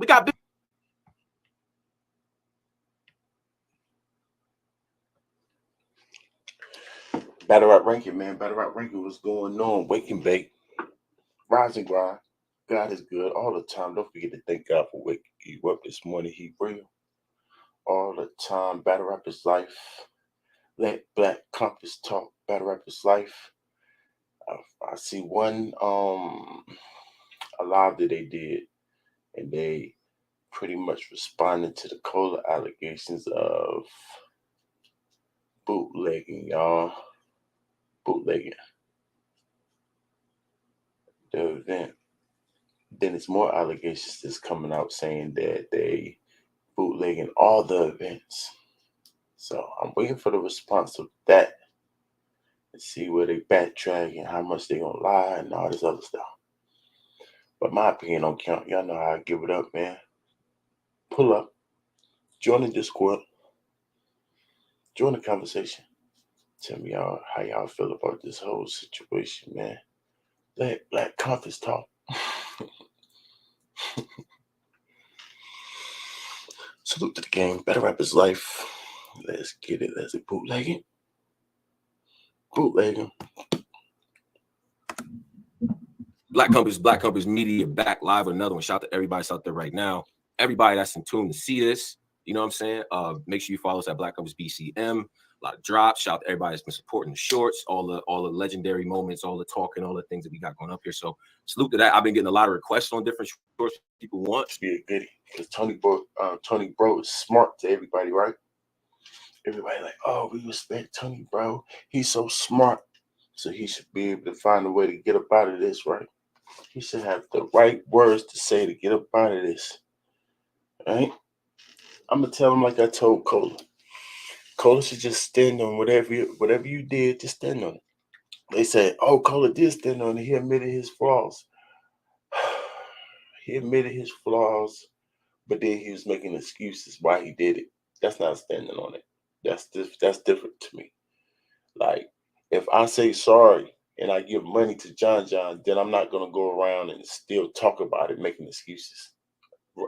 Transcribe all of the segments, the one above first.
We got Battle Rap Ranking, man. Battle Rap Ranking, what's going on? Wake and bake, rise and grind. God is good all the time. Don't forget to thank God for waking you up this morning. He real all the time. Battle Rap is life. Let Black Compass talk. Battle Rap is life. I see one a live that they did, and they pretty much responded to the Cola allegations of bootlegging, y'all. Bootlegging the event. Then it's more allegations that's coming out saying that they bootlegging all the events. So I'm waiting for the response of that and see where they backtrack and how much they gonna lie and all this other stuff. But my opinion don't count. Y'all know how I give it up, man. Pull up, join the Discord, join the conversation. Tell me y'all how y'all feel about this whole situation, man. Let Black Compass talk. Salute to the game. Battle Rap is life. Let's get it. Let's bootleg it. Bootlegging. Black Compass Media back live with another one. Shout out to everybody that's out there right now. Everybody that's in tune to see this. You know what I'm saying? Make sure you follow us at Black Compass BCM. A lot of drops. Shout out to everybody that's been supporting the shorts, all the legendary moments, all the talking, all the things that we got going up here. So salute to that. I've been getting a lot of requests on different shorts people want. Be a goodie. Because Tony Bro is smart to everybody, right? Everybody like, oh, we respect Tony Bro. He's so smart. So he should be able to find a way to get up out of this, right? He should have the right words to say to get up out of this. Right? I'm going to tell him like I told Cola. Cola should just stand on whatever you did, just stand on it. They said, oh, Cola did stand on it. He admitted his flaws. He admitted his flaws, but then he was making excuses why he did it. That's not standing on it. That's different to me. Like, if I say sorry and I give money to John, then I'm not going to go around and still talk about it, making excuses.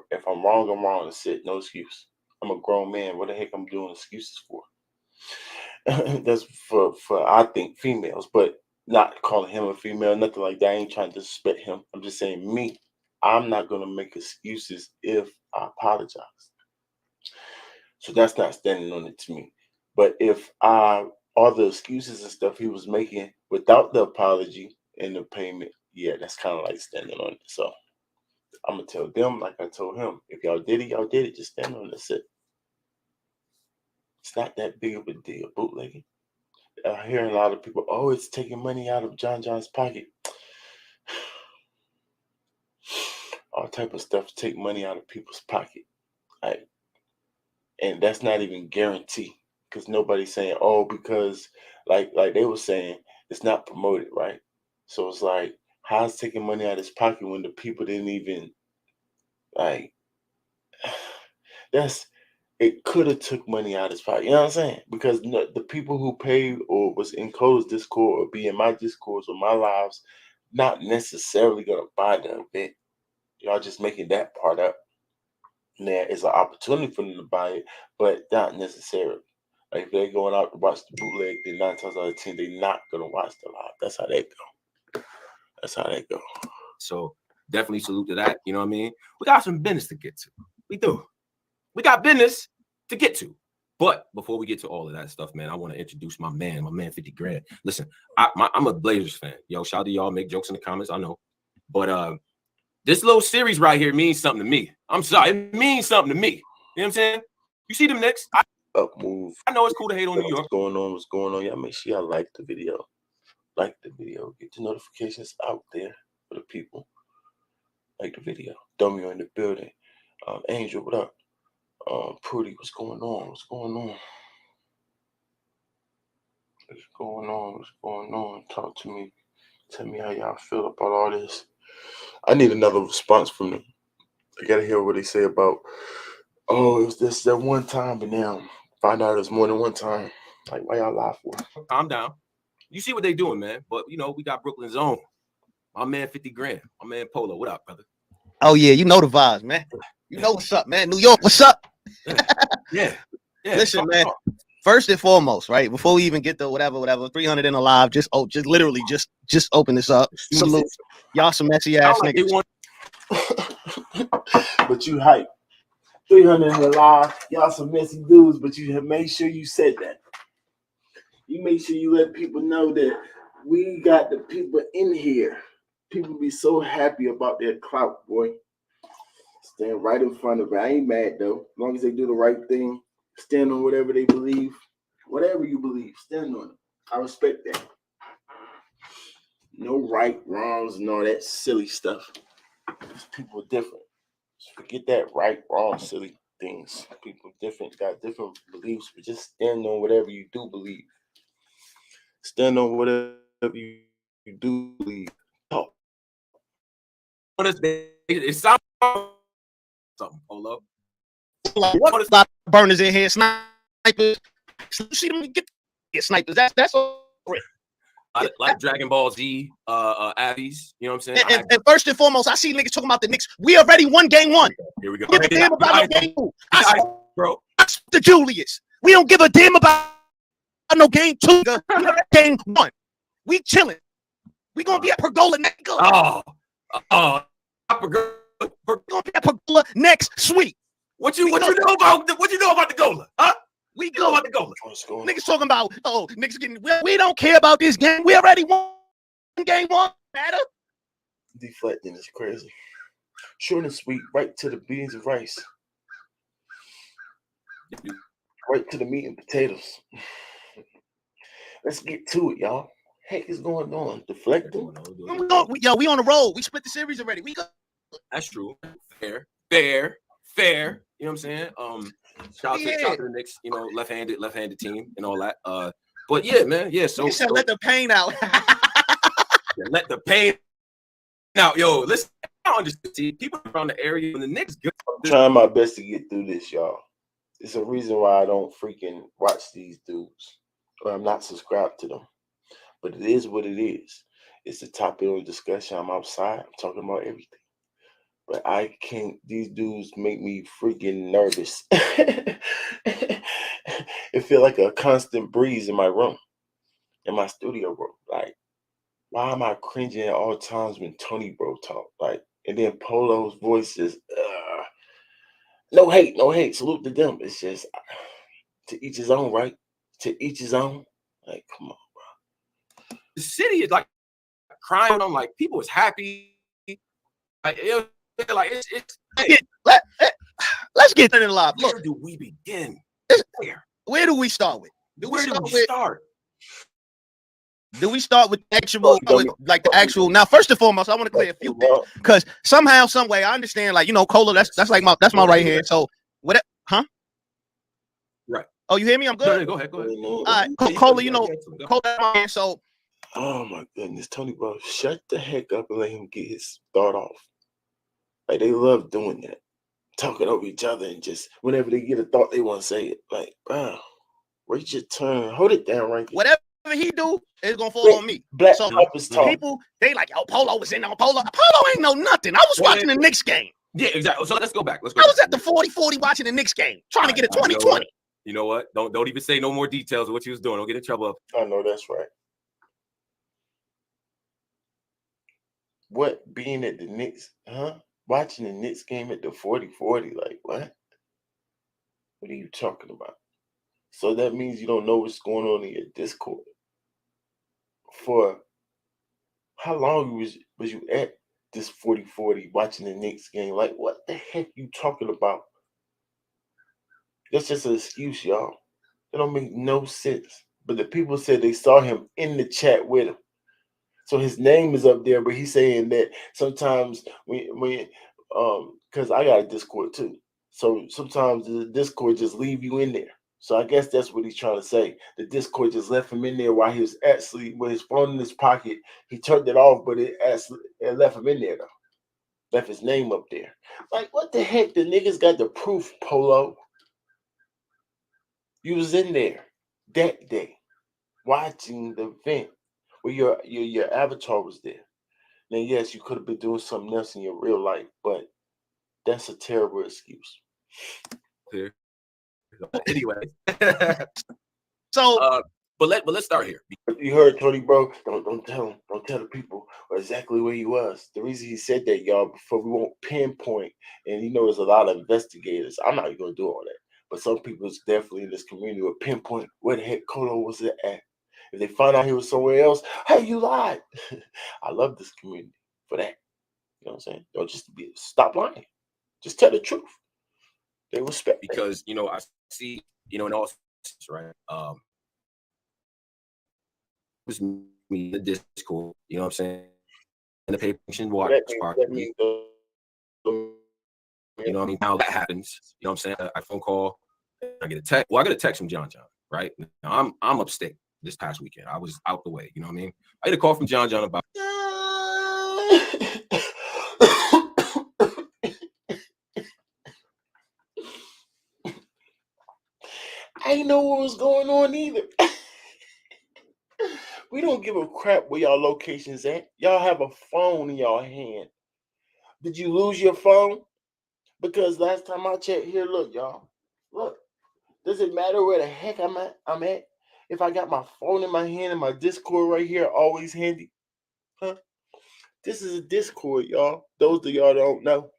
If I'm wrong, I'm wrong. That's it. No excuse. I'm a grown man. What the heck I'm doing excuses for? That's for I think females, but not calling him a female, nothing like that. I ain't trying to disrespect him. I'm just saying me. I'm not going to make excuses if I apologize. So that's not standing on it to me. But if all the excuses and stuff he was making without the apology and the payment, yeah, that's kind of like standing on it. So I'm going to tell them like I told him. If y'all did it, y'all did it. Just stand on it. That's it. It's not that big of a deal, bootlegging. I'm hearing a lot of people, oh, it's taking money out of John's pocket. All type of stuff to take money out of people's pocket. Right? And that's not even guaranteed. Because nobody's saying, oh, because like they were saying, it's not promoted, right? So it's like, how's taking money out of his pocket when the people didn't even, like, it could have took money out of his pocket. You know what I'm saying? Because the people who paid or was in Cole's Discord or be in my Discords or my lives, not necessarily going to buy the event. Y'all just making that part up. There is an opportunity for them to buy it, but not necessarily. Like if they're going out to watch the bootleg, then 9 times out of 10, they're not going to watch the live. That's how they go. That's how they go. So definitely salute to that. You know what I mean? We got some business to get to. We do. We got business to get to. But before we get to all of that stuff, man, I want to introduce my man 50 grand. Listen, I'm a Blazers fan. Yo, shout out to y'all. Make jokes in the comments. I know. But this little series right here means something to me. I'm sorry. It means something to me. You know what I'm saying? You see them Knicks? Up move. I know it's cool to hate on New York. What's going on? Y'all make sure y'all like the video. Like the video. Get the notifications out there for the people. Like the video. Dummy in the building. Angel, what up? Prudy, what's going on? What's going on? What's going on? What's going on? Talk to me. Tell me how y'all feel about all this. I need another response from them. I gotta hear what they say about, oh, it was this that one time, but now find out it's more than one time. Like, why y'all lie for? Calm down. You see what they doing, man. But, you know, we got Brooklyn's own. My man 50 grand. My man Polo. What up, brother? Oh, yeah. You know the vibes, man. You know what's up, man. New York, what's up? Yeah. Listen, man. First and foremost, right? Before we even get to whatever, 300 in alive, just literally open this up. Salute. Y'all some messy ass niggas. But you hype. 300 in alive. Y'all some messy dudes, but you have made sure you said that. You make sure you let people know that we got the people in here. People be so happy about their clout, boy. Stand right in front of it. I ain't mad though. As long as they do the right thing, stand on whatever they believe. Whatever you believe, stand on it. I respect that. No right, wrongs, and all that silly stuff. People are different. Just forget that right, wrong, silly things. People are different, got different beliefs, but just stand on whatever you do believe. Stand on whatever you do believe. Talk. It sounds something, Polo. What a lot of burners in here, snipers. See them get snipers. That's all. A lot of Dragon Ball Z, Abbies. You know what I'm saying? And first and foremost, I see niggas talking about the Knicks. We already won game 1. Here we go. Give a damn about no game 2. Bro. The Julius. We don't give a damn about no game 2. Game 1. We chilling. We gonna be at Pergola next. We're gonna be at Pergola next week. What you know about the Gola? Huh? We go about the Gola. Niggas talking about niggas getting. We don't care about this game. We already won game 1. Matter. Deflecting is crazy. Short and sweet, right to the beans and rice. Right to the meat and potatoes. Let's get to it, y'all. Heck is going on? Deflecting. We on the road. We split the series already. We go. That's true. Fair. You know what I'm saying? Shout out to the Knicks, you know, left-handed team and all that. But yeah, man, yeah. So let the pain out. Let the pain out. Yo, listen, I don't understand. People around the area when the Knicks good. I'm trying my best to get through this, y'all. It's a reason why I don't freaking watch these dudes, or I'm not subscribed to them. But it is what it is. It's a topic of discussion. I'm outside. I'm talking about everything. But I can't. These dudes make me freaking nervous. It feels like a constant breeze in my room, in my studio room. Like, why am I cringing at all times when Tony Bro talk? Like, and then Polo's voice is, no hate. Salute to them. It's just to each his own, right? To each his own. Like, come on, bro. The city is like crying on, like people is happy. Like, it's hey. Let's get it alive. Where do we begin? Where do we start with? Do we start? Do we start with actual, like the actual? Now, first and foremost, I want to clear a few things because somehow, some way, I understand. Like, you know, Cola, that's like my right hand. So what? Huh? Right. Oh, you hear me? I'm good. Go ahead. All right, Cola, you know, Cola. So. Oh my goodness, Tony, bro, shut the heck up and let him get his thought off. Like, they love doing that, talking over each other, and just whenever they get a thought, they want to say it. Like, bro, wait your turn, hold it down, right? Whatever he do, it's gonna fall on me. Black so people, they like, oh, Polo was in on Polo. Polo ain't know nothing. I was watching the Knicks game. Yeah, exactly. So let's go back. I was at the 40-40 watching the Knicks game, trying to get a 20-20. You know what? Don't even say no more details of what you was doing. Don't get in trouble. I know that's right. What, being at the Knicks, huh? Watching the Knicks game at the 40-40, like, what? What are you talking about? So that means you don't know what's going on in your Discord. For how long was you at this 40-40 watching the Knicks game? Like, what the heck you talking about? That's just an excuse, y'all. It don't make no sense. But the people said they saw him in the chat with him. So his name is up there, but he's saying that sometimes because I got a Discord too. So sometimes the Discord just leave you in there. So I guess that's what he's trying to say. The Discord just left him in there while he was actually with his phone in his pocket. He turned it off, but it left him in there though. Left his name up there. Like, what the heck? The niggas got the proof, Polo. You was in there that day watching the event where your avatar was there. Now, yes, you could have been doing something else in your real life, but That's a terrible excuse. Anyway, So but let's start here. You heard Tony, bro. Don't tell the people exactly where he was. The reason he said that, y'all, before we won't pinpoint, and there's a lot of investigators. I'm not gonna do all that, but some people's definitely in this community will pinpoint where the heck Colo was at. If they find out he was somewhere else, hey, you lied. I love this community for that. You know what I'm saying? Don't just stop lying. Just tell the truth. They respect because I see in all right. Was me the Discord, you know what I'm saying? And the paper watch party. You know what I mean? How that happens, you know what I'm saying? I phone call, I get a text. Well, I get a text from John, right? Now I'm upstate this past weekend. I was out the way, you know what I mean? I get a call from John about I didn't know what was going on either. We don't give a crap where y'all location's at. Y'all have a phone in y'all hand. Did you lose your phone? Because last time I checked here, look, y'all. Look. Does it matter where the heck I'm at? If I got my phone in my hand and my Discord right here, always handy. Huh? This is a Discord, y'all. Those of y'all don't know.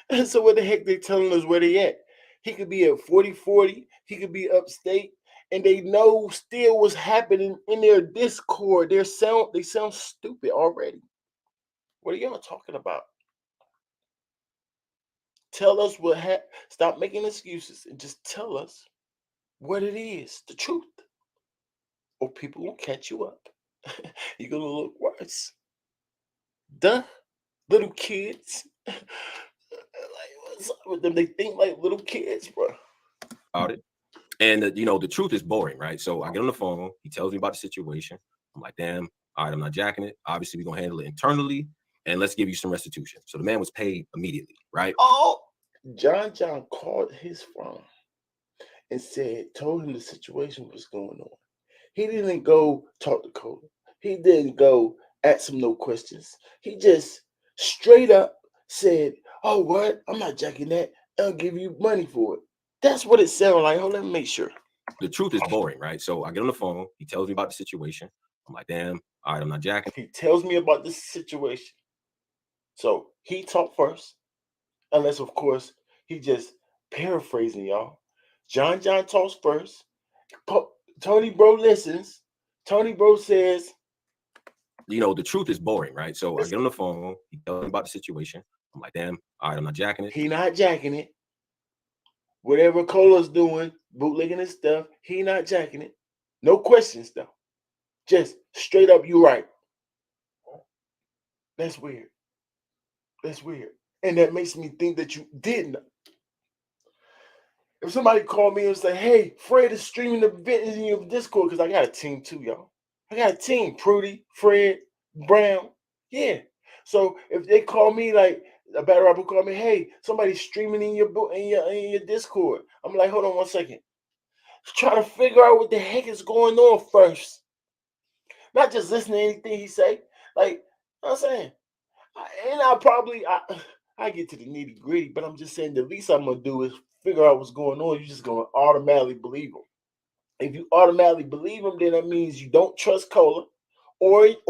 And so what the heck they telling us where they at? He could be at 4040. He could be upstate. And they know still what's happening in their Discord. They sound stupid already. What are y'all talking about? Tell us what happened. Stop making excuses and just tell us what it is, the truth. Or people will catch you up. You're going to look worse. Duh. Little kids. Like, what's up with them? They think like little kids, bro. About it. And the truth is boring, right? So I get on the phone. He tells me about the situation. I'm like, damn, all right, I'm not jacking it. Obviously, we're going to handle it internally. And let's give you some restitution. So the man was paid immediately, right? Oh, John called his phone and told him the situation was going on. He didn't go talk to Cole. He didn't go ask him no questions. He just straight up said, oh, what? I'm not jacking that. I'll give you money for it. That's what it sounded like. Hold on, let me make sure. The truth is boring, right? So I get on the phone. He tells me about the situation. I'm like, damn, all right, I'm not jacking. He tells me about this situation. So he talked first. Unless, of course, he just paraphrasing, y'all. John talks first. Tony Bro listens. Tony Bro says, the truth is boring, right? So I get on the phone. He tells me about the situation. I'm like, damn, all right, I'm not jacking it. He not jacking it. Whatever Colo's doing, bootlegging his stuff, he not jacking it. No questions, though. Just straight up, you right. That's weird. That's weird. And that makes me think that you didn't. If somebody called me and say, hey, Fred is streaming the event in your Discord, because I got a team too, y'all. I got a team. Prudy, Fred, Brown. Yeah. So if they call me, like a battle rapper call me, hey, somebody's streaming in your Discord. I'm like, hold on 1 second. Try to figure out what the heck is going on first. Not just listen to anything he say. Like, you know what I'm saying? I get to the nitty gritty, but I'm just saying the least I'm going to do is figure out what's going on. You're just going to automatically believe him. If you automatically believe him, then that means you don't trust Cola, or you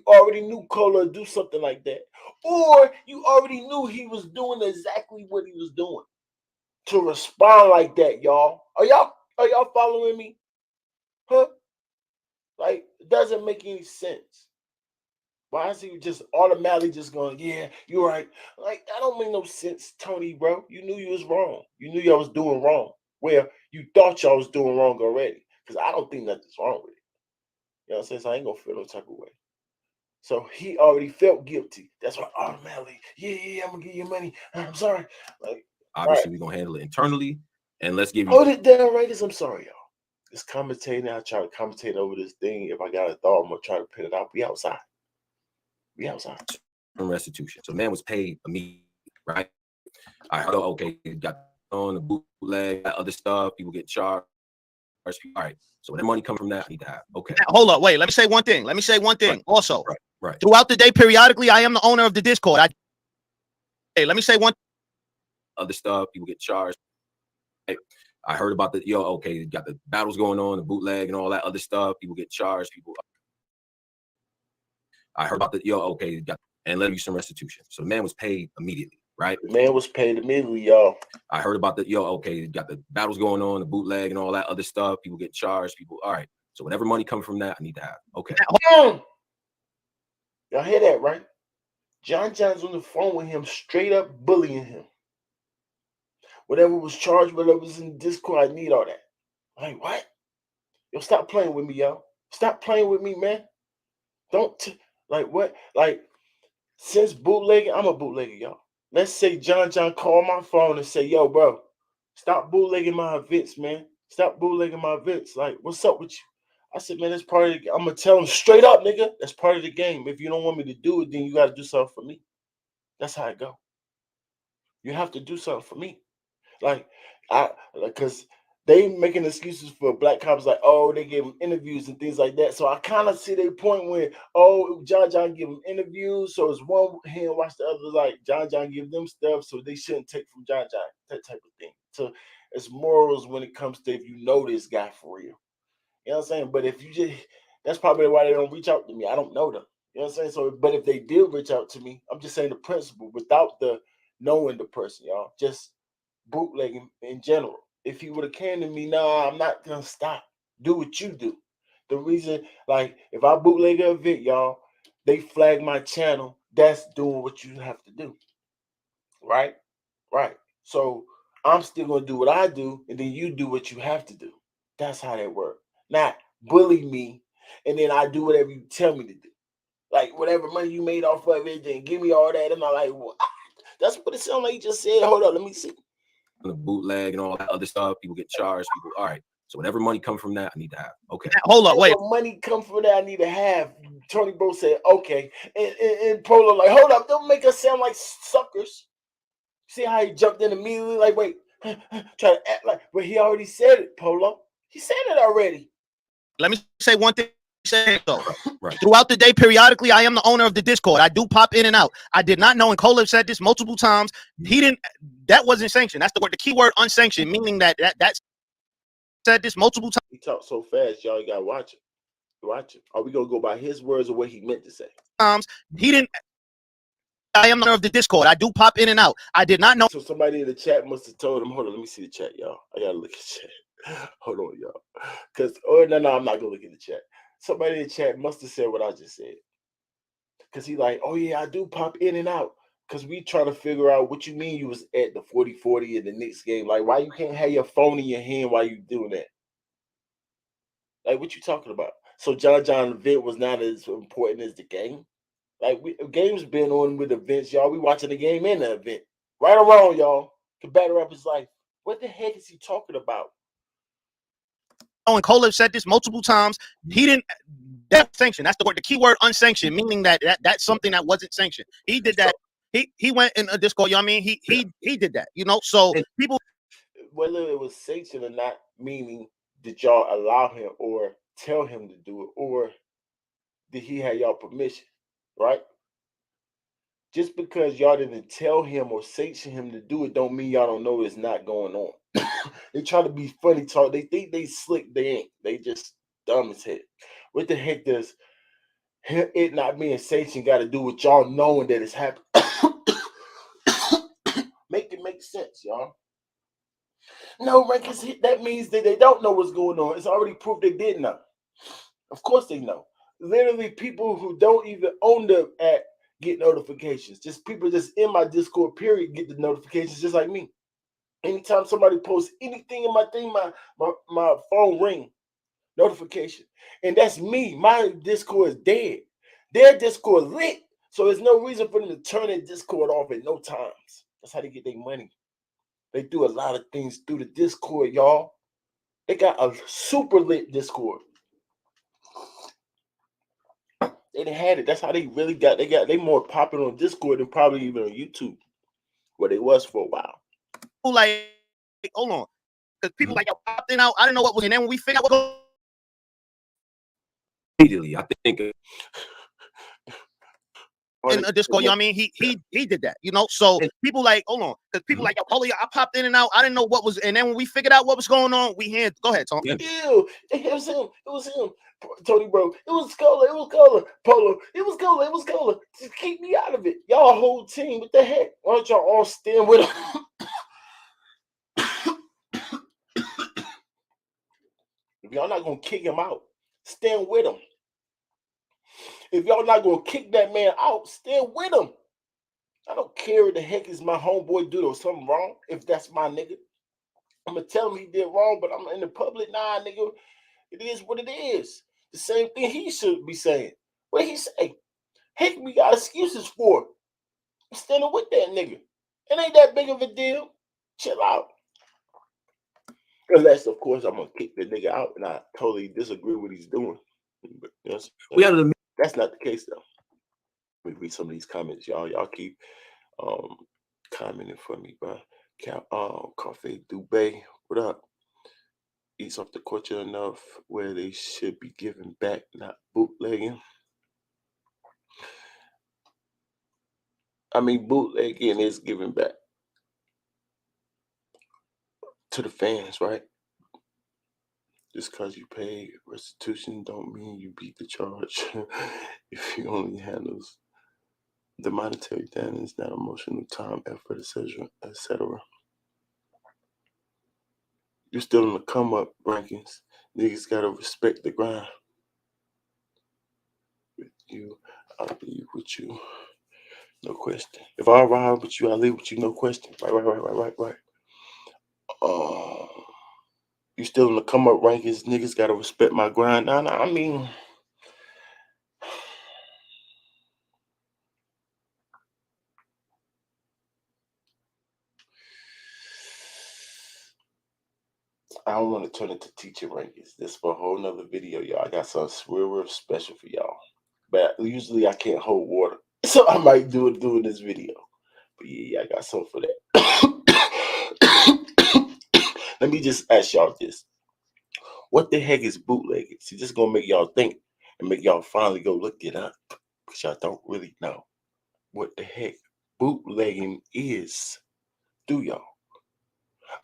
already knew Cola would do something like that, or you already knew he was doing exactly what he was doing to respond like that, y'all. Are y'all following me? Huh? Like, it doesn't make any sense. Why is he just automatically just going, yeah, you're right? Like, that don't make no sense, Tony, bro. You knew you was wrong. You knew y'all was doing wrong. Well, you thought y'all was doing wrong already. Because I don't think nothing's wrong with it. You know what I'm saying? So I ain't going to feel no type of way. So he already felt guilty. That's why automatically, yeah, I'm going to give you money. I'm sorry. Like, obviously, we're going to handle it internally. And let's give you... Hold it down, right? I'm sorry, y'all. It's commentating. I try to commentate over this thing. If I got a thought, I'm going to try to put it out. We outside. From restitution. So the man was paid immediately, right? I heard, okay, got on the bootleg, other stuff, people get charged. All right. So when that money comes from that, I need to have. Okay. Now, hold up. Wait, let me say one thing. Right. Also, right. Throughout the day, periodically, I am the owner of the Discord. Let me say one. other stuff. People get charged. Hey, I heard about the okay, you got the battles going on, the bootleg and all that other stuff. People get charged. I heard about the okay, you got and let you some restitution. So the man was paid immediately, right? The man was paid immediately, y'all. I heard about the okay, you got the battles going on, the bootleg and all that other stuff. People get charged. All right. So whatever money comes from that, I need to have. Okay. Y'all hear that, right? John John's on the phone with him, straight up bullying him. Whatever was charged, whatever was in Discord, I need all that. Like, what? Yo, stop playing with me, y'all. Stop playing with me, man. Don't, like, what? Like, since bootlegging, I'm a bootlegger, y'all. Let's say John call my phone and say, yo, bro, stop bootlegging my events, man. Stop bootlegging my events. Like, what's up with you? I said, man, that's part of the game. I'm going to tell him straight up, nigga. That's part of the game. If you don't want me to do it, then you got to do something for me. That's how it go. You have to do something for me. Because they making excuses for black cops, like, oh, they give them interviews and things like that. So I kind of see their point when, oh, John give them interviews, so it's one hand watch the other, like John give them stuff, so they shouldn't take from John, that type of thing. So it's morals when it comes to if you know this guy for real. You know what I'm saying? But if you just, that's probably why they don't reach out to me. I don't know them. You know what I'm saying? So, but if they did reach out to me, I'm just saying the principle without the knowing the person, y'all. Just bootlegging in general. If he would have came to me, nah, I'm not gonna stop. Do what you do. The reason, like, if I bootleg an event, y'all, they flag my channel. That's doing what you have to do. Right? Right. So I'm still gonna do what I do, and then you do what you have to do. That's how that works. Not bully me, and then I do whatever you tell me to do. Like, whatever money you made off of it, then give me all that. And I'm like, well, that's what it sounds like you just said. Hold on, let me see. The bootleg and all that other stuff. People get charged. All right. So whatever money comes from that, I need to have. Okay. Hold up, wait. Money come from that, I need to have. Tony Bro said, okay. And Polo, like, hold up, don't make us sound like suckers. See how he jumped in immediately? Like, wait, try to act like, but he already said it, Polo. He said it already. Let me say one thing. So right. Throughout the day, periodically, I am the owner of the Discord. I do pop in and out. I did not know, and Cole said this multiple times. That wasn't sanctioned. That's the word. The key word unsanctioned, meaning that said this multiple times. He talked so fast, y'all. You gotta watch it. Watch it. Are we gonna go by his words or what he meant to say? He didn't. I am the owner of the Discord. I do pop in and out. I did not know. So somebody in the chat must have told him. Hold on, let me see the chat, y'all. I gotta look at the chat. Hold on, y'all. No, I'm not gonna look at the chat. Somebody in the chat must have said what I just said. Because he like, oh yeah, I do pop in and out. Because we trying to figure out what you mean you was at the 40-40 in the Knicks game. Like, why you can't have your phone in your hand while you doing that? Like, what you talking about? So John event was not as important as the game. Like, game's been on with events, y'all. We watching the game and the event. Right or wrong, y'all. To batter up his life. What the heck is he talking about? Oh, and Cole said this multiple times. He didn't. That's sanctioned. That's the word. The key word unsanctioned, meaning that's something that wasn't sanctioned. He did that. He went in a Discord. You know what I mean? He did that. You know. So people, whether it was sanctioned or not, meaning did y'all allow him or tell him to do it, or did he have y'all permission? Right? Just because y'all didn't tell him or sanction him to do it, don't mean y'all don't know it's not going on. They try to be funny talk. They think they slick. They ain't. They just dumb as heck. What the heck does it not being sanctioned got to do with y'all knowing that it's happening? Make it make sense, y'all. No, right? Because that means that they don't know what's going on. It's already proof they did know. Of course they know. Literally, people who don't even own the app get notifications. Just people just in my Discord period get the notifications, just like me. Anytime somebody posts anything in my thing, my phone ring notification, and that's me. My Discord is dead. Their Discord lit, so there's no reason for them to turn their Discord off at no times. That's how they get their money. They do a lot of things through the Discord, y'all. They got a super lit Discord. They didn't have it. That's how they really got. They more popular on Discord than probably even on YouTube, where they was for a while. Like, hold on, because people like popped in out. I didn't know what was, and then when we figured out what immediately, I think. in a Discord, you know what I mean? He did that, you know. So people like, hold on, because people like, yo, Polo, I popped in and out. I didn't know what was, and then when we figured out what was going on, go ahead, Tom. Ew, it was him. It was him. Tony, bro. It was Cola. It was Cola. Polo. It was Cola. It was Cola. Just keep me out of it. Y'all whole team. What the heck? Why don't y'all all stand with him? If y'all not gonna kick him out, stand with him. If y'all not gonna kick that man out, stand with him. I don't care what the heck is my homeboy do or something wrong. If that's my nigga, I'm gonna tell him he did wrong, but I'm in the public. Nah, nigga, it is what it is. The same thing he should be saying. What he say? Heck, we got excuses for it. I'm standing with that nigga. It ain't that big of a deal. Chill out. Unless, of course, I'm gonna kick the nigga out, and I totally disagree with what he's doing. But that's not the case, though. Let me read some of these comments, y'all. Y'all keep commenting for me, bro. Cafe Dubai, what up? Eats off the culture enough where they should be giving back, not bootlegging. I mean, bootlegging is giving back to the fans, right? Just because you pay restitution don't mean you beat the charge. If you only handles the monetary damage, not emotional time, effort, etc., etc. You're still in the come up rankings. Niggas gotta respect the grind. With you, I'll leave with you. No question. If I ride with you, I'll leave with you. No question. Right. You still in the come up rankings. Niggas gotta respect my grind. Nah, I mean, I don't want to turn it to teacher rankings. This for a whole nother video, y'all. I got something real special for y'all. But usually I can't hold water, so I might do it during this video. But yeah, I got something for that. Let me just ask y'all this. What the heck is bootlegging? See, this is going to make y'all think and make y'all finally go look it up. Because y'all don't really know what the heck bootlegging is. Do y'all?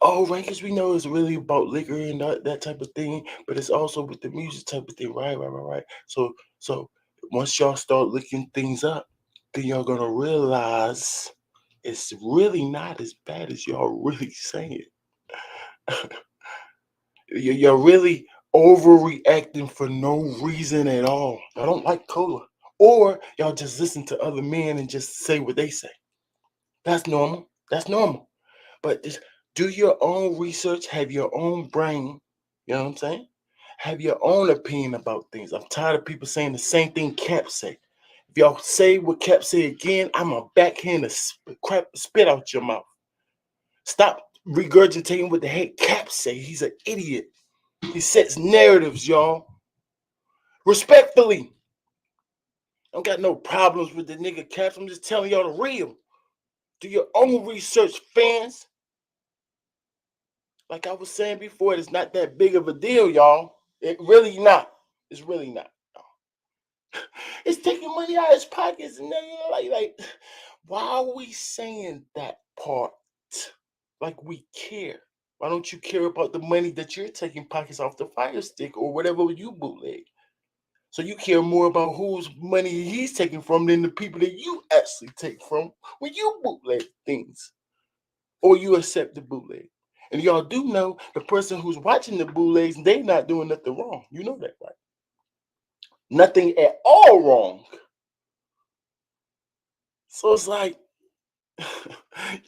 Oh, rankings, we know it's really about liquor and that type of thing. But it's also with the music type of thing. Right. So once y'all start looking things up, then y'all going to realize it's really not as bad as y'all really saying. You're really overreacting for no reason at all. Y'all don't like cola. Or y'all just listen to other men and just say what they say. That's normal. But just do your own research, have your own brain. You know what I'm saying? Have your own opinion about things. I'm tired of people saying the same thing Cap say. If y'all say what Cap say again, I'm a backhand to spit out your mouth. Stop regurgitating what the heck Cap say. He's an idiot. He sets narratives, y'all. Respectfully. I don't got no problems with the nigga Caps. I'm just telling y'all the real. Do your own research, fans. Like I was saying before, it's not that big of a deal, y'all. It really not. It's really not. It's taking money out of his pockets. And then, like, why are we saying that part? Like we care. Why don't you care about the money that you're taking pockets off the Fire Stick or whatever you bootleg? So you care more about whose money he's taking from than the people that you actually take from when you bootleg things or you accept the bootleg. And y'all do know the person who's watching the bootlegs, they not doing nothing wrong. You know that, right? Nothing at all wrong. So it's like,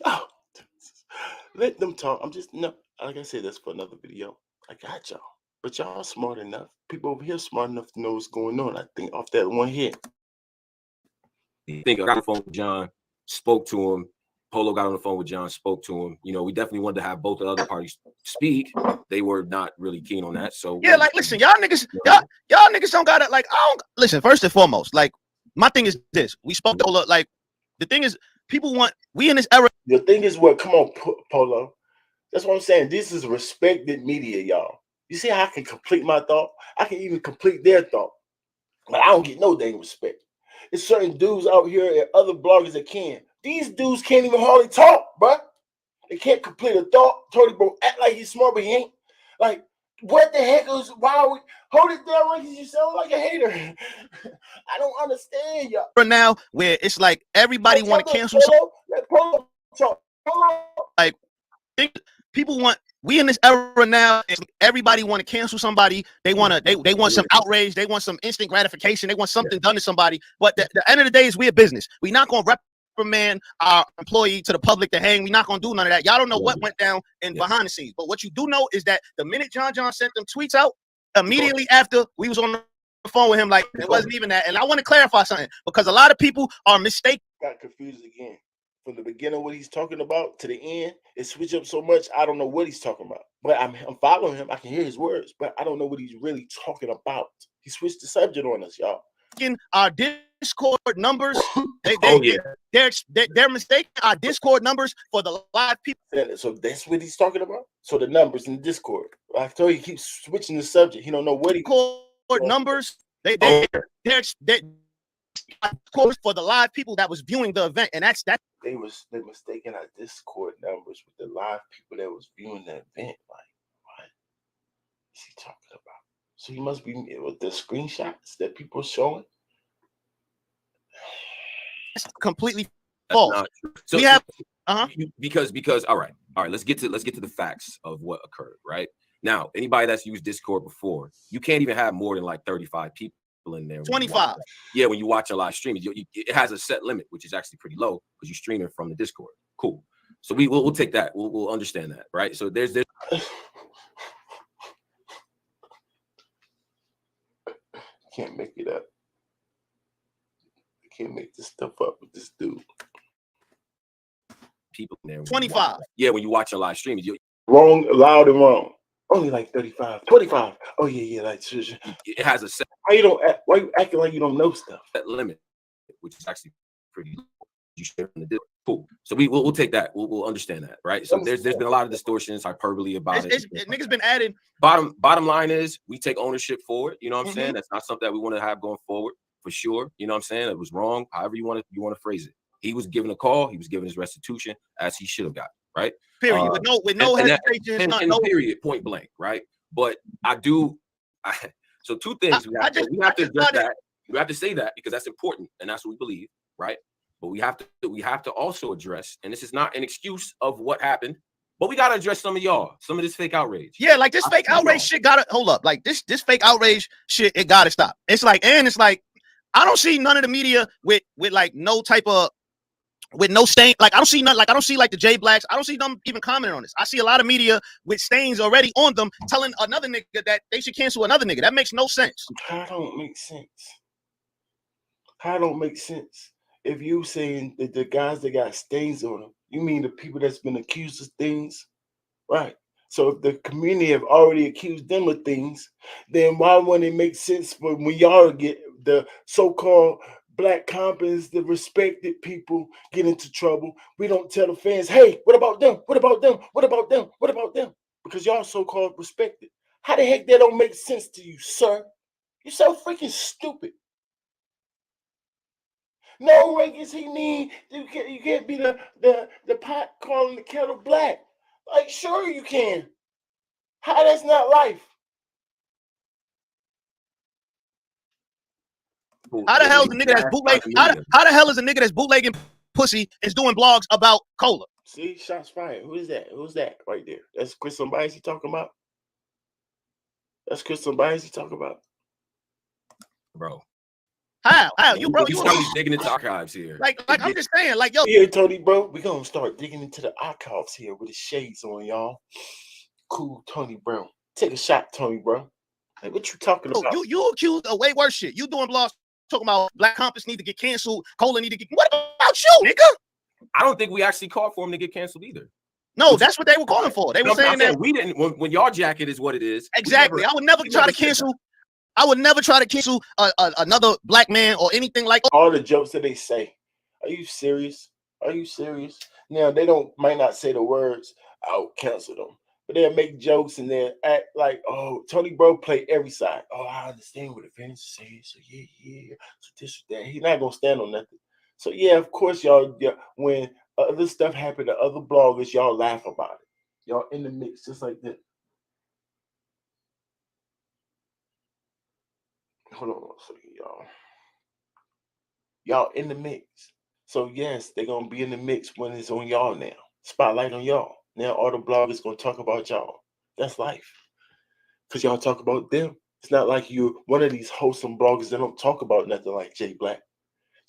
y'all, let them talk. I'm just, no, like I said, that's for another video. I got y'all. But y'all smart enough. People over here smart enough to know what's going on. I think off that one hit. I think I got on the phone with John, spoke to him. Polo got on the phone with John, spoke to him. You know, we definitely wanted to have both the other parties speak. They were not really keen on that. So yeah, like listen, y'all niggas don't gotta like. I don't listen. First and foremost, like my thing is this: we spoke to Polo. Like the thing is, people want we in this era. The thing is, what? Come on, Polo. That's what I'm saying. This is respected media, y'all. You see how I can complete my thought? I can even complete their thought. But I don't get no dang respect. It's certain dudes out here and other bloggers that can. These dudes can't even hardly talk, bro. They can't complete a thought. Tony Bro act like he's smart, but he ain't. Like, what the heck is, why are we, hold it down, Ricky, you sound like a hater. I don't understand, y'all. For now, where it's like everybody want to cancel something. Like, people want, we in this era now, everybody want to cancel somebody. They want to, they want some outrage. They want some instant gratification. They want something done to somebody. But the end of the day is we're a business. We're not going to reprimand our employee to the public to hang. We're not going to do none of that. Y'all don't know what went down in behind the scenes. But what you do know is that the minute John sent them tweets out, immediately after we was on the phone with him, like, it wasn't even that. And I want to clarify something, because a lot of people are mistaken. Got confused again. From the beginning, what he's talking about to the end, it switched up so much. I don't know what he's talking about, but I'm following him. I can hear his words, but I don't know what he's really talking about. He switched the subject on us, y'all. In our Discord numbers, they're mistaking our Discord numbers for the live people. So that's what he's talking about. So the numbers in Discord. I told you, he keeps switching the subject. He don't know what he Discord numbers. They're for the live people that was viewing the event, and that's that. They mistaken our Discord numbers with the live people that was viewing the event. Like, what is he talking about? So he must be with the screenshots that people are showing. It's completely false. So we have because all right. Let's get to the facts of what occurred. Right now, anybody that's used Discord before, you can't even have more than like 35 people in there. 25. Yeah, when you watch a live stream, it has a set limit, which is actually pretty low because you're streaming from the Discord. Cool. So we'll take that. We'll understand that, right? So there's Can't make it up. I can't make this stuff up with this dude. People in there. 25. Yeah, when you watch a live stream, you wrong, loud and wrong. Only like 35, 25. Oh yeah, like it has a set. Why you acting like you don't know stuff? That limit, which is actually pretty low. You share from the Discord. Cool. So we'll take that. We'll understand that, right? So there's been a lot of distortions, hyperbole about it. Niggas been added. Bottom line is we take ownership for it. You know what I'm saying? That's not something that we want to have going forward for sure. You know what I'm saying? It was wrong. However you want to phrase it. He was given a call. He was given his restitution as he should have got. Right. Period. With no hesitation. Period. Point blank. Right. But so two things we have to address that. We have to say that because that's important and that's what we believe. Right. But we have to also address, and this is not an excuse of what happened, but we gotta address some of this fake outrage. Yeah, like this fake outrage shit gotta hold up. Like this fake outrage shit, it gotta stop. It's like I don't see none of the media with like no type of with no stain. Like I don't see like the J Blacks. I don't see them even commenting on this. I see a lot of media with stains already on them telling another nigga that they should cancel another nigga. That makes no sense. How don't make sense? How don't make sense? If you saying that the guys that got stains on them, you mean the people that's been accused of things, right? So if the community have already accused them of things, then why wouldn't it make sense for when y'all get the so-called black companies, the respected people get into trouble? We don't tell the fans, hey, what about them? What about them? What about them? What about them? Because y'all so-called respected. How the heck that don't make sense to you, sir? You're so freaking stupid. No rankings he need. You can't be the pot calling the kettle black. Like, sure you can. How that's not life? How the hell is a nigga that's bootlegging? How the hell is a nigga that's bootlegging pussy is doing blogs about cola? See, shots fired. Who is that? Who's that right there? That's Chris Somebody talking about. That's Chris Somebody talking about. Bro. How you bro? You start digging into archives here. Like I'm just saying, like yo. Yeah, Tony, bro, we gonna start digging into the archives here with the shades on, y'all. Cool, Tony Brown. Take a shot, Tony, bro. Like, what you talking about? You accused of way worse shit. You doing blogs talking about Black Compass need to get canceled, Cola need to get. What about you, nigga? I don't think we actually called for him to get canceled either. No, that's what they were calling for. They were saying that we didn't. When y'all jacket is what it is. Exactly. I would never try to cancel. I would never try to cancel another black man or anything like all the jokes that they say. Are you serious? Are you serious? Now they might not say the words, I'll cancel them, but they'll make jokes and they'll act like, oh, Tony Bro play every side. Oh, I understand what the fans say. So yeah. So this, that. He's not gonna stand on nothing. So yeah, of course, y'all. Yeah, when other stuff happened to other bloggers, y'all laugh about it. Y'all in the mix, just like that. Hold on one second, y'all. Y'all in the mix. So yes, they're gonna be in the mix when it's on y'all now. Spotlight on y'all. Now all the bloggers gonna talk about y'all. That's life. Cause y'all talk about them. It's not like you're one of these wholesome bloggers that don't talk about nothing like Jay Black.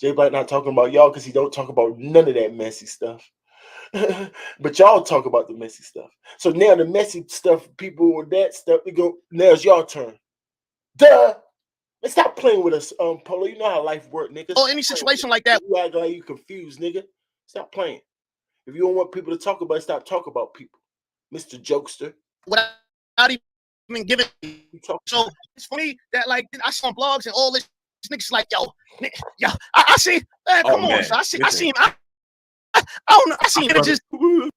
Jay Black not talking about y'all because he don't talk about none of that messy stuff. But y'all talk about the messy stuff. So now the messy stuff, people with that stuff, they go, now it's your turn. Duh. Let's stop playing with us, Polo. You know how life works, nigga. Or any situation like that. You act like you confused, nigga. Stop playing. If you don't want people to talk about it, stop talking about people. Mr. Jokester. Without even giving. So it's funny that like I saw blogs and all this niggas like yo, I see. Man, come on, so I see him. I don't know. I see him just. I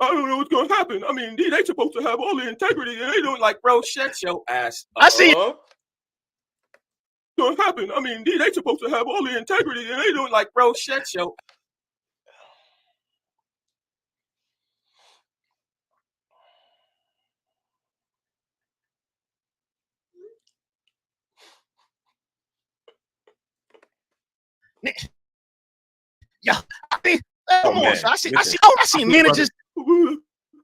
don't know what's gonna happen. I mean, they supposed to have all the integrity, and they don't like, bro. Shut your ass up. I see. Gonna happen. I mean, they supposed to have all the integrity, and they don't like, bro. Shut your. Yeah, come on, so I see managers. I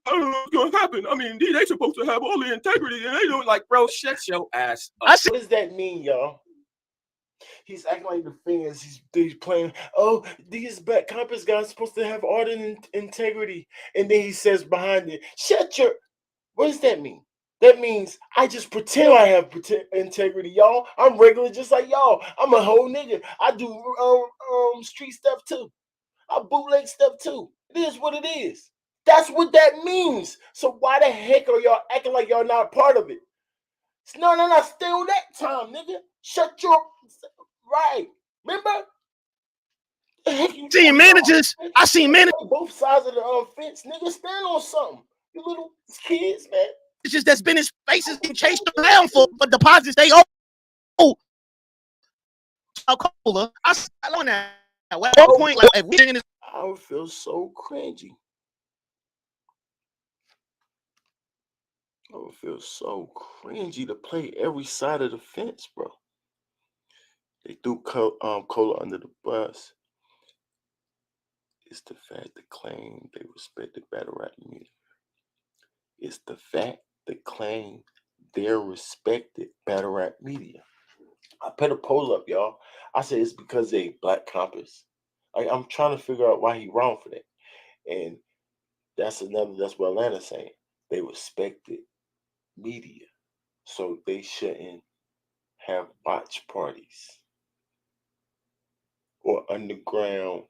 don't know what's gonna happen. I mean, they supposed to have all the integrity, and they don't like, bro. Shut your ass up. What does that mean, y'all? He's acting like the fans. He's playing. Oh, these Black Compass guys supposed to have art and integrity, and then he says behind it, "Shut your." What does that mean? That means I just pretend I have integrity, y'all. I'm regular, just like y'all. I'm a whole nigga. I do street stuff too. I bootleg stuff too. It is what it is. That's what that means. So why the heck are y'all acting like y'all not part of it? No, still that time, nigga. Shut your right. Remember? Seeing managers, I seen managers both sides of the fence, nigga. Stand on something. You little kids, man. It's just that's been his faces being chased around for deposits. They owe. Cola. I on that. At one point, like if we in this, I would feel so cringy. I would feel so cringy to play every side of the fence, bro. They threw Cola under the bus. It's the fact they claim they respect the battle rap music. It's the fact they claim they're respected battle rap media. I put a poll up, y'all. I said it's because they Black Compass. Like, I'm trying to figure out why he wrong for that. And that's what Atlanta's saying. They respected media. So they shouldn't have watch parties or underground,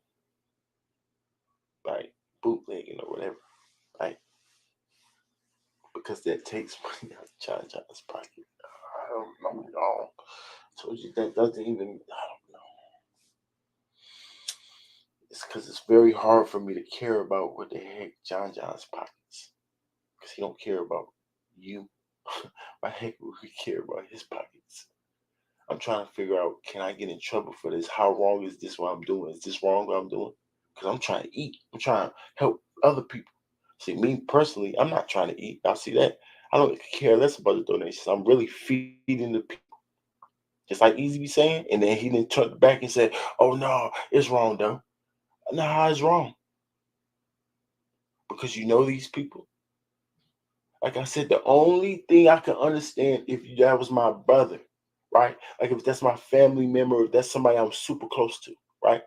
like, bootlegging or whatever. Like, because that takes money out of John John's pocket. I don't know, y'all. Told you that doesn't even, I don't know. It's because it's very hard for me to care about what the heck John John's pockets. Because he don't care about you. Why the heck would we care about his pockets? I'm trying to figure out, can I get in trouble for this? How wrong is this what I'm doing? Is this wrong what I'm doing? Because I'm trying to eat. I'm trying to help other people. See, me personally, I'm not trying to eat. I'll see that. I don't care less about the donations. I'm really feeding the people. Just like Easy be saying. And then he didn't turn back and said, oh, no, it's wrong, though. Nah, it's wrong. Because you know these people. Like I said, the only thing I can understand if that was my brother, right? Like if that's my family member, if that's somebody I'm super close to, right?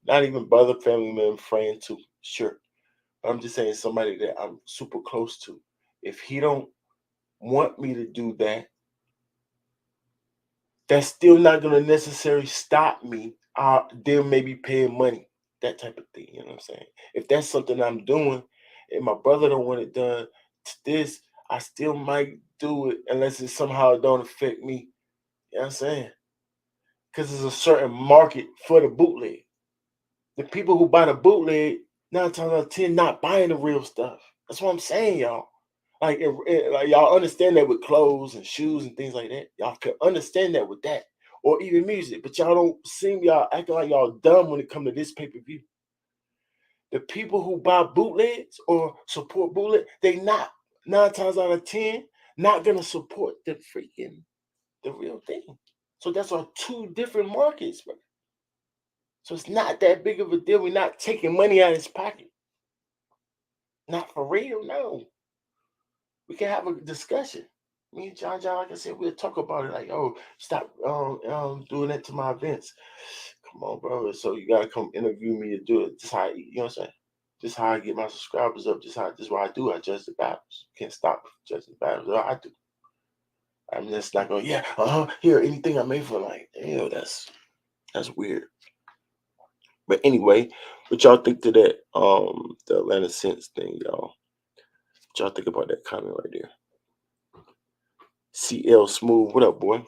Not even brother, family member, friend too, sure. But I'm just saying somebody that I'm super close to. If he don't want me to do that, that's still not going to necessarily stop me. Them maybe paying money, that type of thing. You know what I'm saying? If that's something I'm doing, and my brother don't want it done to this, I still might do it unless it somehow don't affect me. You know what I'm saying? Because there's a certain market for the bootleg. The people who buy the bootleg, 9 times out of 10, not buying the real stuff. That's what I'm saying, y'all. Like, like y'all understand that with clothes and shoes and things like that. Y'all can understand that with that, or even music. But y'all don't seem y'all acting like y'all dumb when it comes to this pay-per-view. The people who buy bootlegs or support bootleg, they not 9 times out of 10 not gonna support the real thing. So that's our two different markets, bro. So it's not that big of a deal. We're not taking money out of his pocket. Not for real, no. We can have a discussion. Me and John, like I said, we'll talk about it. Like, oh, stop doing that to my events. Come on, bro. So you gotta come interview me to do it. Just how you know what I'm saying? Just how I get my subscribers up. Just what I do. I judge the battles. Can't stop judging the battles. I do. I'm just not going. Yeah. Here, anything I made for like, that's weird. But anyway, what y'all think to that? The Atlanta Sense thing, y'all. What y'all think about that comment right there? CL Smooth, what up, boy?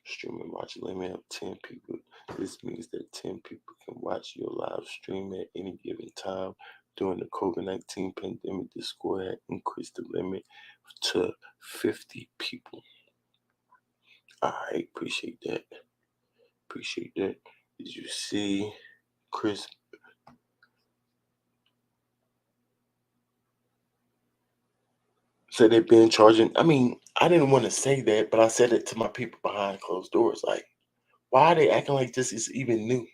Streaming watch limit of 10 people. This means that 10 people can watch your live stream at any given time. During the COVID-19 pandemic, the score had increased the limit to 50 people. All right, appreciate that. Did you see Chris? Said they've been charging. I mean, I didn't want to say that, but I said it to my people behind closed doors. Like, why are they acting like this is even new?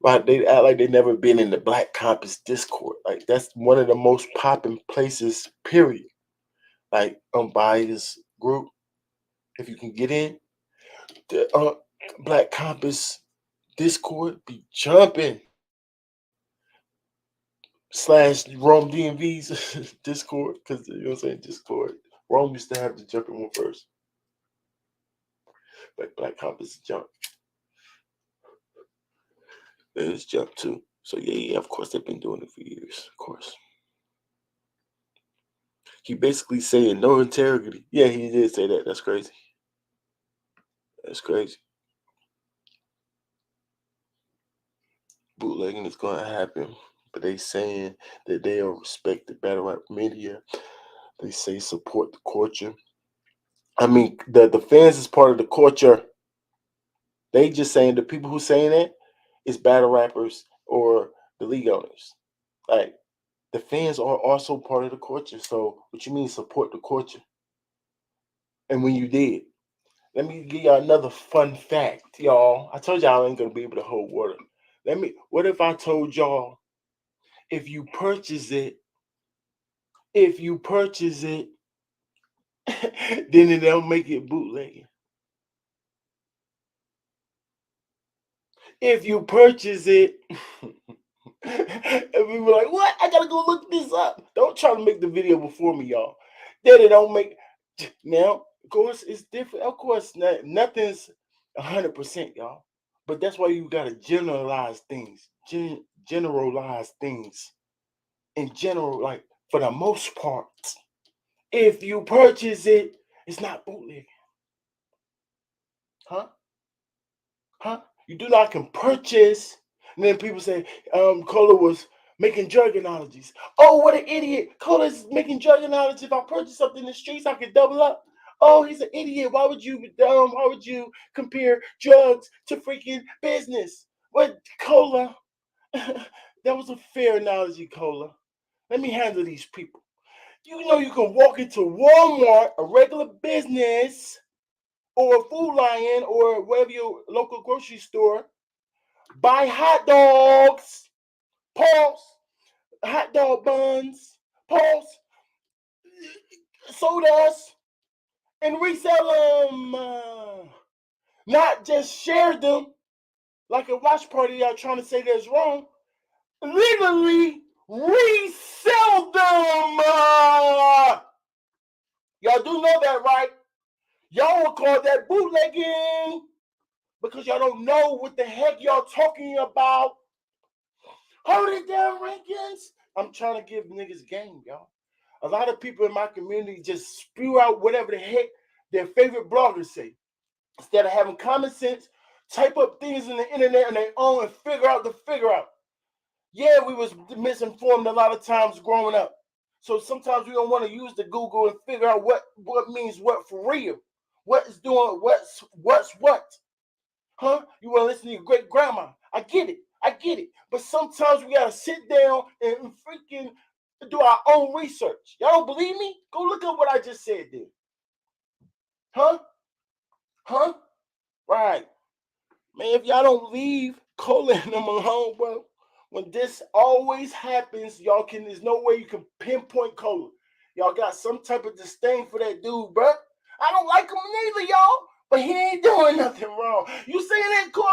Why they act like they never been in the Black Compass Discord? Like, that's one of the most popping places, period. Like, unbiased group. If you can get in, the Black Compass Discord be jumping. / Rome DMV's Discord, because you know what I'm saying, Discord. Rome used to have the jumping one first. But Black Compass jump. There's jump too. So yeah, of course they've been doing it for years, of course. He basically saying no integrity. Yeah, he did say that. That's crazy. Bootlegging is going to happen, but they saying that they'll respect the battle rap media. They say support the culture. I mean, the fans is part of the culture. They just saying the people who saying that is battle rappers or the league owners. Like, the fans are also part of the culture. So what you mean support the culture? And when you did, let me give y'all another fun fact, y'all. I told y'all I ain't gonna be able to hold water. What if I told y'all if you purchase it, then it don't make it bootlegging. If you purchase it, and we were like, what? I gotta go look this up. Don't try to make the video before me, y'all. Then it don't make. Now, of course, it's different. Of course, nothing's 100%, y'all. But that's why you gotta generalize things. Generalize things. In general, like, for the most part, if you purchase it, it's not bootlegging. Huh? You do not can purchase. And then people say, Cola was making drug analogies. Oh, what an idiot. Cola's making drug analogies. If I purchase something in the streets, I could double up. Oh, he's an idiot. Why would you compare drugs to freaking business? What, Cola? That was a fair analogy, Cola. Let me handle these people. You know you can walk into Walmart, a regular business, or a Food Lion, or wherever your local grocery store, buy hot dogs, hot dog buns, sodas, and resell them. Not just share them like a watch party y'all trying to say that's wrong. Legally resell them. Y'all do know that, right? Y'all will call that bootlegging because y'all don't know what the heck y'all talking about. Hold it down, Rankins. I'm trying to give niggas game, y'all. A lot of people in my community just spew out whatever the heck their favorite bloggers say. Instead of having common sense, type up things in the internet on their own and figure out. Yeah, we was misinformed a lot of times growing up. So sometimes we don't want to use the Google and figure out what means what for real. What is doing what's what. Huh? You want to listen to your great grandma. I get it. But sometimes we gotta sit down and freaking do our own research. Y'all don't believe me? Go look up what I just said there. Huh? Huh? Right. Man, if y'all don't leave Cola and them alone, bro, when this always happens, there's no way you can pinpoint Cola. Y'all got some type of disdain for that dude, bro. I don't like him neither, y'all, but he ain't doing nothing wrong. You saying that court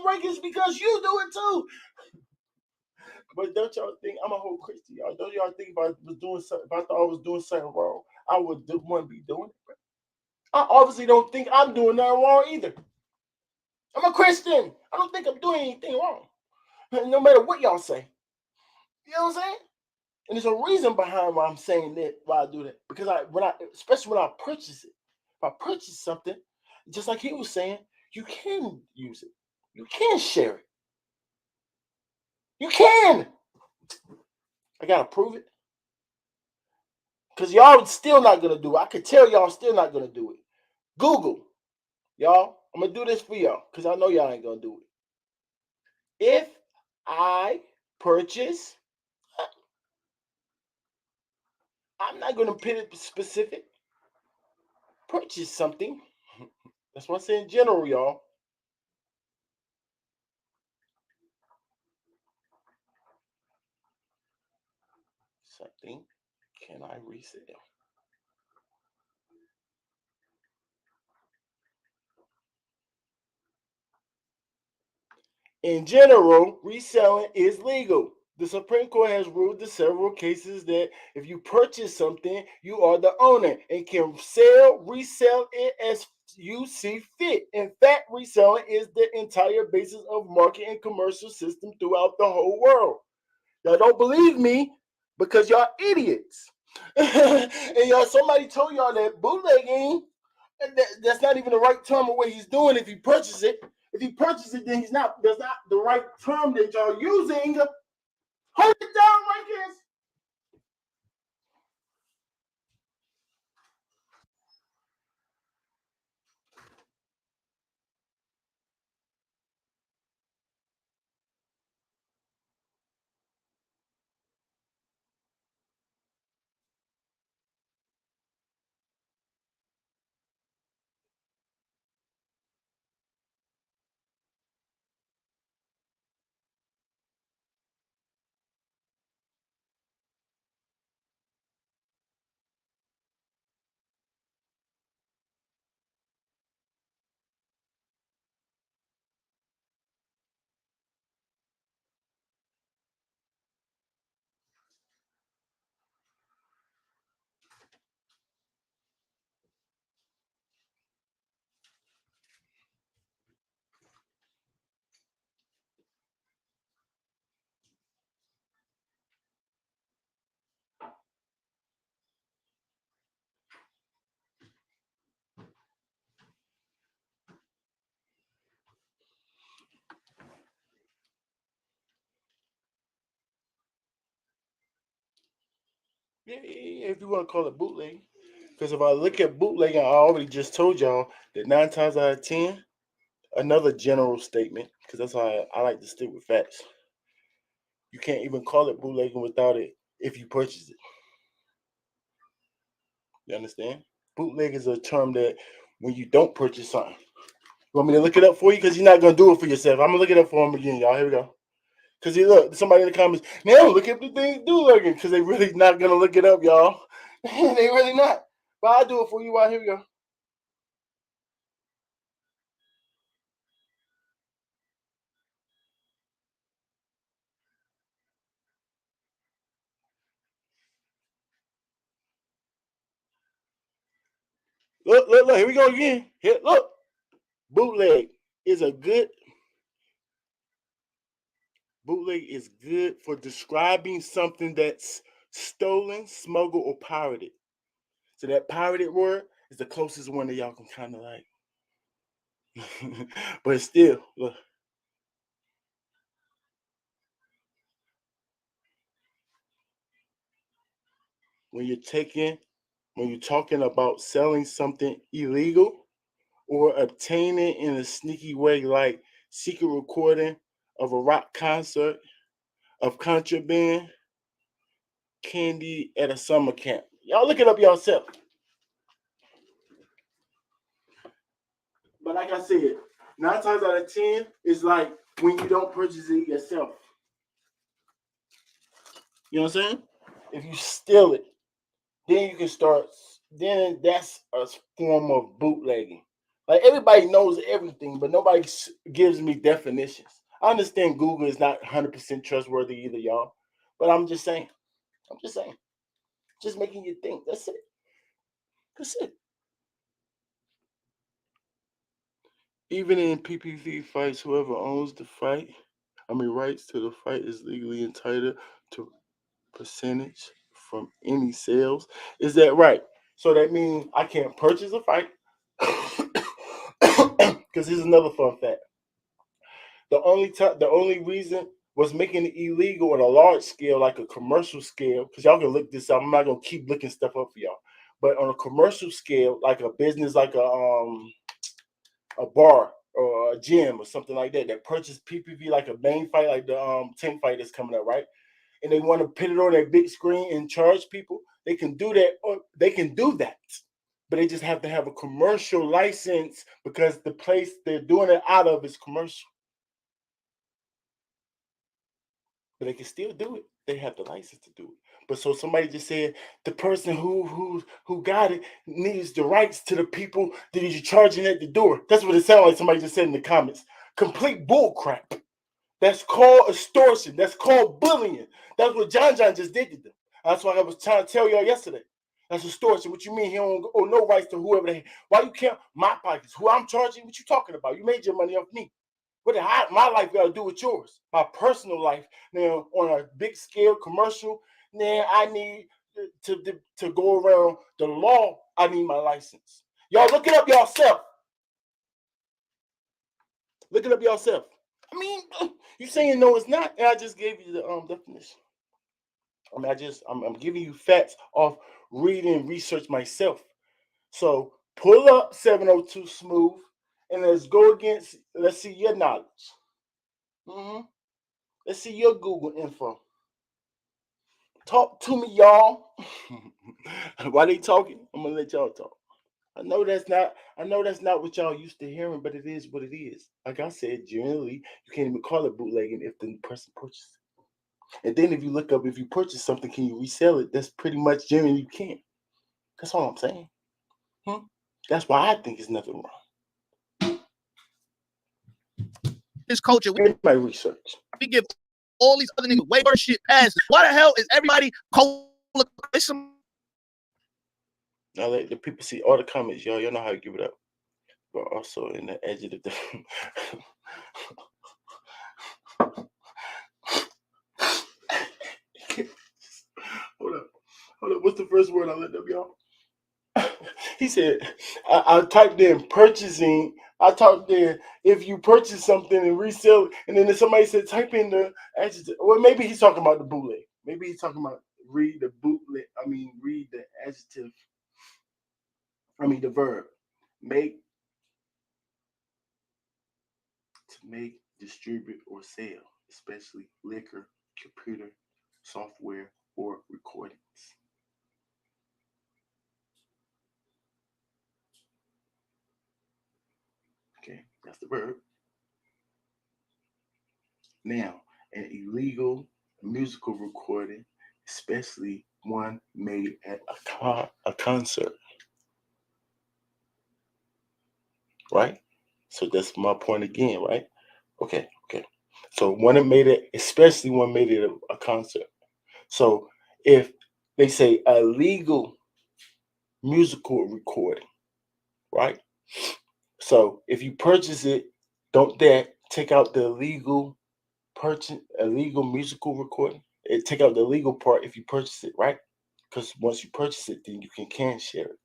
rankings because you do it too. But don't y'all think I'm a whole Christian, y'all? Don't y'all think if I was doing something, if I thought I was doing something wrong, I would want to be doing it, bro? I obviously don't think I'm doing nothing wrong either. I'm a Christian. I don't think I'm doing anything wrong. No matter what y'all say. You know what I'm saying? And there's a reason behind why I'm saying that, why I do that. Because especially when I purchase it. If I purchase something, just like he was saying, you can use it. You can share it. You can. I gotta prove it. Because y'all still not gonna do it. I could tell y'all still not gonna do it. Google. Y'all, I'm gonna do this for y'all because I know y'all ain't gonna do it. If I purchase, I'm not gonna put it specific. Purchase something. That's what I say in general, y'all. Something can I resell? In general, reselling is legal. The Supreme Court has ruled in several cases that if you purchase something, you are the owner and can resell it as you see fit. In fact, reselling is the entire basis of market and commercial system throughout the whole world. Y'all don't believe me because y'all idiots. And y'all, somebody told y'all that bootlegging, that's not even the right term of what he's doing if he purchases it. If he purchases it, then that's not the right term that y'all using. Hold it down, Rankins. Yeah, if you want to call it bootlegging. Because if I look at bootlegging, I already just told y'all that 9 times out of 10, another general statement, because that's how I like to stick with facts. You can't even call it bootlegging without it if you purchase it. You understand? Bootleg is a term that when you don't purchase something. You want me to look it up for you? Because you're not going to do it for yourself. I'm going to look it up for him again, y'all. Here we go. Because look, somebody in the comments, now look at the things do looking. Because they really not going to look it up, y'all. They really not. But I'll do it for you. Right, here we go. Look. Here we go again. Here, look. Bootleg is good for describing something that's stolen, smuggled, or pirated. So that pirated word is the closest one that y'all can kind of like. But still, look. when you're talking about selling something illegal or obtaining in a sneaky way, like secret recording of a rock concert, of contraband, candy at a summer camp. Y'all look it up yourself. But like I said, 9 times out of 10, it's like when you don't purchase it yourself. You know what I'm saying? If you steal it, then you can start. Then that's a form of bootlegging. Like everybody knows everything, but nobody gives me definitions. I understand Google is not 100% trustworthy either, y'all. But I'm just saying. Just making you think. That's it. That's it. Even in PPV fights, whoever owns the rights to the fight is legally entitled to percentage from any sales. Is that right? So that means I can't purchase a fight. Because here's another fun fact. The only reason was making it illegal on a large scale, like a commercial scale, because y'all can look this up. I'm not gonna keep looking stuff up for y'all. But on a commercial scale, like a business, like a bar or a gym or something like that purchase PPV like a main fight, like the tank fight that's coming up, right? And they want to put it on their big screen and charge people, they can do that. Or they can do that, but they just have to have a commercial license because the place they're doing it out of is commercial. But they can still do it. They have the license to do it. But so somebody just said the person who got it needs the rights to the people that he's charging at the door. That's what it sounded like somebody just said in the comments. Complete bull crap. That's called extortion. That's called bullying. That's what John just did to them. That's why I was trying to tell y'all yesterday. That's extortion. What you mean he don't owe no rights to whoever they? Why you can't my pockets? Who I'm charging? What you talking about? You made your money off me. What did my life got to do with yours? My personal life. Now on a big scale commercial, now I need to go around the law. I need my license. Y'all look it up yourself. Look it up yourself. I mean, you saying no, it's not, and I just gave you the definition. I mean, I'm giving you facts off reading and research myself. So pull up 702 Smooth, and let's go against. Let's see your knowledge. Let's see your Google info. Talk to me, y'all. While they talking, I'm gonna let y'all talk. I know that's not what y'all used to hearing, but it is what it is. Like I said, generally, you can't even call it bootlegging if the person purchases it. And then if you look up, if you purchase something, can you resell it? That's pretty much generally you can't. That's all I'm saying. That's why I think it's nothing wrong. This culture, In my research, we give all these other niggas way worse shit passes. Why the hell is everybody cold? now let the people see all the comments, y'all. Y'all know how to give it up. But also in the edge of the Hold up. What's the first word I let up, y'all? He said, I typed in purchasing. I typed in if you purchase something and resell it, and then somebody said type in the adjective. Well, maybe he's talking about the bootleg. Maybe he's talking about read the bootleg. Read the adjective. The verb. Make, to make, distribute, or sell, especially liquor, computer, software, or recordings. Okay, that's the verb. Now, an illegal musical recording, especially one made at a concert. Right? So that's my point again, right? Okay. So especially one made it a concert. So if they say a legal musical recording, right? So if you purchase it, don't that take out the illegal musical recording? It take out the legal part if you purchase it, right? Because once you purchase it, then you can share it.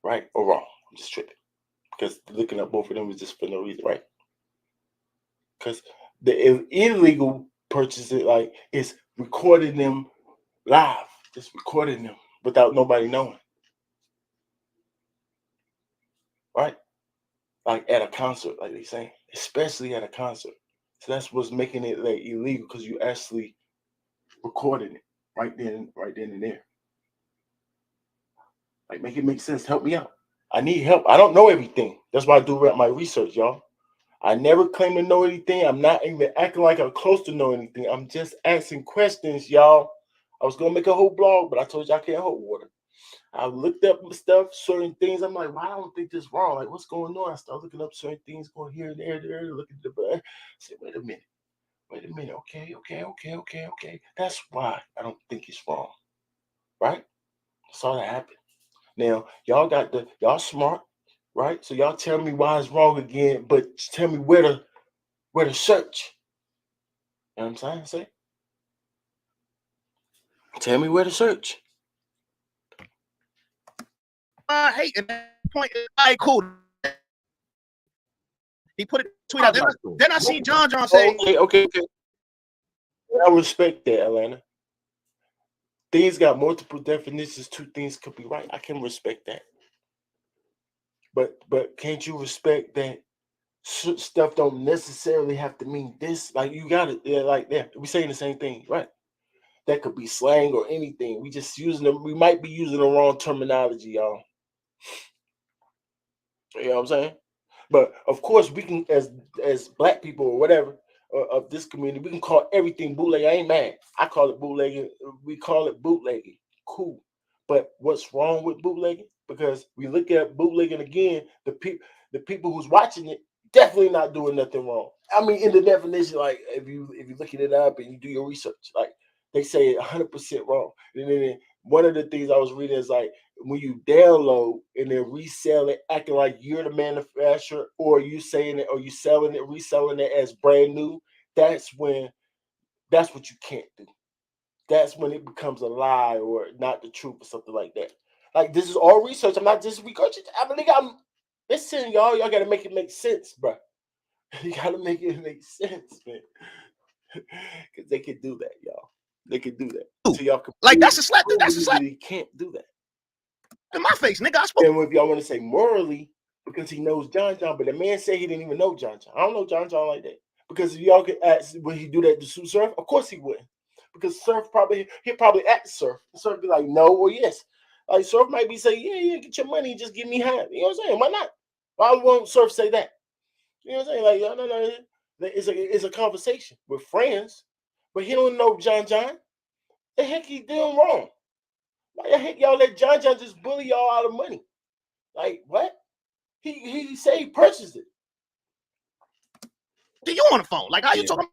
Right or wrong? I'm just tripping. Because looking up both of them is just for no reason, right? Because the illegal purchase it, like, is recording them live. just recording them without nobody knowing. Right? Like at a concert, like they say, especially at a concert. So that's what's making it like illegal, because you actually recorded it right then and there. Like, make it make sense. Help me out. I need help. I don't know everything. That's why I do my research, y'all. I never claim to know anything. I'm not even acting like I'm close to know anything. I'm just asking questions, y'all. I was gonna make a whole blog, but I told you I can't hold water. I looked up stuff, certain things. I'm like, why I don't think this is wrong? Like, what's going on? I start looking up certain things, going here and there, looking at the. I say, wait a minute. Okay. That's why I don't think it's wrong, right? That's all that happened. Now, y'all smart, right? So y'all tell me why it's wrong again, but tell me where to search. You know what I'm saying? Tell me where to search. Hey, at that point, all right, cool. He put it tweet out. Then I see John say, okay. I respect that, Atlanta. Things got multiple definitions. Two things could be right. I can respect that. But can't you respect that stuff don't necessarily have to mean this? Like, you got it. Yeah, like, yeah, we saying the same thing, right? That could be slang or anything. We just using them. We might be using the wrong terminology, y'all. You know what I'm saying? But of course, we can, as black people or whatever of this community, we can call everything bootleg. I ain't mad. I call it bootlegging. We call it bootlegging. Cool. But what's wrong with bootlegging? Because we look at bootlegging again, the people who's watching it definitely not doing nothing wrong. I mean, in the definition, like if you looking it up and you do your research, like they say 100% wrong. And then one of the things I was reading is like, when you download and then resell it, acting like you're the manufacturer, or you saying it, or you selling it, reselling it as brand new, that's what you can't do. That's when it becomes a lie or not the truth or something like that. Like, this is all research. I'm not just regurgitating. I'm listen, y'all. Y'all gotta make it make sense, bro. You gotta make it make sense, man. Because they can do that, y'all. They can do that. So y'all can like, that's a slap. That's a slap. You can't do that. In my face, nigga. I spoke. And if y'all want to say morally, because he knows John, but the man said he didn't even know John. I don't know John like that. Because if y'all could ask, would he do that to sue Surf? Of course he wouldn't. Because Surf he'd probably ask Surf. Surf be like, no or yes. Like, Surf might be saying, yeah, get your money, just give me half. You know what I'm saying? Why not? Why won't Surf say that? You know what I'm saying? Like, no. It's a conversation with friends, but he don't know John. The heck he doing wrong? Why the heck y'all let John just bully y'all out of money? Like, what? He said he purchased it. Do you on the phone? Like, how you talking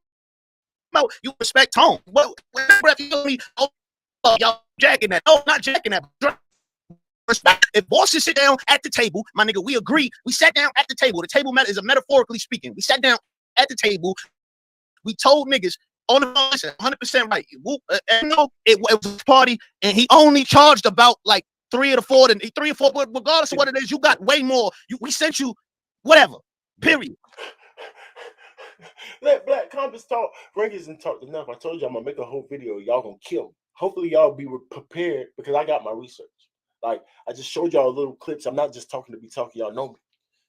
about you respect tone? What you told me, y'all jacking that. No, not jacking that. Respect. If bosses sit down at the table, my nigga, we agree. We sat down at the table. The table is a metaphorically speaking. We sat down at the table. We told niggas on the phone, 100% right. And no, it was a party, and he only charged about like 3 or 4, but regardless of what it is, you got way more. We sent you whatever. Period. Let Black Compass talk. Frank isn't talked enough. I told you I'm gonna make a whole video. Y'all gonna kill me. Hopefully y'all be prepared, because I got my research. Like, I just showed y'all little clips. I'm not just talking to be talking. Y'all know me.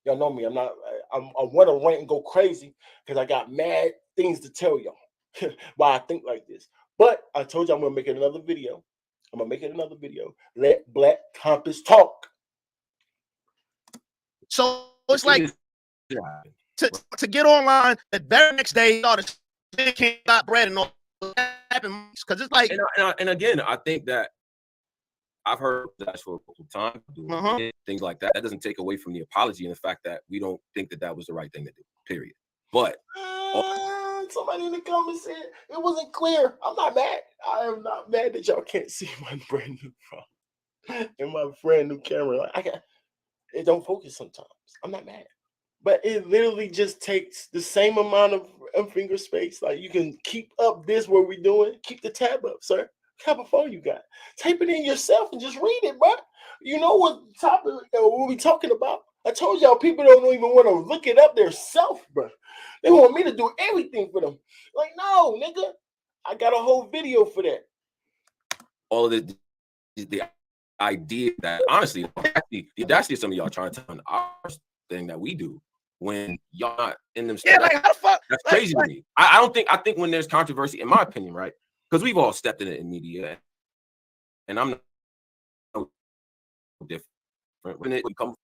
Y'all know me. I want to rant and go crazy because I got mad things to tell y'all why I think like this. But I told you I'm gonna make it another video. Let Black Compass talk. So it's like to get online the very next day, they can't got bread and all that happens, because it's like, and again, I think that I've heard that for a time, things like that. That doesn't take away from the apology and the fact that we don't think that was the right thing to do. Period. But somebody in the comments said it wasn't clear. I'm not mad. I am not mad that y'all can't see my brand new phone and my brand new camera. Like, it don't focus sometimes. I'm not mad. But it literally just takes the same amount of finger space. Like, you can keep up this what we're doing. Keep the tab up, sir. What type of phone you got? Type it in yourself and just read it, bro. You know what topic what we talking about. I told y'all people don't even want to look it up themselves, bro. They want me to do everything for them. Like, no, nigga. I got a whole video for that. all of the idea that honestly, the audacity of some of y'all trying to tell our thing that we do when y'all not in them. Yeah, like how the fuck? That's crazy to me. I don't think. I think when there's controversy, in my opinion, right? Because we've all stepped in it in media, and I'm no different. When it comes,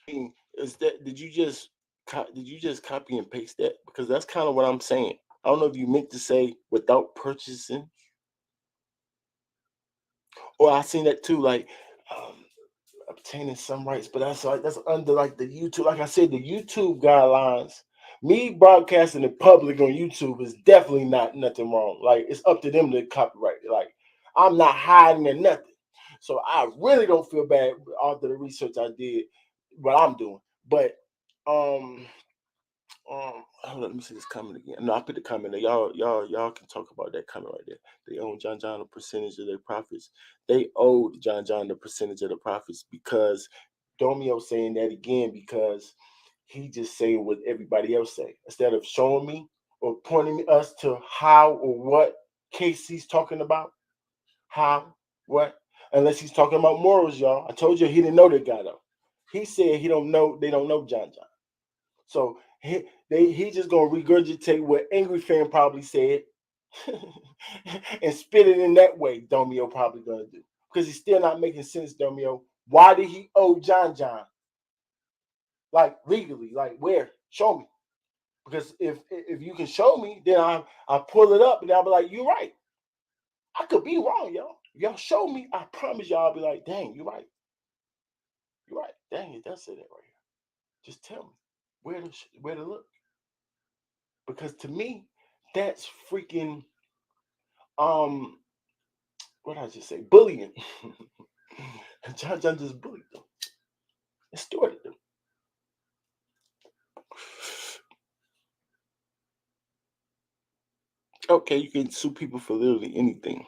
is that did you just copy and paste that? Because that's kind of what I'm saying. I don't know if you meant to say without purchasing, or I seen that too, like obtaining some rights, but that's under like the YouTube. Like I said, the YouTube guidelines. Me broadcasting in public on YouTube is definitely not nothing wrong. Like it's up to them to copyright it. Like I'm not hiding or nothing. So I really don't feel bad after the research I did, what I'm doing. But hold on, let me see this comment again. No, I put the comment there. Y'all can talk about that comment right there. They own John a percentage of their profits. They owed John the percentage of the profits because Domio saying that again because he just saying what everybody else say instead of showing me or pointing us to how or what case he's talking about. How, what? Unless he's talking about morals, y'all. I told you he didn't know that guy though. He said he don't know. They don't know John. So he just gonna regurgitate what Angry Fan probably said and spit it in that way. Domio probably gonna do because he's still not making sense. Domio, why did he owe John? Like legally, like where? Show me. Because if you can show me, then I pull it up and I'll be like, you're right. I could be wrong, y'all. Y'all show me. I promise y'all, I'll be like, dang, you're right. You're right. Dang, it does say that right here. Just tell me where to look. Because to me, that's freaking what did I just say? Bullying. John just bullied them. Extorted them. Okay, you can sue people for literally anything.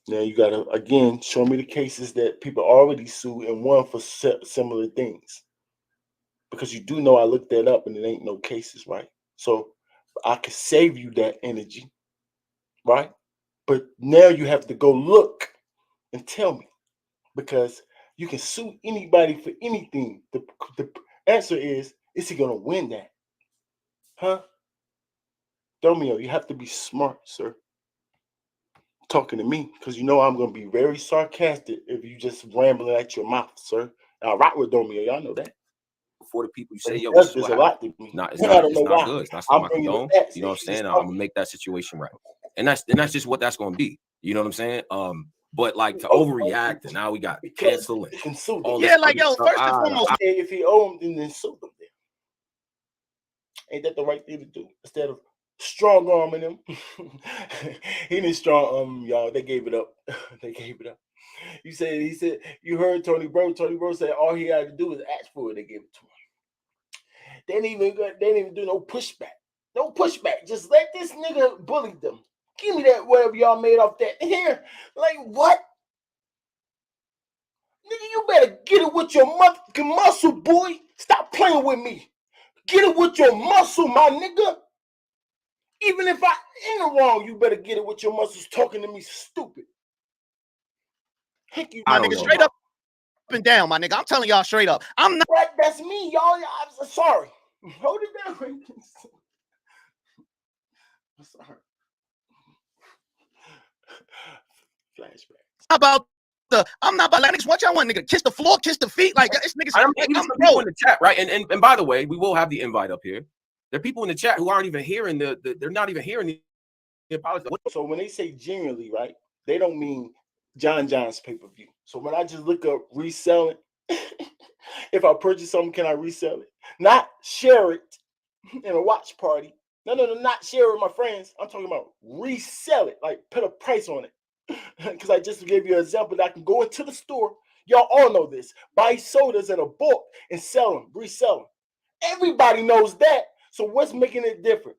Now you gotta again show me the cases that people already sued and won for similar things. Because you do know I looked that up and it ain't no cases, right? So I could save you that energy, right? But now you have to go look and tell me because you can sue anybody for anything. The answer is he gonna win that? Huh? Domio, you have to be smart, sir. Talking to me because you know I'm gonna be very sarcastic if you just rambling at your mouth, sir. I rock with Domio, y'all know that. before the people, you say, But yo, there's this is what a lot to me. not, it's I not, don't it's know not why. good. It's not I'm something I bringing condone. the facts. You know what I'm saying? I'm talking. gonna make that situation right, and that's just what that's gonna be. You know what I'm saying? But like to overreact, and now we got canceling. You can sue All them. this Yeah, like other yo, stuff. first and foremost, If he owe them, then sue them. Then ain't that the right thing to do? Instead of strong arming him, he didn't strong arm y'all. They gave it up. They gave it up. He said, you heard Tony Bro. Tony Bro said all he had to do was ask for it. They gave it to him. They didn't even do no pushback. No pushback. Just let this nigga bully them. Give me that whatever y'all made off that. Here, like what? Nigga, you better get it with your motherfucking muscle, boy. Stop playing with me. Get it with your muscle, my nigga. Even if I in the wrong, you better get it with your muscles talking to me stupid. Heck, you my nigga, straight up and down, my nigga. I'm telling y'all straight up. I'm not. Right, that's me, y'all. I'm sorry. Hold it down. I'm sorry. Flashback. I'm not about niggas. What y'all want, nigga? Kiss the floor, kiss the feet, like this niggas. I'm even some people in the chat, right? And by the way, we will have the invite up here. There are people in the chat who aren't even hearing they're not even hearing the apology. So when they say genuinely, right, they don't mean John's pay-per-view. So when I just look up reselling, if I purchase something, can I resell it? Not share it in a watch party. No, not share it with my friends. I'm talking about resell it, like put a price on it. Because I just gave you an example that I can go into the store. Y'all all know this. Buy sodas at a bulk and sell them, resell them. Everybody knows that. So what's making it different?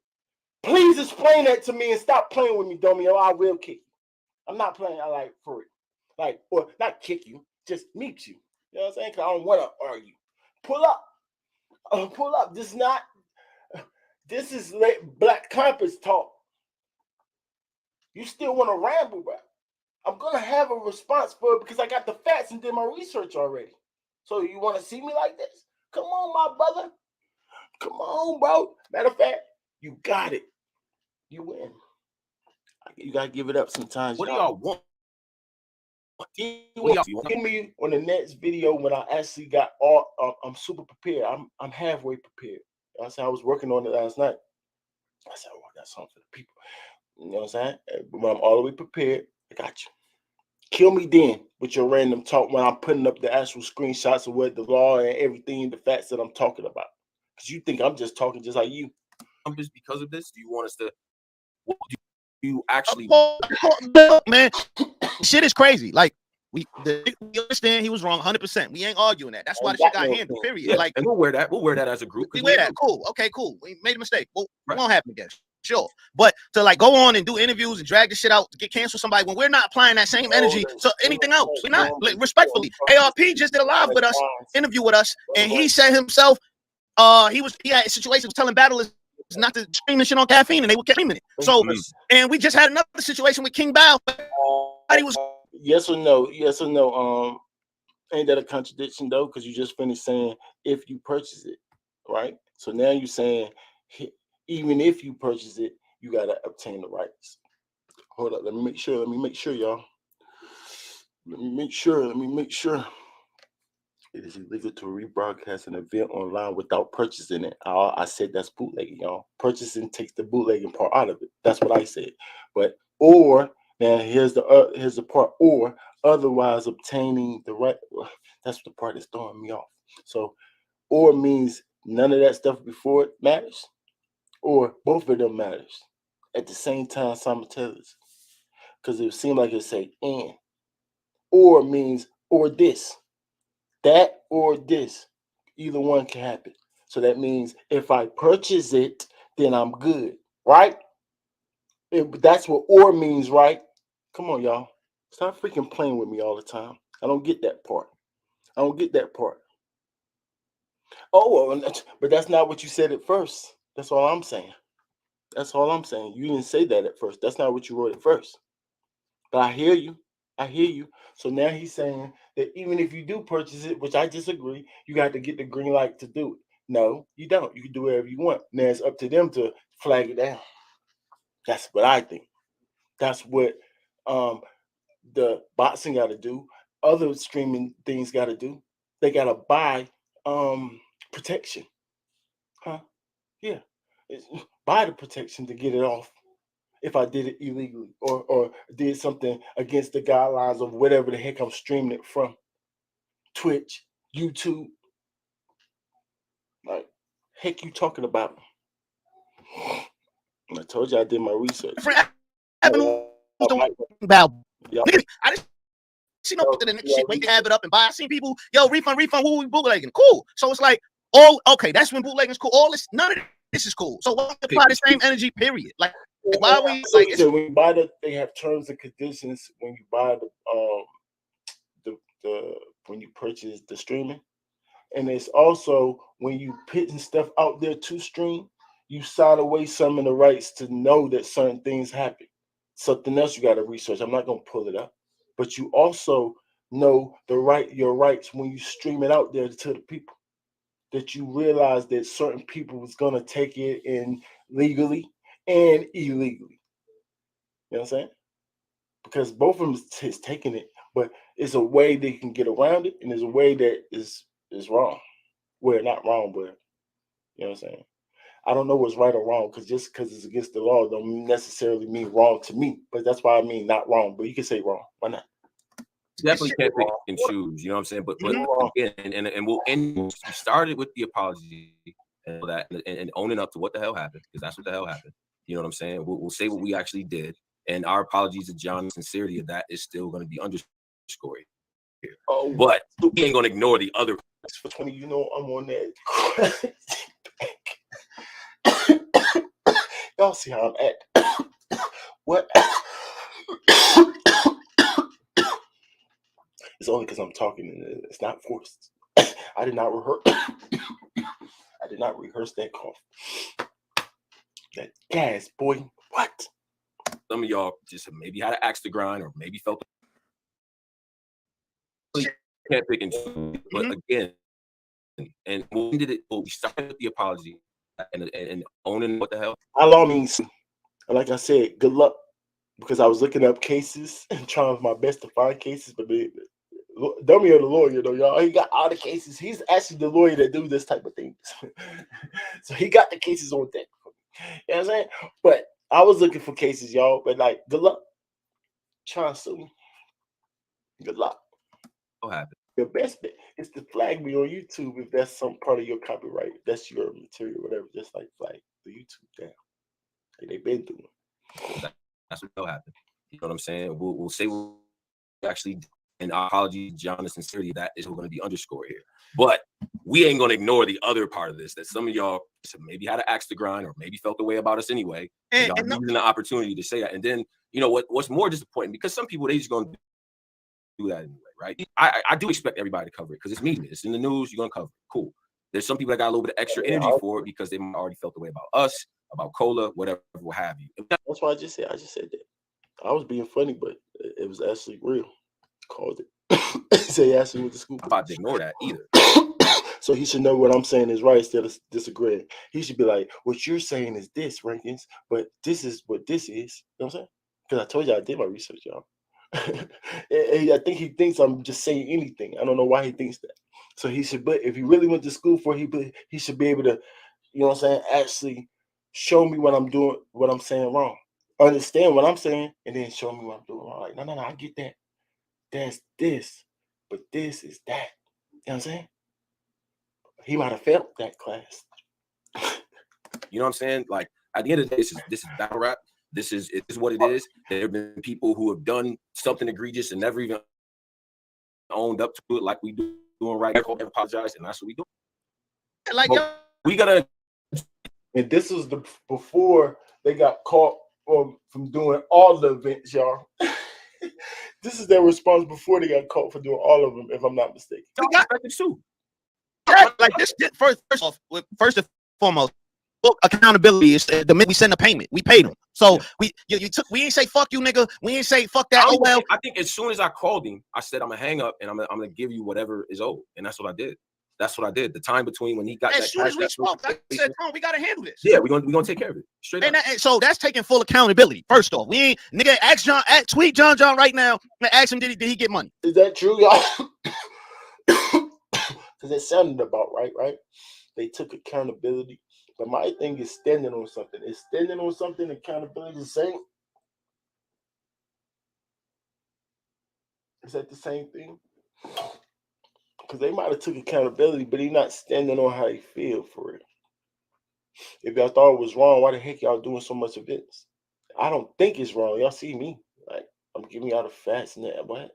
Please explain that to me and stop playing with me, Domio. I will kick you. I'm not playing. I like for it. Like, or not kick you, just meet you. You know what I'm saying? Because I don't want to argue. Pull up. Pull up. This is Black Compass talk. You still want to ramble, bro? I'm gonna have a response for it because I got the facts and did my research already. So you want to see me like this? Come on, my brother. Come on, bro. Matter of fact, you got it. You win. You gotta give it up sometimes. What do y'all want? Give me on the next video when I actually got all. I'm super prepared. I'm halfway prepared. I said I was working on it last night. I said, oh, I got something for the people. You know what I'm saying? When I'm all the way prepared, I got you. Kill me then with your random talk when I'm putting up the actual screenshots of what the law and everything, the facts that I'm talking about. Because you think I'm just talking just like you. Just because of this, do you want us to? What do you actually? Man, shit is crazy. Like we understand he was wrong 100%. We ain't arguing that. That's why the shit got handled. Period. Yeah, like, and we'll wear that. We'll wear that as a group. We wear that. Cool. Okay, cool. We made a mistake. Well, it won't happen again. Sure. But to like go on and do interviews and drag this shit out to get canceled somebody when we're not applying that same energy to anything else. We're not. Like, respectfully, ARP just did a live with us, interview with us, and he said himself, he had a situation telling battlers not to stream this shit on caffeine, and they were streaming it. So, and we just had another situation with King Bow. Yes or no? Yes or no? Ain't that a contradiction though? Because you just finished saying if you purchase it, right? So now you're saying even if you purchase it, you gotta obtain the rights. Hold up, let me make sure, y'all. Let me make sure. It is illegal to rebroadcast an event online without purchasing it. I said that's bootlegging, y'all. Purchasing takes the bootlegging part out of it. That's what I said. But or now here's the part, or otherwise obtaining the right. That's the part that's throwing me off. So or means none of that stuff before it matters, or both of them matters at the same time simultaneously. Because it would seem like it say and. Or means or this. That or this. Either one can happen. So that means if I purchase it, then I'm good, right? That's what or means, right? Come on, y'all. Stop freaking playing with me all the time. I don't get that part. Oh, well, but that's not what you said at first. That's all I'm saying. You didn't say that at first. That's not what you wrote at first. But I hear you. So now he's saying that even if you do purchase it, which I disagree, you got to get the green light to do it. No, you don't. You can do whatever you want. Now it's up to them to flag it down. That's what I think. That's what the boxing got to do. Other streaming things got to do. They got to buy protection. Huh? Yeah. Buy the protection to get it off. If I did it illegally or did something against the guidelines of whatever the heck I'm streaming it from. Twitch, YouTube. Like, heck you talking about? I told you I did my research. I didn't see no shit. Wait to have it up and buy. I seen people, refund, who we bootlegging. Cool. So it's like, okay, that's when bootlegging is cool. None of this is cool. So why apply the same energy, period? Like, why are we like? So when you buy they have terms and conditions when you buy when you purchase the streaming, and it's also when you putting stuff out there to stream, you sign away some of the rights to know that certain things happen. Something else you got to research. I'm not gonna pull it up, but you also know your rights when you stream it out there to the people. That you realize that certain people was gonna take it in legally and illegally. You know what I'm saying? Because both of them is taking it, but it's a way they can get around it, and there's a way that is wrong. Well, not wrong, but you know what I'm saying? I don't know what's right or wrong, because just because it's against the law don't necessarily mean wrong to me. But that's why I mean not wrong, but you can say wrong. Why not? Definitely can't pick and choose, you know what I'm saying? But again, and we'll end. We started with the apology and all that, and owning up to what the hell happened, because that's what the hell happened. You know what I'm saying? We'll say what we actually did, and our apologies to John. The sincerity of that is still going to be underscored here. Oh, but we ain't going to ignore the other. For 20, I'm on that. Y'all see how I'm at? What? It's only because I'm talking, and it's not forced. I did not rehearse. I did not rehearse that cough. That gas, boy. What? Some of y'all just maybe had an axe to grind, or maybe felt can't pick and choose. But again, and when did it? Well, we started with the apology and owning what the hell. All means, like I said, good luck, because I was looking up cases and trying my best to find cases, but Dummy or the lawyer, though, y'all. He got all the cases. He's actually the lawyer that do this type of things. So he got the cases on deck. You know what I'm saying? But I was looking for cases, y'all. But like, good luck. Trying to sue me. Good luck. What happened? Your best bet is to flag me on YouTube if that's some part of your copyright. That's your material, whatever. Just like flag the YouTube down. Like they've been doing. That's what will happen. You know what I'm saying? We'll say we actually. And our apology, John, and sincerity, that is going to be underscore here. But we ain't going to ignore the other part of this, that some of y'all maybe had an axe to grind or maybe felt the way about us anyway. And y'all using the opportunity to say that. And then, you know, what's more disappointing, because some people, they just going to do that anyway, right? I do expect everybody to cover it because it's media. It's in the news. You're going to cover it. Cool. There's some people that got a little bit of extra energy for it because they already felt the way about us, about Cola, whatever, what have you. That's why I just said that. I was being funny, but it was actually real. Called it. So he asked me with the school. I'm about to ignore that either. So he should know what I'm saying is right instead of disagreeing. He should be like, what you're saying is this, Rankins, but this is what this is. You know what I'm saying? Because I told you I did my research, y'all. And I think he thinks I'm just saying anything. I don't know why he thinks that. So he should, but if he really went to school for it, he should be able to, you know what I'm saying, actually show me what I'm doing, what I'm saying wrong. Understand what I'm saying, and then show me what I'm doing wrong. Like, no, I get that. That's this, but this is that. You know what I'm saying? He might have failed that class. You know what I'm saying? Like, at the end of the day, this is battle rap. It is what it is. There have been people who have done something egregious and never even owned up to it, like we doing right now. Apologize, and that's what we do. Like, we gotta. And this was before they got caught from doing all the events, y'all. This is their response before they got caught for doing all of them, if I'm not mistaken. We got the suit. Like this. First and foremost, accountability is the minute we send a payment, we paid them. So we ain't say fuck you, nigga. We ain't say fuck that. Oh well. I think as soon as I called him, I said I'm gonna hang up and I'm gonna give you whatever is owed, and that's what I did. That's what I did. The time between when he got as soon as we spoke, I said, "Tom, we gotta handle this." Yeah, we're gonna take care of it straight up. So that's taking full accountability. First off, we ain't nigga ask John, tweet John right now and ask him did he get money? Is that true, y'all? Because it sounded about right? They took accountability, but my thing is standing on something. Is standing on something accountability the same? Is that the same thing? Because they might have took accountability, but he's not standing on how he feel for it. If y'all thought it was wrong, why the heck y'all doing so much events? I don't think it's wrong. Y'all see me. Like, I'm giving y'all the facts and that. What?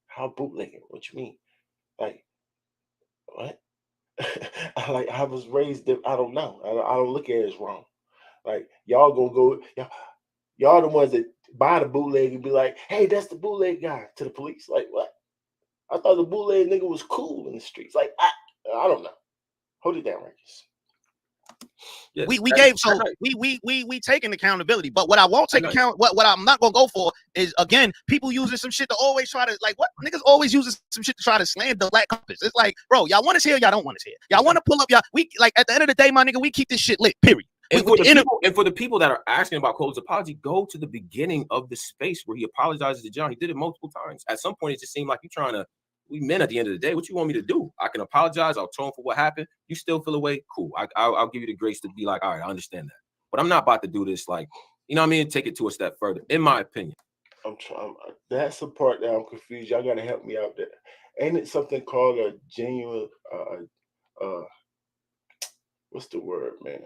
How bootlegging? What you mean? Like, what? I was raised, I don't know. I don't look at it as wrong. Like, y'all gonna go, y'all the ones that buy the bootleg and be like, hey, that's the bootleg guy, to the police. Like, what? I thought the bootleg nigga was cool in the streets. Like, I don't know. Hold it down, Marcus. Yes, we taking accountability, but what I won't take what I'm not gonna go for is, again, people using some shit to always try to, like, what niggas always using some shit to try to slam the black compass. It's like, bro, y'all want us here, y'all don't want us here. Y'all want to pull up, we like at the end of the day, my nigga, we keep this shit lit. Period. And for the people that are asking about Cole's apology, go to the beginning of the space where he apologizes to John. He did it multiple times. At some point, it just seemed like you're trying to. We men at the end of the day. What you want me to do? I can apologize. I'll atone for what happened. You still feel away? Cool. I'll give you the grace to be like, all right, I understand that. But I'm not about to do this. Like, you know what I mean? Take it to a step further, in my opinion. I'm trying. That's the part that I'm confused. Y'all gotta help me out there. Ain't it something called a genuine? What's the word, man?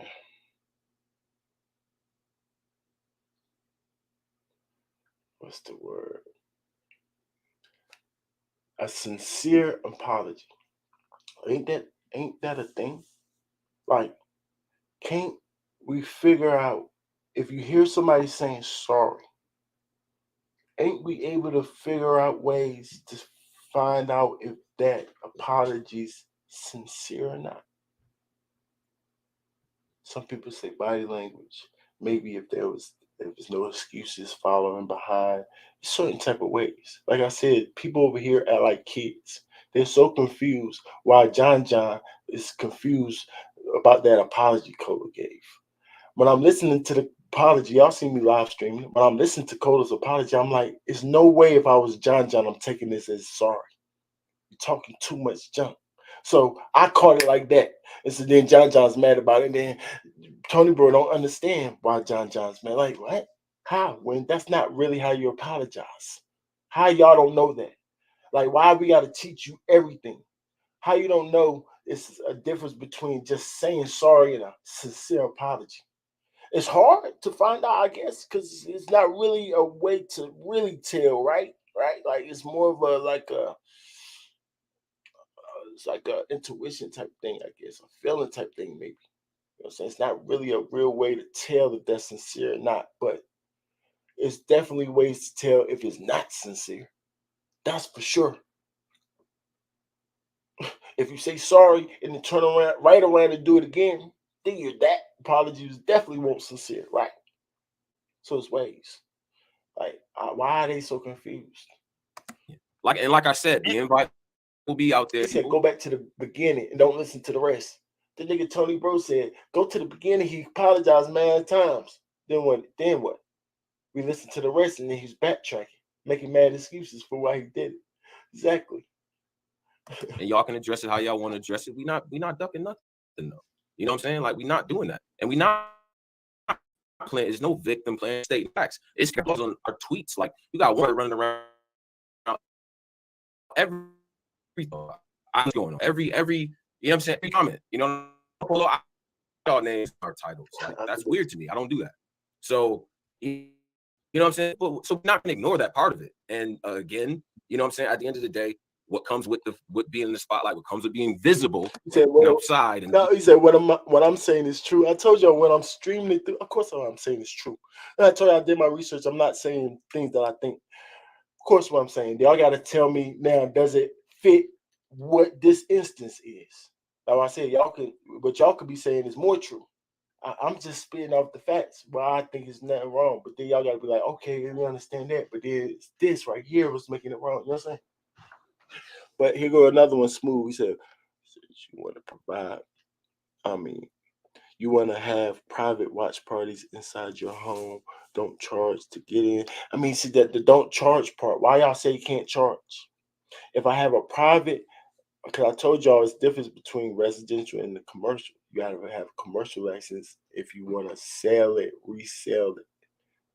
What's the word? A sincere apology. Ain't that a thing? Like, can't we figure out if you hear somebody saying sorry, ain't we able to figure out ways to find out if that apology's sincere or not? Some people say body language. Maybe if there's no excuses following behind, certain type of ways. Like I said, people over here act like kids. They're so confused why John is confused about that apology Cola gave. When I'm listening to the apology, y'all see me live streaming. When I'm listening to Cola's apology, I'm like, it's no way if I was John, I'm taking this as sorry. You're talking too much junk. So I caught it like that. And so then John's mad about it. And then Tony Bro don't understand why John's mad. Like, what? How? When that's not really how you apologize. How y'all don't know that? Like, why we got to teach you everything? How you don't know it's a difference between just saying sorry and a sincere apology? It's hard to find out, I guess, because it's not really a way to really tell, right? Right? Like, it's more of it's like a intuition type thing, I guess, a feeling type thing, maybe. You know what I'm saying? It's not really a real way to tell if that's sincere or not, but it's definitely ways to tell if it's not sincere. That's for sure. If you say sorry and then turn around, right around and do it again, then that apology definitely won't sincere, right? So it's ways. Like, why are they so confused? Like I said, the invite will be out there. He said, go back to the beginning and don't listen to the rest. The nigga Tony Bro said, go to the beginning. He apologized mad times. Then what? We listened to the rest and then he's backtracking, making mad excuses for why he did it. Exactly. And y'all can address it how y'all want to address it. We not ducking nothing though. You know what I'm saying? Like, we not doing that. And we not playing, it's no victim playing state facts. It's on our tweets. Like, you got one running around every I'm going on every you know what I'm saying, every comment, you know, y'all names our titles. Like, that's weird to me. I don't do that. So you know what I'm saying? So we're not gonna ignore that part of it. And again, you know what I'm saying, at the end of the day, what comes with being in the spotlight, what comes with being visible, he said, well, outside. And no, he said, what I'm saying is true. I told y'all when I'm streaming it through, of course what I'm saying is true. And I told you I did my research. I'm not saying things that I think. Of course, what I'm saying, y'all got to tell me now, does it fit what this instance is? Like I said, what y'all could be saying is more true. I'm just spitting off the facts. Well, I think it's nothing wrong. But then y'all got to be like, okay, we understand that. But then this right here was making it wrong. You know what I'm saying? But here go another one, Smooth. He said, you want to provide, you want to have private watch parties inside your home. Don't charge to get in. See that the don't charge part. Why y'all say you can't charge? If I have a private, because I told y'all it's difference between residential and the commercial. You gotta have a commercial license if you want to sell it, resell it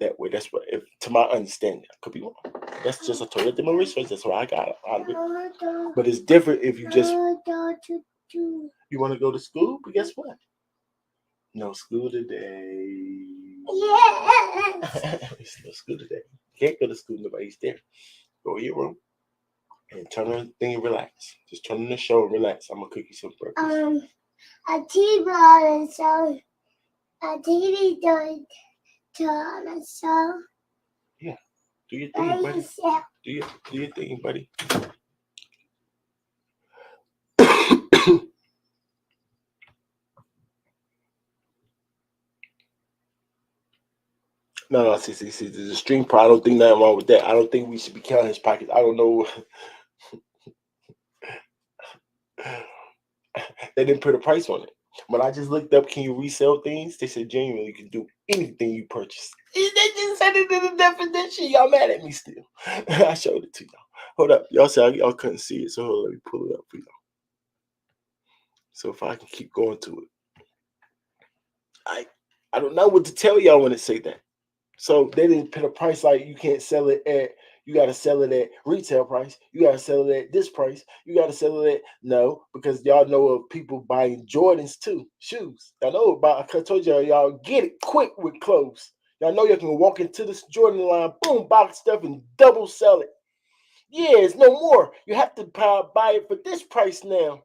that way. That's what, if to my understanding, I could be wrong. That's just I told you I did my research. That's what I got out of it. But it's different if you just you want to go to school. But guess what? No school today. It's no school today. Can't go to school. Nobody's there. Go in your room and turn on the thing and relax. Just turn on the show and relax. I'm gonna cook you some breakfast. A TV show. A TV show. Yeah. Do your thing, buddy. Do your thing, buddy. No, see, the stream part, I don't think nothing wrong with that. I don't think we should be counting his pockets. I don't know. They didn't put a price on it. When I just looked up, can you resell things? They said genuinely you can do anything you purchase. They just said it in the definition. Y'all mad at me still. I showed it to y'all. Hold up. Y'all said y'all couldn't see it, so let me pull it up for y'all. So if I can keep going to it. I don't know what to tell y'all when it say that. So they didn't put a price like you can't sell it at, you got to sell it at retail price. You got to sell it at this price. You got to sell it at, no, because y'all know of people buying Jordans too, shoes. Y'all know about, I told y'all get it quick with clothes. Y'all know you can walk into this Jordan line, boom, box stuff and double sell it. Yeah, it's no more. You have to buy it for this price now.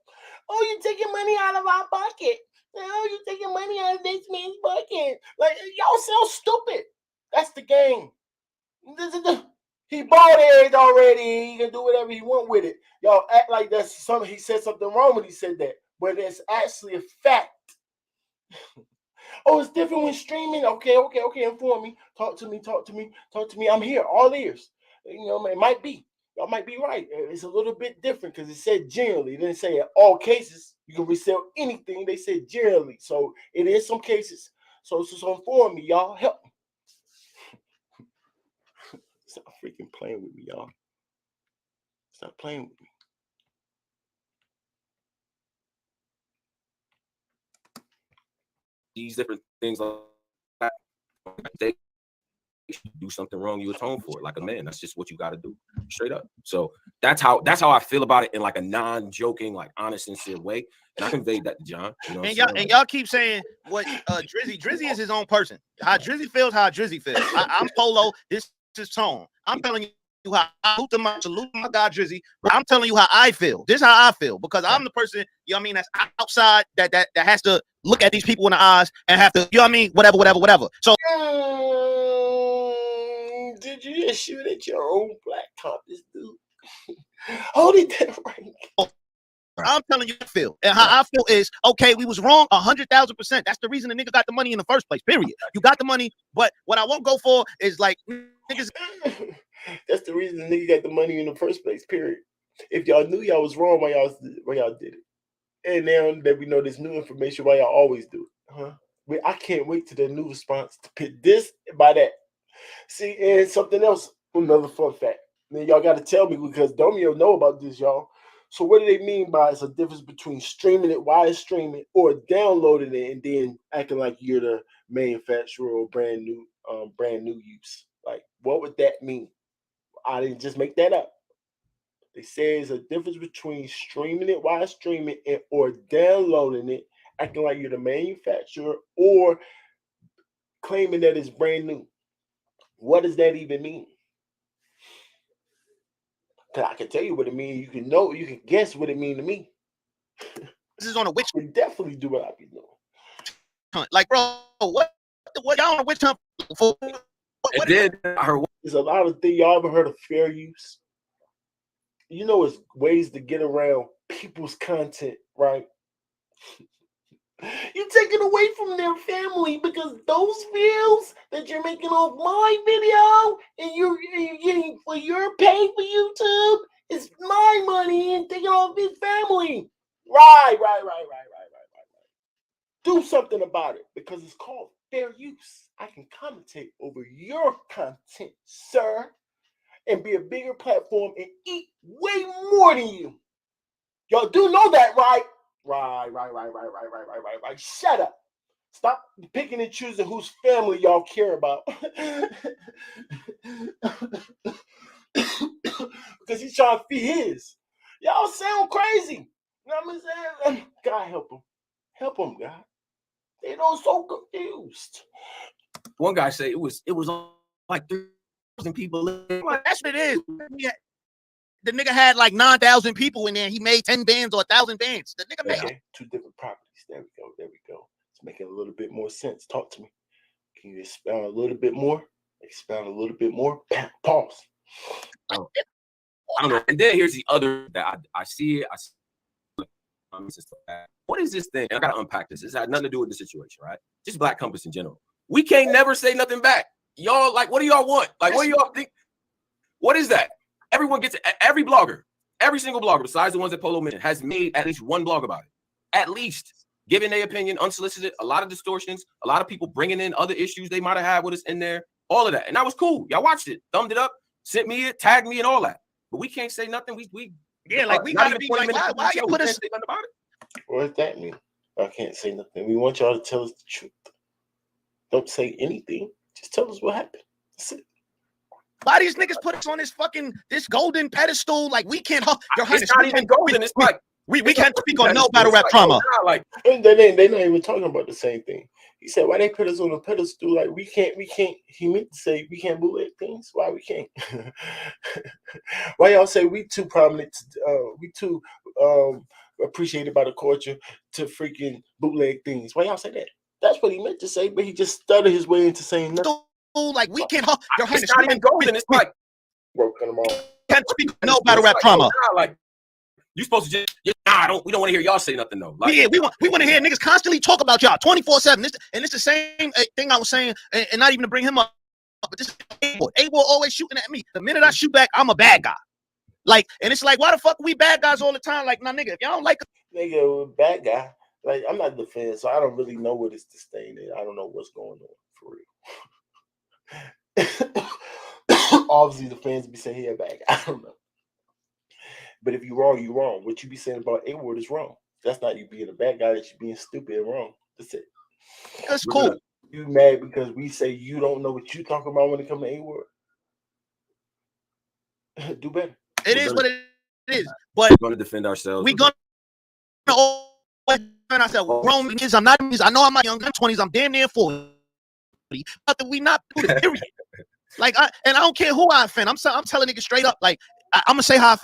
Oh, you're taking money out of our pocket. Oh, you're taking money out of this man's pocket. Like, y'all so stupid. That's the game. He bought it already. He can do whatever he want with it. Y'all act like that's something. He said something wrong when he said that, but it's actually a fact. Oh, it's different when streaming. Okay. Inform me. Talk to me. I'm here. All ears. You know, it might be. Y'all might be right. It's a little bit different because it said generally. It didn't say in all cases you can resell anything. They said generally. So it is some cases. So inform me, y'all. Help me. Stop freaking playing with me, y'all. Stop playing with me. These different things like that, they do something wrong, you atone for it like a man. That's just what you got to do, straight up. So that's how I feel about it in like a non-joking, like honest, sincere way. And I conveyed that to John. You know, and y'all keep saying what Drizzy is his own person. How Drizzy feels, how Drizzy feels. I'm Polo. This is Tone. I'm telling you how I salute my guy Drizzy, but I'm telling you how I feel. This is how I feel because I'm the person, you know what I mean, that's outside that has to look at these people in the eyes and have to, you know what I mean, whatever. So did you just shoot at your own black compass, dude? Hold it there, right? I'm telling you how I feel. And how I feel is, okay, we was wrong 100,000%. That's the reason the nigga got the money in the first place, period. You got the money, but what I won't go for is like niggas. That's the reason the nigga got the money in the first place, period. If y'all knew y'all was wrong, why y'all did it? And now that we know this new information, why y'all always do it? Huh? I can't wait to the new response to pit this by that. See, and something else, another fun fact. Then y'all got to tell me because Domio know about this, y'all. So what do they mean by it's a difference between streaming it, why it's streaming, or downloading it and then acting like you're the manufacturer or brand new use? Like, what would that mean? I didn't just make that up. They say it's a difference between streaming it while streaming it or downloading it, acting like you're the manufacturer or claiming that it's brand new. What does that even mean? Cause I can tell you what it means. You can guess what it means to me. This is on a witch. You can definitely do what I be doing. Hunt. Like, bro, what y'all on a witch hunt for? There's a lot of things. Y'all ever heard of fair use? You know, it's ways to get around people's content, right? You take it away from their family because those views that you're making off my video and you're getting for your pay for YouTube is my money and taking off his family. Right. Do something about it because it's called fair use. I can commentate over your content, sir, and be a bigger platform and eat way more than you. Y'all do know that, right? Right. Shut up. Stop picking and choosing whose family y'all care about. Because he's trying to feed his. Y'all sound crazy. You know what I'm saying? God help them. Help them, God. They don't so confused. One guy said it was like 3,000 people. That's what it is. The nigga had like 9,000 people in there. He made 10 bands or 1,000 bands. The nigga made two different properties. There we go. It's making a little bit more sense. Talk to me. Can you expound a little bit more? Pause. I don't know. And then here's the other that I see it. What is this thing? And I gotta unpack this. This had nothing to do with the situation, right? Just Black Compass in general. We can't never say nothing back. Y'all, like, what do y'all want? Like, what do y'all think? What is that? Everyone gets it. Every blogger, every single blogger, besides the ones that Polo mentioned, has made at least one blog about it. At least giving their opinion, unsolicited, a lot of distortions, a lot of people bringing in other issues they might have had with us in there, all of that. And that was cool. Y'all watched it, thumbed it up, sent me it, tagged me and all that. But we can't say nothing. We gotta be like, why you put us say nothing about it? What does that mean? I can't say nothing. We want y'all to tell us the truth. Don't say anything. Just tell us what happened. That's it. Why these niggas put us on this golden pedestal? Like we can't. Your Highness, it's not even golden. It's like we can't speak on no battle rap trauma. Like they're not even talking about the same thing. He said, "Why they put us on a pedestal? Like we can't." He meant to say we can't bootleg things. Why we can't? Why y'all say we too prominent? We too appreciated by the culture to freaking bootleg things. Why y'all say that? That's what he meant to say, but he just stuttered his way into saying nothing. Like we can't. Your Highness, it's not even golden. It's like working them all. Can't speak no battle rap trauma. Like you supposed to just we don't want to hear y'all say nothing though. Like, yeah, we want to hear niggas constantly talk about y'all 24/7. It's the same thing I was saying, and not even to bring him up, but this is A-Boy. A-Boy always shooting at me. The minute I shoot back, I'm a bad guy. Like, and it's like, why the fuck we bad guys all the time? Like, nah, nigga, if y'all don't like Nigga, bad guy. Like, I'm not the fan, so I don't really know what it's disdain is. I don't know what's going on for real. Obviously, the fans be saying he a bad guy. I don't know. But if you're wrong, you're wrong. What you be saying about A-word is wrong. That's not you being a bad guy. That's you being stupid and wrong. That's it. it's cool. You mad because we say you don't know what you talking about when it comes to A-word? Do better. It is what it is. But we're gonna defend ourselves. We gonna always defend ourselves. Grown kids. I know I'm not young. I'm 20s. I'm damn near 40. But we not do it, period. Like, I don't care who I offend. I'm telling niggas straight up. Like, I'm gonna say how I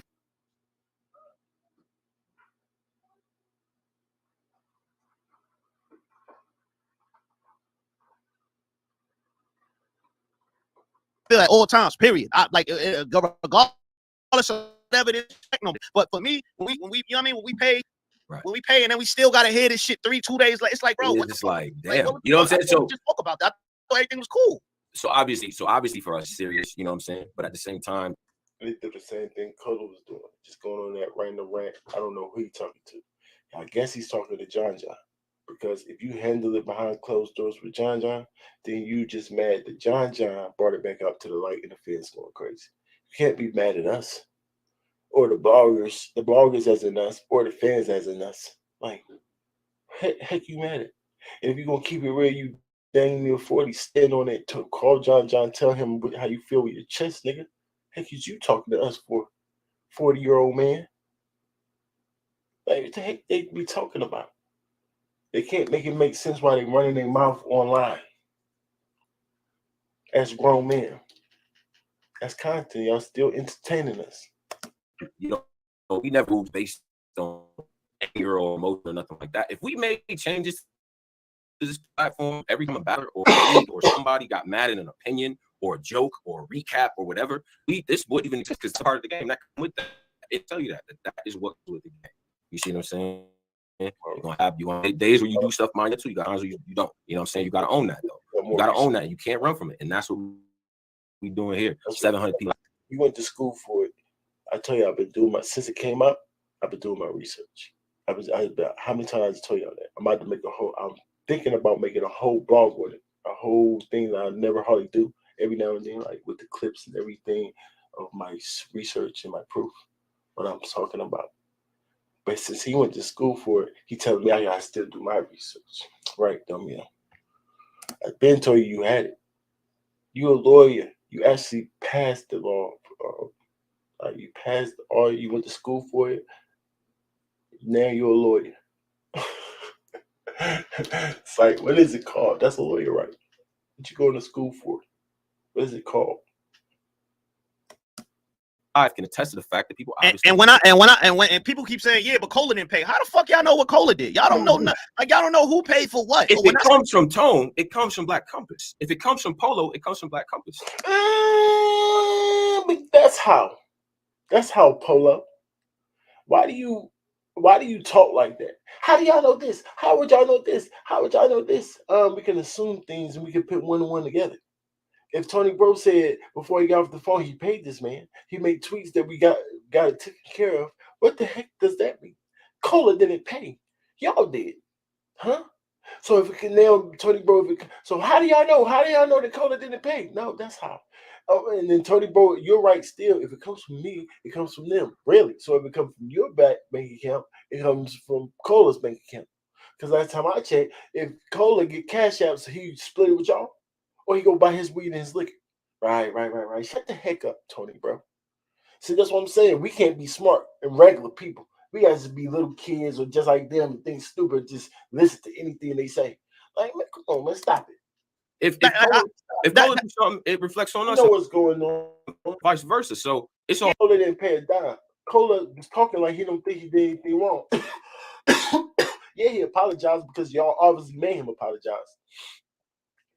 feel at all times. Period. I like regardless of whatever it is. But for me, when we you know what I mean, when we pay. Right. When we pay and then we still gotta hear this shit 2 days later, it's like, bro, what the fuck? Like, damn, you know what I'm saying? So we just spoke about that. I thought everything was cool. So obviously for us, it's serious, you know what I'm saying? But at the same time, they did the same thing Colo was doing, just going on that random rant. I don't know who he's talking to. I guess he's talking to John John, because if you handle it behind closed doors with John John, then you just mad that John John brought it back up to the light and the fans going crazy. You can't be mad at us or the bloggers as in us, or the fans as in us. Like, heck you mad at? And if you're gonna keep it real, you dang near 40, stand on it, call John John, tell him how you feel with your chest, nigga. Heck is you talking to us for 40-year-old man? Like, what the heck they be talking about? They can't make it make sense why they running their mouth online as grown men. That's content. Y'all still entertaining us. You know, we never moved based on anger or emotion or nothing like that. If we made changes to this platform every time a batter or somebody got mad at an opinion or a joke or a recap or whatever, this wouldn't even exist because it's part of the game. That come with that. It tell you that is what with the game. You see what I'm saying? You're gonna have days where you do stuff minded too. You got times where you don't. You know what I'm saying? You gotta own that though. You gotta own that. You can't run from it. And that's what we doing here. 700 people. You went to school for it. I tell you, I've been doing since it came up, I've been doing my research. How many times I told y'all that? I'm about to make I'm thinking about making a whole blog with it, a whole thing that I never hardly do every now and then, like with the clips and everything of my research and my proof, what I'm talking about. But since he went to school for it, he telling me I gotta still do my research. Right, dumb, you know. I've been told you had it. You a lawyer. You actually passed the law. You passed all. You went to school for it. Now you're a lawyer. It's like, what is it called? That's a lawyer, right? What you going to school for? What is it called? I can attest to the fact that people and people keep saying, yeah, but Cola didn't pay. How the fuck y'all know what Cola did? Y'all don't know nothing. Like, y'all don't know who paid for what. If it comes from Tone, it comes from Black Compass. If it comes from Polo, it comes from Black Compass. But that's how Polo. Why do you talk like that? How do y'all know this? How would y'all know this? How would y'all know this? We can assume things and we can put one and one together. If Tony Bro said before he got off the phone he paid this man, he made tweets that we got it taken care of. What the heck does that mean? Cola didn't pay. Y'all did. Huh? So if we can nail Tony Bro, so how do y'all know? How do y'all know that Cola didn't pay? No, that's how. Oh, and then Tony Bro, you're right still. If it comes from me, it comes from them. Really. So if it comes from your bank account, it comes from Cola's bank account. Because last time I checked, if Cola get cash out, so he split it with y'all, or he go buy his weed and his liquor. Right. Shut the heck up, Tony, bro. See, that's what I'm saying. We can't be smart and regular people. We got to be little kids or just like them and think stupid, just listen to anything they say. Like, man, come on, man, stop it. If Cola do something, it reflects on us. You know what's going on. Vice versa. So it's all. Cola didn't pay a dime. Cola was talking like he don't think he did anything wrong. Yeah, he apologized because y'all obviously made him apologize.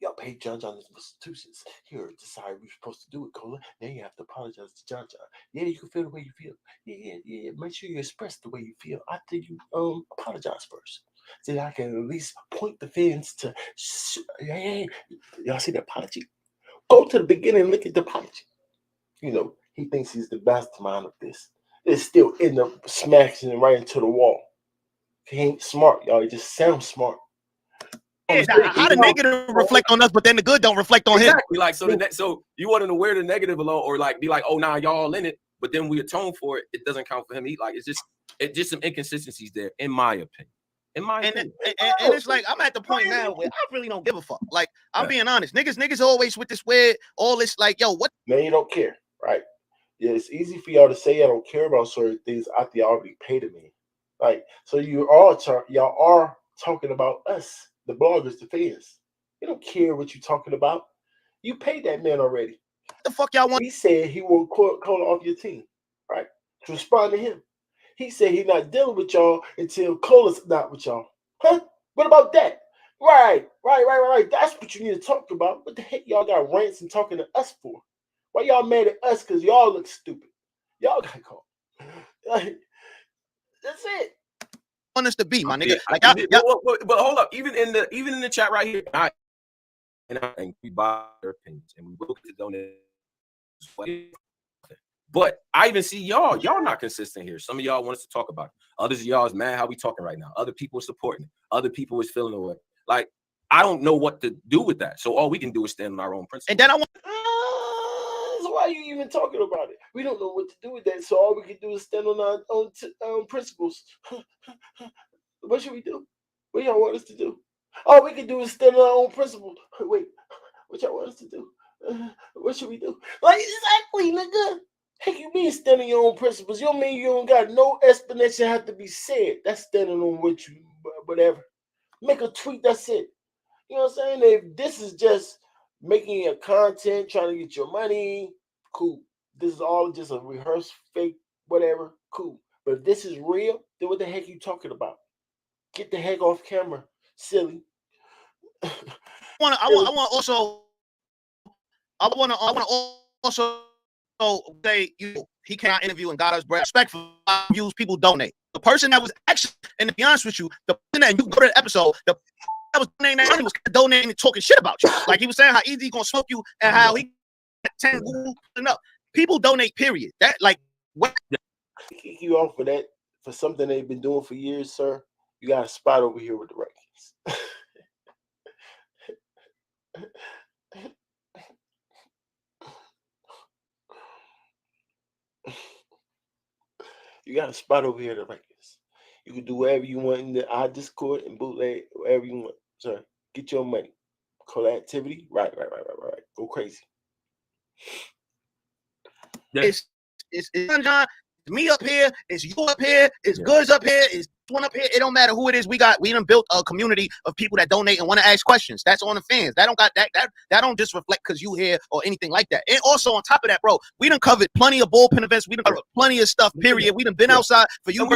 Y'all paid John John his restitutions. Here, decide we're supposed to do it, Cola. Now you have to apologize to John John. Yeah, you can feel the way you feel. Yeah. Make sure you express the way you feel. I think you apologize first. So I can at least point the fans to. Yeah. Y'all see the apology? Go to the beginning and look at the apology. You know, he thinks he's the mastermind of this. It's still in the smashing right into the wall. He ain't smart, y'all. He just sounds smart. Yeah, how the negative reflect on us, but then the good don't reflect on him. Exactly. Like so you want him to wear the negative alone, or like be like, oh nah, y'all in it, but then we atone for it. It doesn't count for him. It's just some inconsistencies there, in my opinion. And it's like I'm at the point now where I really don't give a fuck. Like I'm being honest, niggas always with this weird, all this like, yo, what? Man, you don't care, right? Yeah, it's easy for y'all to say I don't care about certain things after y'all already paid me. Like, so y'all are talking about us, the bloggers, the fans. You don't care what you're talking about. You paid that man already. What the fuck y'all want? He said he will call off your team, right? To respond to him. He said he's not dealing with y'all until Cola's not with y'all. Huh? What about that? Right. That's what you need to talk about. What the heck y'all got rants and talking to us for? Why y'all mad at us? Because y'all look stupid. Y'all got caught. Like, that's it. Want us to be, my nigga. Like, but hold up. Even in the chat right here, and we buy their opinions, and we will get to donate. But I even see y'all not consistent here. Some of y'all want us to talk about it. Others of y'all is mad how we talking right now. Other people are supporting it. Other people is feeling away. Like, I don't know what to do with that. So all we can do is stand on our own principles. And then I want. So why are you even talking about it? We don't know what to do with that. So all we can do is stand on our own principles. What should we do? What y'all want us to do? All we can do is stand on our own principles. Wait, what y'all want us to do? What should we do? Like, exactly, nigga. Heck, you mean standing your own principles? You don't mean you don't got no explanation have to be said. That's standing on what you, whatever. Make a tweet, that's it. You know what I'm saying? If this is just making a content, trying to get your money, cool. This is all just a rehearsed fake, whatever, cool. But if this is real, then what the heck are you talking about? Get the heck off camera, silly. I want also say he cannot interview and got us bread. Respectful views, people donate. The person that was actually, and to be honest with you, the person that you go to the episode, that was donating and talking shit about you. Like he was saying how easy he's gonna smoke you and how he got 10 Google up. People donate, period. That like what kick you off for that for something they've been doing for years, sir. You got a spot over here with the rankings. You got a spot over here to rank this. You can do whatever you want in our Discord and bootleg whatever you want. Sir, get your money. Call activity. Right. Go crazy. Yeah. It's John, me up here, it's you up here, it's Goods up here, it's one up here. It don't matter who it is. We done built a community of people that donate and want to ask questions. That's on the fans. That don't got that don't just reflect because you here or anything like that. And also on top of that, bro, we done covered plenty of bullpen events. We done covered plenty of stuff. Period. We done been outside for you. And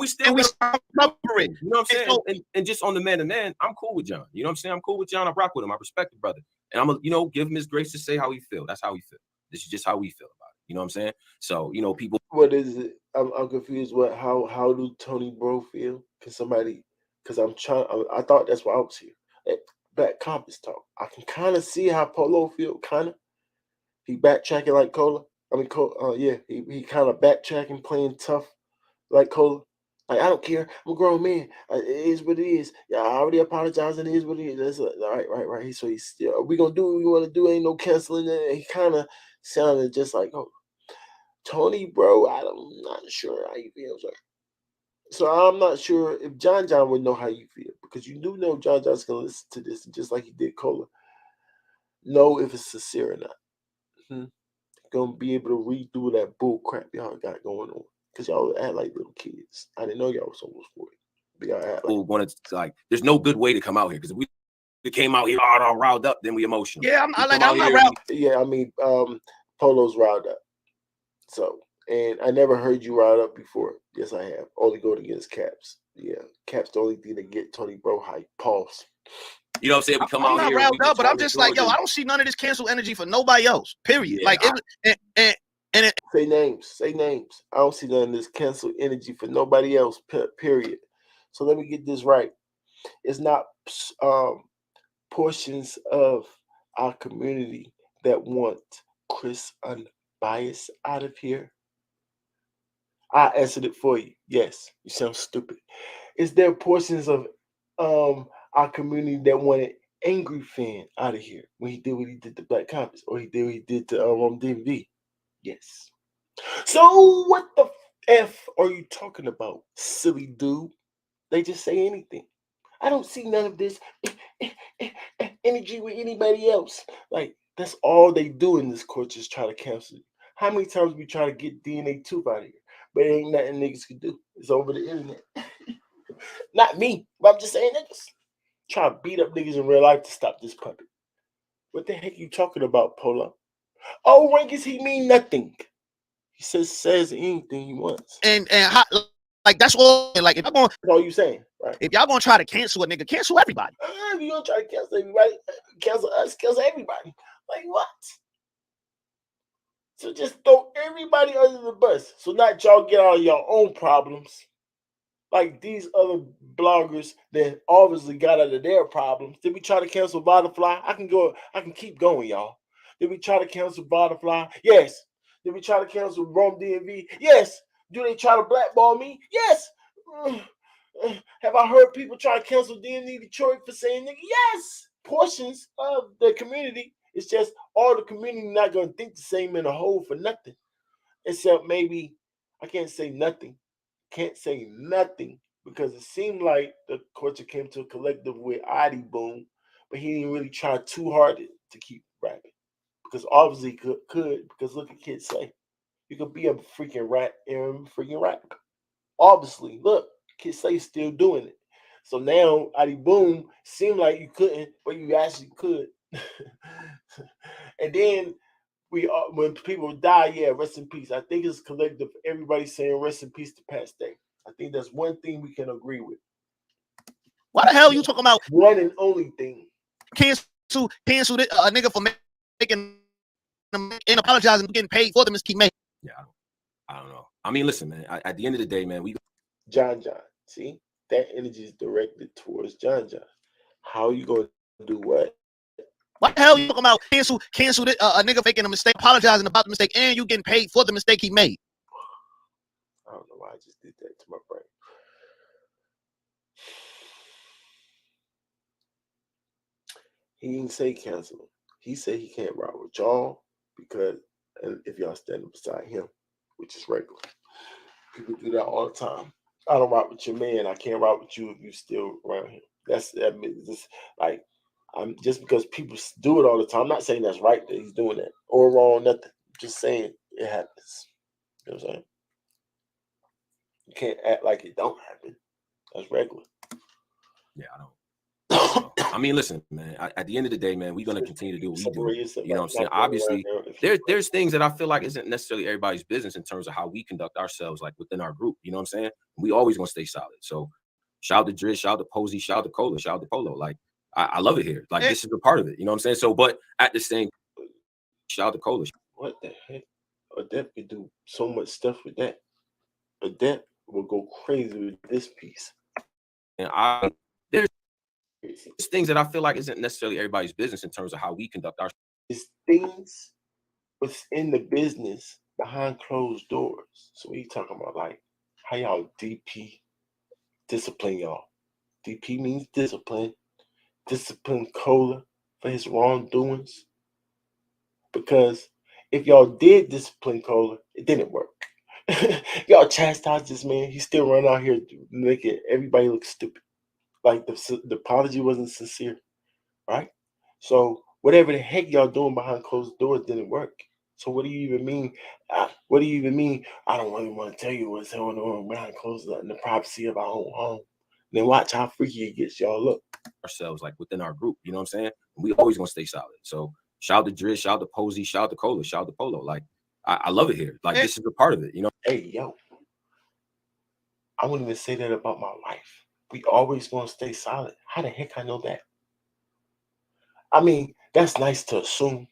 we still cover it. You know what I'm saying? And just on the man to man, I'm cool with John. You know what I'm saying? I'm cool with John. I rock with him. I respect the brother, and I'm gonna give him his grace to say how he feel. That's how he feel. This is just how we feel about it. You know what I'm saying? So, people. What is it? I'm confused. How do Tony Bro feel? Because I thought that's why I was here. At Back Compass Talk. I can kind of see how Polo feel, kind of. He backtracking like Cola. He kind of backtracking, playing tough like Cola. Like, I don't care. I'm a grown man. It is what it is. Yeah, I already apologized. It is what it is. That's right. So he's still, we gonna do what we want to do. Ain't no canceling it. He kind of sounded just like, oh, Tony, bro. I'm not sure how you feel, sir. So I'm not sure if John would know how you feel, because you do know John's gonna listen to this just like he did Cola. Know if it's sincere or not. Gonna be able to read through that bull crap y'all got going on. Because y'all act like little kids. I didn't know y'all was almost 40. But y'all act wanted to, like, there's no good way to come out here, because if we came out here all riled up, then we emotional. Yeah, I'm not riled. Yeah, I mean, Polo's riled up. So, and I never heard you riled up before. Yes, I have. Only going against Caps. Yeah, Caps the only thing to get Tony Bro hype. Pause. You know what I'm saying? We come out here. I'm not riled up, but I'm just like, I don't see none of this cancel energy for nobody else. Period. Yeah, say names. I don't see none of this cancel energy for nobody else. Period. So let me get this right. It's not portions of our community that want Chris Unbiased out of here. I answered it for you. Yes, you sound stupid. Is there portions of our community that wanted Angry Fan out of here when he did what he did to Black Comics, or he did what he did to DVD? Yes. So what the f are you talking about, silly dude? They just say anything. I don't see none of this energy with anybody else. Like, that's all they do in this court, just try to cancel you. How many times we try to get DNA Tooth out of here? But it ain't nothing niggas can do. It's over the internet. Not me, but I'm just saying niggas. Try to beat up niggas in real life to stop this puppet. What the heck you talking about, Polo? Oh, Rankins, he mean nothing. He says anything he wants. And how, like that's all. Like if y'all going, That's all you saying, right? if y'all gonna try to cancel a nigga, cancel everybody. If you gonna try to cancel everybody, cancel us, cancel everybody. Like what? So just throw everybody under the bus. So not y'all get out of your own problems. Like these other bloggers that obviously got out of their problems. Did we try to cancel Butterfly? I can keep going, y'all. Did we try to cancel Butterfly? Yes. Did we try to cancel Rome DMV? Yes. Do they try to blackball me? Yes. Have I heard people try to cancel DMV Detroit for saying nigga? Yes. Portions of the community. It's just all the community not gonna think the same in a whole for nothing. Except maybe I can't say nothing. Can't say nothing because it seemed like the culture came to a collective with Adi Boom, but he didn't really try too hard to keep rapping because obviously could because look at Kid Slay. You could be a freaking rap and freaking rap. Obviously, look, Kid Slay's still doing it. So now Adi Boom seemed like you couldn't, but you actually could. And then when people die, yeah, rest in peace. I think it's collective. Everybody saying rest in peace to Pat Stay. I think that's one thing we can agree with. Why the hell you talking about one and only thing? Cancel it, a nigga for making them and apologizing for getting paid for them is keep making. Yeah, I don't know. I mean, listen, man. At the end of the day, man, we John. See, that energy is directed towards John. How are you going to do what? What the hell you talking about? Cancel it, a nigga making a mistake, apologizing about the mistake, and you getting paid for the mistake he made. I don't know why I just did that to my brain. He didn't say cancel him. He said he can't ride with y'all because if y'all standing beside him, which is regular. People do that all the time. I don't ride with your man. I can't ride with you if you still around him. That's like I'm just because people do it all the time. I'm not saying that's right that he's doing that or wrong. Nothing. I'm just saying it happens. You know what I'm saying? You can't act like it don't happen. That's regular. Yeah, I don't. I mean, listen, man. At the end of the day, man, we're gonna continue to do what we do. You know what I'm saying? Obviously, there's things that I feel like isn't necessarily everybody's business in terms of how we conduct ourselves, like within our group. You know what I'm saying? We always gonna stay solid. So, shout out to Driz, shout out to Posey, shout out to Cola, shout out to Polo. Like, I love it here. Like, this is a part of it. You know what I'm saying? So, but at the same, shout out to Cola. What the heck? Adept could do so much stuff with that. Adept will go crazy with this piece. And there's things that I feel like isn't necessarily everybody's business in terms of how we conduct ourselves. It's things within the business behind closed doors. So what you talking about? Like how y'all DP discipline y'all. DP means discipline. Discipline Cola for his wrongdoings. Because if y'all did discipline Cola, it didn't work. Y'all chastised this man. He still run out here making everybody look stupid. Like the apology wasn't sincere, right? So whatever the heck y'all doing behind closed doors didn't work. So what do you even mean? What do you even mean? I don't really want to tell you what's going on behind closed doors in the privacy of our own home. Then watch how freaky it gets y'all look. Ourselves like within our group, you know what I'm saying? We always gonna stay solid. So shout out to Driz, shout out to Posey, shout out to Cola, shout out to Polo. Like I love it here. Like this is a part of it, you know. Hey yo, I wouldn't even say that about my wife. We always gonna stay solid. How the heck I know that? I mean, that's nice to assume,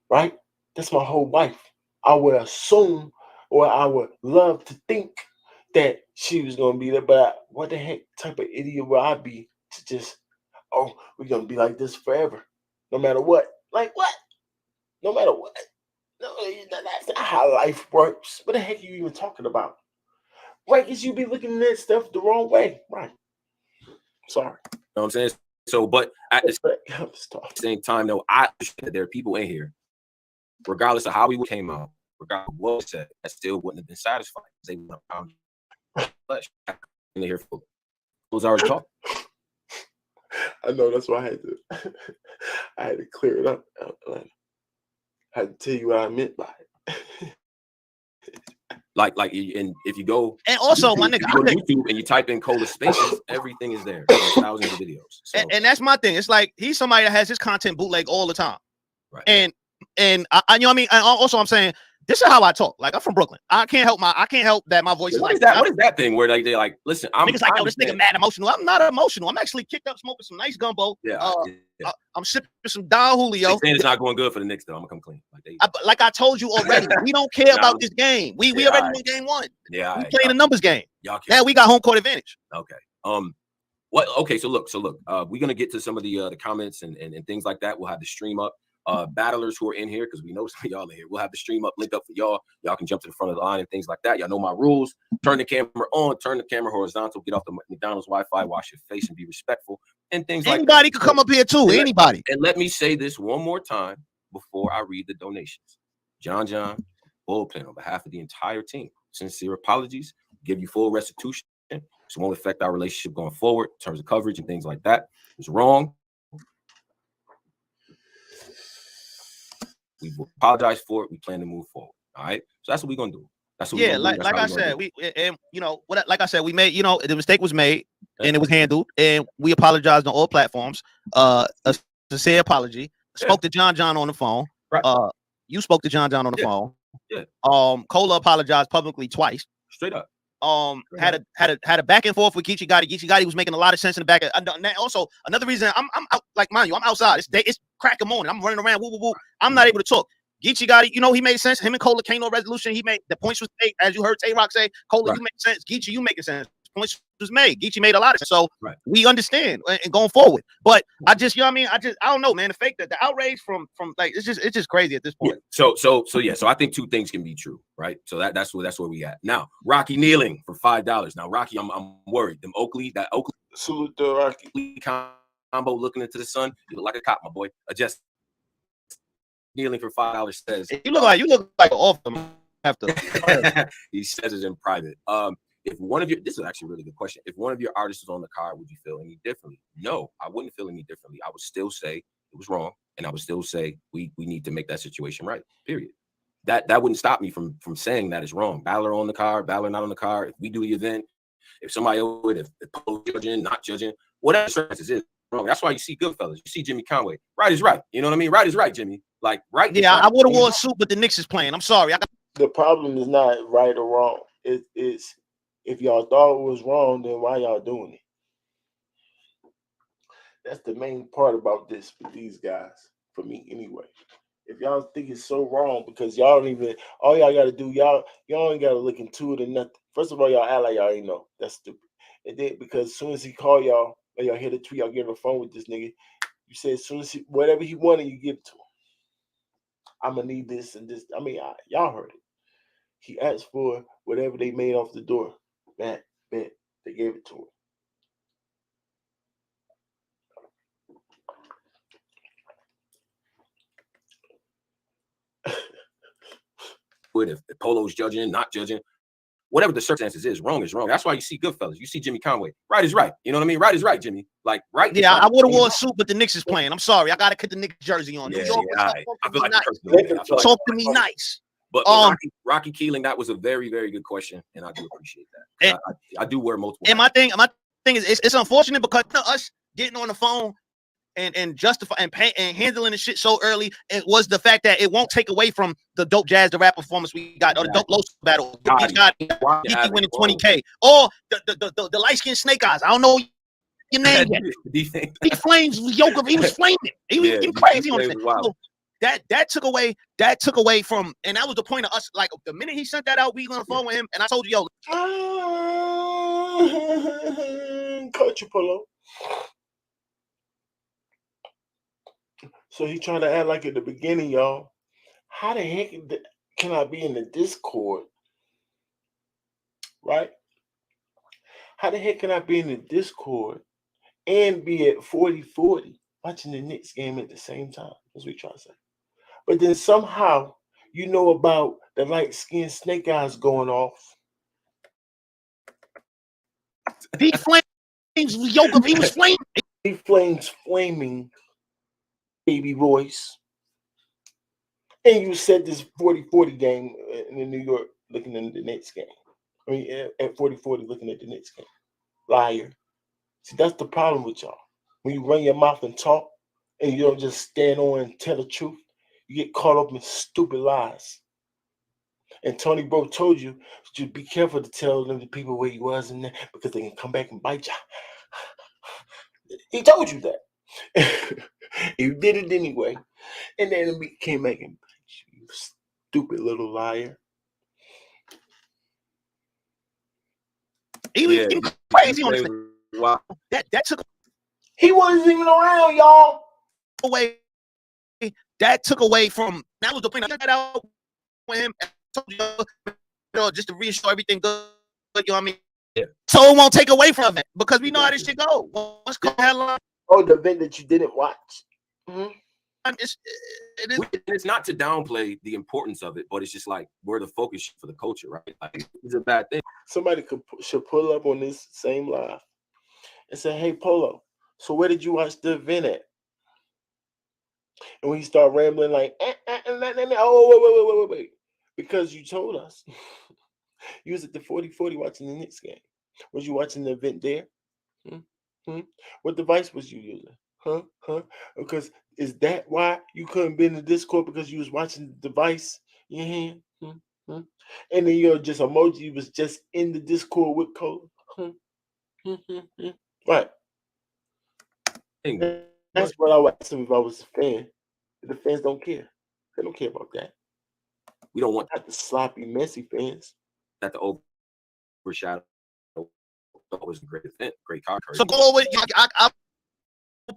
right? That's my whole life. I would assume or I would love to think that she was gonna be there, but what the heck type of idiot would I be to just, oh, we're gonna be like this forever, no matter what? Like what? No matter what? No, that's not how life works. What the heck are you even talking about? Right, because you be looking at stuff the wrong way. Right. Sorry. You know what I'm saying? So, but at the Stop. same time, though, I understand that there are people in here, regardless of how we came out, regardless of what was said, that still wouldn't have been satisfied. They want to pound flesh in here for who's already talking. I know, that's why I had to clear it up. I had to tell you what I meant by it. Like, and if you go and also, my nigga, you go to YouTube and you type in Cola Spaces, everything is there. There's thousands of videos. So. And that's my thing. It's like he's somebody that has his content bootleg all the time, right? And I you know what I mean. And also, I'm saying this is how I talk. Like I'm from Brooklyn. I can't help that my voice is like that. What is that thing where they're like, listen, niggas like, yo, this nigga mad emotional. I'm not emotional. I'm actually kicked up smoking some nice gumbo. Yeah. I'm sipping some Don Julio. They saying it's not going good for the Knicks though. I'm gonna come clean. Like I told you already, we don't care about this game. We already won game one. Yeah, we playing a numbers game. Y'all now we got home court advantage. Okay. What? Okay. So look. We're gonna get to some of the comments and things like that. We'll have the stream up. Battlers who are in here, because we know some of y'all in here. We'll have the stream up, linked up for y'all. Y'all can jump to the front of the line and things like that. Y'all know my rules. Turn the camera on, turn the camera horizontal, get off the McDonald's Wi-Fi, wash your face, and be respectful. And things like that. Anybody could come up here too. Anybody. And let me say this one more time before I read the donations. John Bullpen, on behalf of the entire team, sincere apologies. Give you full restitution. This won't affect our relationship going forward in terms of coverage and things like that. It's wrong. We apologize for it. We plan to move forward. All right. So that's what we're gonna do. That's what like I said, like I said, we made, the mistake was made and it was handled, and we apologized on all platforms. A sincere apology. Spoke to John on the phone. Right. You spoke to John on the phone. Yeah. Cola apologized publicly twice. Straight up. Had a back and forth with Geechee Gotti. Geechee Gotti was making a lot of sense in the back. And also another reason I'm out, like, mind you, I'm outside. It's crack of morning. I'm running around. Woo, woo, woo. I'm not able to talk. Geechee Gotti, he made sense. Him and Cola came no resolution. He made the points was made, as you heard Tay-Rock say. Cola, right. You make sense. Geechee, you making sense. Points was made. Geechee made a lot of sense. So we understand and going forward. But I just, I don't know, man. The outrage from like it's just crazy at this point. Yeah. So I think two things can be true, right? So that's where we at now. Rocky kneeling for $5. Now, Rocky, I'm worried. Oakley salute to Rocky combo looking into the sun. You look like a cop, my boy. Just kneeling for $5 says you look like an officer after. He says it in private. If one of your, this is actually a really good question. If one of your artists was on the card, would you feel any differently? No, I wouldn't feel any differently. I would still say it was wrong, and I would still say we need to make that situation right. Period. That wouldn't stop me from saying that it's wrong. Battler on the card, Battler not on the card. If we do the event, if somebody over it, if judging, not judging, whatever circumstances is wrong. That's why you see Goodfellas. You see Jimmy Conway. Right is right. You know what I mean? Right is right, Jimmy. Like right. Yeah, right. I would have wore a suit, but the Knicks is playing. I'm sorry. The problem is not right or wrong. It's if y'all thought it was wrong, then why y'all doing it? That's the main part about this with these guys, for me anyway. If y'all think it's so wrong because y'all don't even, all y'all got to do, y'all ain't got to look into it or nothing. First of all, y'all act like y'all ain't know. That's stupid. And then because as soon as he call y'all, or y'all hear the tweet, y'all get on the phone with this nigga, you say as soon as whatever he wanted, you give it to him. I'm going to need this and this. I mean, y'all heard it. He asked for whatever they made off the door. Bet. They gave it to him. If Polo's judging, not judging, whatever the circumstances is wrong. That's why you see Goodfellas. You see Jimmy Conway. Right is right. You know what I mean? Right is right, Jimmy. Like right. Yeah, right. I would have wore a suit, but the Knicks is playing. I'm sorry. I got to put the Knicks jersey on. Yeah, New York, I feel like nice. Talk to me nice. But Rocky Keeling, that was a very, very good question, and I do appreciate that. I do wear multiple. And my thing is, it's unfortunate because us getting on the phone and justify and handling the shit so early, it was the fact that it won't take away from the dope Jazz the rap performance we got, or the dope Los battle. He winning 20K, or the light skinned Snake Eyes. I don't know your name yet. He flames Yoga. He was flaming. He was getting crazy on it. So that took away from, and that was the point of us. Like the minute he sent that out, we on the phone with him, and I told you, Coach Polo. So he trying to act like at the beginning, y'all. How the heck can I be in the Discord, right? How the heck can I be in the Discord and be at 40-40 watching the Knicks game at the same time? That's what we try to say. But then somehow you know about the light-skinned snake eyes going off. He flames yoga. He was flaming. He flames flaming baby voice. And you said this 40-40 game in New York looking at the Knicks game. I mean, at 40-40 looking at the Knicks game. Liar. See, that's the problem with y'all. When you run your mouth and talk and you don't just stand on and tell the truth, you get caught up in stupid lies. And Tony Bro told you to be careful to tell them the people where he was and that because they can come back and bite you. He told you that. He did it anyway. And then he came back and bite you, you stupid little liar. He was crazy on this. Wow. That took He wasn't even around, y'all. away. That took away from. That was the point. I got that out with him. I told you know, just to reassure everything good. You know what I mean? Yeah. So it won't take away from it because we know how this shit go. What's going on? Oh, the event that you didn't watch. Mm-hmm. It's not to downplay the importance of it, but it's just like we're the focus for the culture, right? Like, it's a bad thing. Somebody should pull up on this same live and say, "Hey, Polo, so where did you watch the event at?" And when he start rambling like, oh, wait, because you told us you was at the 40-40 watching the Knicks game. Was you watching the event there? What device was you using? Because is that why you couldn't be in the Discord because you was watching the device in your hand? And then your just emoji was just in the Discord with Cola. Right. That's what I would ask him if I was a fan. The fans don't care. They don't care about that. We don't want not the sloppy, messy fans. That to overshadow. It was a great event, great card. So go with I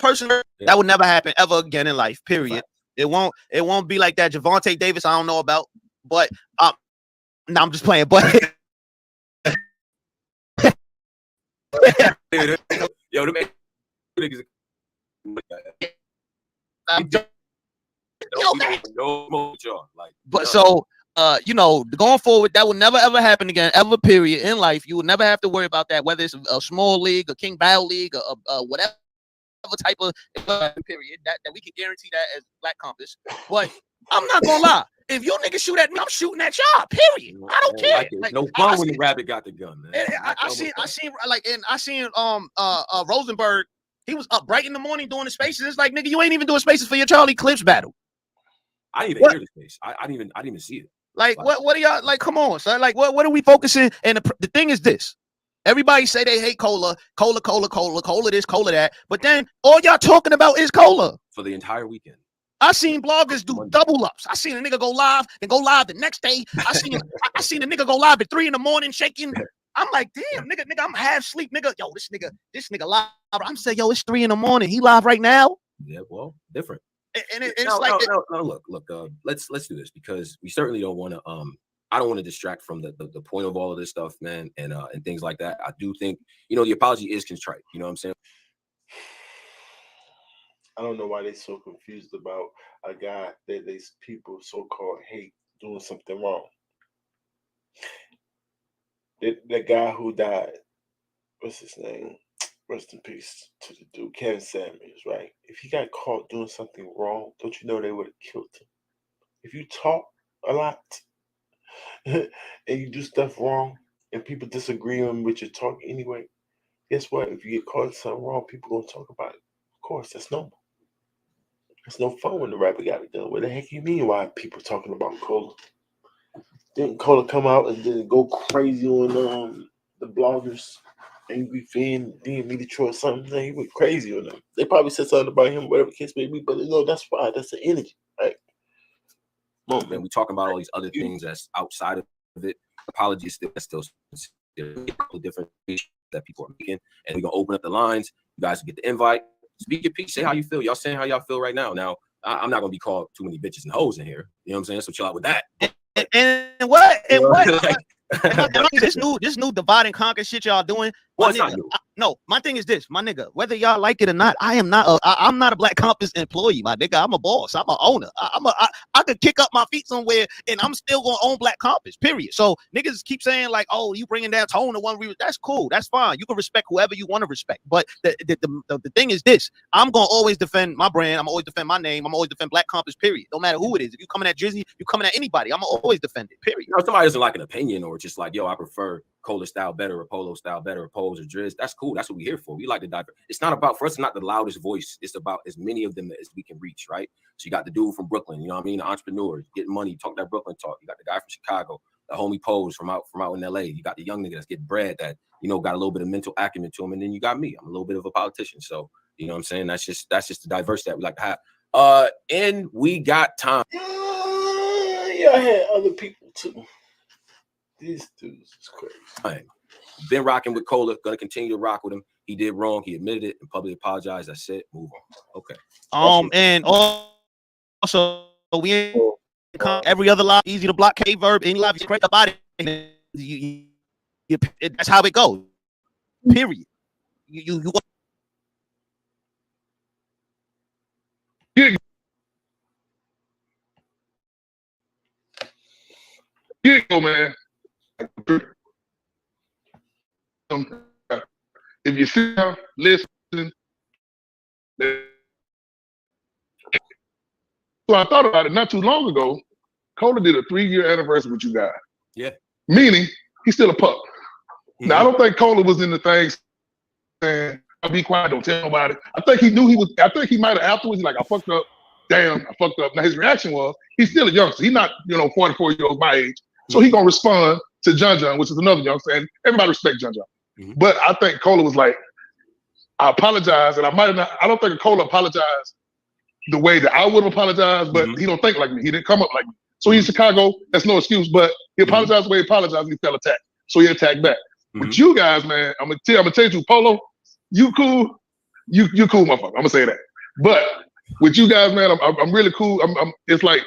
personally, that would never happen ever again in life. Period. Right. It won't be like that. Javonte Davis, I don't know about, but no, I'm just playing. But yo, the niggas. But so you know, going forward, that will never ever happen again, ever. Period. In life, you will never have to worry about that. Whether it's a small league, a King Battle League, whatever type of period that we can guarantee that as Black Compass. But I'm not gonna lie. If you niggas shoot at me, I'm shooting at y'all. Period. I don't care. Like, no fun when the rabbit got the gun, man. I seen Rosenberg. He was up bright in the morning doing the spaces. It's like, nigga, you ain't even doing spaces for your Charlie Clips battle. I didn't even hear the space. I didn't even see it. Like what are y'all like? Come on, son. Like what are we focusing? And the thing is this. Everybody say they hate cola this, cola that. But then all y'all talking about is cola. For the entire weekend. I seen bloggers do double ups. I seen a nigga go live and go live the next day. I seen a nigga go live at 3 a.m. shaking. I'm like, damn, nigga, I'm half sleep, nigga. Yo, this nigga live. I'm saying, yo, it's 3 a.m. He live right now. Yeah, well, different. And it's like, look. Let's do this because we certainly don't want to. I don't want to distract from the point of all of this stuff, man, and things like that. I do think, you know, the apology is contrite. You know what I'm saying? I don't know why they're so confused about a guy that these people so-called hate doing something wrong. That guy who died, what's his name? Rest in peace to the dude, Kevin Samuels, right? If he got caught doing something wrong, don't you know they would have killed him? If you talk a lot and you do stuff wrong and people disagree with your talk anyway, guess what? If you get caught in something wrong, people gonna talk about it. Of course, that's normal. It's no fun when the rapper got it done. What the heck you mean why people talking about Cola? Didn't Cola come out and then go crazy on the bloggers, Angry Fan, DMV Detroit, something? He went crazy on them. They probably said something about him, whatever case may be, but no, that's fine. That's the energy, right? Man, we talking about all these other things that's outside of it. Apologies still different that people are making, and we're gonna open up the lines. You guys get the invite. Speak your piece. Say how you feel. Y'all saying how y'all feel right now. Now, I'm not gonna be called too many bitches and hoes in here. You know what I'm saying? So chill out with that. And what? Like, this new divide and conquer shit y'all doing. Well, My it's not nigga, new. no, my thing is this, my nigga. Whether y'all like it or not, I'm not a Black Compass employee, my nigga. I'm a boss. I'm an owner. I could kick up my feet somewhere, and I'm still gonna own Black Compass. Period. So niggas keep saying like, oh, you bringing down Tone to one. That's cool. That's fine. You can respect whoever you want to respect. But the thing is this: I'm gonna always defend my brand. I'm gonna always defend my name. I'm gonna always defend Black Compass. Period. No matter who it is. If you coming at Drizzy, you coming at anybody. I'm gonna always defend it. Period. You know, somebody doesn't like an opinion or just like, yo, I prefer Cola style better or Polo style better or Pose or Driz. That's cool. That's what we're here for. We like to dive. It's not about, for us, it's not the loudest voice. It's about as many of them as we can reach, right? So you got the dude from Brooklyn, you know what I mean? The entrepreneur, getting money, talk that Brooklyn talk. You got the guy from Chicago, the homie Pose from out in LA. You got the young nigga that's getting bread that, you know, got a little bit of mental acumen to him. And then you got me. I'm a little bit of a politician. So, you know what I'm saying? That's just the diversity that we like to have. And we got time. Yeah, I had other people too. These dudes is crazy. Been rocking with Cola, gonna continue to rock with him. He did wrong, he admitted it and publicly apologized. That's it. Move on. Okay. And also we every other live easy to block K verb, any live you correct about it. That's how it goes. Period. You Here you go, man. If you sit down, listen. So I thought about it not too long ago. Cola did a 3-year anniversary with you guys. Yeah. Meaning he's still a pup. Mm-hmm. Now I don't think Cola was in the things saying, I'll be quiet, don't tell nobody. I think he knew I think he might have afterwards, like, I fucked up. Damn, I fucked up. Now his reaction was, he's still a youngster. He's not, 44 years old my age. So he's gonna respond to John, which is another youngster, and everybody respects John. Mm-hmm. But I think Cola was like, I apologize, and I don't think Cola apologized the way that I would have apologized, but he don't think like me. He didn't come up like me. So he's in Chicago, that's no excuse, but he apologized the way he apologized, and he fell attack. So he attacked back. But you guys, man, I'm gonna tell you, Polo, you cool, you cool, motherfucker. I'm gonna say that. But with you guys, man, I'm really cool. It's like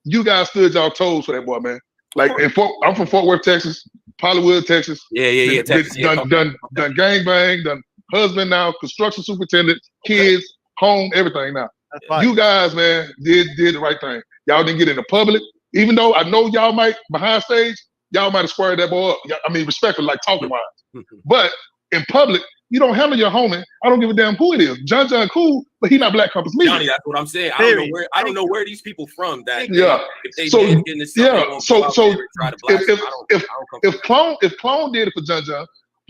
you guys stood y'all toes for that boy, man. Like I'm from Fort Worth, Texas, Hollywood, Texas. Yeah. Texas, done gangbang, done husband now, construction superintendent, kids, home, everything now. You guys, man, did the right thing. Y'all didn't get into public, even though I know y'all might behind stage, y'all might have squared that boy up. I mean, respectfully, like talking wise. But in public, you don't handle your homie. I don't give a damn who it is. John cool, but he not Black Compass me. Johnny, that's what I'm saying. I don't know where these people from that. If Clone did it for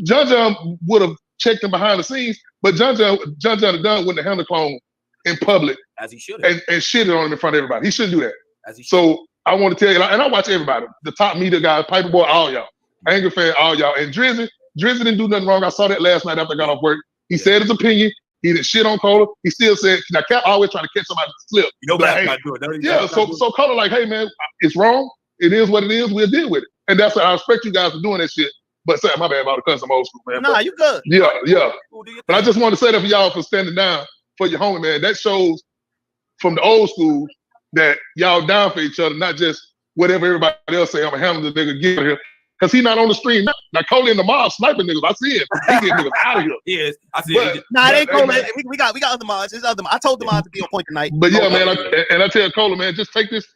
John would have checked him behind the scenes, but John Dunn wouldn't have handled Clone in public as he should have and shitted on him in front of everybody. He shouldn't do that. As he so I want to tell you, and I watch everybody, the top media guys, Piper Boy, all y'all, Anger Fan, all y'all, and Drizzy didn't do nothing wrong. I saw that last night after I got off work. He said his opinion. He didn't shit on Cola. He still said, now Cap always trying to catch somebody to slip. So Cola like, hey man, it's wrong. It is what it is. We'll deal with it. And that's why I respect you guys for doing that shit. But my bad about the cuss. I'm old school, man. Nah, you good. Yeah. But I just want to say that for y'all for standing down for your homie, man. That shows from the old school that y'all down for each other, not just whatever everybody else say. I'm gonna handle the nigga, get here. Because he not on the stream. Now Cola in the mob sniping niggas. I see it. He getting niggas out of here. He is. I see it. Nah, it ain't Cola. We got other mods. There's other mods. I told the mods to be on point tonight. But yeah, man, I tell Cola, man, just take this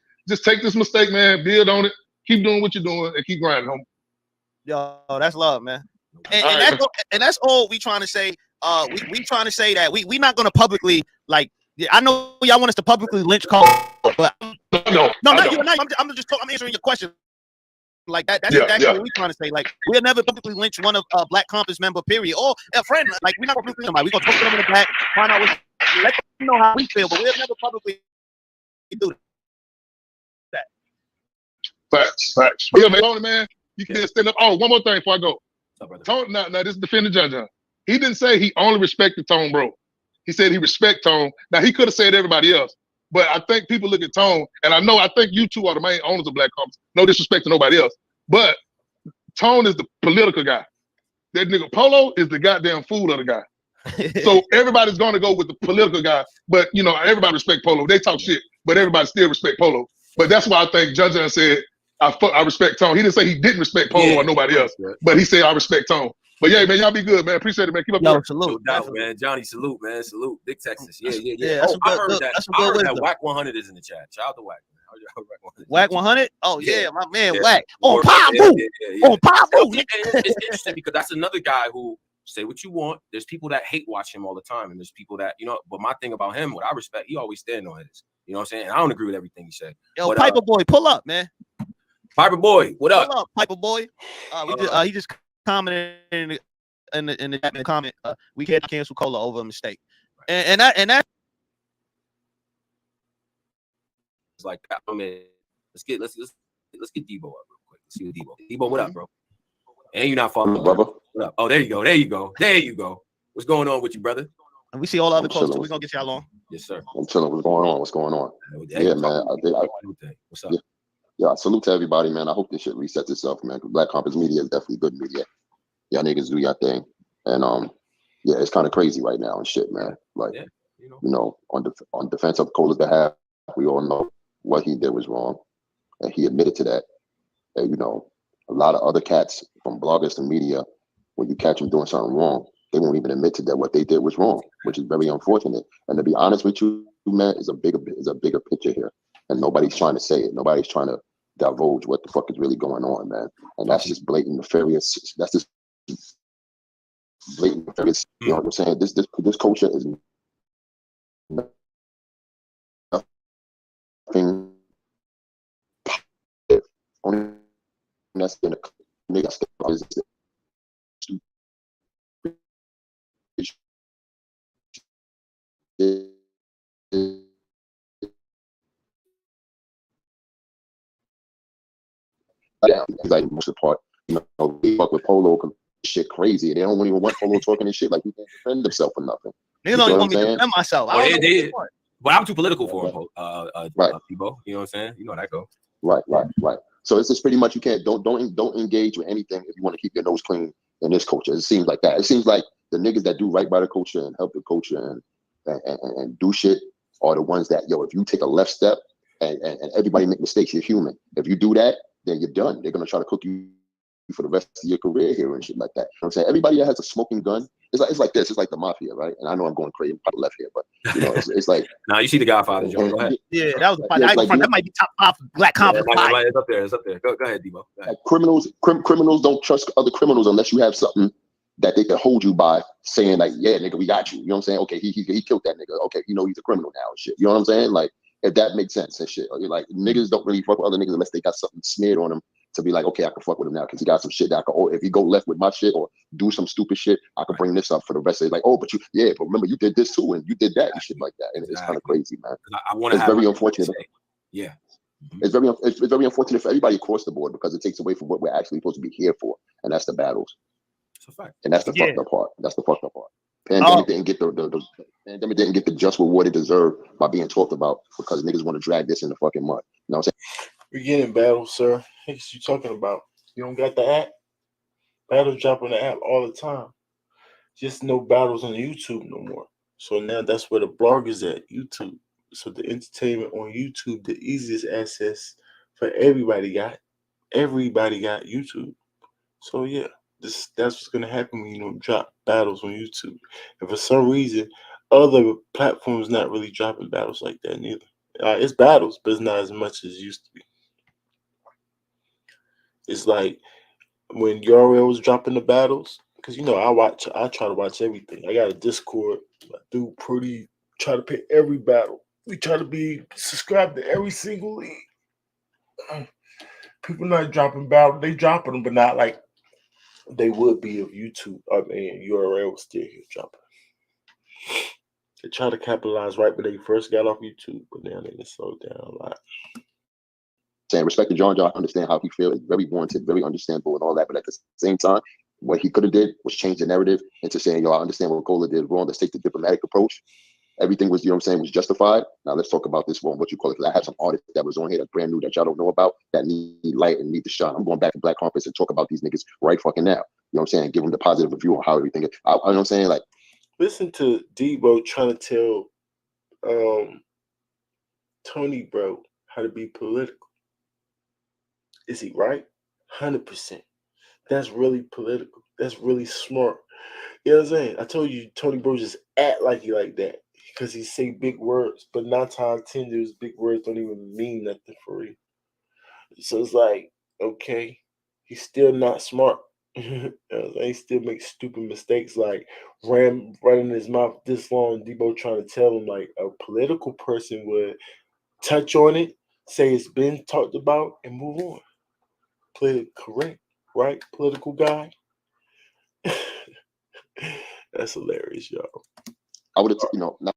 mistake, man, build on it, keep doing what you're doing, and keep grinding, homie. Yo, that's love, man. And that's all we trying to say. We trying to say that we not gonna publicly, like, I know y'all want us to publicly lynch Cola, but no, I'm answering your question. Like that's exactly what we trying to say. Like, we'll never publicly lynch one of Black Compass member, period, or a friend. Like, we're not publicly somebody. We're gonna talk to them in the back, find out let them know how we feel, but we'll never publicly do that. Facts. Yeah, man, you can stand up. Oh, one more thing before I go. Tone, now this is defending John. He didn't say he only respected Tone, bro. He said he respect Tone. Now he could have said everybody else. But I think people look at Tone, and I think you two are the main owners of Black Compass. No disrespect to nobody else. But Tone is the political guy. That nigga Polo is the goddamn fool of the guy. So everybody's going to go with the political guy. But, everybody respect Polo. They talk shit, but everybody still respect Polo. But that's why I think John said, I respect Tone. He didn't say he didn't respect Polo or nobody else. But he said, I respect Tone. But yeah, man, y'all be good, man. Appreciate it, man. Keep up the Yo, work. salute. No doubt, man. Johnny, salute, man. Salute. Big Texas. Yeah. Yeah, that's Oh, some I good, heard that. that's some I good heard that wisdom. Whack 100 is in the chat. Shout out to Whack. Whack 100. Oh Yeah. yeah, my man Yeah. Whack on Pablo. Yeah. On Pablo. And it's interesting because that's another guy who say what you want. There's people that hate watch him all the time, and there's people that but my thing about him, what I respect, he always stand on his. You know what I'm saying? And I don't agree with everything he said. Yo, but, Piper Boy, pull up, man. Piper Boy, what up? Pull up, Piper Boy. He just commented in the comment. We can't cancel Cola over a mistake, and that. It's like, I mean, let's get Debo up real quick. Let's see what Debo, what up, bro? And you're not following, brother. What up? Oh, there you go. What's going on with you, brother? And we see all the other I'm quotes, so chilling. we're gonna get y'all on. Yes, sir. I'm chilling. What's going on? Hey, Yeah, man. What's up? Yeah, salute to everybody, man. I hope this shit resets itself, man. Black Compass Media is definitely good media. Y'all niggas do your thing. And yeah, it's kind of crazy right now and shit, man. Like, on defense of Cola's behalf, we all know what he did was wrong. And he admitted to that. And, a lot of other cats, from bloggers to media, when you catch them doing something wrong, they won't even admit to that what they did was wrong, which is very unfortunate. And to be honest with you, man, is a bigger picture here. And nobody's trying to say it. Nobody's trying to divulge what the fuck is really going on, man. And that's just blatant nefarious. That's just blatant nefarious. You know what I'm saying? This culture is nothing positive. Only that's in a nigga like most of the part, they fuck with Polo shit crazy. They don't even want Polo talking and shit like he can't defend himself or nothing. Niggas don't even want me to defend myself. I don't know what but I'm too political for him, right. Debo. You know what I'm saying? You know how that go. Right. So it's just pretty much you can't don't engage with anything if you want to keep your nose clean in this culture. It seems like that. It seems like the niggas that do right by the culture and help the culture and do shit are the ones that, if you take a left step and everybody make mistakes, you're human. If you do that, then you're done. They're gonna try to cook you for the rest of your career here and shit like that. You know what I'm saying? Everybody that has a smoking gun, it's like this. It's like the mafia, right? And I know I'm going crazy on the left here, but it's like now you see the Godfather, Joe. Go ahead. Yeah, that was that might be top 5 Black Compass. It's up there. Go ahead, Debo. Like criminals don't trust other criminals unless you have something that they can hold you by, saying like, yeah, nigga, we got you. You know what I'm saying? Okay, he killed that nigga. Okay, he's a criminal now and shit. You know what I'm saying? Like, if that makes sense and shit. Like, niggas don't really fuck with other niggas unless they got something smeared on them to be like, okay, I can fuck with him now because he got some shit that I can, or if he go left with my shit or do some stupid shit, I can bring this up for the rest of it. Like, but remember you did this too and you did that and shit like that. And it's kind of crazy, man. It's very unfortunate. Yeah. It's very unfortunate for everybody across the board because it takes away from what we're actually supposed to be here for, and that's the battles. It's a fact. And that's the fucked up part. That's the fucked up part. Pandemic didn't get the pandemic didn't get the just reward it deserved by being talked about because niggas want to drag this in the fucking mud. You know what I'm saying? We're getting battles, sir. What you talking about? You don't got the app? Battles drop on the app all the time. Just no battles on YouTube no more. So now that's where the blog is at, YouTube. So the entertainment on YouTube, the easiest access for everybody got. Everybody got YouTube. So yeah, that's what's gonna happen when you drop battles on YouTube. And for some reason, other platforms not really dropping battles like that neither. It's battles, but it's not as much as it used to be. It's like when URL was dropping the battles, because I try to watch everything. I got a Discord. I do try to pick every battle. We try to be subscribed to every single league. People not dropping battles. They dropping them, but not like they would be if YouTube, URL was still here dropping. They try to capitalize right when they first got off YouTube, but now they just slowed down a lot. Saying respect to John, I understand how he feels. It's very warranted, very understandable, and all that. But at the same time, what he could have did was change the narrative into saying, I understand what Cola did wrong. Let's take the diplomatic approach. Everything was, was justified. Now let's talk about this one, what you call it. Because I have some artists that was on here that brand new that y'all don't know about that need light and need to shine. I'm going back to Black Compass and talk about these niggas right fucking now. You know what I'm saying? Give them the positive review on how everything is. You know what I'm saying? Like, listen to Debo trying to tell Tony, bro, how to be political. Is he right? 100%. That's really political. That's really smart. You know what I'm saying? I told you Tony Bro just act like he like that because he say big words, but 9 times 10 those big words don't even mean nothing for real. So it's like, okay, he's still not smart. He still makes stupid mistakes like running his mouth this long. Debo trying to tell him like a political person would touch on it, say it's been talked about, and move on. Play it correct, right? Political guy. That's hilarious, y'all. I would have, not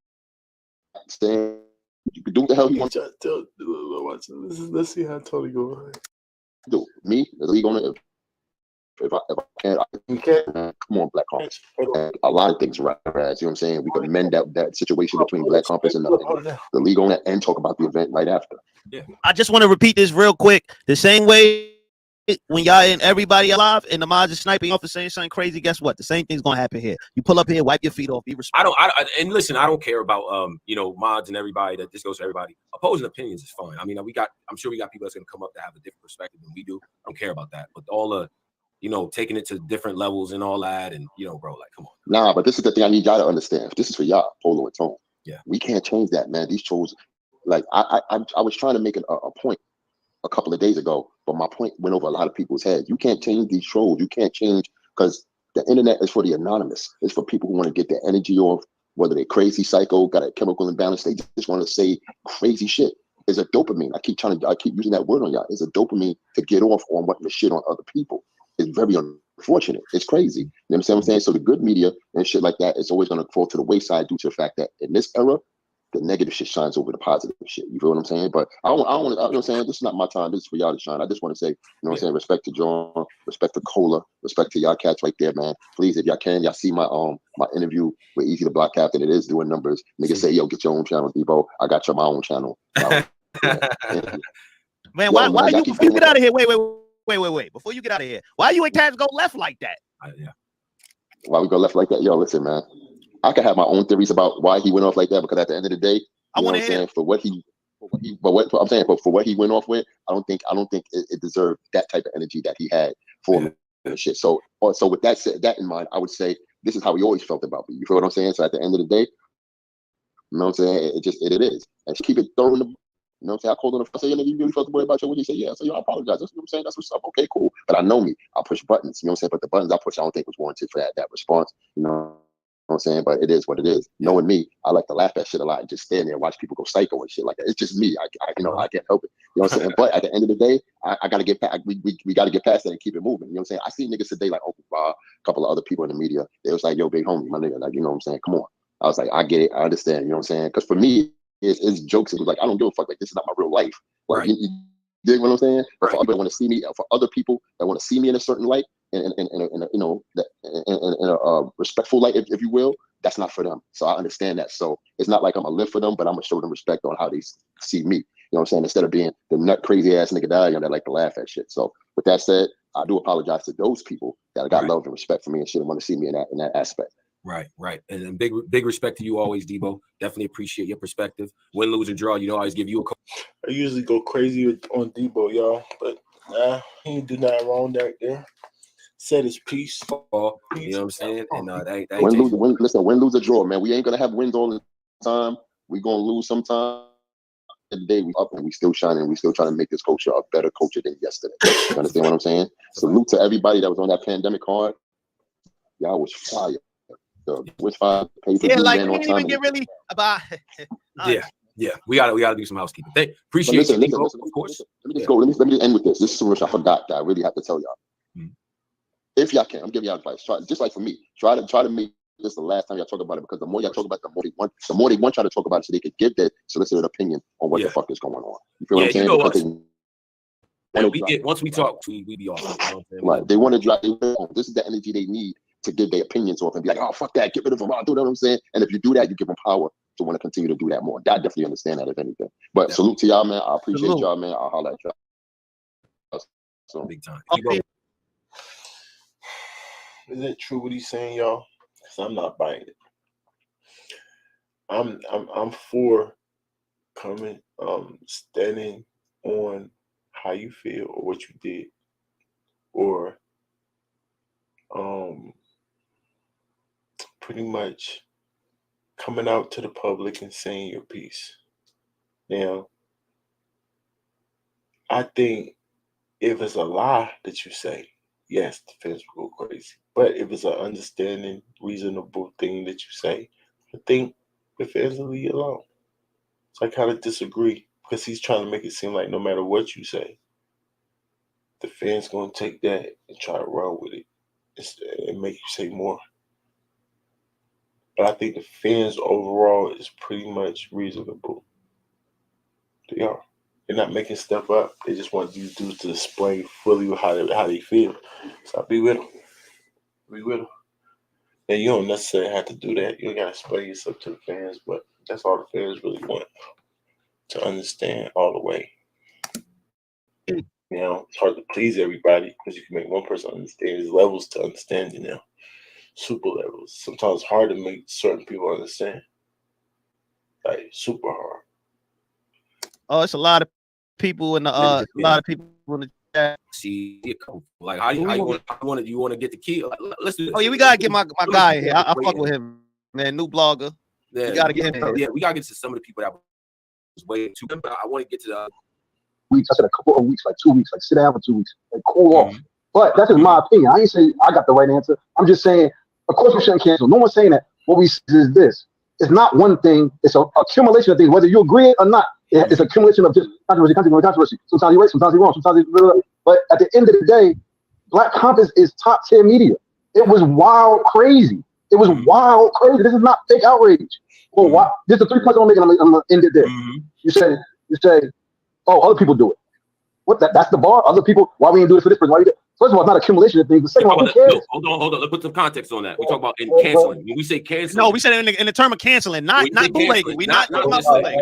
saying you could do what the hell you want to tell. Let's see how Tony go. Do me, the league on it. If I can't, you can't. Come on, Black Compass. A lot of things, right? You know what I'm saying? We could mend that situation between Black Compass and the league on it, and talk about the event right after. Yeah. I just want to repeat this real quick. The same way when y'all and everybody alive and the mods is sniping off for saying something crazy, guess what? The same thing's gonna happen here. You pull up here, wipe your feet off, be respectful. And listen, I don't care about mods and everybody. That this goes to everybody. Opposing opinions is fine. I mean, I'm sure we got people that's gonna come up that have a different perspective than we do. I don't care about that. But all the taking it to different levels and all that, and bro, like, come on. Nah, but this is the thing I need y'all to understand. This is for y'all, Polo and Tone. Yeah, we can't change that, man. These trolls, like, I was trying to make a point a couple of days ago, but my point went over a lot of people's heads. You can't change these trolls. You can't change, because the internet is for the anonymous. It's for people who want to get their energy off, whether they're crazy, psycho, got a chemical imbalance. They just want to say crazy shit. It's a dopamine. I keep using that word on y'all. It's a dopamine to get off on wanting to shit on other people. It's very unfortunate. It's crazy. You know what I'm saying? So the good media and shit like that is always going to fall to the wayside due to the fact that in this era, the negative shit shines over the positive shit. You feel what I'm saying? But I don't want to, you know what I'm saying? This is not my time. This is for y'all to shine. I just want to say, what I'm saying? Respect to John, respect to Cola, respect to y'all cats right there, man. Please, if y'all can, y'all see my interview with Easy the Block Captain. It is doing numbers. Niggas say, yo, get your own channel, Debo. I got my own channel. Man, why you before you get out of here? Wait. Before you get out of here, why you and Cats go left like that? Yeah. Why we go left like that? Yo, listen, man. I can have my own theories about why he went off like that, because at the end of the day, you know what I'm saying, for what he went off with, I don't think it deserved that type of energy that he had for me and shit. So with that in mind, I would say this is how he always felt about me. You feel what I'm saying? So at the end of the day, you know what I'm saying, it is. And just keep it throwing the, you know what I'm saying? I called on the, I said, you really felt the way about you? What he said, yeah. So I apologize. That's what I'm saying. That's what's up. Okay, cool. But I know me. I'll push buttons. You know what I'm saying? But the buttons I push, I don't think was warranted for that response. You know what I'm saying? But it is what it is. Yeah. Knowing me, I like to laugh at shit a lot and just stand there and watch people go psycho and shit like that. It's just me. I can't help it. You know what I'm saying? But at the end of the day, I got to get past. We got to get past that and keep it moving. You know what I'm saying? I see niggas today like Uncle Bob, a couple of other people in the media. They was like, yo, big homie, my nigga. Like, you know what I'm saying? Come on. I was like, I get it. I understand. You know what I'm saying? Because for me, it's jokes. It was like, I don't give a fuck. Like, this is not my real life. Like, right. You dig what I'm saying? But for other people want to see me, for other people that want to see me in a certain light, in a respectful light, if you will, that's not for them. So I understand that. So it's not like I'm gonna live for them, but I'm gonna show them respect on how they see me. You know what I'm saying? Instead of being the nut crazy ass nigga that like to laugh at shit. So with that said, I do apologize to those people that got love and respect for me and shit and want to see me in that aspect. Right. And big respect to you always, Debo. Definitely appreciate your perspective. Win, lose, or draw, I always give you a call. I usually go crazy on Debo, y'all, but he didn't do nothing wrong back there. Said his piece. You know what I'm saying? And win, lose, or draw, man. We ain't gonna have wins all the time. We gonna lose sometime. Today we up and we still shining. We still trying to make this culture a better culture than yesterday. You understand what I'm saying? Salute to everybody that was on that pandemic card. Y'all was fire. Which fire? Like we didn't even get really about. Yeah. We gotta do some housekeeping. Appreciate you, Debo, of course. Let me just go. Let me just end with this. This is something I forgot that I really have to tell y'all. Mm-hmm. If y'all can, I'm giving y'all advice. Try, just like for me, try to make this the last time y'all talk about it, because the more y'all talk about it, the more they want y'all to talk about it, so they could give their solicited opinion on what the fuck is going on. You feel what I'm saying? You know us. Once we talk, we be off. You know right. They want to drive. This is the energy they need to give their opinions off and be like, oh, fuck that, get rid of them. Do you know what I'm saying? And if you do that, you give them power to want to continue to do that more. I definitely understand that, if anything. But salute to y'all, man. I appreciate y'all, man. I'll holler at y'all. So big time. Is it true what he's saying, y'all? Because I'm not buying it. I'm for standing on how you feel or what you did, or pretty much coming out to the public and saying your piece. Now, I think if it's a lie that you say, yes, the fans will go crazy. But if it's an understanding, reasonable thing that you say, I think the fans will leave you alone. So I kind of disagree because he's trying to make it seem like no matter what you say, the fans going to take that and try to run with it and make you say more. But I think the fans overall is pretty much reasonable. They are. They're not making stuff up. They just want these dudes to display fully how they feel. So I'll be with them. Be with them. And you don't necessarily have to do that. You don't got to explain yourself to the fans, but that's all the fans really want, to understand all the way. You know, it's hard to please everybody because you can make one person understand. There's levels to understanding now. Super levels. Sometimes it's hard to make certain people understand. Like, super hard. Oh, it's a lot of people in the a lot of people in the chat. See, like how you want to get the key? Like, let's do this. Oh yeah, we gotta get my guy here. I fuck with him, man. New blogger. Yeah, we gotta get him here. Yeah, we gotta get to some of the people that was waiting too. But I want to get to the weeks. I said a couple of weeks, like 2 weeks, like sit down for 2 weeks, like cool off. But that's just my opinion. I ain't saying I got the right answer. I'm just saying, of course we shouldn't cancel. No one's saying that. What we say is this: it's not one thing. It's an accumulation of things. Whether you agree it or not, it's an accumulation of just controversy. Sometimes you're right, sometimes you're wrong, sometimes you're. But at the end of the day, Black Compass is top tier media. It was wild, crazy. It was wild, crazy. This is not fake outrage. Well, why? Just the 3 points I'm making. I'm gonna end it there. You say, oh, other people do it. What? That's the bar. Other people. Why we ain't do it for this person? Why you do it? First of all, it's not accumulation of things. The second one, who cares? No, hold on. Let's put some context on that. We talk about canceling. When we say canceling, no, we said it in the term of canceling, not bootlegging. We not talking about bootlegging.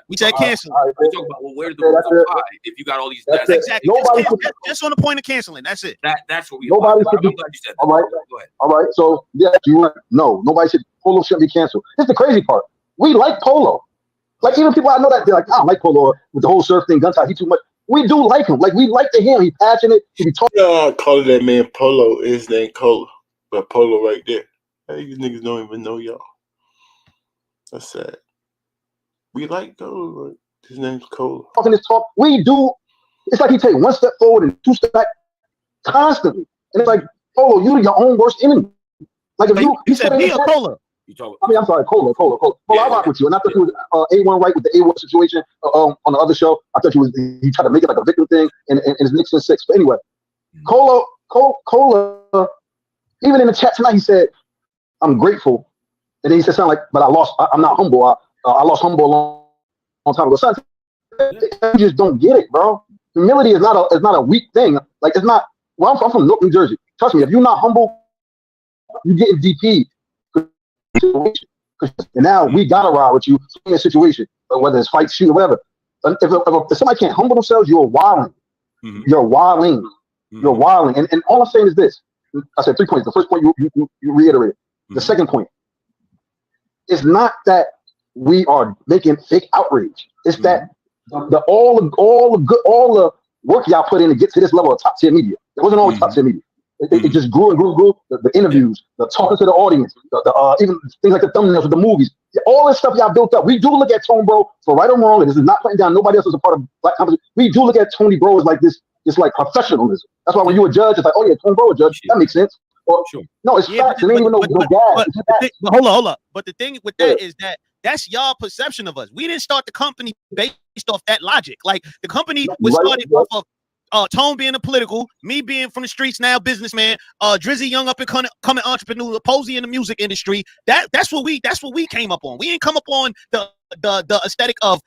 We said canceling. We talk about where the rules apply. If you got all these, that's exactly. Just on the point of canceling. That's it. That's what we. Nobody should be. I'm glad you said that. All right. Go ahead. All right. So yeah, no, nobody should. Polo shouldn't be canceled. Here's the crazy part. We like Polo. Like even people I know that they're like, I don't like Polo with the whole surf thing, gun tie. He too much. We do like him. Like we like to hear him. He's passionate. He be talking. Yeah, calling that man Polo. His name Cola, but Polo right there. Hey, these niggas don't even know y'all. That's sad. We like Cola. Like, his name's Cola. Talking this talk, we do. It's like he take 1 step forward and 2 steps back constantly. And it's like, Polo, you're your own worst enemy. Like if you said me or Cola. I'm sorry, Cola. I rock with you. And I thought he was A1 right with the A1 situation on the other show. I thought he tried to make it like a victim thing and it's Nixon 6. But anyway, Cola, even in the chat tonight, he said, I'm grateful. And then he said something like, but I'm not humble. I lost humble a long time ago. Son, you just don't get it, bro. Humility is not a weak thing. Like it's not, well, I'm from Newark, New Jersey. Trust me, if you're not humble, you get in DP. And now we gotta ride with you in a situation, whether it's fight, shoot, or whatever. If somebody can't humble themselves, you're wilding. You're wilding. You're wilding. And all I'm saying is this: I said 3 points. The first point you reiterated. The second point is not that we are making fake outrage. It's that all the work y'all put in to get to this level of top tier media. It wasn't always top tier media. It just grew and grew. The interviews, the talking to the audience, even things like the thumbnails with the movies, all this stuff y'all built up. We do look at Tone Bro for right or wrong. And this is not putting down nobody else as a part of Black Compass. We do look at Tony Bro as like this like professionalism. That's why when you a judge, it's like, oh yeah, Tone Bro a judge. That makes sense. Or, no, it's facts. It ain't even no gas. Hold on. But the thing with that is that that's y'all perception of us. We didn't start the company based off that logic. Like the company was started off of Tone being a political, me being from the streets now, businessman, Drizzy young up and coming entrepreneur, Posey in the music industry. That's what we came up on. We ain't come up on the aesthetic of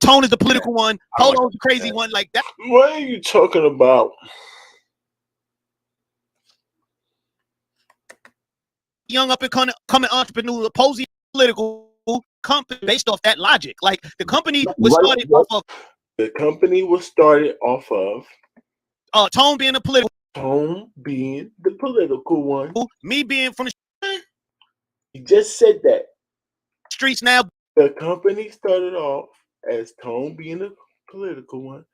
Tone is the political one, Polo's the crazy one, like that. What are you talking about? Young up and coming entrepreneur, Posey political company based off that logic. Like the company was started off of. The company was started off of. Tone being a political. Tone being the political one. Me being from the. You just said that. Streets now. The company started off as Tone being the political one.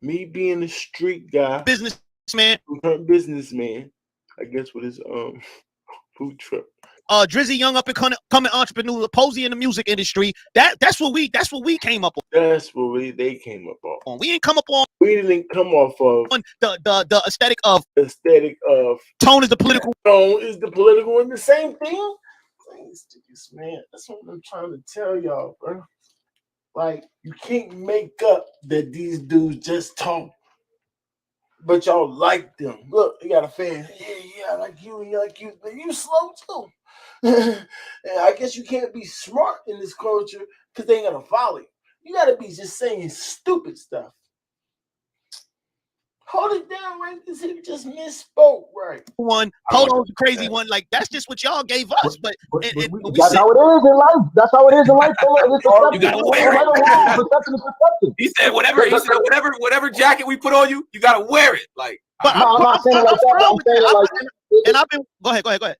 Me being the street guy. Businessman. Businessman. I guess with his food truck. Drizzy, young up and coming entrepreneur, Posey in the music industry. That's what we came up That's what they came up on. We ain't come up on. We didn't come off of the aesthetic of tone is the political. Tone is the political and the same thing. Man, that's what I'm trying to tell y'all, bro. Like, you can't make up that these dudes just talk, but y'all like them. Look, you got a fan. Yeah, I like you, and you like you, but you slow too. And I guess you can't be smart in this culture because they ain't gonna follow you. You gotta be just saying stupid stuff. Hold it down, right? Because he just misspoke, right? One, Polo's the crazy one. Like, that's just what y'all gave us. But that's how it is in life. That's how it is in life. You gotta wear it. He said whatever jacket we put on you, you gotta wear it. Like, but I'm not saying it like that. And I've been go ahead.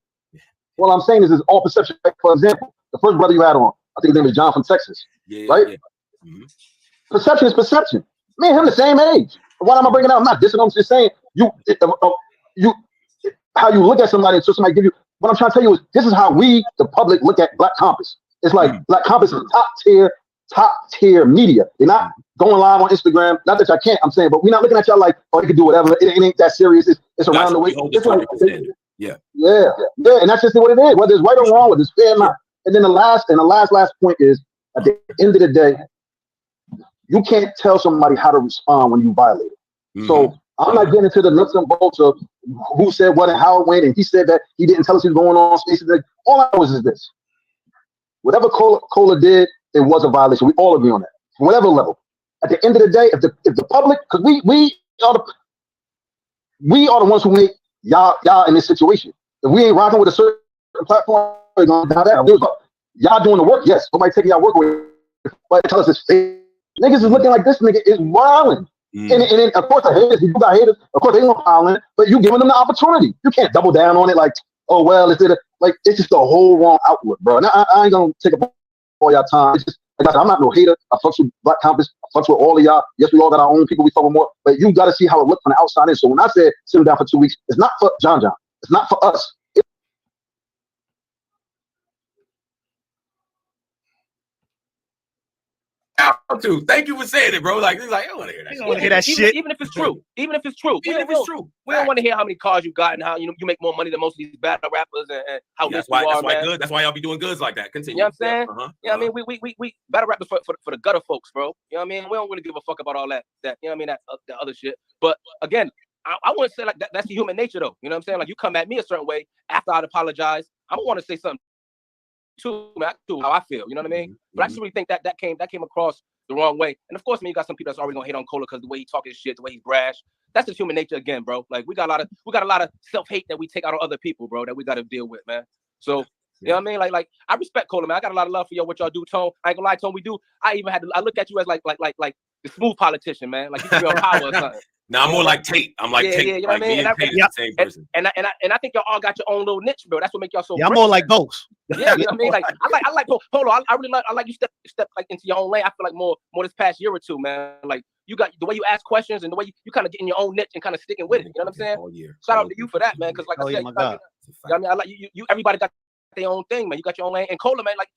What I'm saying is all perception. For example, the first brother you had on, I think his name is John from Texas. Right? Yeah. Mm-hmm. Perception is perception. Me and him the same age. Why am I bringing it up? I'm not dissing. I'm just saying how you look at somebody until somebody give you. What I'm trying to tell you is this is how we, the public, look at Black Compass. It's like Black Compass is top tier media. They're not going live on Instagram. Not that y'all can't. I'm saying, but we're not looking at y'all like, oh, you can do whatever. It ain't that serious. It's around the way. It's like, yeah, and that's just what it is. Whether it's right or wrong, whether it's fair or not. And then the last point is at the end of the day, you can't tell somebody how to respond when you violate it. Mm-hmm. So I'm not getting into the nuts and bolts of who said what and how it went, and he said that he didn't tell us he was going on spaces. All I know is this: whatever Cola did, it was a violation. We all agree on that, from whatever level. At the end of the day, if the public, because we are the ones who make y'all in this situation. If we ain't rocking with a certain platform, we're gonna have that. Y'all doing the work, yes. Nobody taking y'all work away, but tell us it's fake. Niggas is looking like this nigga is wilding. And then, of course, the haters, you got haters, of course, they gonna violent, but you giving them the opportunity. You can't double down on it like, oh, well, it's just the whole wrong outlook, bro. And I ain't gonna take up all y'all time. It's just, like I said, I'm not no hater. I fucks with Black Compass. I fucks with all of y'all. Yes, we all got our own people we fuck with more, but you got to see how it looks from the outside in. So when I said sit him down for 2 weeks, it's not for John. It's not for us. Thank you for saying it, bro. Like, he's like, I want to hear that. I want to hear that shit. Even if it's true. We don't want to hear how many cars you got and how you make more money than most of these battle rappers and how that's why good. That's why y'all be doing goods like that. Continue. You know what I'm saying? I mean, we battle rappers for the gutter folks, bro. You know what I mean? We don't really give a fuck about all that. You know what I mean? That other shit. But again, I wouldn't say like that's the human nature though. You know what I'm saying? Like you come at me a certain way after I'd apologize. I don't want to say something too, man, how I feel. You know what I mean? Mm-hmm. But I just really think that came across the wrong way. And of course, man, you got some people that's already gonna hate on Cola because the way he talking shit, the way he's brash. That's just human nature again, bro. Like we got a lot of self-hate that we take out on other people, bro, that we gotta deal with, man. So you know what I mean? Like I respect Cola, man. I got a lot of love for what y'all do, Tone. I ain't gonna lie, Tone, we do. I look at you as like the smooth politician, man. Like you can be on power or something. Now I'm more like Tate. I'm like Tate. Yeah, you know what I mean? Tate is the same person. And I think y'all all got your own little niche, bro. That's what make y'all so. Yeah, I'm more like Ghost. Yeah, you know what I mean? Like I like Polo. I really like you step like into your own lane. I feel like more this past year or two, man. Like you got the way you ask questions and the way you kind of get in your own niche and kind of sticking with it. You know what I'm saying? All year. Shout out to you for that, man. Because like I said, I mean, I like you. Everybody got their own thing, man. You got your own lane. And Cola, man, like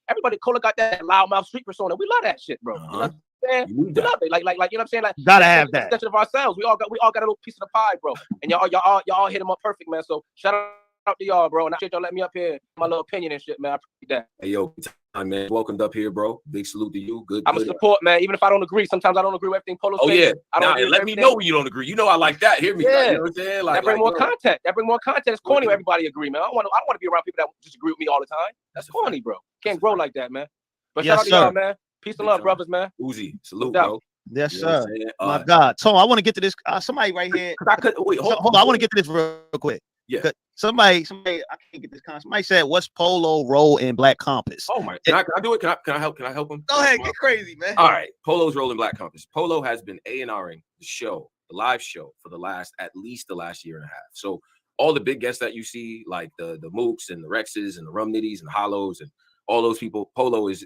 Cola got that loudmouth street persona. We love that shit, bro. You know what I'm saying? We love it. Like you know what I'm saying? Like gotta have that extension of ourselves. We all got a little piece of the pie, bro. And y'all hit them up perfect, man. So shout out to y'all, bro. And I appreciate y'all letting me up here, my little opinion and shit, man. I appreciate that. Hey yo, man, welcomed up here, bro. Big salute to you. Good. I'm a support, man. Even if I don't agree, sometimes I don't agree with everything Polo says. Oh yeah. I don't let me know when you don't agree. You know I like that. Hear me. Yeah. Like, you know what I'm saying? Like, that bring more content. That bring more content. It's corny when everybody agree, man. I don't want to be around people that just agree with me all the time. That's corny, bro. Can't grow like that, man. But shout out to y'all, man. Peace and love, brothers, man. Uzi, salute, bro. Yes, sir. My God. So I want to get to this. Somebody right here. Hold on. I want to get to this real quick. Yeah. Somebody, I can't get this comment. Somebody said, "What's Polo role in Black Compass?" Oh my! Can I do it? Can I help? Can I help him? Go ahead, get crazy, man. All right, Polo's role in Black Compass. Polo has been A&Ring the show, the live show, for at least the last year and a half. So all the big guests that you see, like the Mooks and the Rexes and the Rum Nitties and the Hollows and all those people, Polo is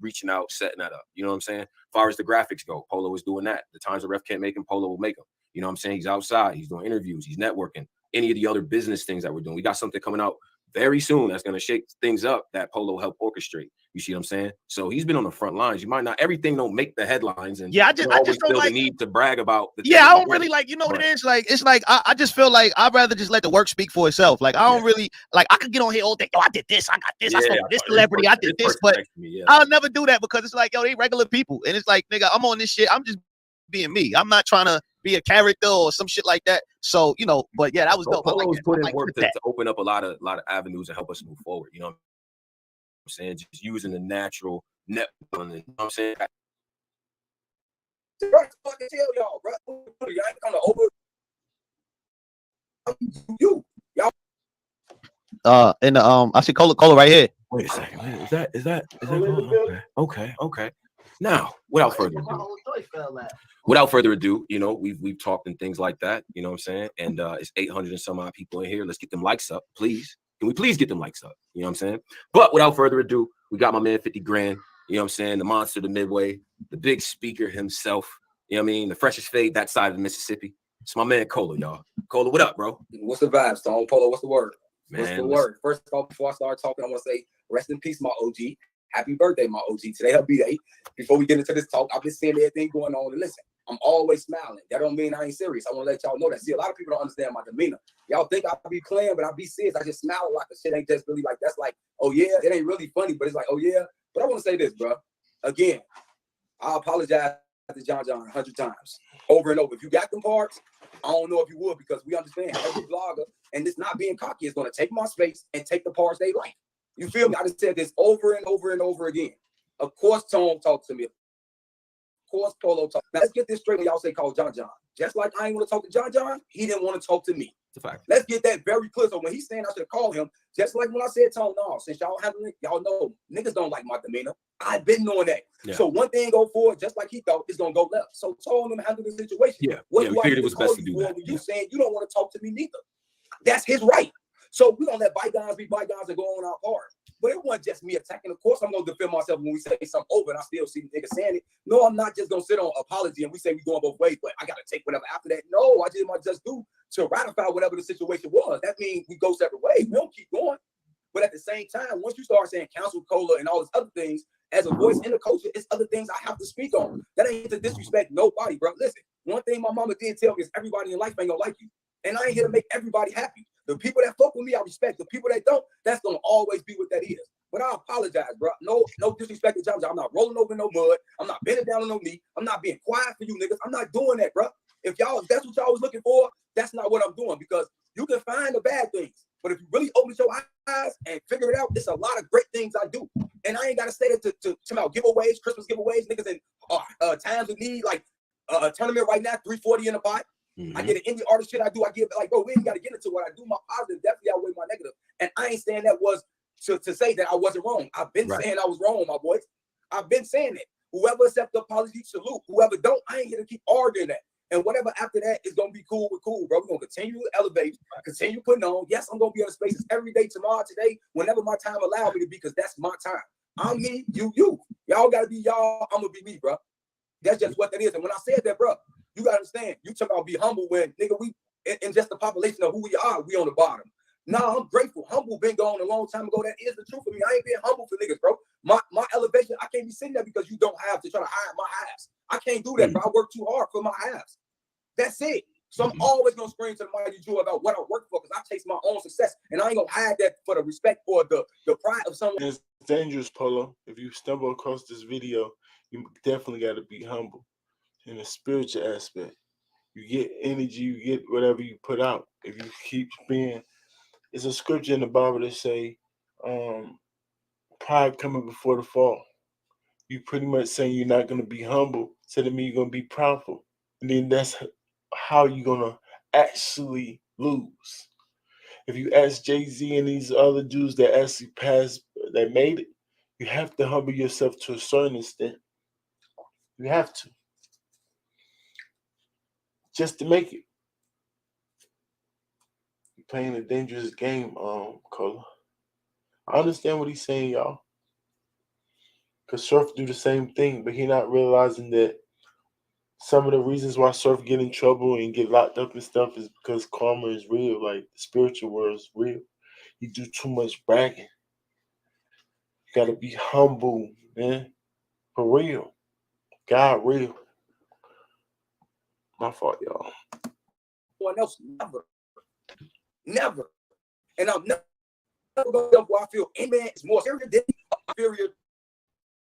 reaching out, setting that up. You know what I'm saying? As far as the graphics go, Polo is doing that. The times the ref can't make him, Polo will make him. You know what I'm saying? He's outside. He's doing interviews. He's networking. any of the other business things that we're doing. We got something coming out very soon that's going to shake things up that Polo helped orchestrate. You see what I'm saying? So he's been on the front lines. You might not, everything don't make the headlines, and I just don't feel like the need to brag about the I don't really like, what it is, like, it's like I just feel like I'd rather just let the work speak for itself. Like, I don't really, like, I could get on here all day, I did this, I got this, I spoke to this celebrity, I did this, but I'll never do that because it's like, they regular people, and it's like, nigga, I'm on this shit, I'm just being me. I'm not trying to be a character or some shit like that. So, but yeah, that was dope. Polo's put in work to open up a lot of avenues and help us move forward. You know what I'm saying? Just using the natural network. You know what I'm saying? Fucking tell y'all, bro. Y'all ain't gonna over y'all. And I see Cola right here. Wait a second. Is that okay. Now, without further ado, we've talked and things like that. You know what I'm saying? And it's 800 and some odd people in here. Let's get them likes up, please. Can we please get them likes up? You know what I'm saying? But without further ado, we got my man 50 grand. You know what I'm saying? The monster, the Midway, the big speaker himself. You know what I mean? The freshest fade that side of the Mississippi. It's my man Cola, y'all. Cola, what up, bro? What's the vibe, Stone Polo? What's the word? Man, what's the word? First of all, before I start talking, I want to say rest in peace, my OG. Happy birthday, my OG. Today her B-Day. Before we get into this talk, I've been seeing everything going on. And listen, I'm always smiling. That don't mean I ain't serious. I want to let y'all know that. See, a lot of people don't understand my demeanor. Y'all think I be playing, but I be serious. I just smile a lot. The shit ain't just really like, that's like, oh yeah, it ain't really funny, but it's like, oh yeah. But I want to say this, bro. Again, I apologize to John 100 times, over and over. If you got them parts, I don't know if you would, because we understand every blogger, and this not being cocky, is going to take my space and take the parts they like. You feel me? I just said this over and over and over again. Of course, Tone talked to me. Of course, Polo talked. Now, let's get this straight when y'all say call John. Just like I ain't want to talk to John, he didn't want to talk to me. It's a fact. Let's get that very clear. So when he's saying I should call him, just like when I said Tone, no, since y'all handling it, y'all know niggas don't like my demeanor. I've been knowing that. Yeah. So one thing go forward, just like he thought, it's gonna go left. So told him to handle the situation. Yeah. What we figured it was best to do that. You saying you don't want to talk to me neither. That's his right. So we're gonna let bygones be bygones and go on our part. But it wasn't just me attacking. Of course, I'm gonna defend myself when we say something over, and I still see the nigga saying it. No, I'm not just gonna sit on apology and we say we going both ways, but I gotta take whatever after that. No, I did my just do to ratify whatever the situation was. That means we go separate ways. We don't keep going. But at the same time, once you start saying cancel Cola and all these other things, as a voice in the culture, it's other things I have to speak on. That ain't to disrespect nobody, bro. Listen, one thing my mama did tell me is everybody in life ain't gonna like you. And I ain't here to make everybody happy. The people that fuck with me, I respect. The people that don't, that's gonna always be what that is. But I apologize, bro. No disrespect to John. I'm not rolling over no mud. I'm not bending down on no knee. I'm not being quiet for you niggas. I'm not doing that, bro. If that's what y'all was looking for, that's not what I'm doing, because you can find the bad things. But if you really open your eyes and figure it out, there's a lot of great things I do. And I ain't got to say that to giveaways, Christmas giveaways, niggas in times of need, like a tournament right now, 340 in a pot. Mm-hmm. I get an indie artist shit I do. I give, like, bro, we ain't got to get into what I do. My positive definitely outweigh my negative. And I ain't saying that was to say that I wasn't wrong. I've been saying I was wrong, my boys. I've been saying it. Whoever accepts the apology, salute. Whoever don't, I ain't here to keep arguing that. And whatever after that is going to be cool with cool, bro. We're going to continue to elevate, continue putting on. Yes, I'm going to be on the spaces every day, tomorrow, today, whenever my time allows me to be, because that's my time. I'm me, you. Y'all got to be y'all. I'm going to be me, bro. That's just what that is. And when I said that, bro, you got to understand, you talk about be humble when, nigga, we, in just the population of who we are, we on the bottom. Nah, I'm grateful. Humble been gone a long time ago. That is the truth for me. I ain't being humble for niggas, bro. My elevation, I can't be sitting there because you don't have to try to hide my halves. I can't do that, bro. I work too hard for my halves. That's it. So I'm always gonna scream to the mighty Jew about what I work for, because I chase my own success, and I ain't gonna hide that for the respect or the pride of someone. It's dangerous, Polo. If you stumble across this video, you definitely got to be humble in the spiritual aspect. You get energy, you get whatever you put out. If you keep being, it's a scripture in the Bible that say, pride coming before the fall. You pretty much saying you're not gonna be humble, so that means you're gonna be proudful, and then that's how you're gonna actually lose. If you ask Jay-Z and these other dudes that actually passed, that made it, you have to humble yourself to a certain extent. You have to, just to make it. You're playing a dangerous game, Cola. I understand what he's saying, y'all. Because Surf do the same thing, but he not realizing that some of the reasons why Surf get in trouble and get locked up and stuff is because karma is real. Like the spiritual world is real. You do too much bragging. You gotta be humble, man. For real. God real. My fault, y'all. One else, never. And I'm never going to where I feel any man is more serious than inferior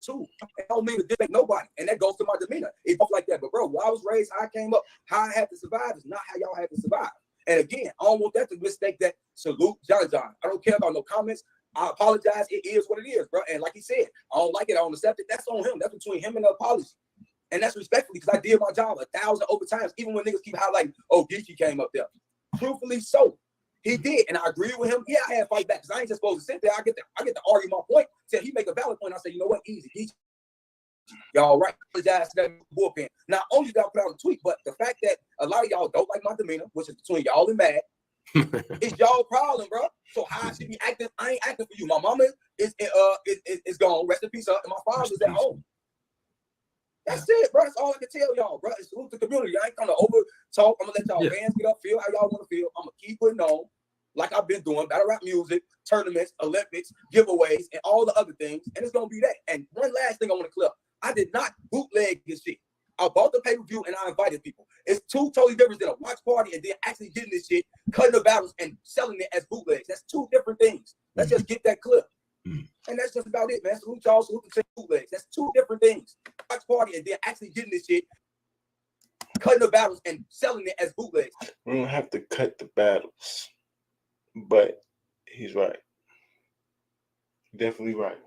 to. I don't mean to disrespect nobody. And that goes to my demeanor. It's both like that. But bro, where I was raised, how I came up, how I had to survive is not how y'all had to survive. And again, I don't want that to mistake that salute John. I don't care about no comments. I apologize. It is what it is, bro. And like he said, I don't like it. I don't accept it. That's on him. That's between him and the apology. And that's respectfully because I did my job 1,000 over times, even when niggas keep highlighting, oh, Geechee came up there. Truthfully so. He did, and I agree with him. Yeah, I had to fight back because I ain't just supposed to sit there. I get to argue my point till he make a valid point. I say, you know what, easy, Geechee. Y'all right. Apologize to that bullpen. Not only did I put out a tweet, but the fact that a lot of y'all don't like my demeanor, which is between y'all and Mad, it's y'all problem, bro. So how I should be acting, I ain't acting for you. My mama is gone. Rest in peace, and my father's at home. That's it, bro. That's all I can tell y'all, bro. It's salute the community. I ain't gonna over talk. I'm gonna let y'all fans get up, feel how y'all want to feel. I'm gonna keep putting on, like I've been doing, battle rap music, tournaments, Olympics, giveaways, and all the other things. And it's gonna be that. And one last thing I want to clear: I did not bootleg this shit. I bought the pay-per-view and I invited people. It's two totally different than a watch party and then actually getting this shit, cutting the battles and selling it as bootlegs. That's two different things. Let's just get that clear. And that's just about it, man. Salute y'all, salute the bootlegs. That's two different things. Watch party and then actually getting this shit, cutting the battles and selling it as bootlegs. We don't have to cut the battles, but he's right. Definitely right.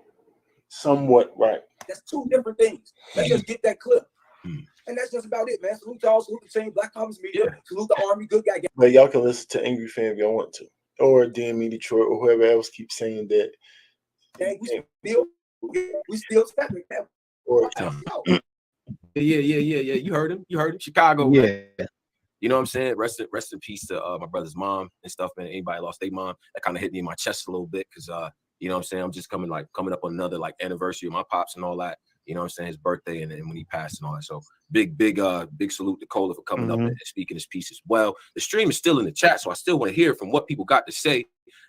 Somewhat right. That's two different things. Let's just get that clear. And that's just about it, man. Salute y'all, salute the team, Black Commerce Media, salute the Army, good guy. But y'all can listen to Angry Fan if y'all want to, or DME Detroit, or whoever else keeps saying that. Hey, we still stepping. Or Yeah. You heard him. Chicago. Yeah. Man. You know what I'm saying? Rest in peace to my brother's mom and stuff, man. Anybody lost their mom, that kind of hit me in my chest a little bit because you know what I'm saying? I'm just coming up on another like anniversary of my pops and all that. You know what I'm saying? His birthday and when he passed and all that. So big salute to Cola for coming up and speaking his piece as well. The stream is still in the chat, so I still want to hear from what people got to say.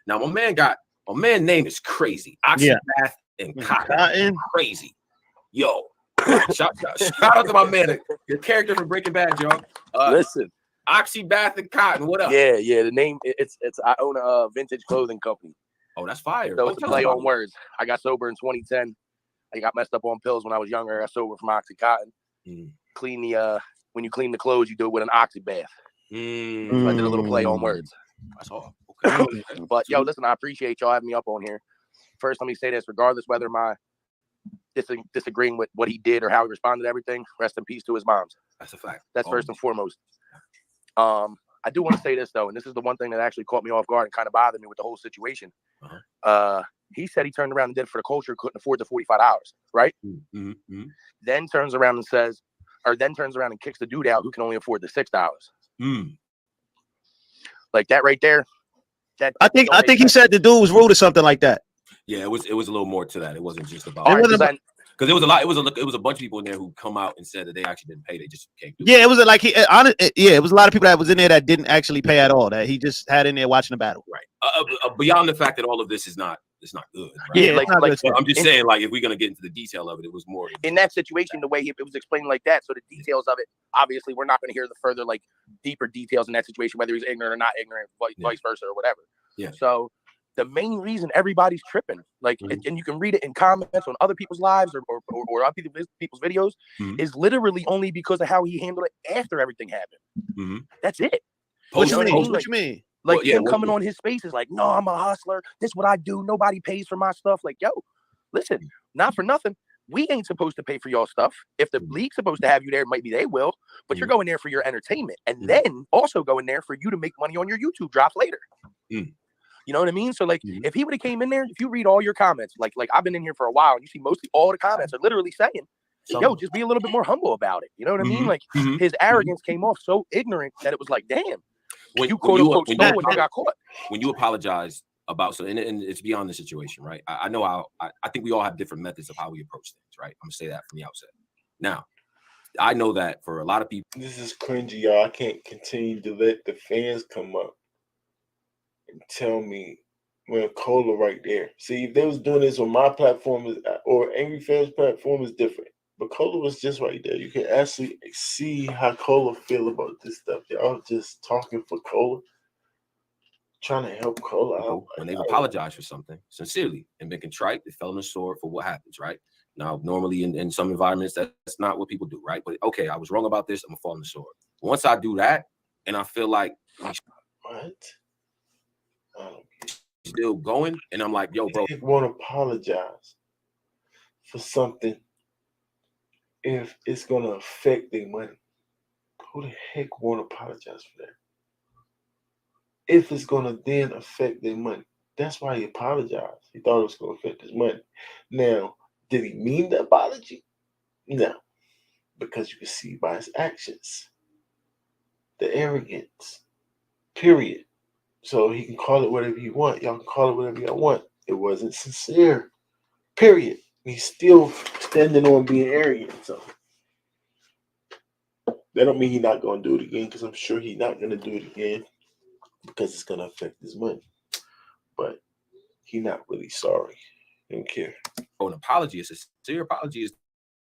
Now, my man name is crazy. Oxybath and Cotton. Crazy. Yo. Shout out to my man, your character from Breaking Bad, y'all. Listen. Oxybath and Cotton. What up? Yeah. The name it's I own a vintage clothing company. Oh, that's fire. So it's a play on words. I got sober in 2010. I got messed up on pills when I was younger. I got sober from Oxycontin. Clean the when you clean the clothes, you do it with an Oxybath. So I did a little play on words. That's all. Okay. But yo, listen, I appreciate y'all having me up on here. First, let me say this: regardless whether my disagreeing with what he did or how he responded to everything, rest in peace to his moms. That's a fact. That's first and foremost. I do want to say this though, and this is the one thing that actually caught me off guard and kind of bothered me with the whole situation. He said he turned around and did it for the culture, couldn't afford the 45 hours, right? Then turns around and kicks the dude out who can only afford the $6. Like that right there. I think he said the dude was rude or something like that. Yeah, it was a little more to that. It wasn't just about because it was a lot. It was a bunch of people in there who come out and said that they actually didn't pay. They just came through. Yeah, it was like it was a lot of people that was in there that didn't actually pay at all. That he just had in there watching the battle. Right. Beyond the fact that all of this is not good. Right? Yeah, like I'm just saying, like, if we're gonna get into the detail of it, it was more in that situation. The way it was explained like that, so the details of it, obviously, we're not going to hear the further, like, deeper details in that situation, whether he's ignorant or not ignorant, vice versa, or whatever. Yeah. So the main reason everybody's tripping, like, and you can read it in comments on other people's lives or other people's videos, is literally only because of how he handled it after everything happened. That's it. What you mean? Like him coming on his space is like, no, I'm a hustler. This is what I do. Nobody pays for my stuff. Like, yo, listen, not for nothing. We ain't supposed to pay for your stuff. If the league's supposed to have you there, maybe they will. But you're going there for your entertainment, and then also going there for you to make money on your YouTube drops later. You know what I mean? So like, if he would have came in there, if you read all your comments, like I've been in here for a while, and you see mostly all the comments are literally saying, yo, just be a little bit more humble about it. You know what I mean? Like his arrogance came off so ignorant that it was like, damn. When you quote unquote stole and you got caught. When you apologize about and it's beyond the situation, right? I know I think we all have different methods of how we approach things, right? I'm gonna say that from the outset. Now, I know that for a lot of people, this is cringy, y'all. I can't continue to let the fans come up and tell me when Cola right there. See, if they was doing this on my platform or Angry Fans platform is different. But Cola was just right there. You can actually see how Cola feel about this stuff. Y'all just talking for Cola, trying to help Cola out. When they've apologized for something sincerely and been contrite, they fell on the sword for what happens, right? Now, normally in some environments, that's not what people do, right? But okay, I was wrong about this. I'm gonna fall on the sword. Once I do that, and I feel like what? Still going, and I'm like, yo, bro, they won't apologize for something if it's gonna affect their money. Who the heck won't apologize for that? If it's gonna then affect their money. That's why he apologized. He thought it was gonna affect his money. Now, did he mean the apology? No. Because you can see by his actions. The arrogance. Period. So he can call it whatever you want. Y'all can call it whatever y'all want. It wasn't sincere. Period. He's still standing on being arrogant. So that don't mean he's not going to do it again, because I'm sure he's not going to do it again because it's going to affect his money. But he's not really sorry. He don't care. Oh, an apology, a sincere apology is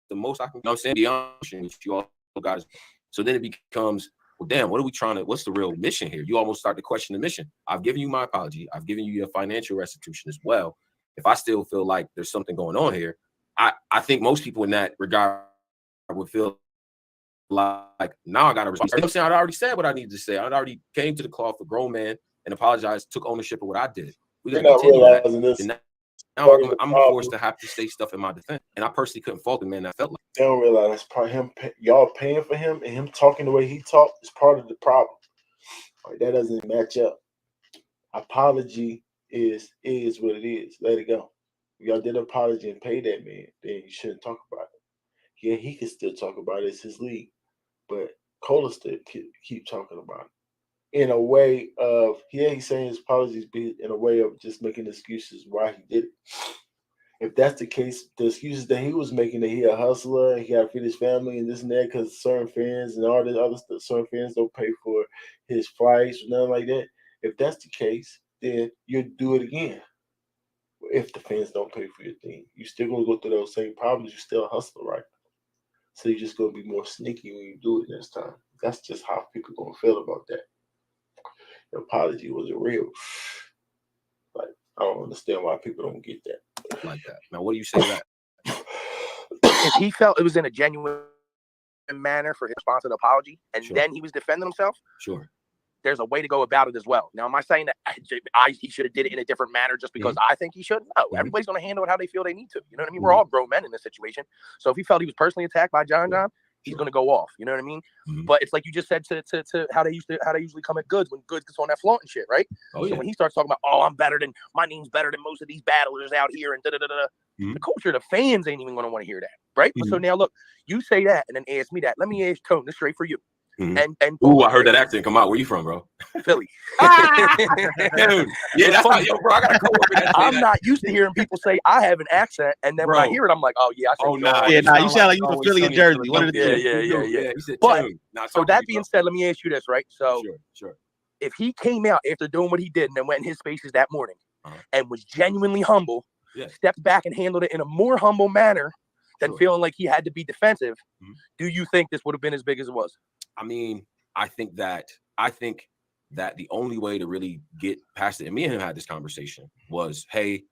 the most I can, you know what I'm saying, beyond which you all got. So then it becomes, well, damn, what are we trying to, what's the real mission here? You almost start to question the mission. I've given you my apology. I've given you your financial restitution as well. If I still feel like there's something going on here, I think most people in that regard would feel like, now I got to respond. You know what I'm saying? I already said what I needed to say. I already came to the cloth, a grown man, and apologized, took ownership of what I did. We got to continue that. Now I'm forced to have to say stuff in my defense. And I personally couldn't fault the man that felt like. They don't realize that's part of him. Y'all paying for him, and him talking the way he talked is part of the problem. Like, that doesn't match up. Apology is what it is. Let it go. If y'all did an apology and pay that man, then you shouldn't talk about it. Yeah, he can still talk about it. It's his league. But Cola still keep talking about it. In a way of, he's saying his apologies be in a way of just making excuses why he did it. If that's the case, the excuses that he was making, that he a hustler and he got to feed his family and this and that because certain fans and all this other stuff, certain fans don't pay for his flights or nothing like that. If that's the case, then you'll do it again. If the fans don't pay for your thing, you're still going to go through those same problems. You're still a hustler, right? So you're just going to be more sneaky when you do it next time. That's just how people going to feel about that. The apology wasn't real. Like, I don't understand why people don't get that. Like that. Now, what do you say to that? If he felt it was in a genuine manner for his response to the apology, and then he was defending himself, sure, there's a way to go about it as well. Now, am I saying that he should have did it in a different manner just because I think he should? No, everybody's going to handle it how they feel they need to. You know what I mean? We're all grown men in this situation. So if he felt he was personally attacked by John, he's going to go off. You know what I mean? But it's like you just said to how they usually come at Goods when Goods gets on that flaunt and shit, right? Oh, so when he starts talking about, my name's better than most of these battlers out here and the culture, the fans ain't even going to want to hear that, right? So now look, you say that and then ask me that. Let me ask Tone this straight for you. And I heard that accent come out. Where you from, bro? Philly. Dude, yeah, that's how, yo, bro. I got a coworker that I'm not used to hearing people say I have an accent, and then when I hear it, I'm like, oh yeah, I said, you sound like you from Philly and Jersey. One of the two. Yeah. But so that being said, let me ask you this, right? So sure. If he came out after doing what he did and then went in his spaces that morning and was genuinely humble, stepped back and handled it in a more humble manner than feeling like he had to be defensive, do you think this would have been as big as it was? I mean, I think that the only way to really get past it, and me and him had this conversation, was, hey,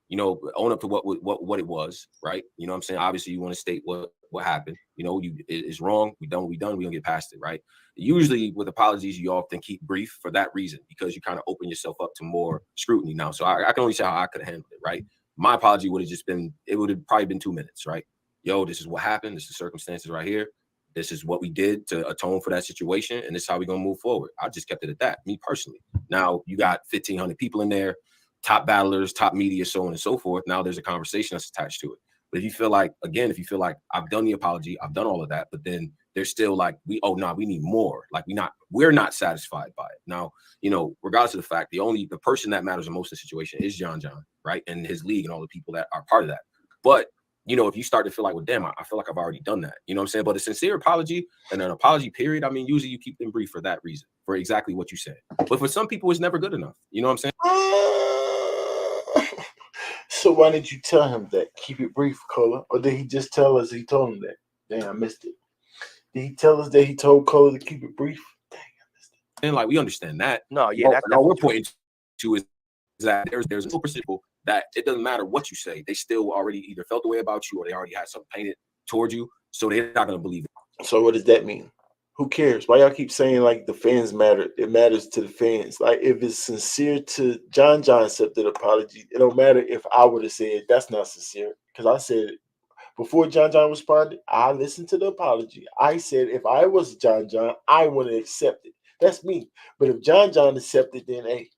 you know, own up to what it was, right? You know what I'm saying? Obviously, you want to state what happened. You know, it's wrong. We done. We don't get past it, right? Usually, with apologies, you often keep brief for that reason, because you kind of open yourself up to more scrutiny now. So I can only say how I could have handled it, right? My apology would have just been, it would have probably been 2 minutes, right? Yo, this is what happened. This is circumstances right here. This is what we did to atone for that situation, and this is how we're going to move forward. I just kept it at that, me personally. Now, you got 1,500 people in there, top battlers, top media, so on and so forth. Now there's a conversation that's attached to it. But if you feel like I've done the apology, I've done all of that, but then there's still like, we need more. Like, we're not satisfied by it. Now, you know, regardless of the fact, the person that matters the most in the situation is John, right? And his league and all the people that are part of that. But you know, if you start to feel like, well, damn, I feel like I've already done that. You know what I'm saying? But a sincere apology and an apology period, I mean, usually you keep them brief for that reason, for exactly what you said. But for some people, it's never good enough. You know what I'm saying? So why did you tell him that? Keep it brief, Cola. Or did he just tell us he told him that? Dang, I missed it. Did he tell us that he told Cola to keep it brief? Dang, I missed it. And like, we understand that. No, yeah, that's all we're pointing to is that there's a percent people that it doesn't matter what you say, they still already either felt the way about you or they already had something painted towards you, so they're not going to believe it. So what does that mean? Who cares? Why y'all keep saying like the fans matter? It matters to the fans. Like if it's sincere to John accepted apology, it don't matter if I would have said that's not sincere, because I said it before John responded. I listened to the apology. I said if I was John, I wouldn't accept it. That's me. But if John accepted, then hey,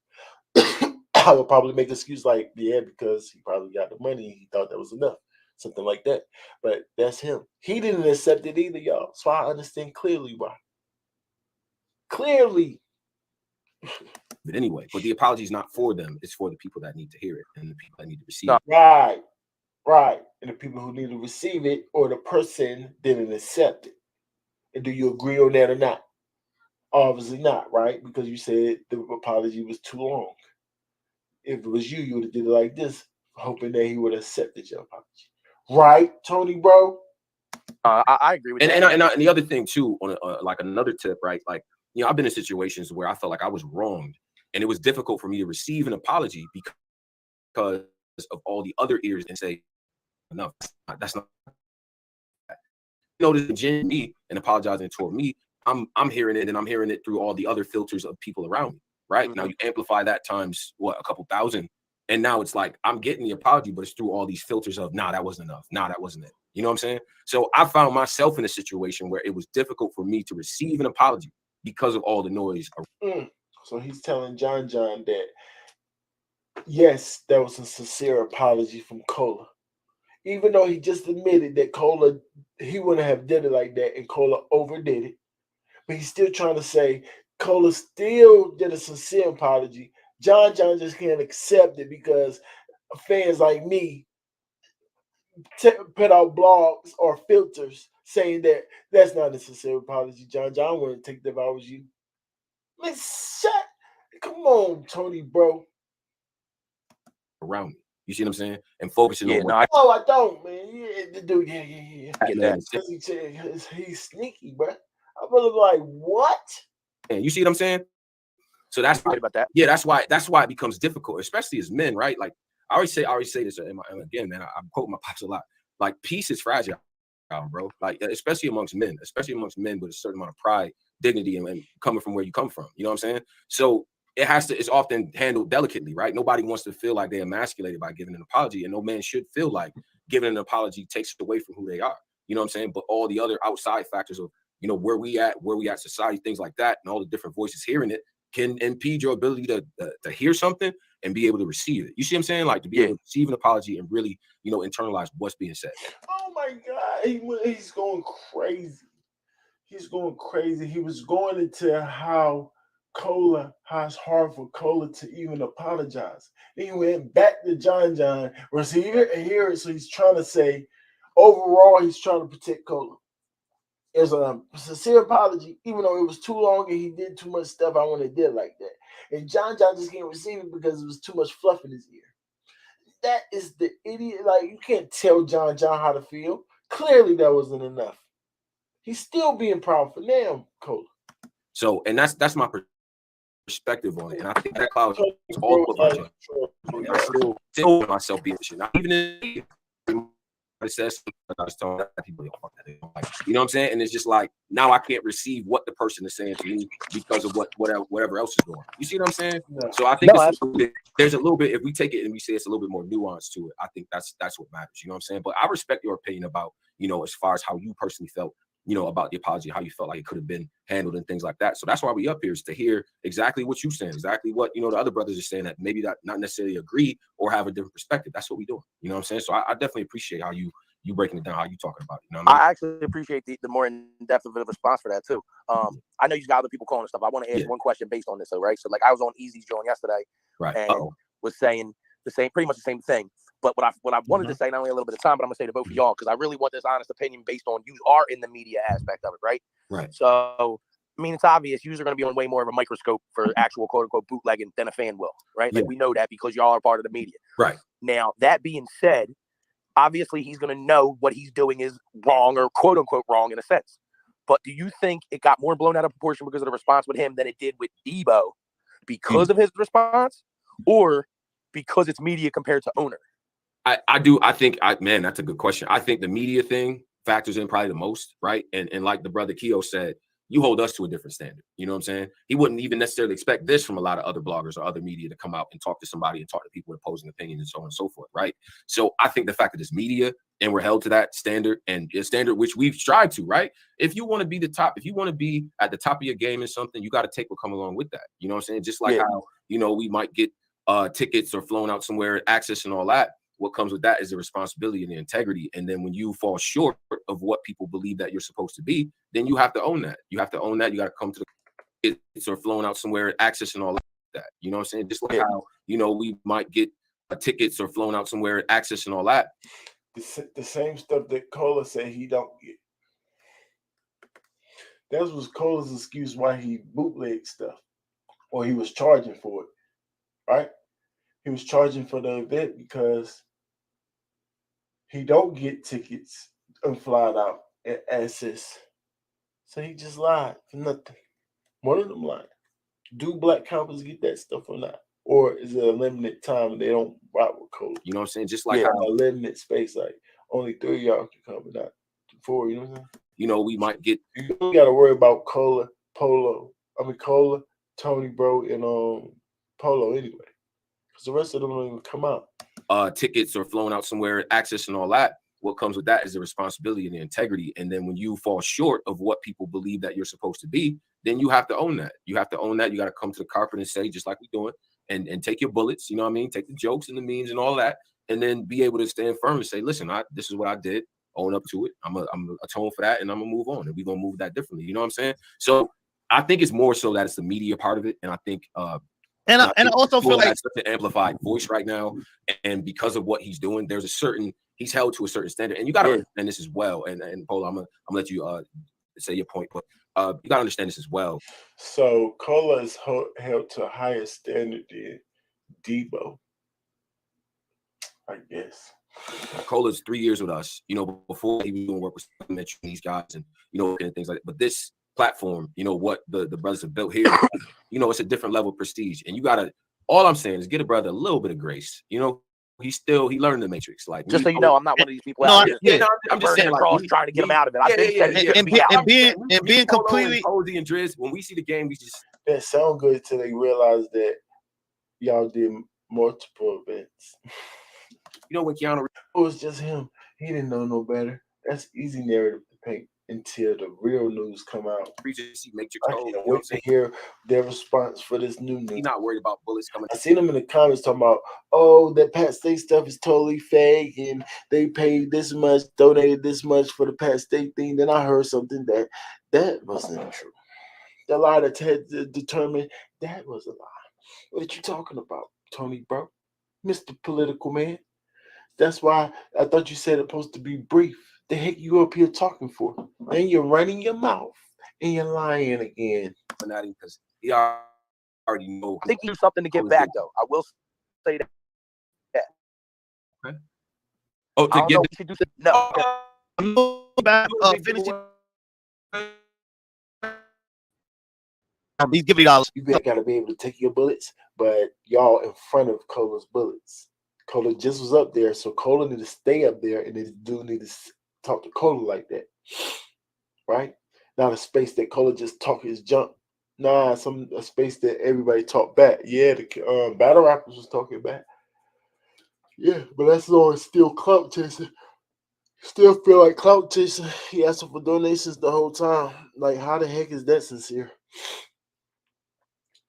I would probably make an excuse like, yeah, because he probably got the money. He thought that was enough. Something like that. But that's him. He didn't accept it either, y'all. So I understand clearly why. Clearly. But anyway, but the apology is not for them. It's for the people that need to hear it and the people that need to receive it. Right. And the people who need to receive it, or the person didn't accept it. And do you agree on that or not? Obviously not, right? Because you said the apology was too long. If it was you, you would have did it like this, hoping that he would have accepted your apology. Right, Tony, bro? I agree with that. And the other thing too, on like another tip, right? Like, you know, I've been in situations where I felt like I was wronged, and it was difficult for me to receive an apology because of all the other ears and say, no, that's not. You know, this genuine me and apologizing toward me, I'm hearing it, and I'm hearing it through all the other filters of people around me. Right? Mm-hmm. Now you amplify that times what, a couple thousand, and now it's like I'm getting the apology, but it's through all these filters of nah, that wasn't enough. Nah, that wasn't it. You know what I'm saying? So I found myself in a situation where it was difficult for me to receive an apology because of all the noise. So he's telling John that yes, that was a sincere apology from Cola. Even though he just admitted that Cola, he wouldn't have did it like that, and Cola overdid it. But he's still trying to say Cola still did a sincere apology. John just can't accept it because fans like me put out blogs or filters saying that that's not a sincere apology. John wouldn't take that if I was you. Man, come on, Tony, bro. Around me. You see what I'm saying? And focusing on what I don't, man. Yeah, dude, yeah. I get that. He's sneaky, bro. I'm really like, what? And you see what I'm saying? So that's right about that. Yeah, that's why it becomes difficult, especially as men, right? Like I always say this, and again, man, I quote my pops a lot. Like peace is fragile, bro. Like especially amongst men with a certain amount of pride, dignity, and coming from where you come from. You know what I'm saying? So it's often handled delicately, right? Nobody wants to feel like they're emasculated by giving an apology, and no man should feel like giving an apology takes away from who they are. You know what I'm saying? But all the other outside factors of, you know, where we at society, things like that, and all the different voices hearing it can impede your ability to hear something and be able to receive it. You see what I'm saying? Like to be able to receive an apology and really, you know, internalize what's being said. Oh my God, he's going crazy. He's going crazy. He was going into how it's hard for Cola to even apologize. Then he went back to John, receive it and hear it. So he's trying to say, overall, he's trying to protect Cola. It's a sincere apology, even though it was too long and he did too much stuff I wouldn't have did like that. And John just can't receive it because it was too much fluff in his ear. That is the idiot. Like, you can't tell John how to feel. Clearly, that wasn't enough. He's still being proud for now, Cola. So, and that's my perspective on it. And I think that cloud is all put my chest. Still myself being shit. Not even in it says people don't fuck that. You know what I'm saying? And it's just like now I can't receive what the person is saying to me because of whatever else is going on. You see what I'm saying? No. So I think there's a little bit, if we take it and we say it's a little bit more nuance to it, I think that's what matters. You know what I'm saying? But I respect your opinion about, you know, as far as how you personally felt, you know, about the apology, how you felt like it could have been handled and things like that. So that's why we up here, is to hear exactly what you're saying, exactly what, you know, the other brothers are saying that maybe not necessarily agree or have a different perspective. That's what we doing. You know what I'm saying? So I definitely appreciate how you breaking it down, how you talking about it. You know what I mean? I actually appreciate the more in-depth of a response for that too. I know you got other people calling and stuff. I want to ask one question based on this, though, right? So like I was on Easy's joint yesterday, right, and was saying pretty much the same thing. But what I wanted to say, not only a little bit of time, but I'm gonna say to both of y'all, because I really want this honest opinion based on you are in the media aspect of it, right? Right. So, I mean, it's obvious you're going to be on way more of a microscope for actual quote unquote bootlegging than a fan will, right? Like we know that because y'all are part of the media. Right. Now, that being said, obviously he's going to know what he's doing is wrong or quote unquote wrong in a sense. But do you think it got more blown out of proportion because of the response with him than it did with Debo because of his response, or because it's media compared to owner? I do. I think, man, that's a good question. I think the media thing factors in probably the most, right? And like the brother Keo said, you hold us to a different standard. You know what I'm saying? He wouldn't even necessarily expect this from a lot of other bloggers or other media to come out and talk to somebody and talk to people with opposing opinions and so on and so forth, right? So I think the fact that it's media and we're held to that standard, and a standard which we've strived to, right? If you want to be the top, if you want to be at the top of your game in something, you got to take what comes along with that. You know what I'm saying? Just like how, you know, we might get tickets or flown out somewhere, access and all that. What comes with that is the responsibility and the integrity. And then when you fall short of what people believe that you're supposed to be, then you have to own that. You have to own that. You got to come to the tickets or flown out somewhere, access and all that. You know what I'm saying? Just like how, you know, we might get tickets or flown out somewhere, access and all that. The same stuff that Cola said he don't get. That was Cola's excuse why he bootlegged stuff, or he was charging for it, right? He was charging for the event because he don't get tickets and fly out and access. So he just lied for nothing. One of them lied. Do black couples get that stuff or not? Or is it a limited time and they don't rock with Cola? You know what I'm saying? Just like how a limited space, like only 3 of y'all can come, but not 4, you know what I'm saying? You know, we might get, you don't gotta worry about Cola, Tony Bro, and Polo anyway. Because the rest of them don't even come out. Tickets or flown out somewhere, access and all that. What comes with that is the responsibility and the integrity. And then when you fall short of what people believe that you're supposed to be, then you have to own that. You have to own that. You got to come to the carpet and say, just like we're doing, and take your bullets, you know what I mean? Take the jokes and the memes and all that, and then be able to stand firm and say, listen, this is what I did. Own up to it. I'm gonna atone for that, and I'm gonna move on, and we're gonna move that differently. You know what I'm saying? So I think it's more so that it's the media part of it, and I think and I also feel like such an amplified voice right now, and because of what he's doing, there's a certain, he's held to a certain standard, and you got to understand this as well. And Paul, I'm gonna let you say your point, but you got to understand this as well. So Cola is held to a higher standard than Debo, I guess. Cola's 3 years with us, you know, before he was doing work with these guys and, you know, and things like that. But this platform, you know, what the brothers have built here, you know, it's a different level of prestige. And you got to, all I'm saying is get a brother a little bit of grace. You know, he learned the matrix. Like, just so you know, I'm not one of these people out here. I'm just saying, like, trying to get him out of it. I've been said he shouldn't be out. And being completely Cozy and Driz, when we see the game, we just that sound good till they realize that y'all did multiple events. You know, when Keanu, it was just him. He didn't know no better. That's easy narrative to paint until the real news come out. I can't wait to hear their response for this new news. He's not worried about bullets coming. I seen them in the comments talking about, oh, that Pat State stuff is totally fake, and they paid this much, donated this much for the Pat State thing. Then I heard something that wasn't true. The lie that had determined that was a lie. What are you talking about, Tony, bro? Mr. Political Man. That's why I thought you said it's supposed to be brief. The heck you up here talking for? And you're running your mouth and you're lying again. Because he already know. I think he do something to get back, though. I will say that. Okay. Oh, to get he should do no. Back, finishing. He's giving y'all. You gotta be able to take your bullets, but y'all in front of Cola's bullets. Cola just was up there, so Cola need to stay up there, and this dude need to talk to Cola like that, right? Not a space that Cola just talk his junk. Nah, a space that everybody talk back. Yeah, the battle rappers was talking back. Yeah, but that's all still clout chasing. Still feel like clout chasing. He asking for donations the whole time. Like, how the heck is that sincere?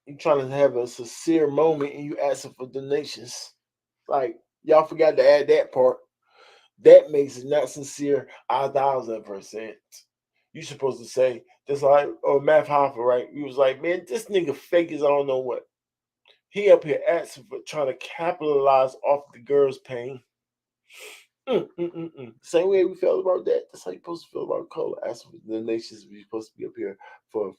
You trying to have a sincere moment and you asking for donations. Like, y'all forgot to add that part. That makes it not sincere 1,000%. You supposed to say, just like Math Hoffa, right? He was like, man, this nigga fake as I don't know what. He up here asking for trying to capitalize off the girl's pain. Same way we felt about that. That's how you're supposed to feel about Cola. Asking for donations, we're supposed to be up here for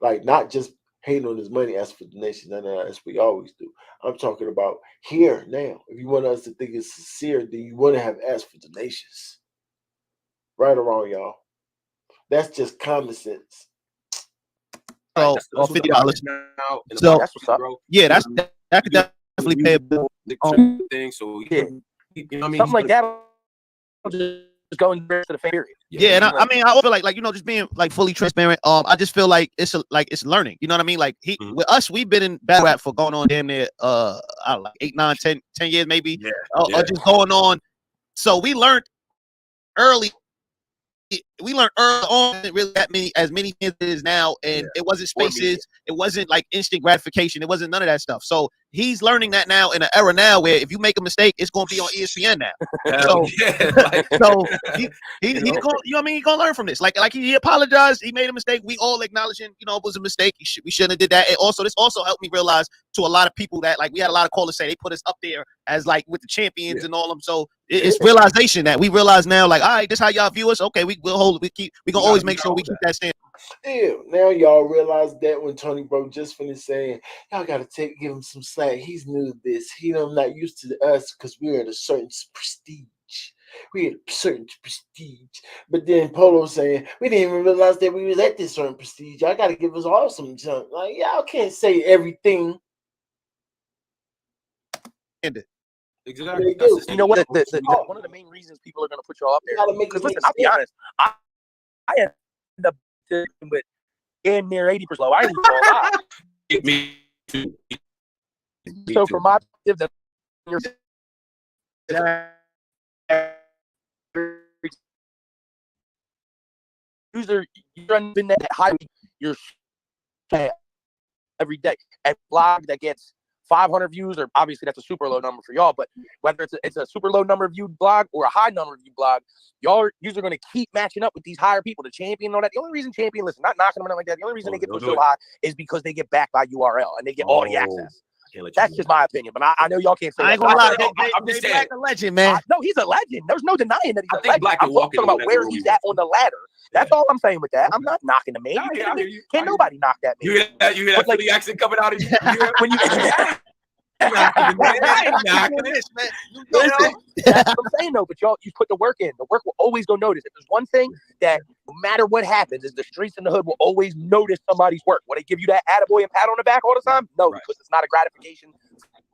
like not just hating on his money, asking for donations. No, that's what we always do. I'm talking about here now. If you want us to think it's sincere, then you want to have asked for donations. Right or wrong, y'all. That's just common sense. So That's $50. now. So That's what's up. yeah, that could definitely pay a bill. Thing. So Yeah. you know what I mean? Something like that. Just going to the period. Yeah, and I mean, I feel like just being like fully transparent. I just feel like it's learning. You know what I mean? Like with us, we've been in battle rap for going on damn near I don't know, like 8, 9, 10 years maybe. Or just going on. So we learned early. We learned early on really as many things as it is now, and it wasn't spaces, it wasn't like instant gratification, it wasn't none of that stuff. So he's learning that now in an era now where if you make a mistake, it's gonna be on ESPN now. So, so he's gonna, you know what I mean? He's gonna learn from this. Like he apologized, he made a mistake. We all acknowledging, it was a mistake. We shouldn't have did that. And also, this also helped me realize to a lot of people that like we had a lot of callers say they put us up there as like with the champions and all them. So it's realization that we realize now, like, all right, this how y'all view us. Okay, we gonna always make sure we keep that stand. Yeah, now y'all realize that when Tony Bro just finished saying, y'all gotta give him some slack. He's new to this. Not used to us because we're at a certain prestige. We had a certain prestige. But then Polo saying, we didn't even realize that we was at this certain prestige. Y'all gotta give us all some junk. Like, y'all can't say everything. Exactly. You know what? One of the main reasons people are going to put y'all up there. Because listen, I'll be honest. I end up with damn near 80% low. I ain't even gonna lie. So from my perspective, you're in that high. You're every day. A blog that gets 500 views, or obviously that's a super low number for y'all, but whether it's a super low number of viewed blog or a high number of viewed blog, y'all are going to keep matching up with these higher people, the champion and all that. The only reason champion, listen, not knocking them or like that, the only reason they get so high is because they get backed by URL and they get all the access. That's just my opinion, but I know y'all can't say that. I ain't gonna lie, I'm just saying. A legend, man. No, he's a legend. There's no denying that he's a legend. I'm talking about where he's at on the ladder. That's all I'm saying with that. I'm not knocking the man. Can't nobody knock that man. You hear that Philly accent coming out of you? When you that's what I'm saying though, but y'all, you put the work in. The work will always go notice. If there's one thing that no matter what happens, is the streets in the hood will always notice somebody's work. Will they give you that attaboy and pat on the back all the time? No, because it's not a gratification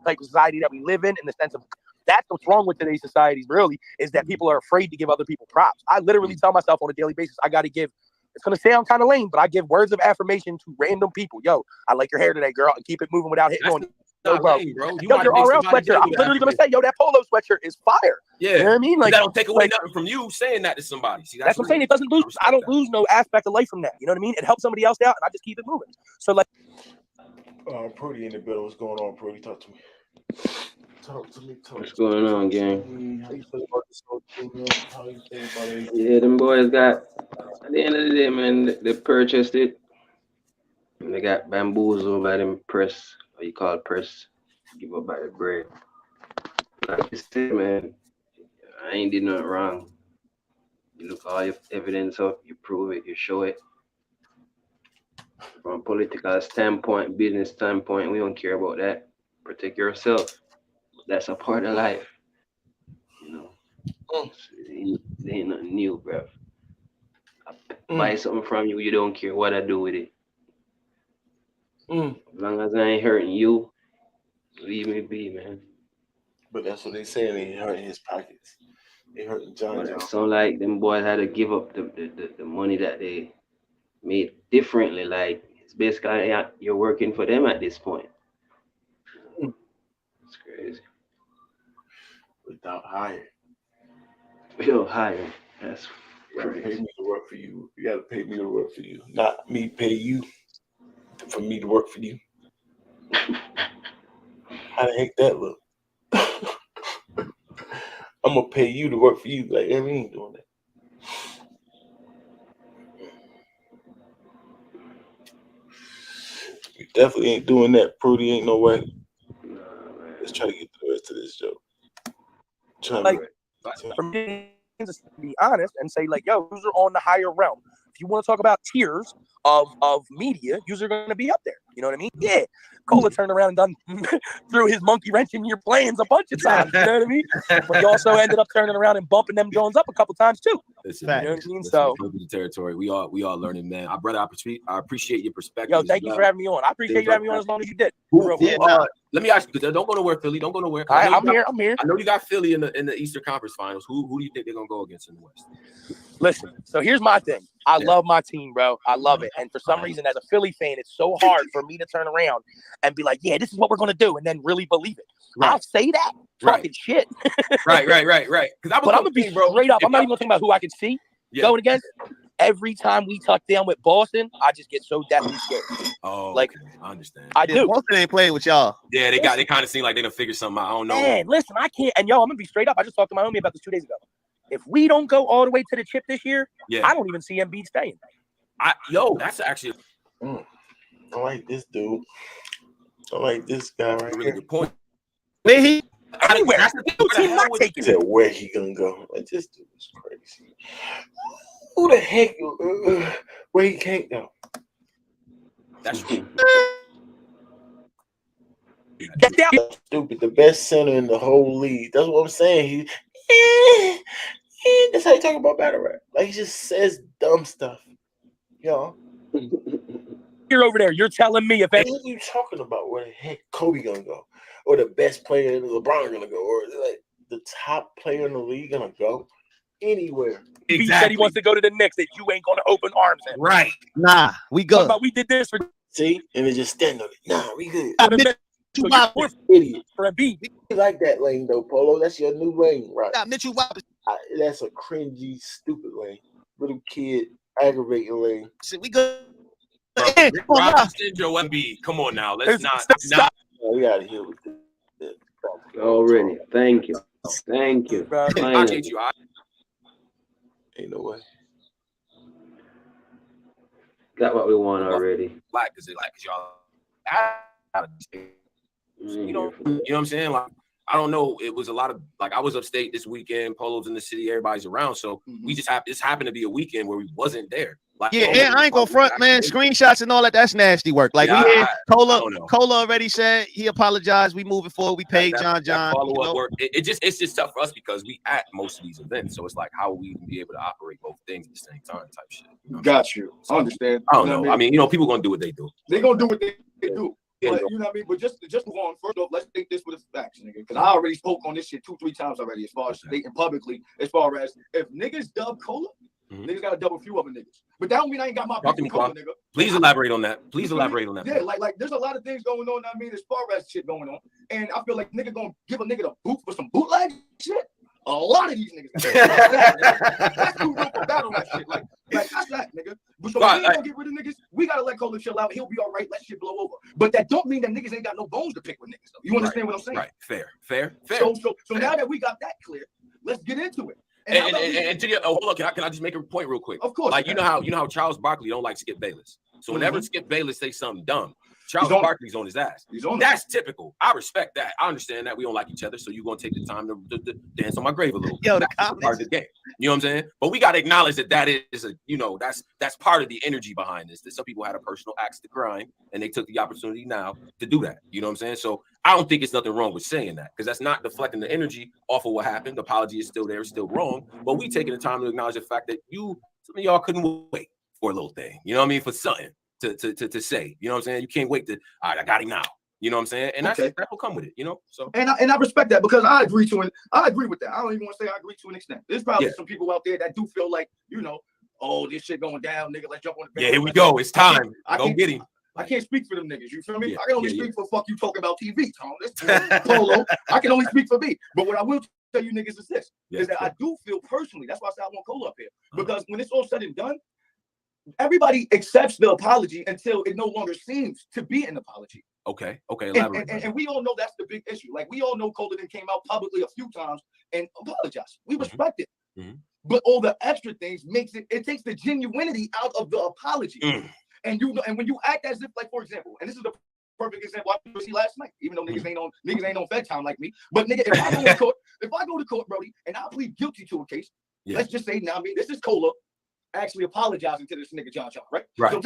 type of society that we live in the sense of that's what's wrong with today's society, really, is that people are afraid to give other people props. I literally tell myself on a daily basis, I got to give, it's going to sound kind of lame, but I give words of affirmation to random people. Yo, I like your hair today, girl, and keep it moving without hitting on you. Yo, bro. Lame, bro. Yo, your RL sweatshirt. I'm literally gonna say, yo, that polo sweatshirt is fire. Yeah, you know what I mean? Like that don't take away nothing from you saying that to somebody. See, that's what I'm saying. It doesn't lose. I don't lose no aspect of life from that. You know what I mean? It helps somebody else out, and I just keep it moving. So like, Prudy in the building. What's going on, Prudy? Talk to me. Talk to me. What's going on, gang? How you feel about this whole thing, man? How you think about it? Yeah, them boys got. At the end of the day, man, they purchased it. And they got bamboozled by them press. What you call it, press? Give up by the bread. Like you said, man, I ain't did nothing wrong. You look all your evidence up, you prove it, you show it. From a political standpoint, business standpoint, we don't care about that. Protect yourself. That's a part of life. You know, it ain't nothing new, bro. I buy something from you, you don't care what I do with it. As long as I ain't hurting you, leave me be, man. But that's what they say. They hurting his pockets. They hurting John. But it sound like them boys had to give up the money that they made differently. Like it's basically you're working for them at this point. It's crazy. Without hire. Without hire. That's you gotta pay me to work for you. You gotta pay me to work for you. Not me pay you for me to work for you. How the heck that look? I'm gonna pay you to work for you. Like, we ain't doing that. We definitely ain't doing that. Prudy ain't no way. Nah, man. Let's try to get to the rest of this joke. Like, for me, to be honest and say like, yo, you're on the higher realm. If you want to talk about tiers of media, you're going to be up there. You know what I mean? Yeah. Cola turned around and done threw his monkey wrench in your plans a bunch of times. You know what I mean? But he also ended up turning around and bumping them Jones up a couple times too. Listen, you know what I mean? Listen, So the territory. We all learning, man. Brother, I appreciate your perspective. Yo, thank you for having me on. I appreciate you having me on as long as you did. Let me ask you, because don't go nowhere, Philly. Don't go nowhere. I'm here. I know you got Philly in the Eastern Conference Finals. Who do you think they're gonna go against in the West? Listen, so here's my thing. I love my team, bro. I love it. And for some reason, as a Philly fan, it's so hard for me to turn around and be like, yeah, this is what we're going to do, and then really believe it. Right. I'll say that talking shit. Right. But I'm going to be straight up. I'm not even going to talk about who I can see going against. Every time we touch down with Boston, I just get so deathly scared. Oh, like, okay. I understand. I do. Boston ain't playing with y'all. Yeah, they kind of seem like they're going to figure something out. I don't know. Man, listen, I can't. And, yo, I'm going to be straight up. I just talked to my homie about this 2 days ago. If we don't go all the way to the chip this year, I don't even see Embiid staying. That's actually. I like this dude. I like this guy right really here. good point. Where he? Anywhere. That's the team not taking it. Where he gonna go? Like, this dude is crazy. Who the heck? Where he can't go? That's true. Stupid. The best center in the whole league. That's what I'm saying. That's how you talk about battle rap. Like, he just says dumb stuff. Yo. You're over there. You're telling me if what are you talking about? Where the heck Kobe gonna go? Or the best player in LeBron gonna go? Or like the top player in the league gonna go? Anywhere. He said he wants to go to the Knicks, that you ain't gonna open arms at. Right. Nah, we good. But we did this for and it just stand on it. Nah, we good. Idiot. For Embiid. You like that lane though, Polo. That's your new lane, right? Mitchell that's a cringy, stupid lane. Little kid, aggravating lane. We good. Joe Embiid. Come on now. Let's not. We out of here with this. Already. Thank you. Thank you. I hate you. Ain't no way. Got what we want already. Like, cause y'all. You know what I'm saying? Like, I don't know. It was a lot of I was upstate this weekend. Polo's in the city. Everybody's around. So we just this happened to be a weekend where we wasn't there. Like, and I ain't gonna front, man. Screenshots and all that. That's nasty work. Like, we had Cola already said he apologized. We moving forward. We paid John. Follow-up work. It's just tough for us because we at most of these events. So it's like, how will we even be able to operate both things at the same time? Type shit. You know Got you. So, I understand. I don't know. I mean, people gonna do what they do. They're gonna do what they do. But, you know what I mean? But just move on. First off, let's take this with a facts, nigga. Because I already spoke on this shit 2-3 times already, as far as stating publicly, as far as if niggas dub Cola, niggas got to double a few other niggas. But that don't mean I ain't got my people Cola, nigga. Please elaborate on that. Yeah, like there's a lot of things going on, I mean, as far as shit going on. And I feel like nigga gonna give a nigga the boot for some bootleg shit. A lot of these niggas. That's too real for battle rap shit. Like that's that, nigga. But so we ain't gonna get rid of niggas. We gotta let Cola chill out. He'll be all right. Let shit blow over. But that don't mean that niggas ain't got no bones to pick with niggas, though. You understand what I'm saying? Right. Fair. So now that we got that clear, let's get into it. And to your, hold on, can I just make a point real quick? Of course. Like, you know how Charles Barkley don't like Skip Bayless. So whenever Skip Bayless say something dumb, Charles Barkley's on his ass. That's typical. I respect that. I understand that we don't like each other, so you're gonna take the time to dance on my grave a little. Yo, that's part of the game. You know what I'm saying? But we gotta acknowledge that is a, that's part of the energy behind this. That some people had a personal axe to grind, and they took the opportunity now to do that. You know what I'm saying? So I don't think it's nothing wrong with saying that, because that's not deflecting the energy off of what happened. The apology is still there, it's still wrong. But we taking the time to acknowledge the fact that some of y'all couldn't wait for a little thing. You know what I mean? For something to say. You know what I'm saying? You can't wait to, all right, I got him now. You know what I'm saying? And that will come with it, you know? So and I respect that, because I agree to it. I agree with that. I don't even want to say I agree to an extent. There's probably some people out there that do feel like, oh, this shit going down, nigga. Let's jump on the bench. Yeah, here we go. It's time. Go get him. I can't speak for them niggas. You feel me? I can only speak for fuck you talking about TV, Tom. That's Polo. I can only speak for me. But what I will tell you niggas is this, is that I do feel personally, that's why I said I want Cole up here. Because when it's all said and done, everybody accepts the apology until it no longer seems to be an apology. Okay. Elaborate. And we all know that's the big issue. Like, we all know Cole then came out publicly a few times and apologized. We respect it. But all the extra things it takes the genuinity out of the apology. And and when you act as if, like, for example, and this is the perfect example. I was last night, even though niggas ain't on Fed time like me. But nigga, if I go to court, Brody, and I plead guilty to a case, let's just say now, I mean, this is Cola actually apologizing to this nigga John, right? Right. So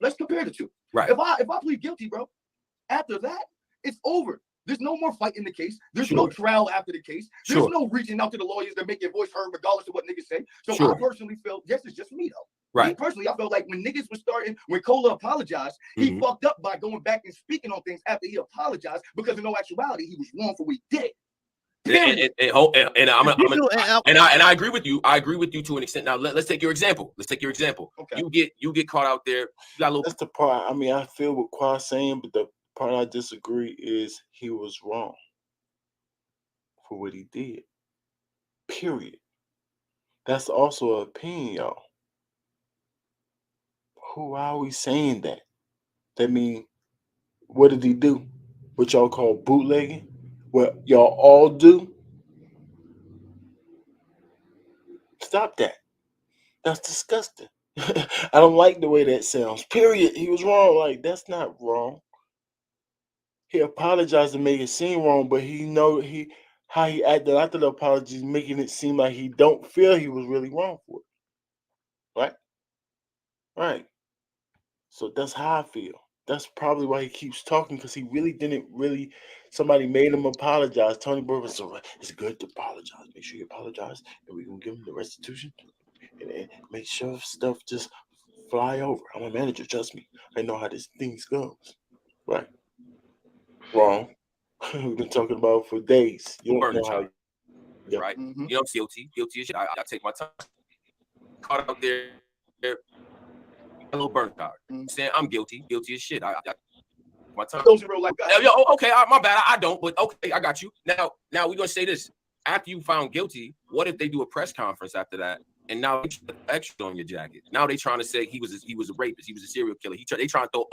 let's compare the two. Right. If I plead guilty, bro, after that, it's over. There's no more fight in the case. There's no trial after the case. There's no reaching out to the lawyers to make your voice heard, regardless of what niggas say. So I personally feel, yes, it's just me though. Right. Me personally, I felt like when niggas was starting, when Cola apologized, he fucked up by going back and speaking on things after he apologized, because in no actuality, he was wrong for what he did. And I agree with you. I agree with you to an extent. Now let's take your example. Okay. You get caught out there. You got a little... That's the part. I mean, I feel what Quad's saying, but the part I disagree is he was wrong for what he did. Period. That's also an opinion, y'all. Who are we saying that? That mean, what did he do? What y'all call bootlegging? What y'all all do? Stop that. That's disgusting. I don't like the way that sounds. Period. He was wrong. Like, that's not wrong. He apologized to make it seem wrong, but how he acted after the apology, making it seem like he don't feel he was really wrong for it. Right? Right. So that's how I feel. That's probably why he keeps talking, because he really didn't somebody made him apologize. Tony Burke was so, it's good to apologize. Make sure you apologize, and we're going to give him the restitution, and make sure stuff just fly over. I'm a manager, trust me. I know how this things goes. Right. Wrong. We've been talking about it for days. You don't know how. Yeah. Right. You know, guilty as shit. I take my time. Caught out there. A little burn card. Saying I'm guilty as shit. I my time. Okay, my bad. I don't, but okay, I got you. Now we're gonna say this. After you found guilty, what if they do a press conference after that, and now they put extra on your jacket? Now they trying to say he was a rapist, he was a serial killer. They trying to throw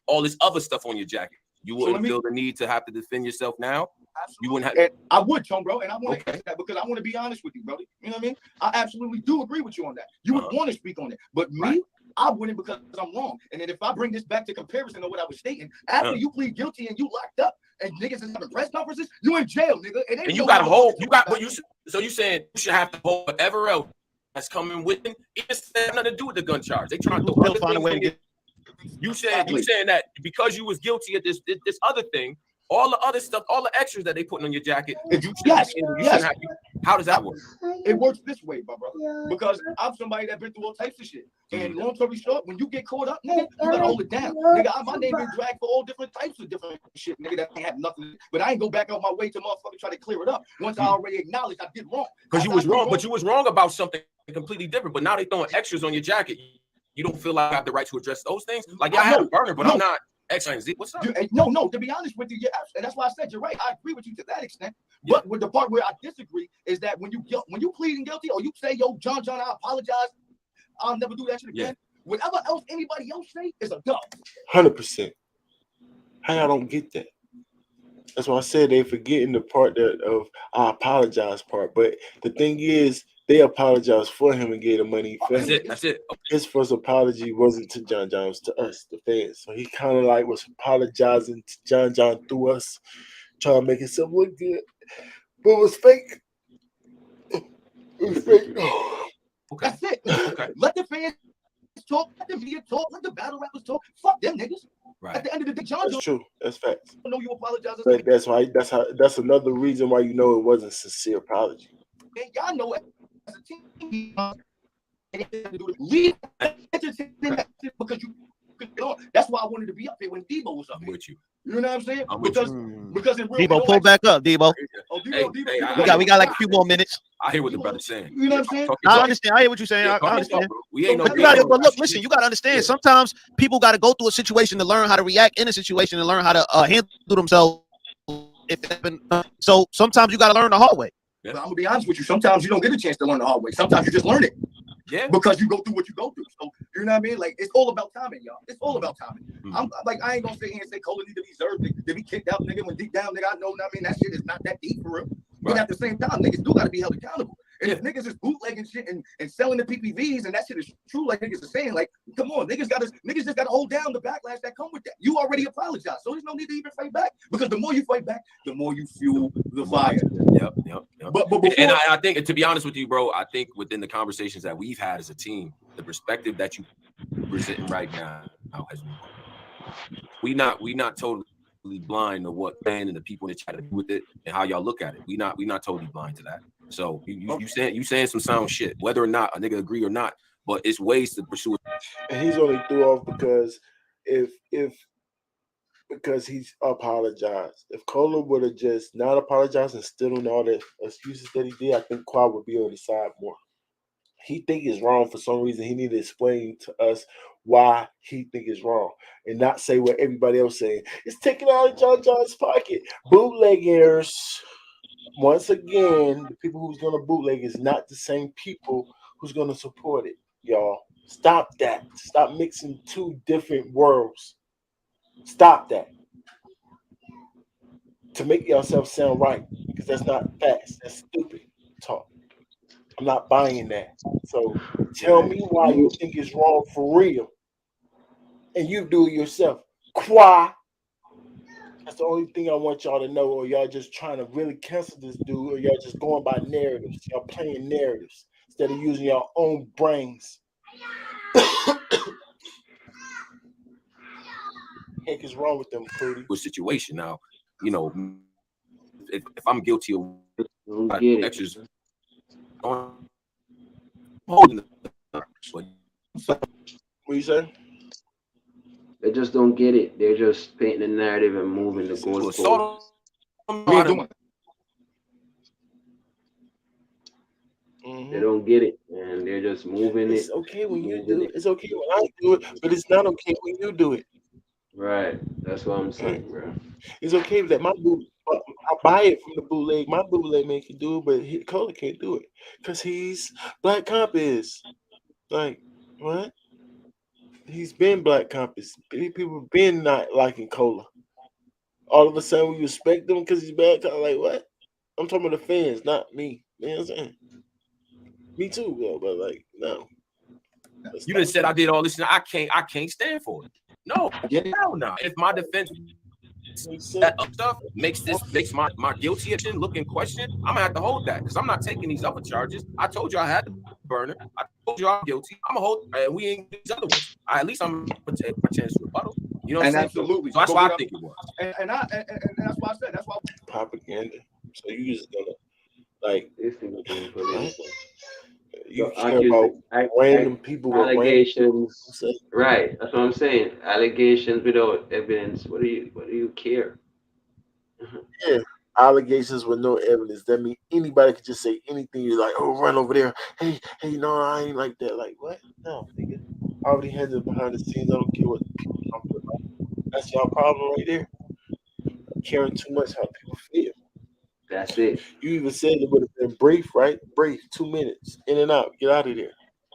all this other stuff on your jacket. You wouldn't feel the need to have to defend yourself now. Absolutely. You wouldn't have. And I would, Tom, bro, and I want to answer that because I want to be honest with you, brother. You know what I mean? I absolutely do agree with you on that. You would want to speak on it, but me, I wouldn't, because I'm wrong. And then if I bring this back to comparison of what I was stating, after you plead guilty and you locked up and niggas is having press conferences, you in jail, nigga. And you got a hold. So you saying you should have to hold whatever else that's coming with it. It has nothing to do with the gun charge. They trying to find a way to get. You saying that because you was guilty of this other thing, all the other stuff, all the extras that they putting on your jacket. Yes. How does that work? It works this way, my brother. Because I'm somebody that been through all types of shit. And long story short, when you get caught up, nigga, you gotta hold it down. Nigga, my name been dragged for all different types of different shit, nigga, that ain't have nothing. But I ain't go back out my way to motherfucker try to clear it up once I already acknowledged I did wrong. Because you was wrong, but you was wrong about something completely different. But now they throwing extras on your jacket. You don't feel like I have the right to address those things? Like, I had a burner, but I'm not X, Y, and Z. What's up? No, to be honest with you, and that's why I said you're right. I agree with you to that extent. But with the part where I disagree is that when you pleading guilty or you say, yo, John, I apologize, I'll never do that shit again. Whatever else anybody else say is a dub. 100%. How y'all don't get that? That's why I said they forgetting the part of I apologize part. But the thing is, they apologized for him and gave the money for him. That's it. His first apology wasn't to John, it was to us, the fans. So he kind of like was apologizing to John through us, trying to make himself look good. But it was fake. It was fake. Okay. That's it. Okay. Let the fans talk, let the media talk, let the battle rappers talk. Fuck them niggas. Right. At the end of the day, John. That's true. That's facts. I know you apologize. But that's why. That's another reason why you know it wasn't a sincere apology. And y'all know it as a team. Because you. That's why I wanted to be up there when Debo was up here. With you. You know what I'm saying? Because in real Debo, pull back up, Debo. Debo. We got like a few more minutes. I hear what the brother's saying. You know what I'm saying? I understand. I hear what you're saying. I understand. But look, listen, you gotta understand. Sometimes people gotta go through a situation to learn how to react in a situation and learn how to handle themselves. So sometimes you gotta learn the hard way. But I'm gonna be honest with you. Sometimes you don't get a chance to learn the hard way. Sometimes you just learn it. Yeah. Because you go through what you go through. So you know what I mean? Like, it's all about timing, y'all. It's all about timing. I'm like, I ain't gonna sit here and say Cola need to be served, to be kicked out, nigga. When deep down, nigga, I know what I mean. That shit is not that deep for real. But at the same time, niggas do gotta be held accountable. And if niggas is bootlegging shit and selling the PPVs and that shit is true, like niggas are saying, like, come on, niggas just gotta hold down the backlash that come with that. You already apologized, so there's no need to even fight back, because the more you fight back, the more you fuel the fire. Yep. But before, and I think, to be honest with you, bro, I think within the conversations that we've had as a team, the perspective that you presenting right now has we not totally blind to what Ben and the people in the chat do with it and how y'all look at it. We not totally blind to that. So you saying some sound shit, whether or not a nigga agree or not, but it's ways to pursue it. And he's only threw off because because he's apologized. If Cola would have just not apologized and still on all the excuses that he did, I think Quad would be on his side more. He think it's wrong for some reason. He need to explain to us why he think it's wrong and not say what everybody else saying. It's taking out of John John's pocket. Bootleggers. Once again, the people who's going to bootleg is not the same people who's going to support it, y'all. Stop that. Stop mixing two different worlds. Stop that. To make yourself sound right, because that's not facts. That's stupid talk. I'm not buying that. So tell me why you think it's wrong for real. And you do it yourself. Why? That's the only thing I want y'all to know, or y'all just trying to really cancel this dude, or y'all just going by narratives. Y'all playing narratives instead of using your own brains. Heck is wrong with them, Cody? Situation now, you know, if I'm guilty of extras, holding the what you say? They just don't get it. They're just painting the narrative and moving the goalposts. They don't get it, and they're just moving it's it. Okay when you do it. It's okay when I do it, but it's not okay when you do it. Right. That's what I'm saying, bro. It's okay that I buy it from the bootleg. My bootleg man can do it, but Cola can't do it because he's Black Compass. Like what? He's been Black Compass. People been not liking Cola. All of a sudden, we respect him because he's bad. Like what? I'm talking about the fans, not me. You know what I'm saying? Me too, bro. But like, no. You just said I did all this, and I can't stand for it. No, hell no. If my defense that stuff makes my guilty action look in question, I'm gonna have to hold that because I'm not taking these other charges. I told you I had the burner. I told you I'm guilty. I'm gonna hold, and we ain't these other ones. At least I'm gonna take my chance to rebuttal. You know what I'm saying? Absolutely. So that's why I think it was. And that's why I said that's why propaganda. So you just gonna like this thing being political. you care about random people with allegations. Right. That's what I'm saying. Allegations without evidence. What do you care? Yeah. Allegations with no evidence. That means anybody could just say anything. You're like, oh, run over there. Hey, no, I ain't like that. Like, what? No, nigga. I already had it behind the scenes. I don't care what people talking about. That's y'all problem right there. Caring too much how people feel. That's it. You even said it would have been brief, right? Brief, 2 minutes, in and out, get out of there.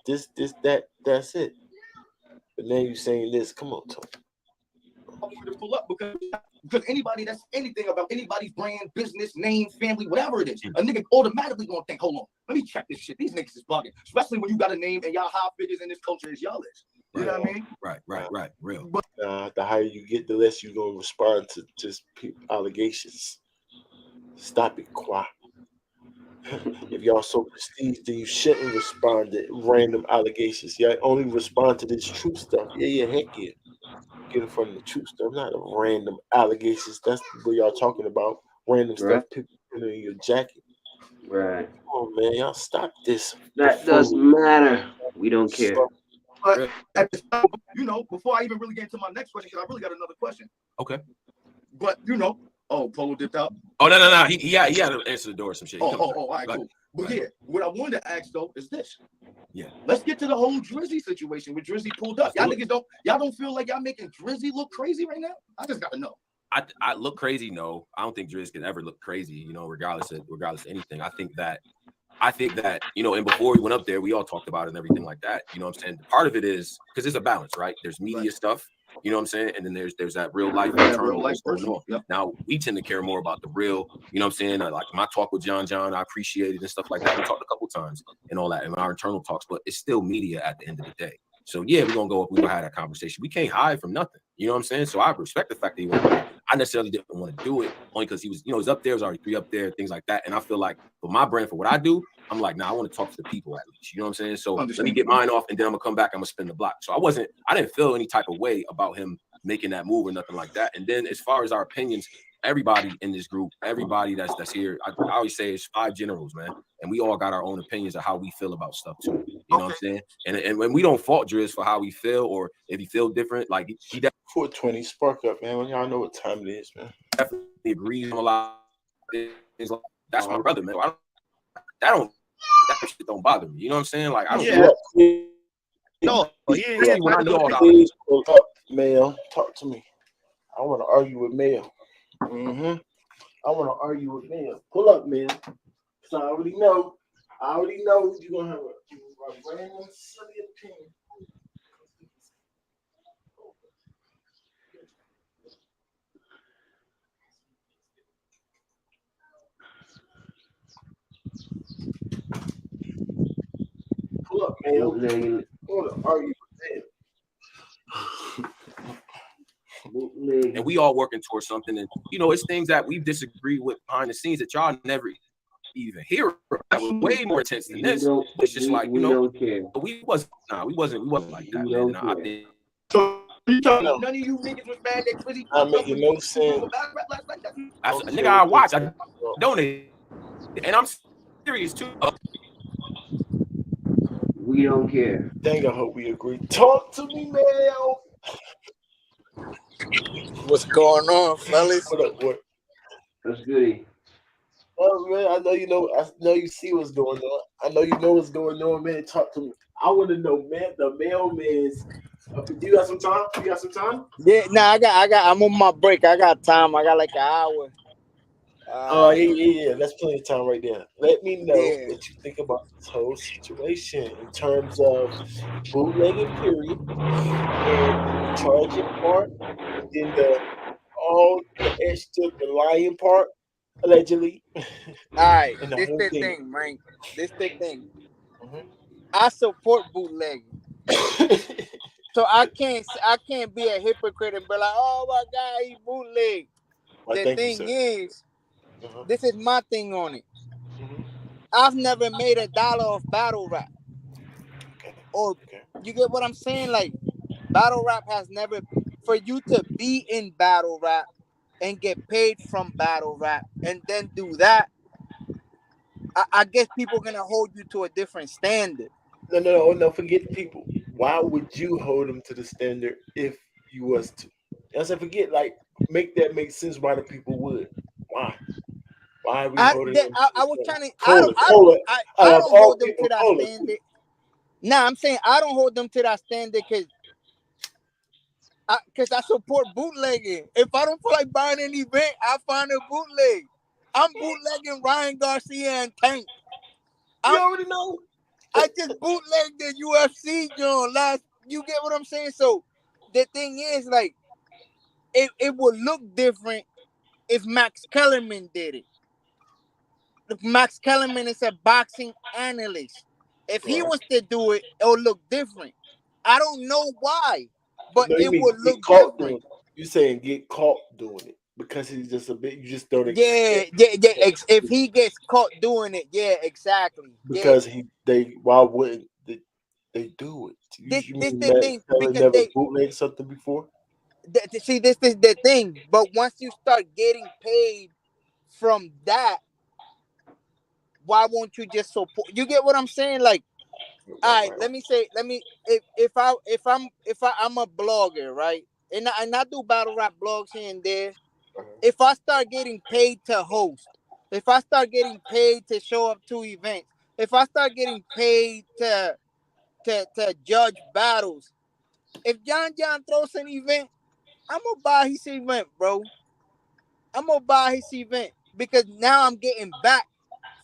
That's it. But now you're saying this. Come on, Tony. To pull up because anybody that's anything about anybody's brand, business, name, family, whatever it is, a nigga automatically gonna think, hold on, let me check this shit. These niggas is bugging, especially when you got a name and y'all high figures in this culture as y'all is. You know what I mean? Right. Real. But the higher you get, the less you're gonna respond to just allegations. Stop it, Qua. If y'all so prestige, then you shouldn't respond to random allegations. Y'all only respond to this true stuff. Yeah, heck yeah. Get in front of the truth stuff, not the random allegations. That's what y'all talking about. Random stuff people put in your jacket. Right. Come on, man. Y'all stop this. That doesn't matter. We don't care. But at the time, before I even really get into my next question, because I really got another question. Okay. But Polo dipped out. Oh no. He had to answer the door or some shit. All right, cool. But yeah, what I wanted to ask though is this. Yeah. Let's get to the whole Drizzy situation where Drizzy pulled up. Y'all don't feel like y'all making Drizzy look crazy right now? I just gotta know. I look crazy. No, I don't think Drizzy can ever look crazy. Regardless of anything. I think that and before we went up there, we all talked about it and everything like that. You know what I'm saying? Part of it is because it's a balance, right? There's media stuff You know what I'm saying? And then there's that real life internal what's going on. Yep. Now we tend to care more about the real, you know what I'm saying? Like my talk with John, I appreciate it and stuff like that. We talked a couple times and all that in our internal talks, but it's still media at the end of the day. So yeah, we're gonna go up, we're gonna have that conversation. We can't hide from nothing. You know what I'm saying? So I respect the fact that he went back. I necessarily didn't want to do it only because he was, he's up there, was already 3 up there, things like that. And I feel like for my brand, for what I do, I'm like, nah, I want to talk to the people at least. You know what I'm saying? So let me get mine off and then I'm gonna come back, I'm gonna spin the block. So I didn't feel any type of way about him making that move or nothing like that. And then as far as our opinions, everybody in this group, everybody that's here, I always say it's 5 generals, man. And we all got our own opinions of how we feel about stuff too. You know what I'm saying? And when we don't fault Driz for how we feel or if he feel different, like he 420 spark up, man. When y'all know what time it is, man. Definitely agrees on a lot of things. That's my brother, man. That shit don't bother me. You know what I'm saying? Like I don't No, when I know please pull up, Mayo. Talk to me. I want to argue with Mayo. I want to argue with Mayo. Pull up, man. So I already know you're gonna have a random silly opinion. Pull up, man. I want to argue with him. And we all working towards something. And, it's things that we've disagreed with behind the scenes that y'all never even hear. That was way more intense than this. It's just like, don't care. We wasn't like that, man. And I think none of you niggas was mad that Twizzy. I'm making no sense. Nigga, I watch. I donate. And I'm serious, too. We don't care. Dang, I hope we agree. Talk to me, man. What's going on, fellas? What up, what? That's good. Oh man, I know you know. I know you see what's going on. I know you know what's going on, man. Talk to me. I want to know, man. The mailman's. You got some time? You got some time? Yeah, I'm on my break. I got time. I got like an hour. Yeah. That's plenty of time right there. Let me know what you think about this whole situation in terms of bootlegging, period, and charging part, and then the extra, the lying part, allegedly. All right, this the thing, man. This the thing. I support bootlegging, so I can't be a hypocrite and be like, oh my God, he bootleg. The thing is, this is my thing on it. I've never made $1 off battle rap. Or you get what I'm saying? Like, battle rap has never, for you to be in battle rap and get paid from battle rap and then do that, I guess people are gonna hold you to a different standard. No, forget people. Why would you hold them to the standard if you was to? I said, forget, like, make that make sense why the people would. Why? Why are we holding them? I was trying to. I don't hold them to that standard. Nah, I'm saying I don't hold them to that standard because I support bootlegging. If I don't feel like buying an event, I find a bootleg. I'm bootlegging Ryan Garcia and Tank. You already know. I just bootlegged the UFC joint last. You get what I'm saying? So the thing is, like, it would look different if Max Kellerman did it. If Max Kellerman is a boxing analyst. If he was to do it, it would look different. I don't know why, but it would look different. You saying get caught doing it because he's just a bit. You just don't. Yeah. If he gets caught doing it, yeah, exactly. Because why wouldn't they do it? This the thing because never bootlegged something before. See, this is the thing. But once you start getting paid from that, why won't you just support? You get what I'm saying? Like, all right, if I'm a blogger, right? And I do battle rap blogs here and there. If I start getting paid to host, if I start getting paid to show up to events, if I start getting paid to judge battles, if John throws an event, I'm gonna buy his event, bro. I'm gonna buy his event because now I'm getting back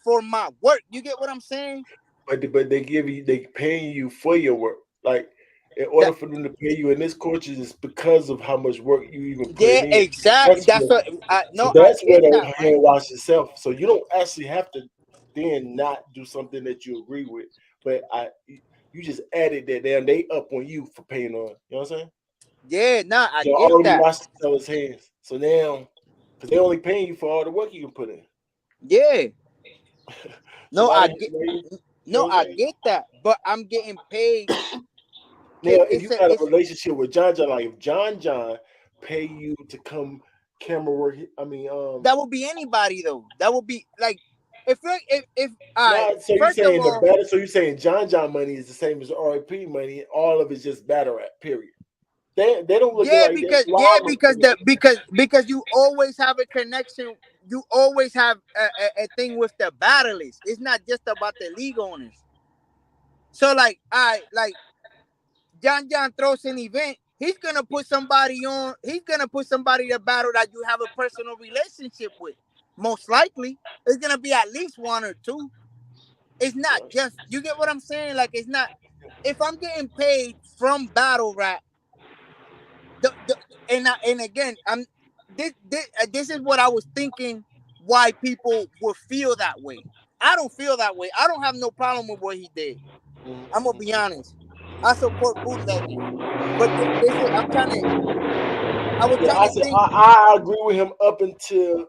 for my work. You get what I'm saying? But they paying you for your work. Like, in order for them to pay you in this culture, it's because of how much work you even put Yeah, in. exactly. That's what I So no, I that's where get the that, right? hand wash itself. So you don't actually have to then not do something that you agree with, but you just added that damn they up on you for paying on. You know what I'm saying? Yeah, no, I You get already that. washed the seller's hands. So now, because they only paying you for all the work you can put in. Yeah. So No, why I they, get you know no, what I'm I saying? get that. But I'm getting paid. Now, if It's you a got a it's relationship with John, like if John pay you to come camera work, I mean, that would be anybody though. That would be like if I nah. So you first of saying the all, better? So you saying John money is the same as RIP money? All of it's just battle rap. Period. They don't look at it like that. Why I look at it? because you always have a connection. You always have a thing with the battlers. It's not just about the league owners. So like John throws an event. He's gonna put somebody on. He's gonna put somebody to battle that you have a personal relationship with. Most likely, it's gonna be at least one or two. It's not just you get what I'm saying. Like it's not. If I'm getting paid from battle rap, the and again, this is what I was thinking. Why people would feel that way. I don't feel that way. I don't have no problem with what he did. I'm gonna be honest. I support bootlegging, but this is I'm trying to. I was Yeah, trying I to said think. I agree with him up until,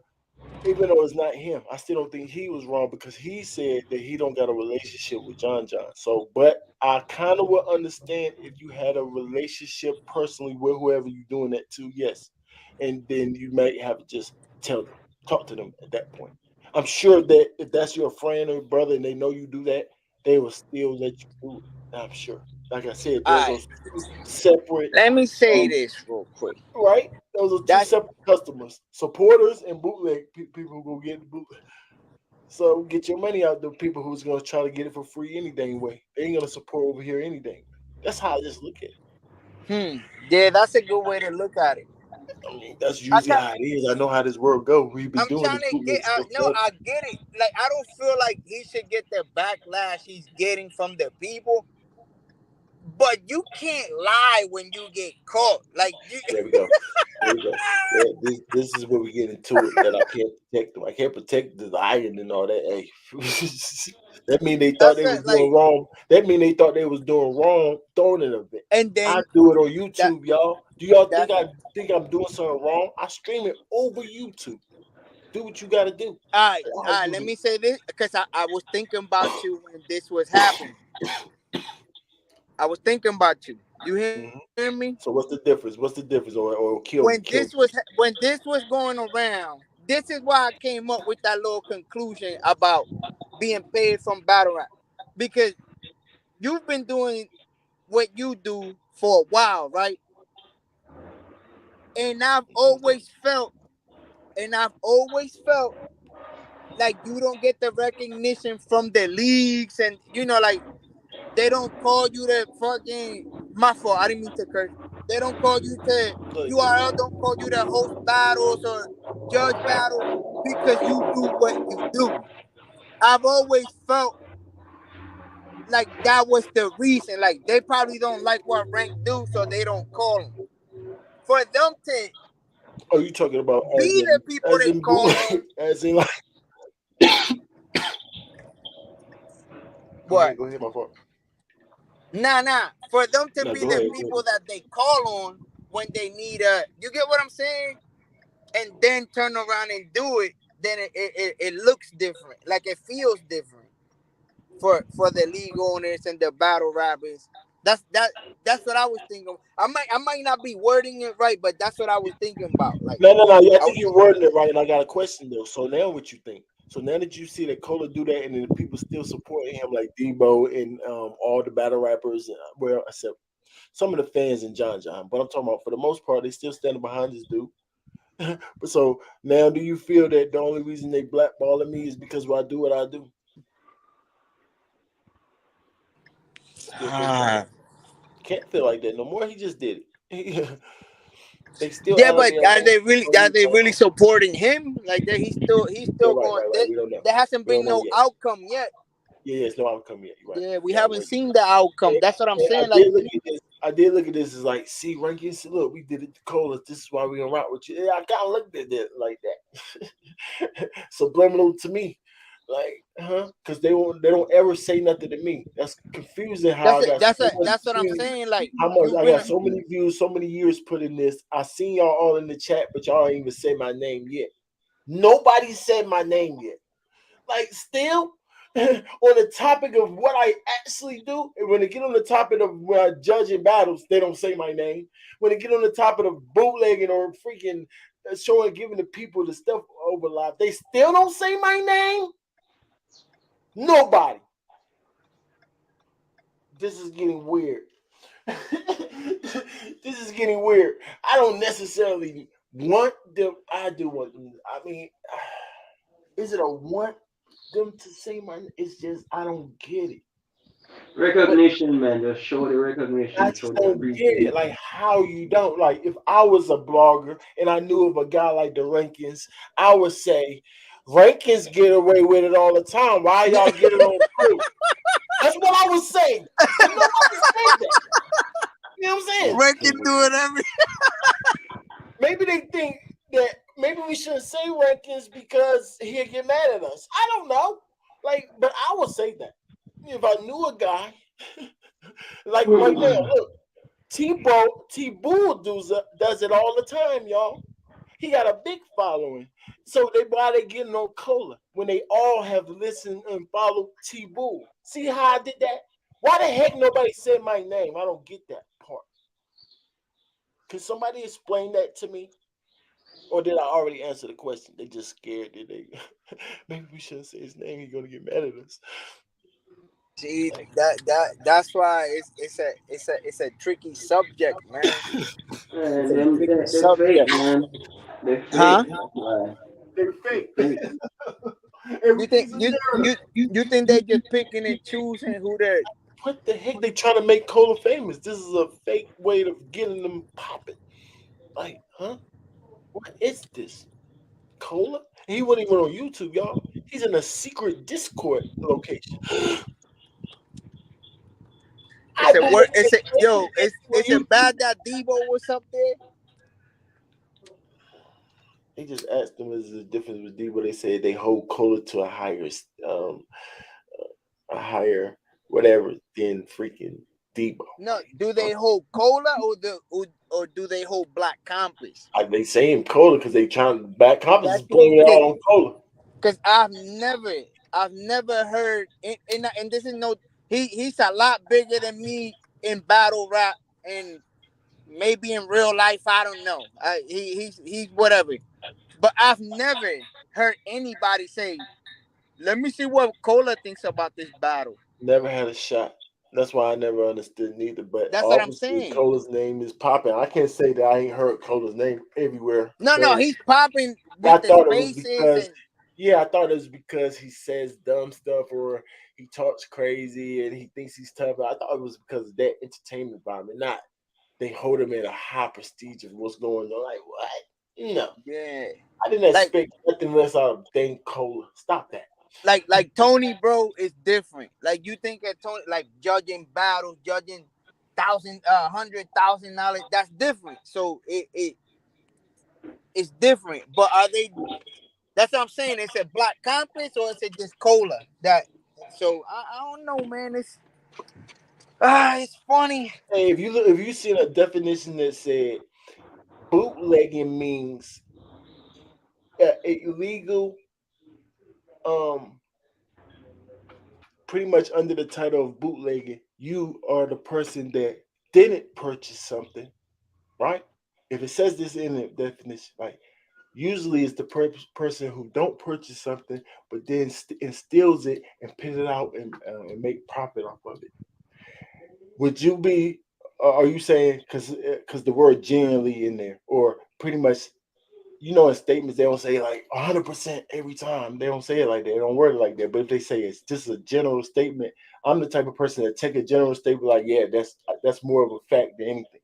even though it's not him, I still don't think he was wrong because he said that he don't got a relationship with John. So, but I kind of would understand if you had a relationship personally with whoever you're doing that to, yes, and then you might have to just tell them, talk to them at that point. I'm sure that if that's your friend or brother and they know you do that, they will still let you do it. I'm sure. Like I said, All those are right, two separate. let me say Um, this real quick. right? Those are two That's separate customers, supporters and bootleg people who go get the bootleg. So get your money out. The people who's gonna try to get it for free anything way. They ain't gonna support over here anything. That's how I just look at it. yeah, that's a good way to look at it. I mean, that's I usually got. how it is. I know how this world go. We've been I'm doing trying this to get. bootleg stuff No, forever. I get it. Like I don't feel like he should get the backlash he's getting from the people. But you can't lie when you get caught. Like you. There we go. There we go. Yeah, this is where we get into it. That I can't protect them. I can't protect the lion and all that. Hey, that mean they thought That's they was it. doing Like wrong. That mean they thought they was doing wrong throwing it a bit. and I then do it on that YouTube, y'all. Do y'all think that's I think I'm doing something wrong? I stream it over YouTube. Do what you got to do. all right. Do Let this. me say this because I was thinking about you when this was happening. I was thinking about you. You hear Mhm. me? So what's the difference? What's the difference? Or When kill me. this was going around, this is why I came up with that little conclusion about being paid from battle rap because you've been doing what you do for a while, right? And I've always felt like you don't get the recognition from the leagues, and like they don't call you the fucking my fault. I didn't mean to curse. They don't call you to Good. URL. Don't call you to host battles or judge battles because you do what you do. I've always felt like that was the reason. Like they probably don't like what rank do, so they don't call them. For them to Oh, you talking about be the people as they in call boot on, as in like what? go ahead, my fault. Nah. For them to No, be go the ahead. Go people that they call on when they need you get what I'm saying? And then turn around and do it, then it looks different. Like it feels different for the league owners and the battle rappers. That's what I was thinking. I might not be wording it right, but that's what I was thinking about. Like No. Yeah, I I think was you're wording it right, and I got a question though. So now, what you think? So now that you see that Cola do that, and then the people still supporting him, like Debo and all the battle rappers, well, except some of the fans and John, but I'm talking about for the most part, they still standing behind this dude. But so now, do you feel that the only reason they blackballing me is because I do what I do? Still feel the same way. Can't feel like that no more. He just did it. They still yeah, but alligator. are they really supporting him? Like that he's Yeah, still going. right. We don't know. There hasn't We don't been know no yet. outcome yet. Yeah, it's no outcome yet. You're right. Yeah, we Yeah, I'm haven't with you. seen the outcome. That's what I'm I saying. Like did look at this. I did look at this as like, see, rankings. Look, we did it to Cola. This is why we gonna rock with you. Yeah, I kind of looked at it like that. Subliminal to me, like, because they don't ever say nothing to me. That's confusing. How I got That's what I'm saying. Like, how much you I been got so many views, so many years put in this. I seen y'all all in the chat, but y'all ain't even say my name yet. Nobody said my name yet. Like, still. On the topic of what I actually do, and when they get on the topic of when I judge in battles, they don't say my name. When they get on the topic of bootlegging or freaking showing, giving the people the stuff over live, they still don't say my name. Nobody. This is getting weird. This is getting weird. I don't necessarily want them. I do want them. I mean, is it a want them to say my name? It's just I don't get it. Recognition, man. Just show the recognition. I Show just the don't get it. appreciation. Like, how you don't? Like, if I was a blogger and I knew of a guy like the Rankins, I would say, Rankins get away with it all the time. Why y'all get it on proof? That's what I would say. But nobody said that. You know what I'm saying? Rankin doing every. Maybe they think that maybe we shouldn't say Rankins because he'll get mad at us. I don't know. Like, but I would say that. If I knew a guy, like right now, look, T-Bull does it all the time, y'all. He got a big following. So why they getting on Cola when they all have listened and followed T-Bull? See how I did that? Why the heck nobody said my name? I don't get that part. Can somebody explain that to me? Or did I already answer the question? They just scared. Did they? Maybe we shouldn't say his name. He's gonna get mad at us. See, that's why it's a tricky subject, man. Man, It's a them tricky they're fake, subject. man. They're Huh? fake. That's why. They're fake. Fake. You think Everything's a narrative. you think they're just picking and choosing who they're What the heck? They trying to make Cola famous. This is a fake way of getting them popping. Like, huh? What is this? Cola? He wasn't even on YouTube, y'all. He's in a secret Discord location. it's a word it's a yo, on it's a YouTube. bad that Debo was up there. They just asked them, is the difference with Debo? They said they hold Cola to a higher whatever than freaking Debo. No, do they hold Cola or do they hold Black Compass? They saying Cola because they trying Black Compass is That's blaming it all on Cola. Because I've never heard and this is no he's a lot bigger than me in battle rap and maybe in real life I don't know. He's whatever. But I've never heard anybody say, "Let me see what Cola thinks about this battle." Never had a shot. That's why I never understood neither. But That's what I'm obviously, saying. Cola's name is popping. I can't say that I ain't heard Cola's name everywhere. No, he's popping I with the thought it was spaces because, and I thought it was because he says dumb stuff or he talks crazy and he thinks he's tough. I thought it was because of that entertainment environment, not they hold him at a high prestige of what's going on. Like, what? No. yeah. I didn't expect nothing less out of Dane Cola. Stop that. Like Tony, bro, is different. Like you think at Tony, like judging battles, judging $100,000, that's different. So it's different. But are they? That's what I'm saying. It's a Black Compass or is it just Cola? That so I don't know, man. It's funny. Hey, if you seen a definition that said bootlegging means illegal, pretty much under the title of bootlegging, you are the person that didn't purchase something, right? If it says this in the definition, like usually it's the person who don't purchase something, but then instills it and put it out and make profit off of it. Would you be? Are you saying because the word generally in there, or pretty much? In statements they don't say like 100% every time. They don't say it like that. They don't word it like that. But if they say it's just a general statement, I'm the type of person that take a general statement like, yeah, that's more of a fact than anything.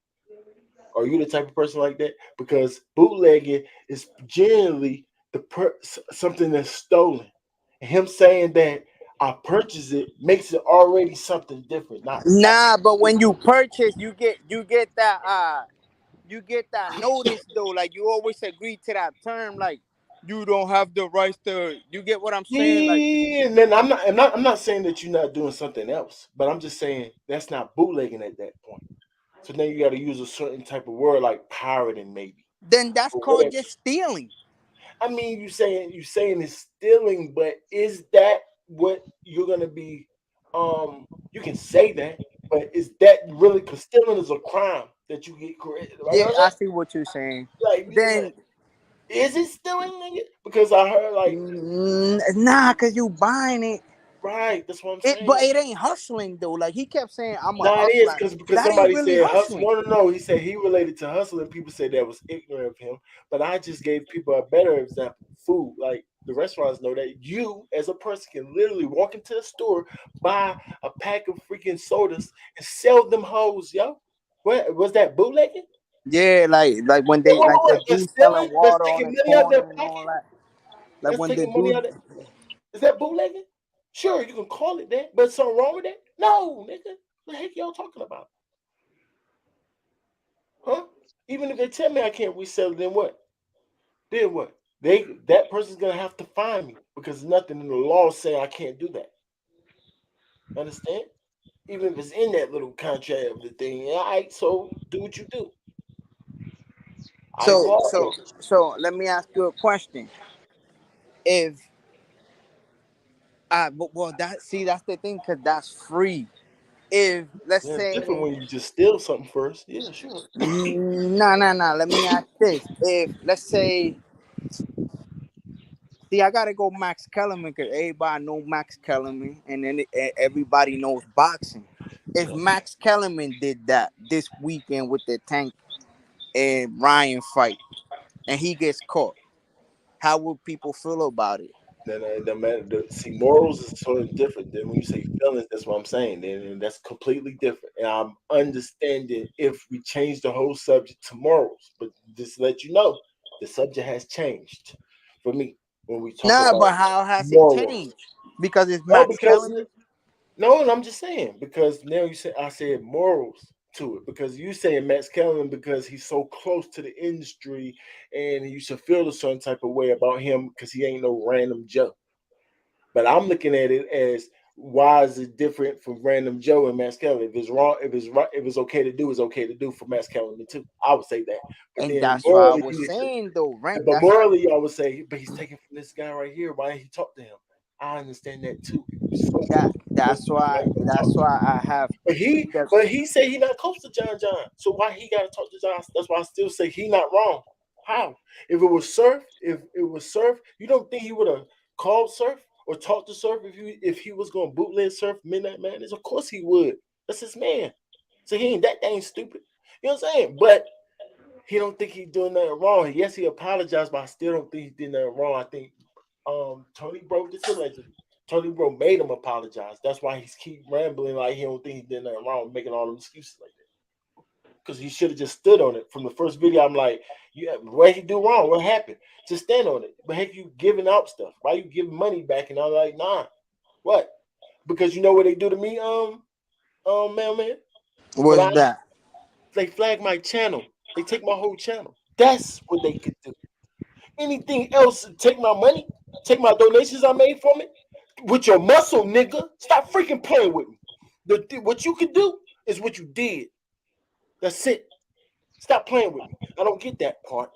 Are you the type of person like that? Because bootlegging is generally something that's stolen. And him saying that I purchase it makes it already something different. Not Nah, but when you purchase, you get that notice though. Like you always agree to that term. Like you don't have the rights to. You get what I'm saying? Like yeah, and then I'm not saying that you're not doing something else, but I'm just saying that's not bootlegging at that point. So then you got to use a certain type of word like pirating, maybe. then that's Or called whatever. just stealing. I mean, you saying it's stealing, but is that what you're gonna be? You can say that, but is that really? Because stealing is a crime that you get corrected. Right? You Yeah, know what I I'm see what you're saying. saying? Like, Then is it stealing, nigga? Because I heard like, nah, cause you buying it. right. That's what I'm But saying. it ain't hustling though. Like he kept saying, I'm a No, it is hustler. because That ain't somebody really said hustle. hustling. No. He said he related to hustle, and people said that was ignorant of him. But I just gave people a better example. Food, like the restaurants know that you, as a person, can literally walk into the store, buy a pack of freaking sodas, and sell them hoes, yo. What was that bootlegging? Yeah, like when Wait, they wait, like wait, the wait. That's dude stealing. selling That's water on taking the money out of their corner and pocket. all that. Like That's when the taking money dude out of. Is that bootlegging? Sure, you can call it that, but something wrong with that? No, nigga. What the heck y'all talking about? Huh? Even if they tell me I can't resell it, then what? Then what? That person's gonna have to find me because there's nothing in the law saying I can't do that. Understand? Even if it's in that little contract of the thing. Yeah, all right, so do what you do. I so go out there. so so let me ask you a question. If well that's the thing, cause that's free. If let's Yeah, it's different say when you just steal something first. Yeah, sure. no. Let me ask this. If let's say see, I gotta go Max Kellerman because everybody know Max Kellerman, and then everybody knows boxing. If Yeah. Max Kellerman did that this weekend with the Tank and Ryan fight, and he gets caught, how would people feel about it? Then the man, see, morals is sort of different. Then when you say feelings, that's what I'm saying. Then that's completely different. And I'm understanding if we change the whole subject to morals, but just to let you know, the subject has changed for me when we talk Nah, about but how has it morals. changed? Because it's No, Max because Kellerman. no, and I'm just saying because now you said I said morals to it because you saying Max Kellerman because he's so close to the industry and you should feel a certain type of way about him because he ain't no random Joe. But I'm looking at it as why is it different from random Joe and Max Kellerman? If it's wrong, if it's right, if it's okay to do, it's okay to do for Max Kellerman too. I would say that. But And then that's why I morally, was saying though, right? but morally, I would say, but he's taking from this guy right here. Why didn't he talk to him? I understand that too. If he was so close, That's why talk to him. I have because But he said he not close to John. So why he got to talk to John? That's why I still say he not wrong. How? If it was Surf, you don't think he would have called Surf or talked to Surf if he was going to bootleg Surf Midnight Madness? Of course he would. That's his man. So he ain't that dang stupid. You know what I'm saying? But he don't think he's doing nothing wrong. Yes, he apologized, but I still don't think he did nothing wrong. I think Tony Bro, this allegedly. Tony Bro made him apologize. That's why he's keep rambling like he don't think he did nothing wrong, making all them excuses like that. Because he should have just stood on it. From the first video, I'm like, yeah, what he do wrong? What happened? Just stand on it. But heck, you giving out stuff. Why you giving money back? And I'm like, nah. What? Because you know what they do to me, man. When was that. they flag my channel, they take my whole channel. That's what they could do. Anything else, take my money, take my donations I made from it with your muscle, nigga. Stop freaking playing with me. What you can do is what you did. That's it. Stop playing with me. I don't get that part.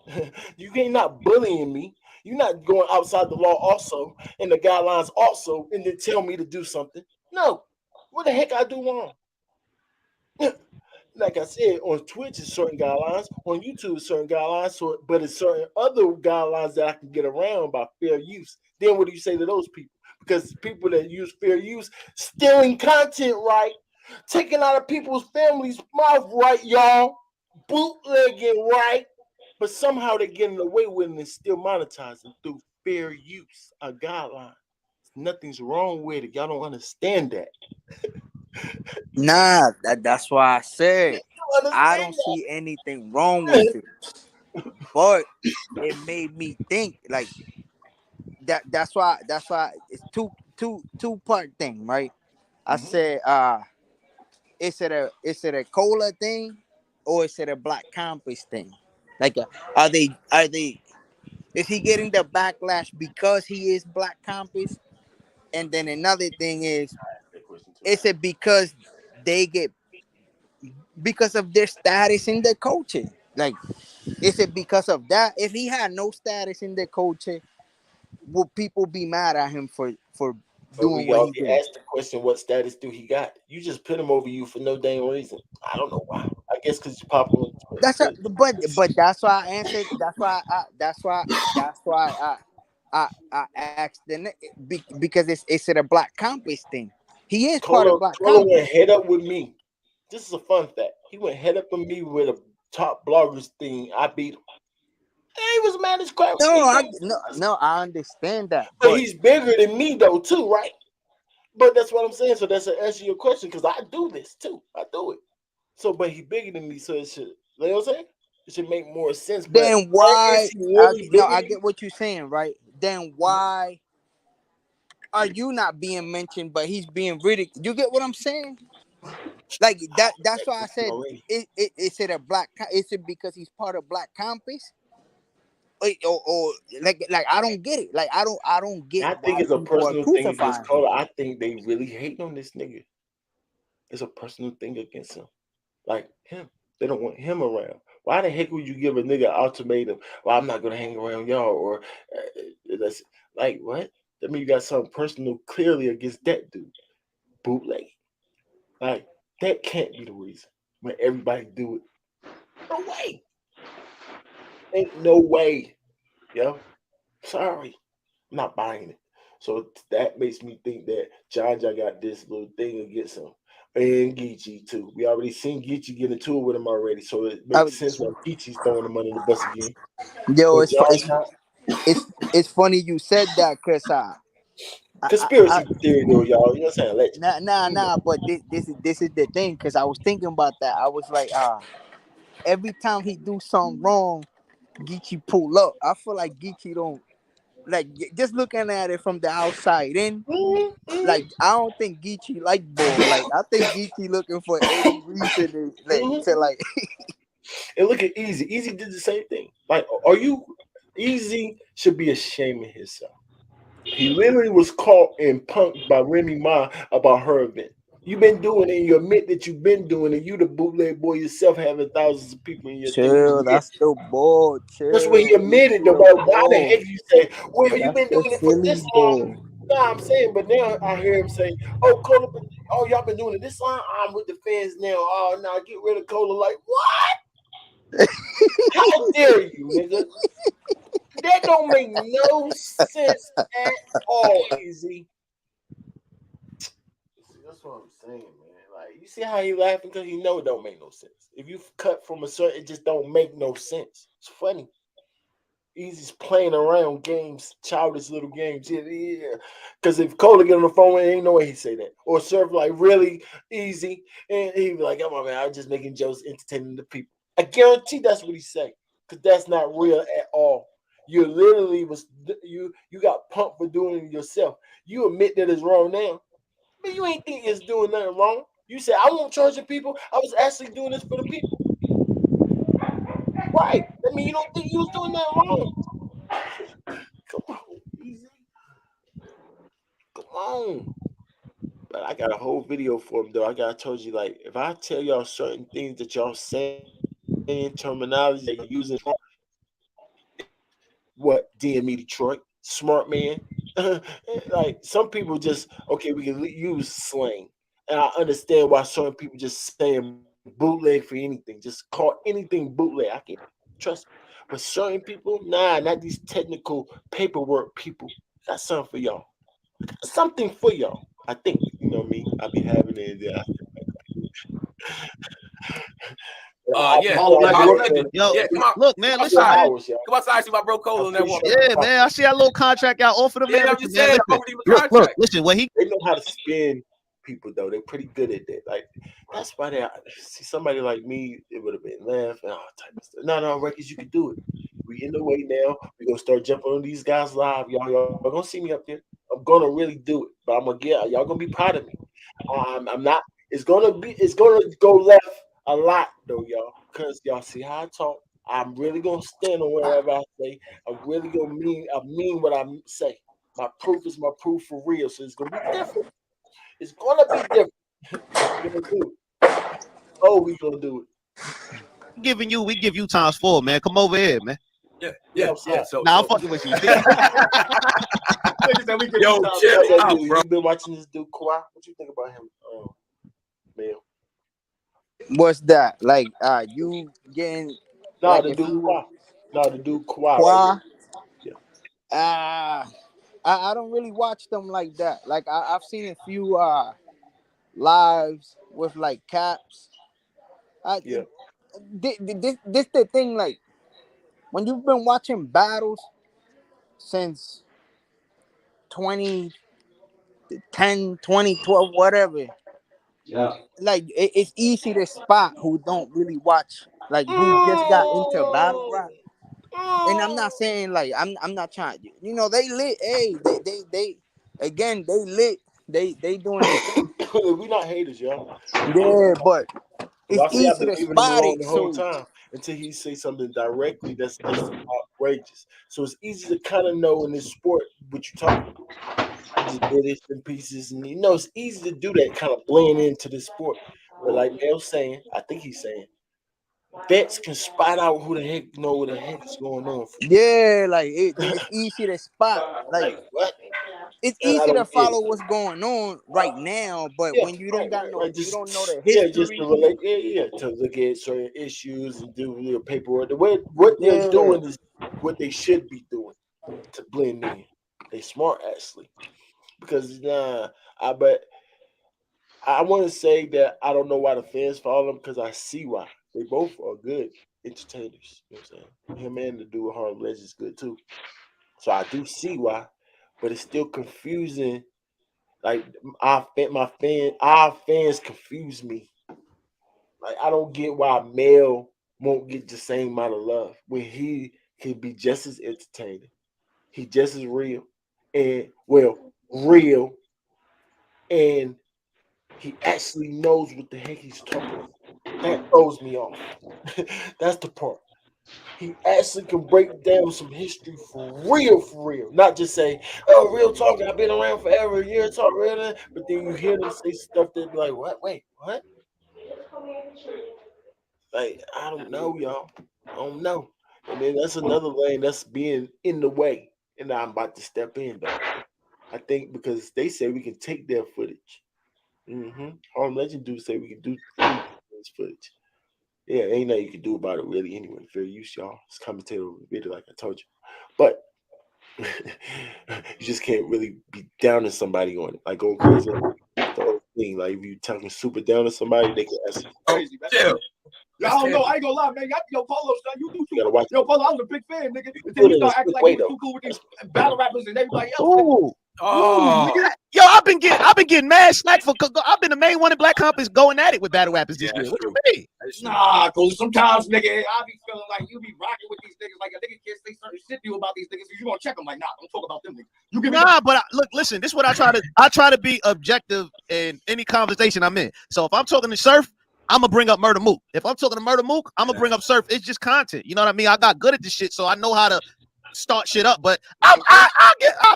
You ain't not bullying me. You're not going outside the law also and the guidelines also and then tell me to do something. No. What the heck I do wrong? Like I said, on Twitch is certain guidelines, on YouTube is certain guidelines, but it's certain other guidelines that I can get around by fair use. Then what do you say to those people? Because people that use fair use, stealing content right, taking out of people's families' mouth right, y'all, bootlegging right, but somehow they're getting away with it and still monetizing through fair use, a guideline. Nothing's wrong with it. Y'all don't understand that. Nah, that's why I said You I understand don't see anything wrong with it. But it made me think like that's why it's two-part thing, right? I Mhm. said, is it a cola thing or is it a Black Compass thing? Like, are they is he getting the backlash because he is Black Compass? And then another thing That question too. is it because they get because of their status in the culture? Like, is it because of that? If he had no status in the culture, would people be mad at him for But doing we what he already did? asked the question, what status do he got? You just put him over you for no damn reason. I don't know why. I guess because you're popular on Twitter. That's a, but that's why I answered. That's why I asked because it's a Black Compass thing. He is part of Black Cola went Compass. head up with me. This is a fun fact. He went head up with me with a top bloggers thing. I beat him. And he was mad as crap. No, He I goes, no, I understand that, but but he's bigger than me though, too, right? But that's what I'm saying. So that's an answer to your question because I do this too. I do it. So, but he bigger than me, so it should. You know what I'm saying? It should make more sense. But then why? is he really No, bigger I than me? get what you're saying, right? Then why are you not being mentioned, but he's being ridiculed? You get what I'm saying? Like that. That's why I said, Already. is it a Is it because he's part of Black Compass? Or like I don't get it. Like I don't get I think why it's a people are personal thing against crucifying him. Cola. I think they really hate on this nigga. It's a personal thing against him. Like him. They don't want him around. Why the heck would you give a nigga an ultimatum? Well, I'm not gonna hang around y'all, or that's like what? That means you got something personal clearly against that dude. Bootleg. Like that can't be the reason when everybody do it. No way. Ain't no way. Yo. Sorry. I'm not buying it. So that makes me think that John got this little thing against him. And Geechee too. We already seen Geechee get into it with him already. So it I, makes sense why Geechee's throwing him under the bus again. yo, But John, it's funny you said that because I conspiracy theory though, y'all. You know what I'm saying? Allegedly. You know. nah. But this is the thing because I was thinking about that. I was like, every time he do something wrong, Geechee pull up. I feel like Geechee don't like just looking at it from the outside in. Like I don't think Geechee like ball. Like I think Geechee looking for any reason to like. And look at Easy. Easy did the same thing. Like, are you Easy should be ashamed of himself. He literally was caught and punked by Remy Ma about her event. You've been doing it, and you admit that you've been doing it. You the bootleg boy yourself, having thousands of people in your thing. You Chill, admit. that's the ball. That's what he Chill, you admitted. the About why the ball. heck you say, well, you've That's been the doing it for Philly this long. ball. No, I'm saying, but now I hear him say, "Oh, Cola, oh, y'all been doing it this long. I'm with the fans now. Oh, now get rid of Cola." Like, what? How dare you, nigga? That don't make no sense at all, Easy. That's what I'm saying, man. Like, you see how he laughing because he know it don't make no sense. If you cut from a certain, it just don't make no sense. It's funny. Easy's playing around games, childish little games. Yeah. Because if Cola get on the phone, ain't no way he say that. Or Surf like really Easy, and he be like, "Come on, man, I'm just making jokes, entertaining the people." I guarantee that's what he say, because that's not real at all. You literally you got pumped for doing it yourself. You admit that it's wrong now, but you ain't think it's doing nothing wrong. You said I won't charge the people. I was actually doing this for the people, right? I mean, you don't think you was doing nothing wrong? Come on, Easy. Come on. But I got a whole video for him though. I got told you like if I tell y'all certain things that y'all saying, terminology that y'all using, what DME Detroit, smart man. Like some people just okay, we can use slang, and I understand why certain people just saying bootleg for anything, just call anything bootleg. I can trust me, but certain people, nah, not these technical paperwork people. Got something for y'all. Something for y'all. I think you know me. I be having it. I Yeah. All be that All work. working on legend. it. Yo, Yeah, come on. look, Come man, listen, outside. man. Hours, y'all. Come outside, see my bro Cole I'm on that pretty walk. sure I Yeah, can man. I see that little contract y'all offered him, Yeah, man. I'm Listen, just man, saying, I listen. offered him a Look, contract. listen. What he They know how to spin people though. They're pretty good at that. Like that's why they see somebody like me. It would have been left and all type of stuff. No, records, you could do it. We in the way now. We're gonna start jumping on these guys live, y'all. Y'all gonna see me up there. I'm gonna really do it, but I'm gonna get y'all gonna be proud of me. I'm not. It's gonna go left a lot though, y'all, because y'all see how I talk. I'm really gonna stand on whatever I say. I'm really gonna mean what I say. My proof is my proof for real. So it's gonna be different. It's gonna be different. We're gonna do it. Oh, we gonna do it. We give you times 4, man. Come over here, man. Yeah. So I'm fucking with you. Yo, chill out, bro. You been watching this dude Kawhi? What you think about him, man? What's that? Like, you getting like The if dude you Kawhi. No, the dude Kawhi Qua? right here. Yeah. I don't really watch them like that. Like I've seen a few lives with like Caps. Yeah. This the thing, like when you've been watching battles since 2010, 2012, whatever. Yeah. Like it's easy to spot who don't really watch, like who just got into battle rap. And I'm not saying like I'm not trying. You know they lit. Hey, they again they lit. They doing their thing. We not haters, y'all. Yeah, but it's I see I've easy been to leaving him spot alone it. the whole So time until he say something directly that's outrageous. So it's easy to kind of know in this sport what you're talking about. You just bits and pieces, and it's easy to do that, kind of blend into the sport. But like Mel's saying, I think he's saying, vets can spot out who the heck what the heck is going on. yeah, like it's easy to spot. Like what? it's And I easy to don't get it. follow what's going on right now, but Yeah, when you don't got no, you don't know the just to history. relate, to look at certain issues and do your paperwork. What they're Yeah, doing is what they should be doing to blend in. They smart actually, because I want to say that I don't know why the fans follow them because I see why. They both are good entertainers. You know what I'm saying? Him and the dude Harlem Legends is good too. So I do see why, but it's still confusing. Like our fans confuse me. Like I don't get why Mel won't get the same amount of love when he can be just as entertaining. He just as real and real, and he actually knows what the heck he's talking about. That throws me off. That's the part. He actually can break down some history for real. Not just say, "Oh, real talk. I've been around forever. Year talk, real." But then you hear them say stuff that be like, "What? Wait, what?" Like I don't know, y'all. I don't know. And then that's another lane that's being in the way, and I'm about to step in though. I think because they say we can take their footage. Harlem Legend do say we can do this footage. Yeah, ain't nothing you can do about it really anyway. Fair use, y'all. It's commentator over the video, like I told you. But you just can't really be down to somebody on it. Like going crazy. The whole thing. Like if you talking super down to somebody, they can ask you crazy. Yeah. I don't know. I ain't gonna lie, man. Yo, Polo, son, you do too. You gotta watch Yo, Polo, I was a big fan, nigga. Until you start acting like you was too cool with these battle rappers and everybody else. Ooh. Nigga. Yo, I've been getting mad slack for. I've been the main one in Black Compass going at it with battle rappers this year. What you mean? Nah, cause sometimes, nigga, I be feeling like you be rocking with these niggas, like a nigga can't say certain shit to you about these niggas, so you gonna check them like, nah, don't talk about them niggas. You give me but look, listen, this is what I try to be objective in any conversation I'm in. So if I'm talking to Surf, I'm gonna bring up Murder Mook. If I'm talking to Murder Mook, I'm gonna bring up Surf. It's just content. You know what I mean? I got good at this shit, so I know how to start shit up. But I'll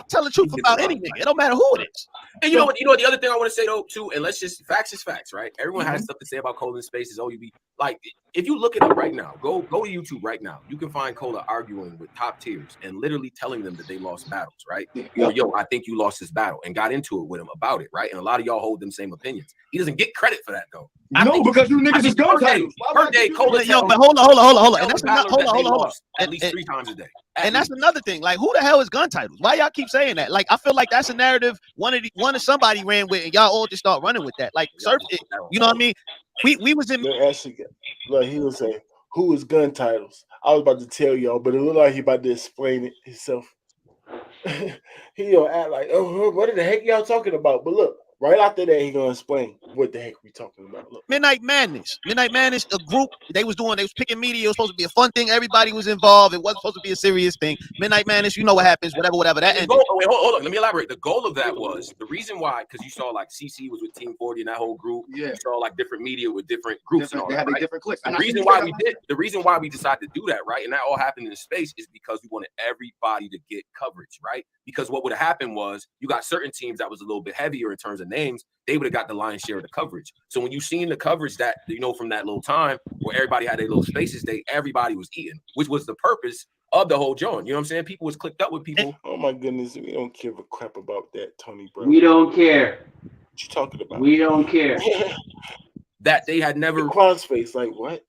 tell the truth about any nigga. It don't matter who it is. And you know what? The other thing I want to say though too, and let's just facts is facts, right? Everyone has stuff to say about Cole in Spaces. Oh, you be like, if you look it up right now, go to YouTube right now. You can find Cola arguing with top tiers and literally telling them that they lost battles, right? Or yo, I think you lost this battle, and got into it with him about it, right? And a lot of y'all hold them same opinions. He doesn't get credit for that though. No, because you niggas is gun titles. Per day, Cola. Yo, but hold on. And that's hold on. At least 3 times a day. And that's another thing. Like, who the hell is gun titles? Why y'all keep saying that? Like, I feel like that's a narrative one of somebody ran with, and y'all all just start running with that. Like, Surf, you know what I mean? We was in. Actually, like he was saying, who is gun titles? I was about to tell y'all, but it looked like he about to explain it himself. He don't act like, oh, what the heck y'all talking about? But look, Right after that, he gonna explain what the heck we talking about. Look. Midnight Madness, a group they was picking media. It was supposed to be a fun thing. Everybody was involved. It wasn't supposed to be a serious thing. Midnight Madness, you know what happens, whatever. That ended. Wait, hold on. Let me elaborate. The goal of that was the reason why, because you saw like CC was with Team 40 and that whole group. Yeah. You saw like different media with different groups and all They that. had Right? different clicks. The reason why we decided to do that, right, and that all happened in the space is because we wanted everybody to get coverage, right? Because what would have happened was you got certain teams that was a little bit heavier in terms of names. They would have got the lion's share of the coverage. So when you seen the coverage that, you know, from that little time where everybody had their little spaces, everybody was eating, which was the purpose of the whole joint. You know what I'm saying? People was clicked up with people. Oh my goodness, we don't give a crap about that, Tony, bro. We don't care. What you talking about? We don't care. That they had never Quad's face, like what?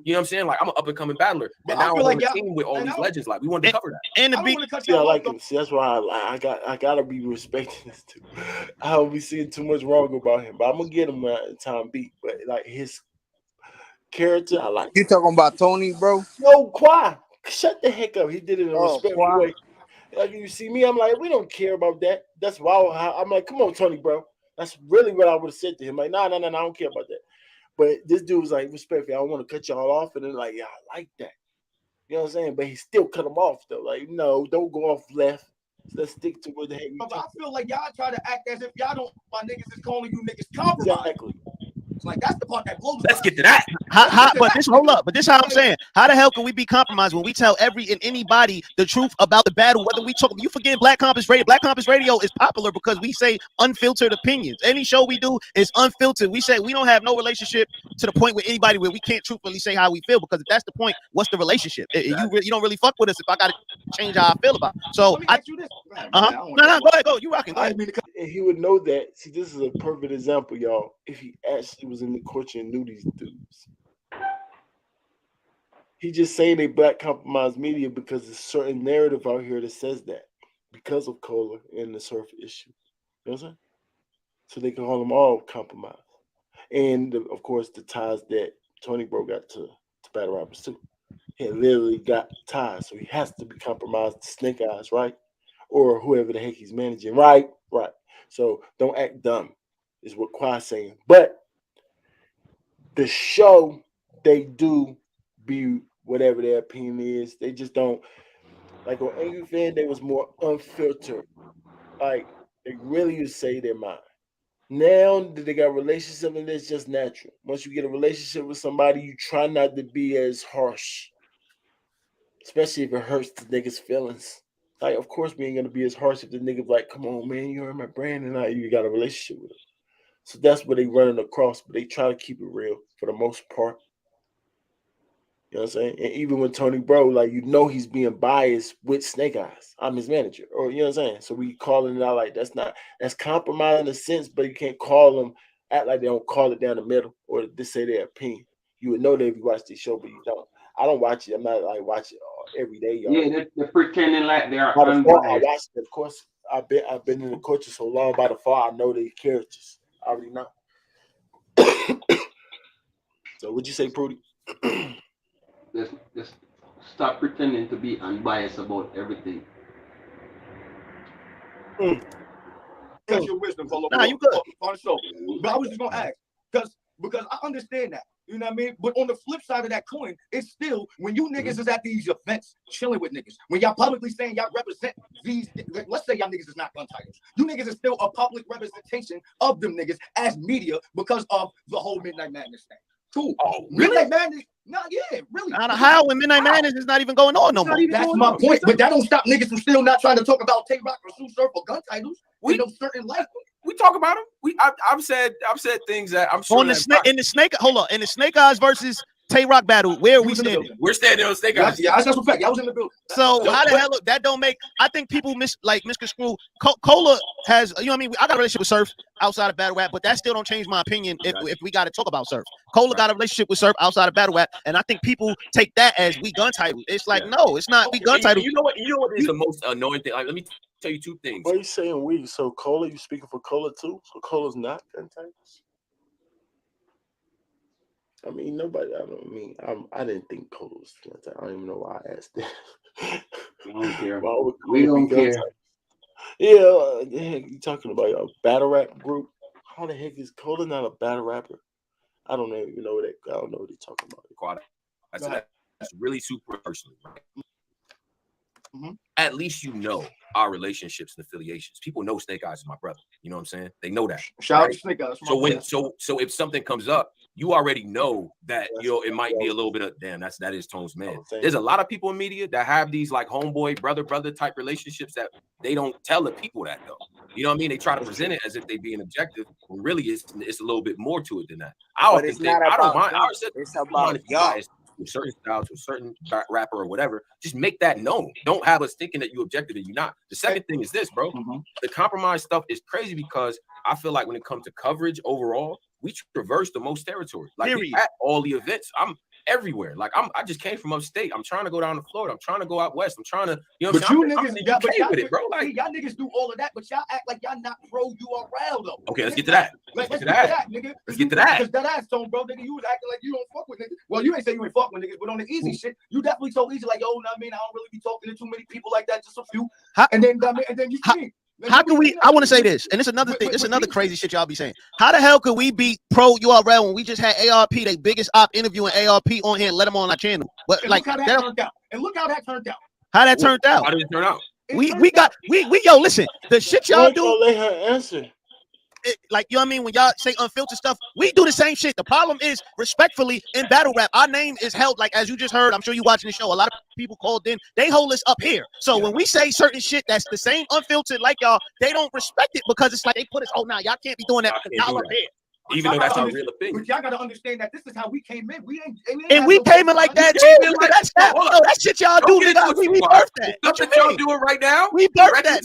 You know what I'm saying? Like I'm an up and coming battler, But and I now feel I'm like on a team with all these legends. Like we wanted to cover that. And the I don't beat. want to cut See, I y'all like off. him. See, that's why I gotta be respecting this too. I don't be seeing too much wrong about him, but I'm gonna get him a time beat. But like his character, I like. You talking about Tony, bro? No, Quad, shut the heck up. He did it in a respectful Quad. way. Like you see me, I'm like, we don't care about that. That's why I'm like, come on, Tony, bro. That's really what I would have said to him. Like, no, I don't care about that. But this dude was like, respectfully, I don't want to cut y'all off, and then like, yeah, I like that. You know what I'm saying? But he still cut him off though. Like, no, don't go off left. Let's stick to what the heck. But I feel like y'all try to act as if y'all don't. My niggas is calling you niggas compromised. Exactly. Like that's the part that blows. Let's get to that. But this is how I'm saying. How the hell can we be compromised when we tell anybody the truth about the battle? Whether we talk, you forget Black Compass Radio. Black Compass Radio is popular because we say unfiltered opinions. Any show we do is unfiltered. We say we don't have no relationship to the point with anybody where we can't truthfully say how we feel, because if that's the point, what's the relationship? You don't really fuck with us if I gotta change how I feel about it. So let me ask you this. No, go ahead, go. You rocking. Go ahead. And he would know that. See, this is a perfect example, y'all. If he actually was in the culture and knew these dudes, he just saying they black compromised media because there's a certain narrative out here that says that because of Cola and the surf issue. You know what I'm saying? So they can call them all compromised. And of course, the ties that Tony Bro got to battle rappers too. He literally got ties, so he has to be compromised to Snake Eyes, right? Or whoever the heck he's managing, right? Right. So don't act dumb, is what Qua's saying. But the show, they do be whatever their opinion is. They just don't, like on Angry Fan, they was more unfiltered. Like they really would say their mind. Now that they got a relationship, and it's just natural. Once you get a relationship with somebody, you try not to be as harsh, especially if it hurts the nigga's feelings. Like, of course, we ain't gonna be as harsh if the nigga's like, "Come on, man, you heard my brand, and you got a relationship with him." So that's what they running across, but they try to keep it real for the most part. You know what I'm saying? And even with Tony Bro, like, you know he's being biased with Snake Eyes. I'm his manager. Or, you know what I'm saying? So we calling it out like that's compromising in a sense, but you can't call them, act like they don't call it down the middle or just say their opinion. You would know that if you watch the show, but you don't. I don't watch it. I'm not like watch it every day, y'all. Yeah, they're pretending like they are I unbiased. watch it, of course. I've been in the culture so long. By the far, I know their characters. I already know. So, what'd you say, Prudy? Just stop pretending to be unbiased about everything. Because your wisdom, Nah, you good. On the show. But I was just gonna ask, because I understand that. You know what I mean? But on the flip side of that coin, it's still when you niggas is at these events chilling with niggas, when y'all publicly saying y'all represent these, let's say y'all niggas is not gun titles. You niggas is still a public representation of them niggas as media because of the whole Midnight Madness thing. Cool. Oh, really? Midnight Madness? No, yeah, really. How when Midnight Madness is not even going on no more? That's my point. But that don't stop niggas from still not trying to talk about Tawk or Sue Surf or gun titles. We know certain life. We talk about them. I've said things that I'm sure in the Snake Eyes versus Tay-Rock battle. Where are we standing? We're standing on Snake Eyes. Yeah, that's a fact. I was in the building. So how the hell that don't make? I think people misconstrue. Cola has, you know what I mean? I got a relationship with Surf outside of battle rap, but that still don't change my opinion if we got to talk about Surf. Cola got a relationship with Surf outside of battle rap, and I think people take that as we gun title. It's like no, it's not. We gun title. You know what is the most annoying thing? Like, let me tell you two things. Why are you saying we? So Cola, you speaking for Cola too? So Cola's not gun titles? I mean, nobody. I didn't think Cola was gun titles. I don't even know why I asked that. We don't care. We don't care. Yeah, you talking about a battle rap group? how the heck is Cola not a battle rapper? I don't even know that. I don't know what they're talking about. I said that's really super personal, right? Mm-hmm. At least you know our relationships and affiliations. People know Snake Eyes is my brother. You know what I'm saying? They know that. Shout out to Snake Eyes. So if something comes up, you already know that it might be a little bit of that is Tone's man. There's a lot of people in media that have these like homeboy brother type relationships that they don't tell the people that though. You know what I mean? They try to present it as if they being objective, when really it's a little bit more to it than that. I often think I don't mind. It's about y'all. To a certain style, to a certain rapper or whatever, just make that known. Don't have us thinking that you're objective and you're not. The second thing is this, bro. The compromise stuff is crazy because I feel like when it comes to coverage overall, we traverse the most territory. Like at all the events, I'm everywhere. Like I just came from upstate. I'm trying to go down to Florida. I'm trying to go out west. I'm trying to, you know what I'm saying? Y'all with it, bro. Like y'all niggas do all of that, but y'all act like y'all not pro URL though. Okay, let's get to that. Let's get to that, nigga. Let's get to that. Because that ass tone, bro, nigga, you was acting like you don't fuck with niggas. Well, you ain't say you ain't fuck with niggas, but on the easy shit, you definitely told easy like, yo, I mean, I don't really be talking to too many people like that, just a few. And then you see. How can we? I want to say this, and it's another thing. It's another crazy shit y'all be saying. How the hell could we be pro URL when we just had ARP, they biggest op interviewing ARP on here, and let them on our channel? But and like, look how that turned out. And look how that turned out. How that turned out? How did it turn out? We yo, listen, the shit y'all do. Let her answer. Like, you know what I mean? When y'all say unfiltered stuff, we do the same shit. The problem is, respectfully, in battle rap, our name is held, like, as you just heard, I'm sure you watching the show, a lot of people called in, they hold us up here. So when we say certain shit that's the same unfiltered like y'all, they don't respect it because it's like they put us, oh, now y'all can't be doing that because y'all up here. Even though that's our real opinion. But y'all gotta understand that this is how we came in. We came in like that too. That shit y'all do. We birthed that. Stuff that y'all doing right now. We birthed that.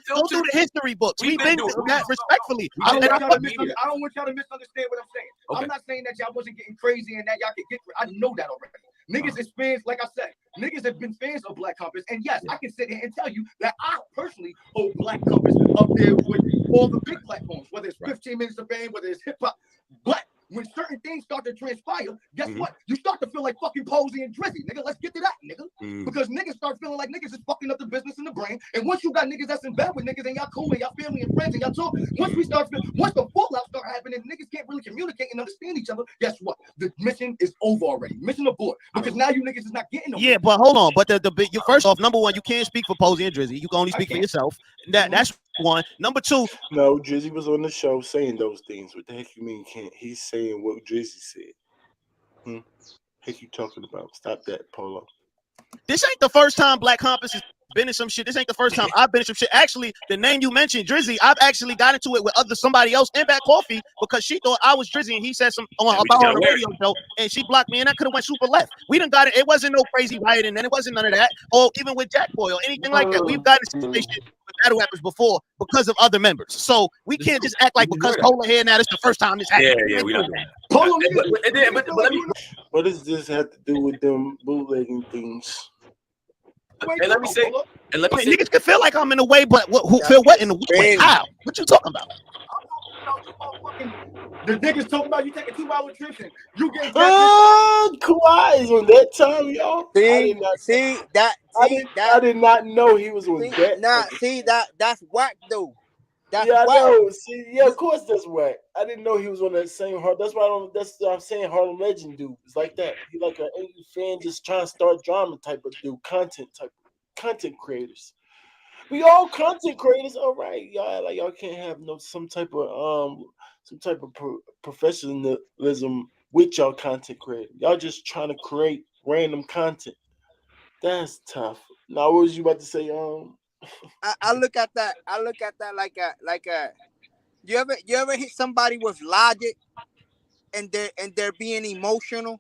Go through the history books. We've been doing that respectfully. I don't want y'all to misunderstand what I'm saying. Okay. I'm not saying that y'all wasn't getting crazy and that y'all could get. I know that already. Niggas is fans, like I said, niggas have been fans of Black Compass. And yes, I can sit here and tell you that I personally hold Black Compass up there with all the big platforms, whether it's 15 Minutes of Fame, whether it's hip hop. But when certain things start to transpire, guess what? You start to feel like fucking Posey and Drizzy, nigga. Let's get to that, nigga. Because niggas start feeling like niggas is fucking up the business and the brain. And once you got niggas that's in bed with niggas and y'all cool and y'all family and friends and y'all talk, once the fallout start happening, niggas can't really communicate and understand each other. Guess what? The mission is over already. Mission abort. Because now you niggas is not getting no. Yeah, but hold on. But you first off, number one, you can't speak for Posey and Drizzy. You can only speak for yourself. That's one. Number two. No, Drizzy was on the show saying those things. What the heck you mean can't? He's saying what Drizzy said. Heck you talking about? Stop that, Polo. This ain't the first time Black Compass has been in some shit. This ain't the first time I've been in some shit. Actually, the name you mentioned, Drizzy, I've actually got into it with somebody else in Back Coffee because she thought I was Drizzy and he said about her on the radio show and she blocked me and I could have went super left. We done got it. It wasn't no crazy rioting and it wasn't none of that. Or even with Jack Boy or anything like that. We've gotten a situation with battle rappers before because of other members. So we can't just act like because Cola here now, this is the first time this happened. Yeah, we don't do that. Polo, but let me. What does this have to do with them bootlegging things? And let me say, niggas can feel like I'm in the way, but who feel what in the way? How? What you talking about? The niggas talking about you taking 2-hour trips and you getting Kawhi is on that time, y'all. I did not know he was on that. That's whack though. That's whack. I know. See, yeah, of course that's whack. I didn't know he was on that same Harlem. That's why I'm saying Harlem Legend dude. It's like that. He like an angry fan just trying to start drama type of dude, content creators. We all content creators, all right. Y'all like y'all can't have some type of professionalism with y'all content creator. Y'all just trying to create random content. That's tough. Now, what was you about to say? I look at that like a. You ever hit somebody with logic, and they're being emotional,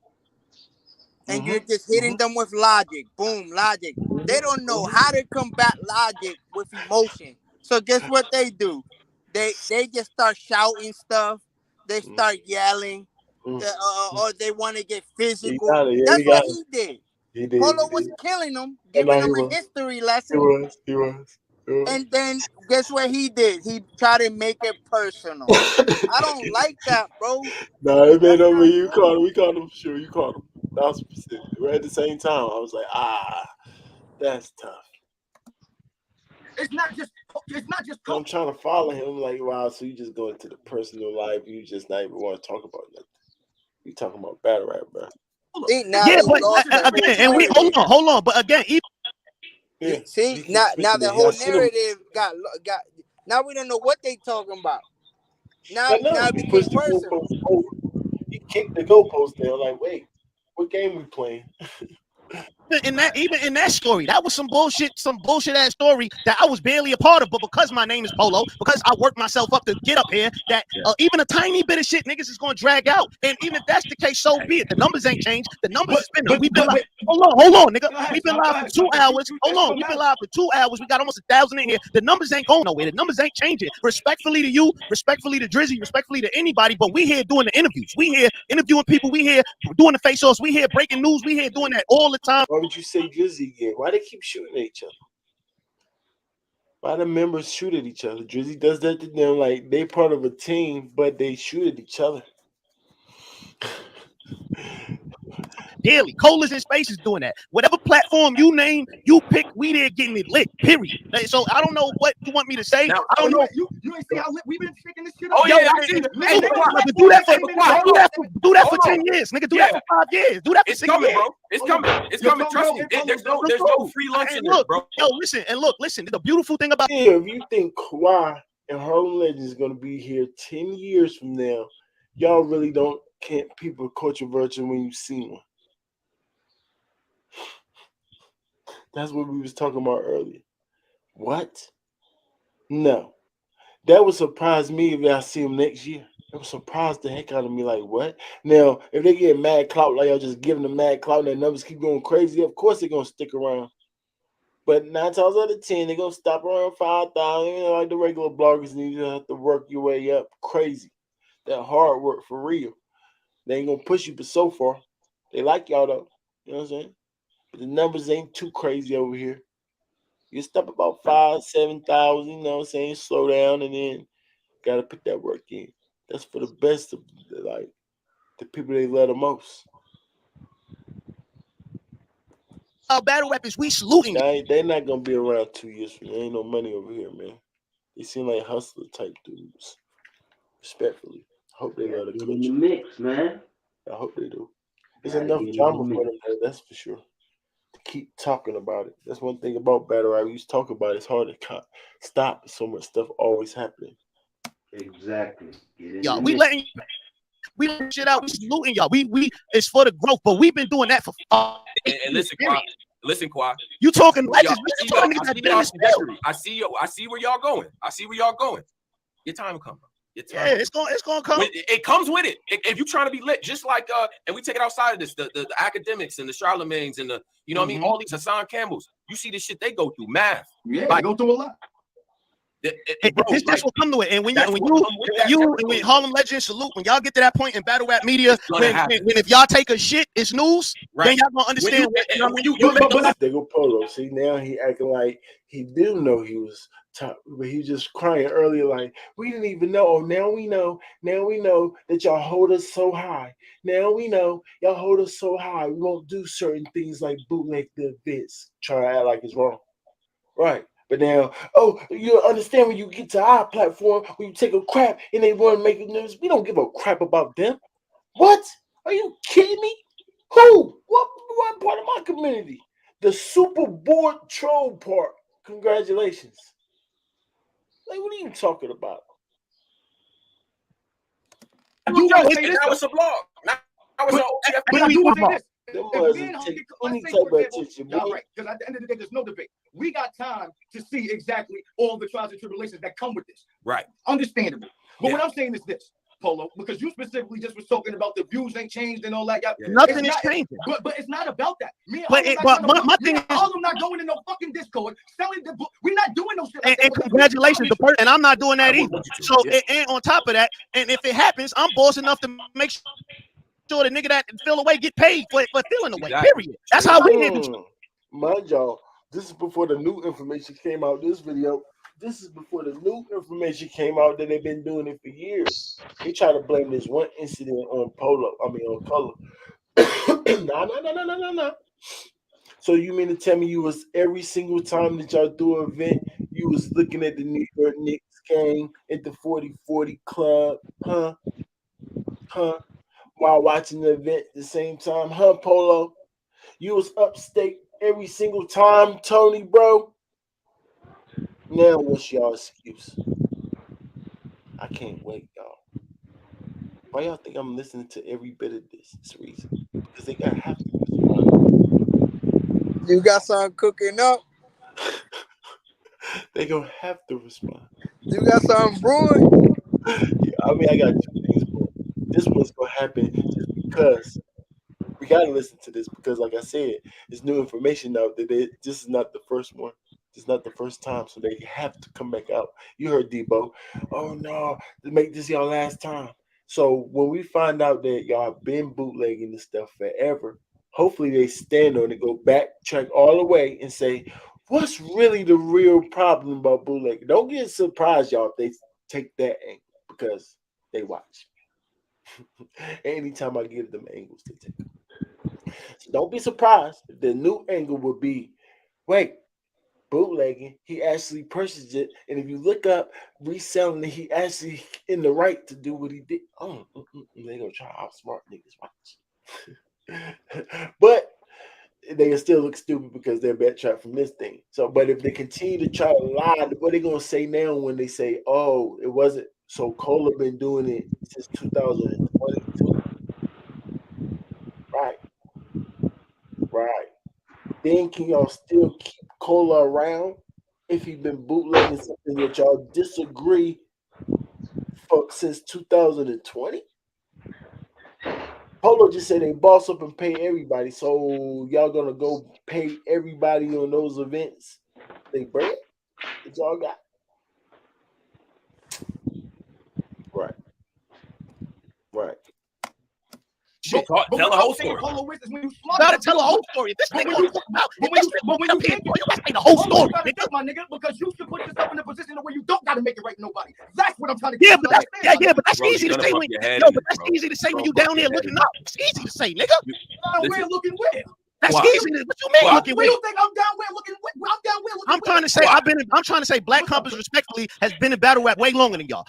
and you're just hitting them with logic. Boom, logic. They don't know how to combat logic with emotion. So guess what they do? They just start shouting stuff. They start yelling, or they want to get physical. That's what he did. Polo was killing them, giving them a history lesson. He was. And then guess what he did? He tried to make it personal. I don't like that, bro. No, it made over you caught him. We caught him. Sure, you caught him. That was specific. We're at the same time. I was like, that's tough. it's not just I'm trying to follow him. Like, wow, so you just go into the personal life. You just not even want to talk about nothing. You talking about battle rap, bro? Yeah, but again, and we hold on. But again, yeah. See, now the whole narrative got. Now we don't know what they talking about. Now it became personal. He kicked the goalpost down. Like, wait, what game we playing? Even in that story, that was some bullshit ass story that I was barely a part of. But because my name is Polo, because I worked myself up to get up here, that even a tiny bit of shit niggas is gonna drag out. And even if that's the case, so be it. The numbers ain't changed. The numbers is spinning. We've been live. Hold on, nigga. We've been live for 2 hours. Hold on, we've been live for 2 hours. We got almost 1,000 in here. The numbers ain't going nowhere. The numbers ain't changing. Respectfully to you, respectfully to Drizzy, respectfully to anybody, but we here doing the interviews. We here interviewing people. We here doing the face-offs. We here breaking news. We here doing that all the time. Why would you say Drizzy again? Why they keep shooting at each other? Why the members shoot at each other? Drizzy does that to them like they part of a team, but they shoot at each other. Daily. Colas in Space is doing that. Whatever platform you name, you pick, we there getting it lit. Period. So I don't know what you want me to say. Now, I don't know. You ain't see how lit we've been sticking this shit up. Oh, yeah, I see that. Hey, do that for 10 years, nigga. Do that for 5 years. Do that for 6 years. Bro. It's coming. It's coming. Trust me. There's no free lunch in there, bro. Yo, listen. The beautiful thing about if you think Kawhi and Harlem Legends is gonna be here 10 years from now, y'all really can't people culture virgin when you see one. That's what we was talking about earlier. What? No. That would surprise me if I see them next year. It would surprise the heck out of me. Like, what? Now, if they get mad clout, like y'all just giving them mad clout and their numbers keep going crazy, of course they're going to stick around. But 9 times out of 10, they're going to stop around 5,000, like the regular bloggers, and you have to work your way up crazy. That hard work for real. They ain't going to push you but so far. They like y'all, though. You know what I'm saying? But the numbers ain't too crazy over here. You stop about 5,000, 7,000, you know what I'm saying? Slow down and then got to put that work in. That's for the best of like the people they love the most. Battle rap is we saluting. They're not going to be around 2 years from now. There ain't no money over here, man. They seem like hustler type dudes. Respectfully. I hope they love the culture. In the mix, man. I hope they do. There's enough drama for them, that's for sure. Keep talking about it. That's one thing about battle rap. We used to talk about it. It's hard to stop. So much stuff always happening. Exactly. Y'all, we letting shit out. We saluting y'all. We it's for the growth, but we've been doing that for. And listen, Kwai. You talking legends? I see where y'all going. Your time coming. Yeah, it's gonna come. It comes with it. If you're trying to be lit, just like and we take it outside of this, the academics and the Charlemagnes and the what I mean, all these Hassan Campbells. You see the shit they go through, math. Yeah, they go through a lot. This will come to it, and when Harlem Legends salute, when y'all get to that point in battle rap media, when if y'all take a shit, it's news. Right. Then y'all gonna understand. They go Polo. See, now he acting like he didn't know he was top, but he was just crying earlier, like we didn't even know. Oh, now we know that y'all hold us so high. Now we know y'all hold us so high. We won't do certain things like bootleg the events. Try to act like it's wrong, right? But now, you understand when you get to our platform, when you take a crap and they want to make news, we don't give a crap about them. What? Are you kidding me? Who? What part of my community? The super board troll part. Congratulations. Like, what are you talking about? You guys say this was a blog. Now it's right, because at the end of the day, there's no debate. We got time to see exactly all the trials and tribulations that come with this. Right. Understandable. But what I'm saying is this, Polo, because you specifically just was talking about the views ain't changed and all that. Nothing is changing. But it's not about that. My thing is, I'm not going to no fucking Discord selling the book. We're not doing no shit. And congratulations, and I'm not doing that either. So, and on top of that, and if it happens, I'm boss enough to make sure the nigga that feel away get paid for feeling away. Period. That's how we handle. Mind y'all, this is before the new information came out. This video. This is before the new information came out that they've been doing it for years. They try to blame this one incident on on Color. No. So you mean to tell me you was every single time that y'all do an event, you You was looking at the New York Knicks game at the 40-40 club, huh? While watching the event at the same time, huh, Polo? You was upstate every single time, Tony, bro. Now what's y'all excuse? I can't wait, y'all. Why y'all think I'm listening to every bit of this? It's a reason. Because they gotta have to respond. You got something cooking up. They gonna have to respond. You got something brewing. Yeah, I mean, I got two things, but this one's gonna happen just because we gotta listen to this because, like I said, it's new information out there. This is not the first one. This is not the first time, so they have to come back out. You heard Debo. Oh no, to make this y'all last time. So when we find out that y'all have been bootlegging this stuff forever, hopefully they stand on it, go backtrack all the way, and say, what's really the real problem about bootlegging? Don't get surprised, y'all, if they take that angle because they watch me. Anytime I give them angles, they take them. So don't be surprised if the new angle would be, wait, bootlegging, he actually purchased it, and if you look up reselling it, he actually in the right to do what he did. They gonna try to outsmart niggas, watch. But they still look stupid because they're backtracked from this thing. So, but if they continue to try to lie, what are they gonna say now when they say, "Oh, it wasn't"? So Cola been doing it since 2022, right? Then can y'all still keep Cola around if he been bootlegging something that y'all disagree since 2020? Polo just said they boss up and pay everybody, so y'all gonna go pay everybody on those events they bread that y'all got, right? Shit, tell a whole story. Gotta tell a whole story. This nigga you gotta say the whole story, my nigga, because you should put yourself in a position where you don't gotta make it right to nobody. That's what I'm trying to Yeah, get. but that's easy to say when easy to say when you down there looking up. It's easy to say, nigga. We're looking where? That's easy. What you mean looking where? where? You think I'm down where looking? I'm down where looking. I'm trying to say I'm trying to say Black Compass respectfully has been in battle rap way longer than y'all.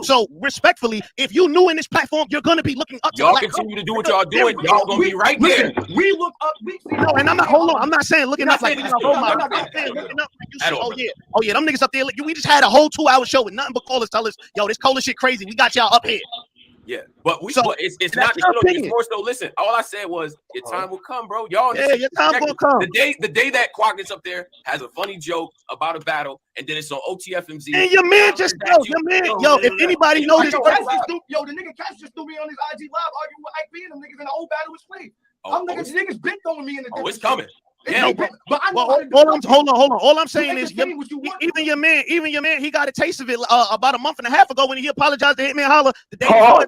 So respectfully, if you new in this platform, you're gonna be looking up to y'all Black continue Compass. to do what y'all doing. Y'all gonna be right there. We look up. No, and I'm not. Hold on. I'm not saying looking up like we role model. I'm saying looking up like you see. Oh yeah, them niggas up there. We just had a whole 2-hour show with nothing but callers tell us, yo, this Cola shit crazy. We got y'all up here. Yeah, but it's not. It's more so. Listen, all I said was your time will come, bro. Y'all, your time will come. The day that Quack gets up there has a funny joke about a battle, and then it's on OTFMZ. And your man just if anybody knows this, the nigga Cash just threw me on his IG live arguing with IP and them niggas in the old battle with Slave. Niggas been throwing me in the. It's coming. Yeah, but I know hold on. All I'm saying is, even your man, he got a taste of it about a month and a half ago when he apologized to Hitman Holla the day before.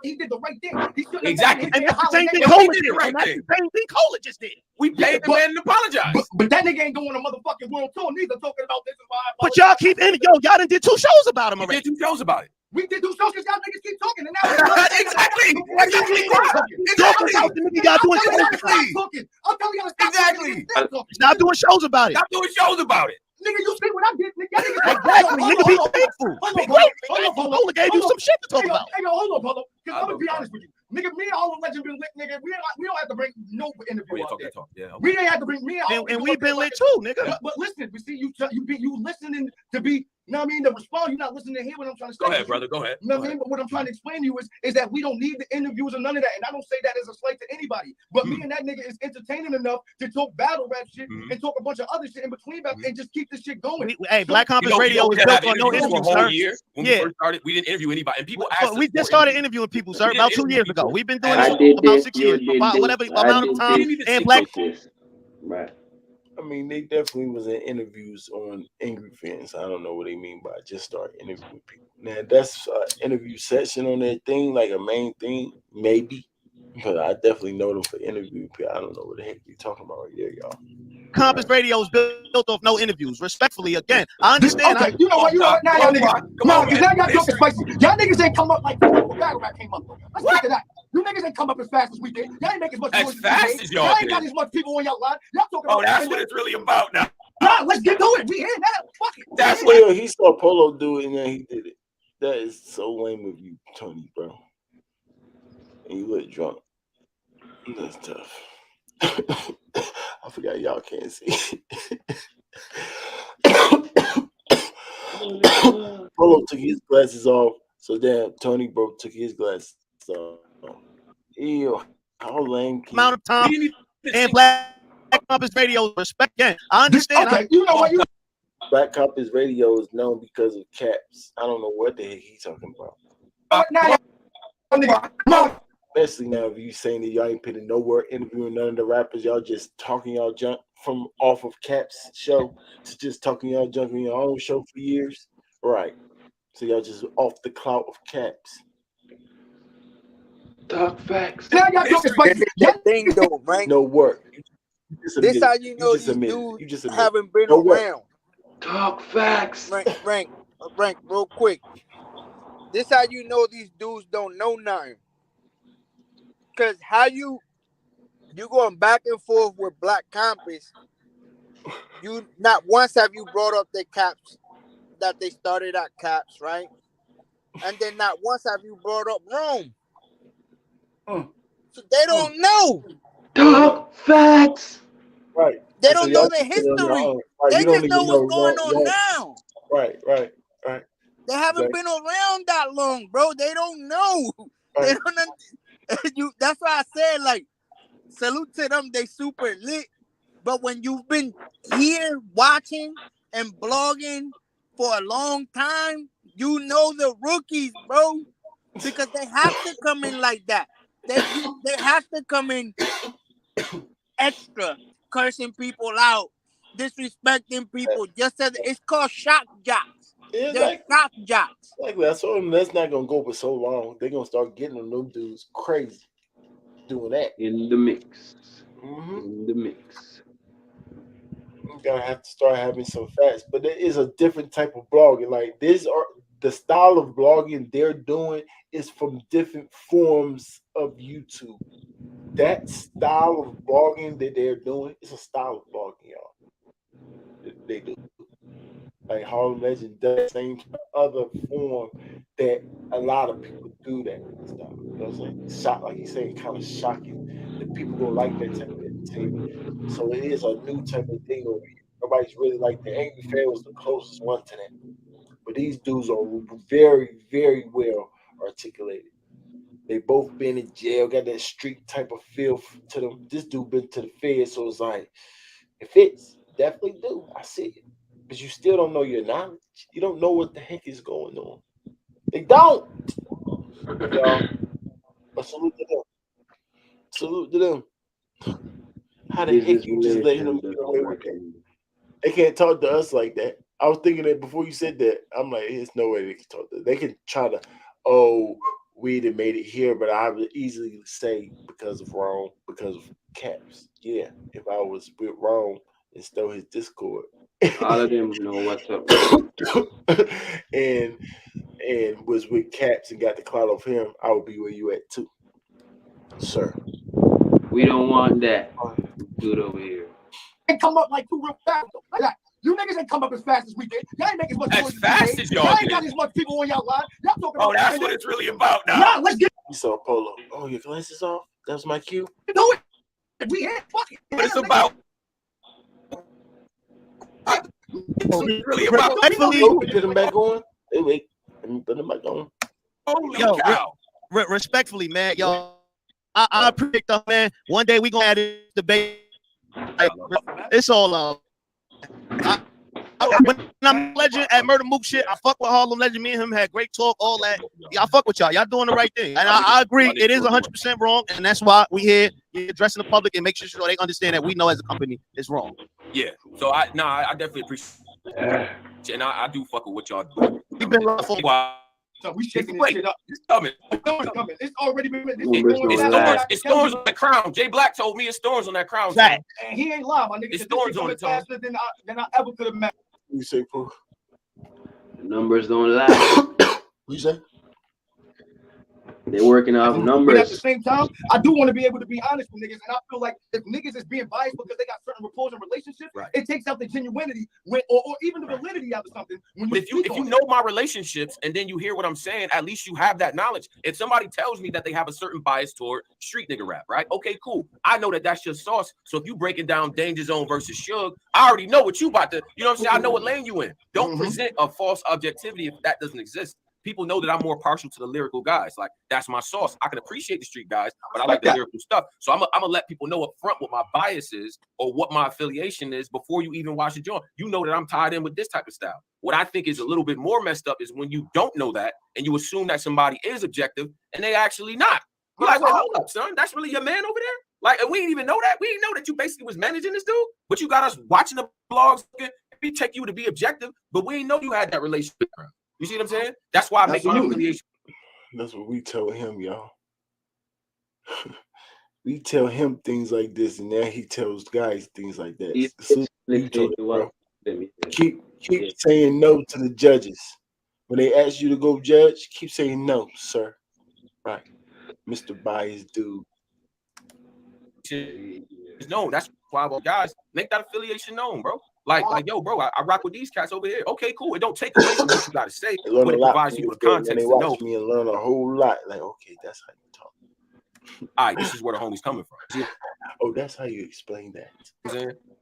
He did the right thing. Exactly. And that's the same thing Cola did. And that's the same thing Cola just did. We paid the man to apologize. But that nigga ain't going on a motherfucking world tour neither. Talking about this is why. But y'all keep y'all done did 2 shows about him already. Did 2 shows about it. We did 2 shows because y'all niggas keep talking. And now exactly. I'm telling y'all stop doing shows about it. Stop doing shows about it. Nigga, you see what I did, nigga. Exactly. Nigga, be thankful. Cola gave you some shit to talk about. Hey, hold on, Polo. Because I'm gonna be honest with you. Nigga, me and all the legend been lit, nigga. We don't have to bring no interview out there. We ain't have to bring me and we've been lit too, nigga. But listen, we see you listening to be, you know what I mean, to respond. You're not listening to hear what I'm trying to say. Go ahead, brother. Go ahead. You know what I mean? But what I'm trying to explain to you is that we don't need the interviews or none of that. And I don't say that as a slight to anybody. But me and that nigga is entertaining enough to talk battle rap shit and talk a bunch of other shit in between and just keep this shit going. Black Compass Radio was built on no interviews, sir. When we first started, we didn't interview anybody. And people asked us. We just started interviewing people, sir, about 2 years ago. We've been doing this about 6 years, whatever amount of time. And Black. Right. I mean, they definitely was in interviews on Angry Fans. I don't know what they mean by just start interviewing people. Now, that's an interview session on their thing, like a main thing, maybe. But I definitely know them for interview people. I don't know what the heck you're talking about right there, y'all. Compass Radio is built off no interviews. Respectfully, again, I understand. Okay, you know what? Now y'all niggas. No, because now y'all talking spicy. Y'all niggas ain't come up like battle rap came up. Let's get to that. You niggas ain't come up as fast as we did. Y'all ain't make as much as fast as y'all ain't got as much people on y'all line. Y'all talking about. That's what it's really about now. Nah, let's get to it. We in that. Fuck it. That's Well, he saw Polo do it and then he did it. That is so lame of you, Tony, bro. And you look drunk. That's tough. I forgot y'all can't see. Polo took his glasses off, so damn Tony bro took his glasses off. Ew, how lame can Amount of time and Black Compass Radio respect. Again, I understand. Okay, you know what? You Black Compass Radio is known because of Caps. I don't know what the heck he's talking about. now, nigga. Especially now, if you saying that y'all ain't putting no work interviewing none of the rappers, y'all just talking y'all junk from off of Caps show to just talking y'all junk on your own show for years, right? So y'all just off the clout of Caps. Talk facts. Now y'all talking This is the thing, though, right? No work. This how you know these dudes haven't been No work. around. Talk facts. Rank, real quick. This how you know these dudes don't know nothing. Cause how you going back and forth with Black Compass, you not once have you brought up their Caps that they started at Caps, right? And then not once have you brought up Rome. So they don't know. Talk facts. Right. They So don't y'all know the just put it on your history. own. Right. They You don't just know even what's going on Rome. now. Right. They haven't been around that long, bro. They don't know. Right. They don't. That's why I said, like, salute to them. They super lit. But when you've been here watching and blogging for a long time, you know the rookies, bro, because they have to come in like that. They have to come in extra, cursing people out, disrespecting people. Just as it's called shock jocks. They're shock jocks. Exactly. I told them that's not gonna go for so long. They're gonna start getting them dudes crazy doing that. In the mix. Mm-hmm. In the mix. You gotta have to start having some facts. But there is a different type of blogging. Like this are the style of blogging they're doing is from different forms of YouTube. That style of blogging that they're doing is a style of blogging, y'all. They do. Like Harlem Legend does the same other form that a lot of people do that stuff. You know what I'm saying? Shock, like he's saying, kind of shocking that people don't like that type of entertainment. So it is a new type of thing over here. Nobody's really like the Angry Fan was the closest one to that. But these dudes are very, very well articulated. They both been in jail, got that street type of feel to them. This dude been to the Fed, so it's like, it fits. Definitely do. I see it. But you still don't know your knowledge. You don't know what the heck is going on. They don't. Y'all. But salute to them. Salute to them. How the heck you just letting them get away with that? They can't talk to us like that. I was thinking that before you said that. I'm like, there's no way they can talk to us. They can try to, we done made it here, but I would easily say because of Rome, because of Caps. Yeah, if I was with Rome and stole his Discord. All of them know what's up. and was with Caps and got the clout of him, I would be where you at too. Sir. We don't want that. Dude over here. They come up like 2 real fast. Like that. You niggas ain't come up as fast as we did. Y'all ain't make as much as fast as y'all ain't got as much people on y'all line. Y'all talking about that's what it's really about now. Nah, let's get You saw Polo. Oh, your glasses off? That was my cue. do it. We ain't fucking. What it's about. It's really about. Put them back on. Hey, wait. Let me put them back on. Holy cow. Respectfully, man, y'all. I predict, man. One day we gonna have this debate. Like, it's all love. When I'm Legend at Murder Mook shit, I fuck with Harlem Legend. Me and him had great talk, all that. Yeah, I fuck with y'all. Y'all doing the right thing. And I agree, it is 100% wrong. And that's why we here addressing the public and make sure they understand that we know as a company it's wrong. Yeah. So I definitely appreciate it. And I do fuck with what y'all do. We've been rough for So we shaking this shit up. It's coming. It's already been written. It's storms on that crown. Jay Black told me it's storms on that crown. Right. And he ain't lying, my nigga. It's storms on it, faster than I ever could have met. You say, Pooh? The numbers don't lie. You say? They're working off But at the numbers. same time, I do want to be able to be honest with niggas, and I feel like if niggas is being biased because they got certain rapport in relationships, it takes out the genuinity or even the validity out of something. When But if you know my relationships and then you hear what I'm saying, at least you have that knowledge. If somebody tells me that they have a certain bias toward street nigga rap, right? Okay, cool. I know that that's your sauce. So if you breaking down Danger Zone versus Suge, I already know what you about to. You know what I'm saying? I know what lane you in. Don't present a false objectivity if that doesn't exist. People know that I'm more partial to the lyrical guys. Like, that's my sauce. I can appreciate the street guys, but I like the lyrical stuff. So I'm gonna let people know up front what my bias is or what my affiliation is before you even watch the joint. You know that I'm tied in with this type of style. What I think is a little bit more messed up is when you don't know that and you assume that somebody is objective and they actually not. You're like, well, hold up, son. That's really your man over there? Like, and we didn't even know that. We didn't know that you basically was managing this dude, but you got us watching the blogs. We take you to be objective, but we didn't know you had that relationship. You see what I'm saying? That's why I make my affiliation. That's what we tell him, y'all. We tell him things like this, and then he tells guys things like that. Keep saying no to the judges. When they ask you to go judge, keep saying no, sir. Right. Mr. Bias dude. No, that's why guys make that affiliation known, bro. Like, yo, bro, I rock with these cats over here. Okay, cool. It don't take away from what you got to say, but it provides you with context to know. Me and learn a whole lot. Like, okay, that's how you talk. All right, this is where the homie's coming from. Oh, that's how you explain that.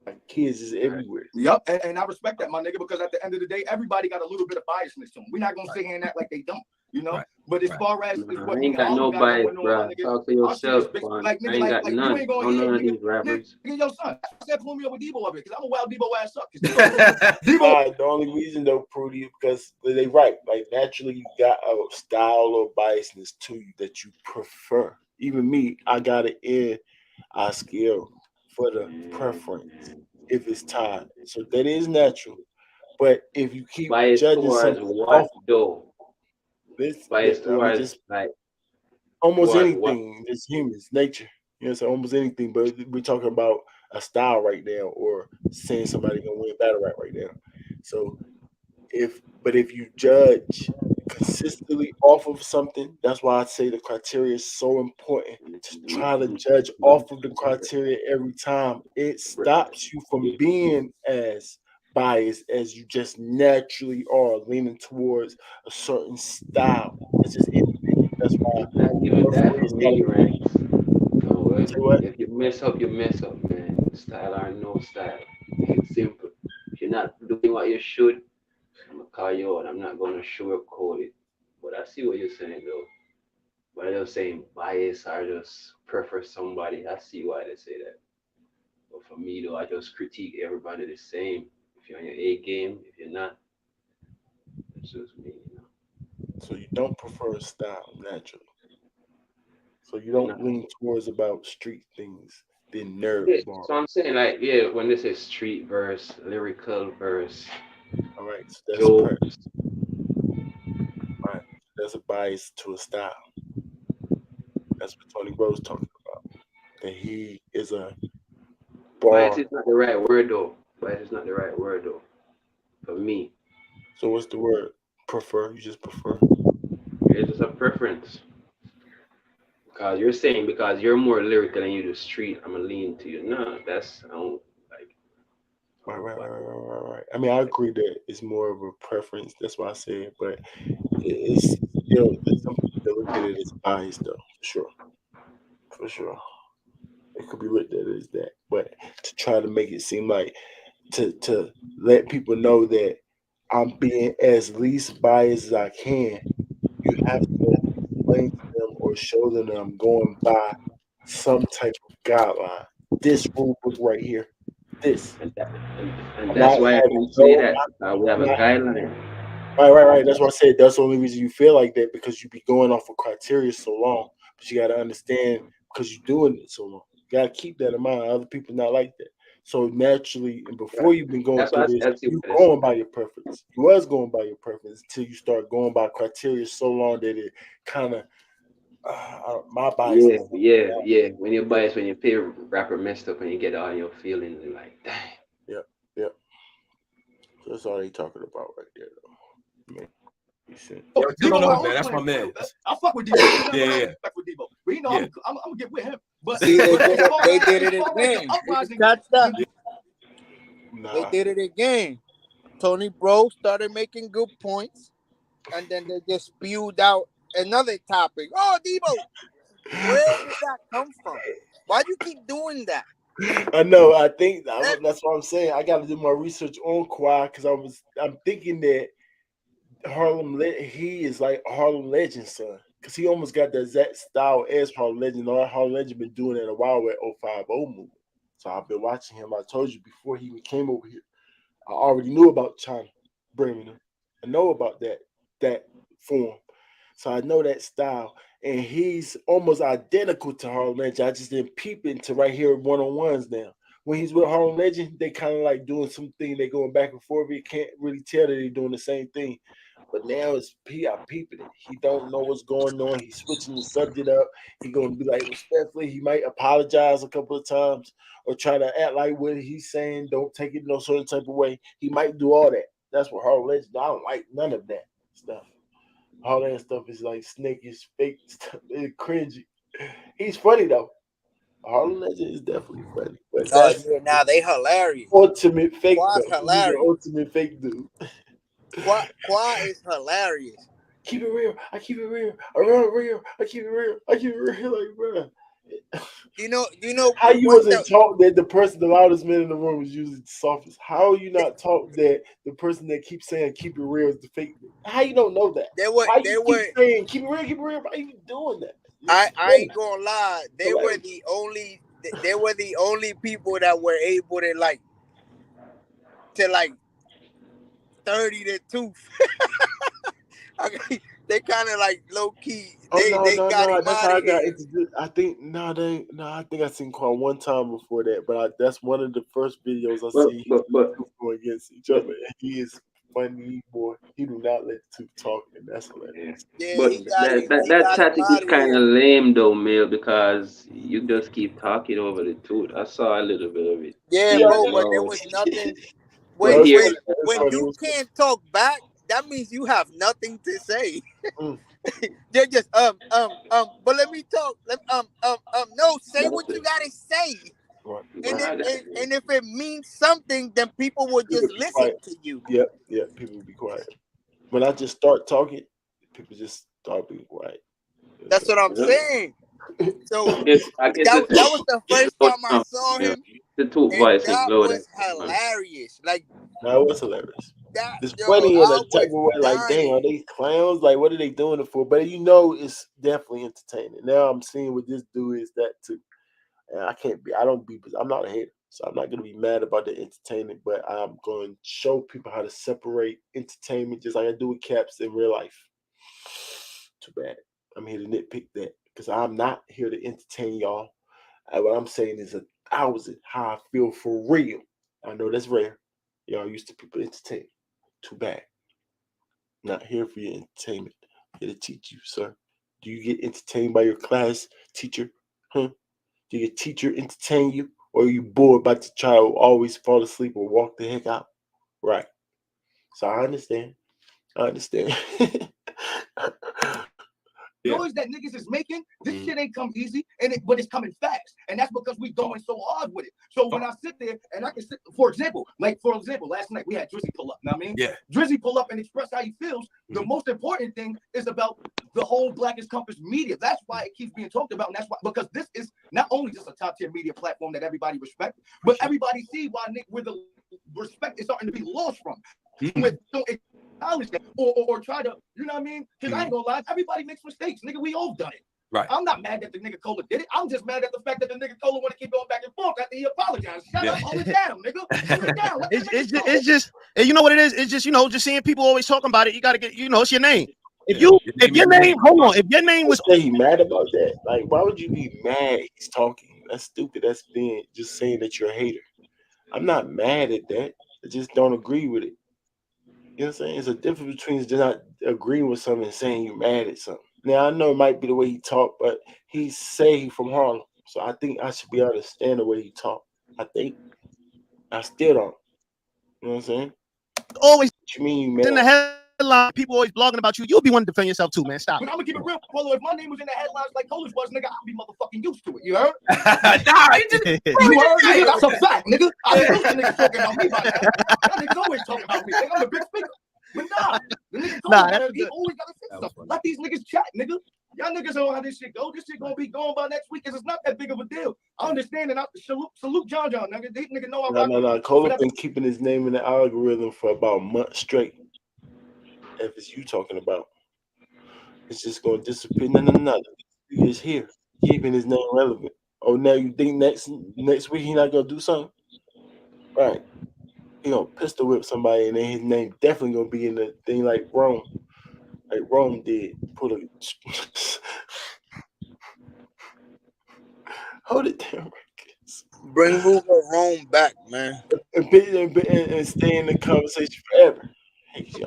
Like, kids is everywhere. Yep, and I respect that, my nigga, because at the end of the day, everybody got a little bit of biasness to them. We're not gonna sit here and act like they don't, you know. But as far as I ain't got no bias, bro. Talk to yourself, like, I ain't got none. You ain't gonna none of these rappers. Nigga, yo, son, I said pull me up with Debo up here because I'm a wild Debo ass up. The only reason though, Prudy, because they right. Like, naturally, you got a style or biasness to you that you prefer. Even me, I got it in our skill for the preference if it's tied. So that is natural. But if you keep bias judging something what though? Bias towards just like almost anything. It's humans, nature. You know, so almost anything. But we're talking about a style right now, or saying somebody gonna win battle rap right now. So if you judge consistently off of something, that's why I say the criteria is so important. To try to judge off of the criteria every time, it stops you from being as biased as you just naturally are, leaning towards a certain style. It's just anything. That's why even that for me, right? If you mess up, you mess up, man. Style or no style. It's simple. If you're not doing what you should, I'm gonna call you out. I'm not gonna sugarcoat it. But I see what you're saying though. But they're saying bias or just prefer somebody. I see why they say that. But for me though, I just critique everybody the same. If you're on your A game, if you're not, it's just me, you know. So you don't prefer a style naturally. So you don't lean towards about street things, the nerd bar. So I'm saying like, when they say street verse, lyrical verse. All right, so that's a preference. Right, that's a bias to a style. That's what Tony Rose talking about. That he is a bar. Bias is not the right word though. Bias is not the right word though. For me. So what's the word? Prefer? You just prefer? It's just a preference. Because you're saying because you're more lyrical than you do street, I'm gonna lean to you. No, that's I don't like. Right. I mean, I agree that it's more of a preference. That's why I say it, but it's some people that look at it as bias though, for sure. It could be looked at as that, but to try to make it seem like to let people know that I'm being as least biased as I can, you have to explain to them or show them that I'm going by some type of guideline. This rule book right here. This. And that's why I can say that. We have a guideline. Right. That's why I said that's the only reason you feel like that, because you be going off of criteria so long. But you got to understand, because you're doing it so long. You got to keep that in mind. Other people not like that. So naturally, and before you've been going through this, you going by your preference. You was going by your preference until you start going by criteria so long that it kind of my bias. Yeah. When you're biased, when your favorite rapper messed up and you get all your feelings, you're like, dang. Yep. So that's all they talking about right there, though. Yo, Debo, don't know, my man. old That's my friend. man. I fuck with Debo. Yeah. Respect with Debo. But you know, Yeah. I'm gonna get with him. But See, they but did as it. far They as- did as it far as the again. uprising, Catch that? Nah. They did it again. Tony Bro started making good points, and then they just spewed out another topic. Oh, Debo, where did that come from? Why do you keep doing that? I know. I think that's what I'm saying. I got to do my research on Kawhi because I'm thinking that he is like Harlem Legend son because he almost got that exact style as Harlem Legend. Or Harlem Legend been doing it a while with 050 movement. So I've been watching him. I told you before he even came over here. I already knew about China bringing him. I know about that form. So I know that style. And he's almost identical to Harlem Legend. I just didn't peep into right here one-on-ones now. When he's with Harlem Legend, they kind of like doing something. They going back and forth. You can't really tell that they're doing the same thing. But now it's I peeping it. He don't know what's going on. He's switching the subject up. He gonna be like respectfully. He might apologize a couple of times or try to act like what he's saying. Don't take it no certain type of way. He might do all that. That's what Harlem Legend. I don't like none of that stuff. All that stuff is like snakish, fake stuff. It's cringy. He's funny though. Harlem Legend is definitely funny, but Oh that's yeah, now they hilarious. ultimate fake Quad's though. He's the hilarious. ultimate fake dude. Quad is hilarious. Keep it real. I keep it real. I run real. I keep it real. I keep it real. Like, bro. You know How you what wasn't taught that the person, the loudest man in the room, is usually the softest? How are you not taught that the person that keeps saying keep it real is the fake? How you don't know that? Why you keep saying keep it real, keep it real? Why are you doing that? I ain't gonna lie. They were the only people that were able to like 30 the tooth. They kind of like low key. They got him That's out how I of got here. introduced. I think I think I seen Quan one time before that, but that's one of the first videos I see going against each other. And he is funny boy. He do not let the two talk, and that's hilarious. Yeah, but that tactic is kind of lame though, Mill, because you just keep talking over the tooth. I saw a little bit of it. Yeah, bro, but there was nothing. When you can't talk back, that means you have nothing to say. They're just but let me talk. No, say what you gotta say. And if it means something, then people will just listen to you. Yeah, people will be quiet. When I just start talking, people just start being quiet. That's what I'm saying. So I guess that was the first time I saw him. The tooth voice that low. was hilarious. Like that was hilarious. That, it's funny in a type of way. Like, dying. dang, are they clowns? Like, what are they doing it for? But you know, it's definitely entertaining. Now I'm seeing what this dude is that too. And I'm not a hater, so I'm not gonna be mad about the entertainment. But I'm going to show people how to separate entertainment, just like I do with Caps in real life. Too bad. I'm here to nitpick that because I'm not here to entertain y'all. What I'm saying is 1,000 how I feel for real. I know that's rare. Y'all used to people entertain. Too bad. Not here for your entertainment. Here to teach you, sir. Do you get entertained by your class teacher? Huh? Do your teacher entertain you? Or are you bored by the child always fall asleep or walk the heck out? Right. So I understand. Noise that niggas is making, this shit ain't come easy, but it's coming fast, and that's because we going so hard with it. So when I sit there and I can sit, for example, last night we had Drizzy pull up. Know what I mean? Yeah. Drizzy pull up and express how he feels. The most important thing is about the whole Blackest Compass media. That's why it keeps being talked about, and that's why because this is not only just a top tier media platform that everybody respects, but everybody see where the respect is starting to be lost from. Acknowledge that or try to, you know what I mean? Because I ain't gonna lie, everybody makes mistakes, nigga. We all done it. Right. I'm not mad that the nigga Cola did it. I'm just mad at the fact that the nigga Cola want to keep going back and forth after he apologized. Shut up, hold it down, nigga. Hold it down. It's just, you know what it is? It's just, just seeing people always talking about it. You gotta get, it's your name. If your name was say he mad about that, like why would you be mad he's talking? That's stupid. That's being just saying that you're a hater. I'm not mad at that. I just don't agree with it. You know what I'm saying? It's a difference between just not agreeing with something and saying you're mad at something. Now I know it might be the way he talk, but he say he from Harlem, so I think I should be able to understand the way he talk. I think I still don't. You know what I'm saying? Always what you mean you mad? in the headline, people always blogging about you. You'll be one to defend yourself too, man. Stop. But I'm gonna keep it real, Polo. If my name was in the headlines like Polish was, nigga, I'd be motherfucking used to it. You heard? Nah, he just, You heard, nigga? That's a fact, nigga. I'm used to niggas talking about me by now. Y'all niggas always talking about me. Nigga, I'm a big speaker. But nah, the nigga told me that he always gotta say something. Let these niggas chat, nigga. Y'all niggas know how this shit go. This shit gonna be going by next week because it's not that big of a deal. I understand and I salute John, nigga. These niggas know I'm No. Cole been keeping his name in the algorithm for about a month straight. If it's you talking about, it's just gonna disappear. No. He is here, keeping his name relevant. Oh, now you think next week he not gonna do something? Right. He gonna pistol whip somebody and then his name definitely gonna be in the thing like Rome did. Put a hold it down, Marcus. Bring Ruger Rome back, man. And stay in the conversation forever.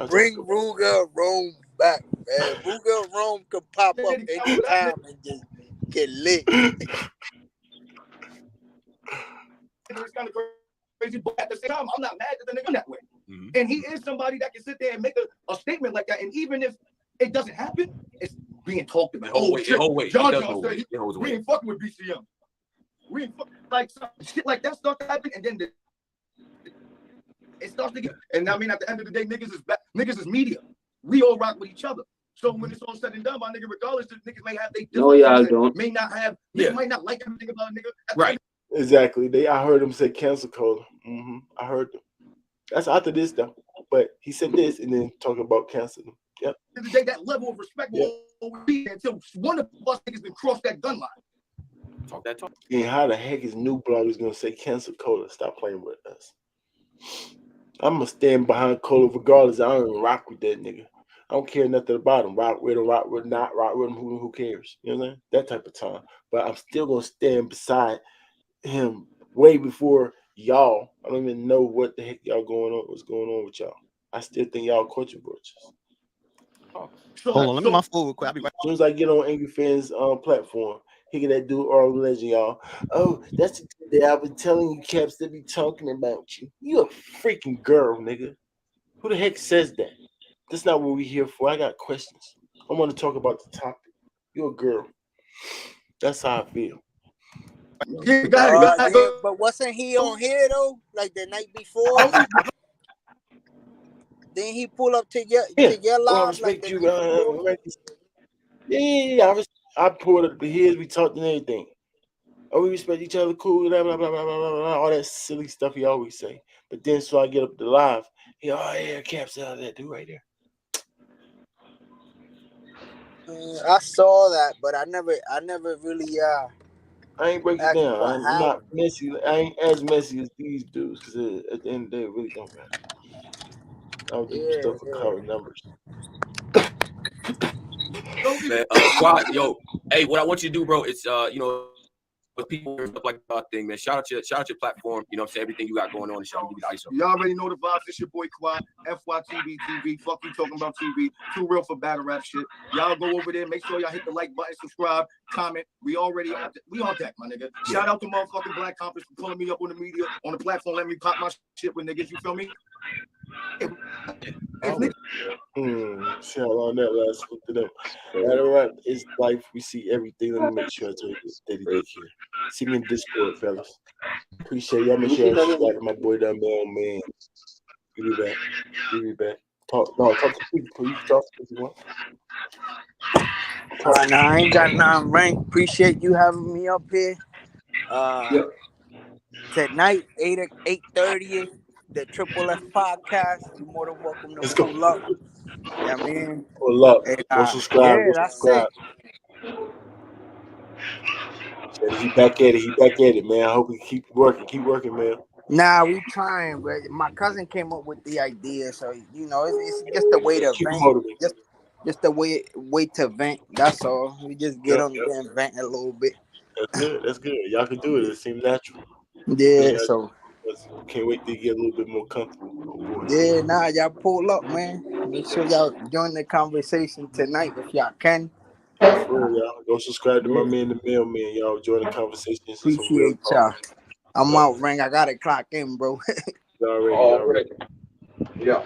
Bring Ruger Rome back, man. Ruger Rome could pop up anytime and just get lit. It's kind of crazy, but at the same time, I'm not mad at the nigga that way. Mm-hmm. And he is somebody that can sit there and make a statement like that. And even if it doesn't happen, it's being talked about. John said we ain't fucking with BCM. We ain't fucking like some shit like that starts to happen, and then it starts to get. And I mean, at the end of the day, niggas is media. We all rock with each other. So when it's all said and done, my nigga, regardless, the niggas may have they may not have, they might not like everything about a nigga. Right. Exactly. I heard him say cancel Cola. Mm-hmm. I heard them. That's after this though. But he said this and then talking about canceling. Yep. At the end of the day, that level of respect will always be until one of us niggas been crossed that gun line. Talk that talk. And how the heck is new bloggers gonna say cancel Cola? Stop playing with us. I'm gonna stand behind Cola regardless. I don't even rock with that nigga. I don't care nothing about him. Rock with him, not rock with him. Who cares? You know what I'm saying? That type of time. But I'm still gonna stand beside him way before y'all. I don't even know what the heck y'all what's going on with y'all. I still think y'all culture butchers. Hold on, let me my food real quick. I'll be right. As soon as I get on Angry Fans platform, he get that dude Oral Legend, y'all. Oh, that's the dude that I've been telling you, Caps, to be talking about you. You a freaking girl, nigga. Who the heck says that? That's not what we're here for. I got questions. I want to talk about the topic. You're a girl. That's how I feel. But wasn't he on here though? Like the night before? Then he pull up to your live. Well, I respect you. I pulled up to his. We talked and everything. Oh, we respect each other. Cool. Blah, blah, blah, blah, blah, blah, all that silly stuff he always say. But then, so I get up to live. Caps out of that dude right there. I saw that, but I never really. I ain't breaking it down. I'm not messy. I ain't as messy as these dudes because at the end of the day, it really don't matter. I'll do stuff for cover numbers. Man, Quad, yo, hey, what I want you to do, bro, it's with people stuff like that thing, man. Shout out your platform. You know what I'm saying? Everything you got going on and shit. Y'all already know the vibes. It's your boy Quad, FYTV TV. Fuck you talking about TV. Too real for battle rap shit. Y'all go over there. Make sure y'all hit the like button, subscribe, comment. We on deck, my nigga. Shout out to motherfucking Black Compass for pulling me up on the media, on the platform, let me pop my shit with niggas. You feel me? See how long that lasts with them. Battle rap is life. We see everything. Let me make sure I tell you this. Daddy daycare. See me in Discord, fellas. Appreciate y'all. Make sure I subscribe to my boy down there, man. Give me back. Talk to people. You talk if you want. Nah, I ain't got nothing rank. Appreciate you having me up here. Tonight, 8:30, the Triple F podcast. You're more than welcome to pull up. Yeah, I mean, pull up. Go subscribe. Yeah, that's it. He back at it, man. I hope he keep working, man. Nah, we trying, but my cousin came up with the idea, so it's just a way to vent. Just a way to vent. That's all. We just get on there and vent a little bit. That's good. Y'all can do it. It seems natural. Yeah, so can't wait to get a little bit more comfortable. Yeah, y'all pull up, man. Make sure y'all join the conversation tonight if y'all can. For real, y'all. Go subscribe to my man, the mailman. Y'all join the conversation. Appreciate y'all. I'm out, Ring. I gotta clock in, bro. Already. Yeah.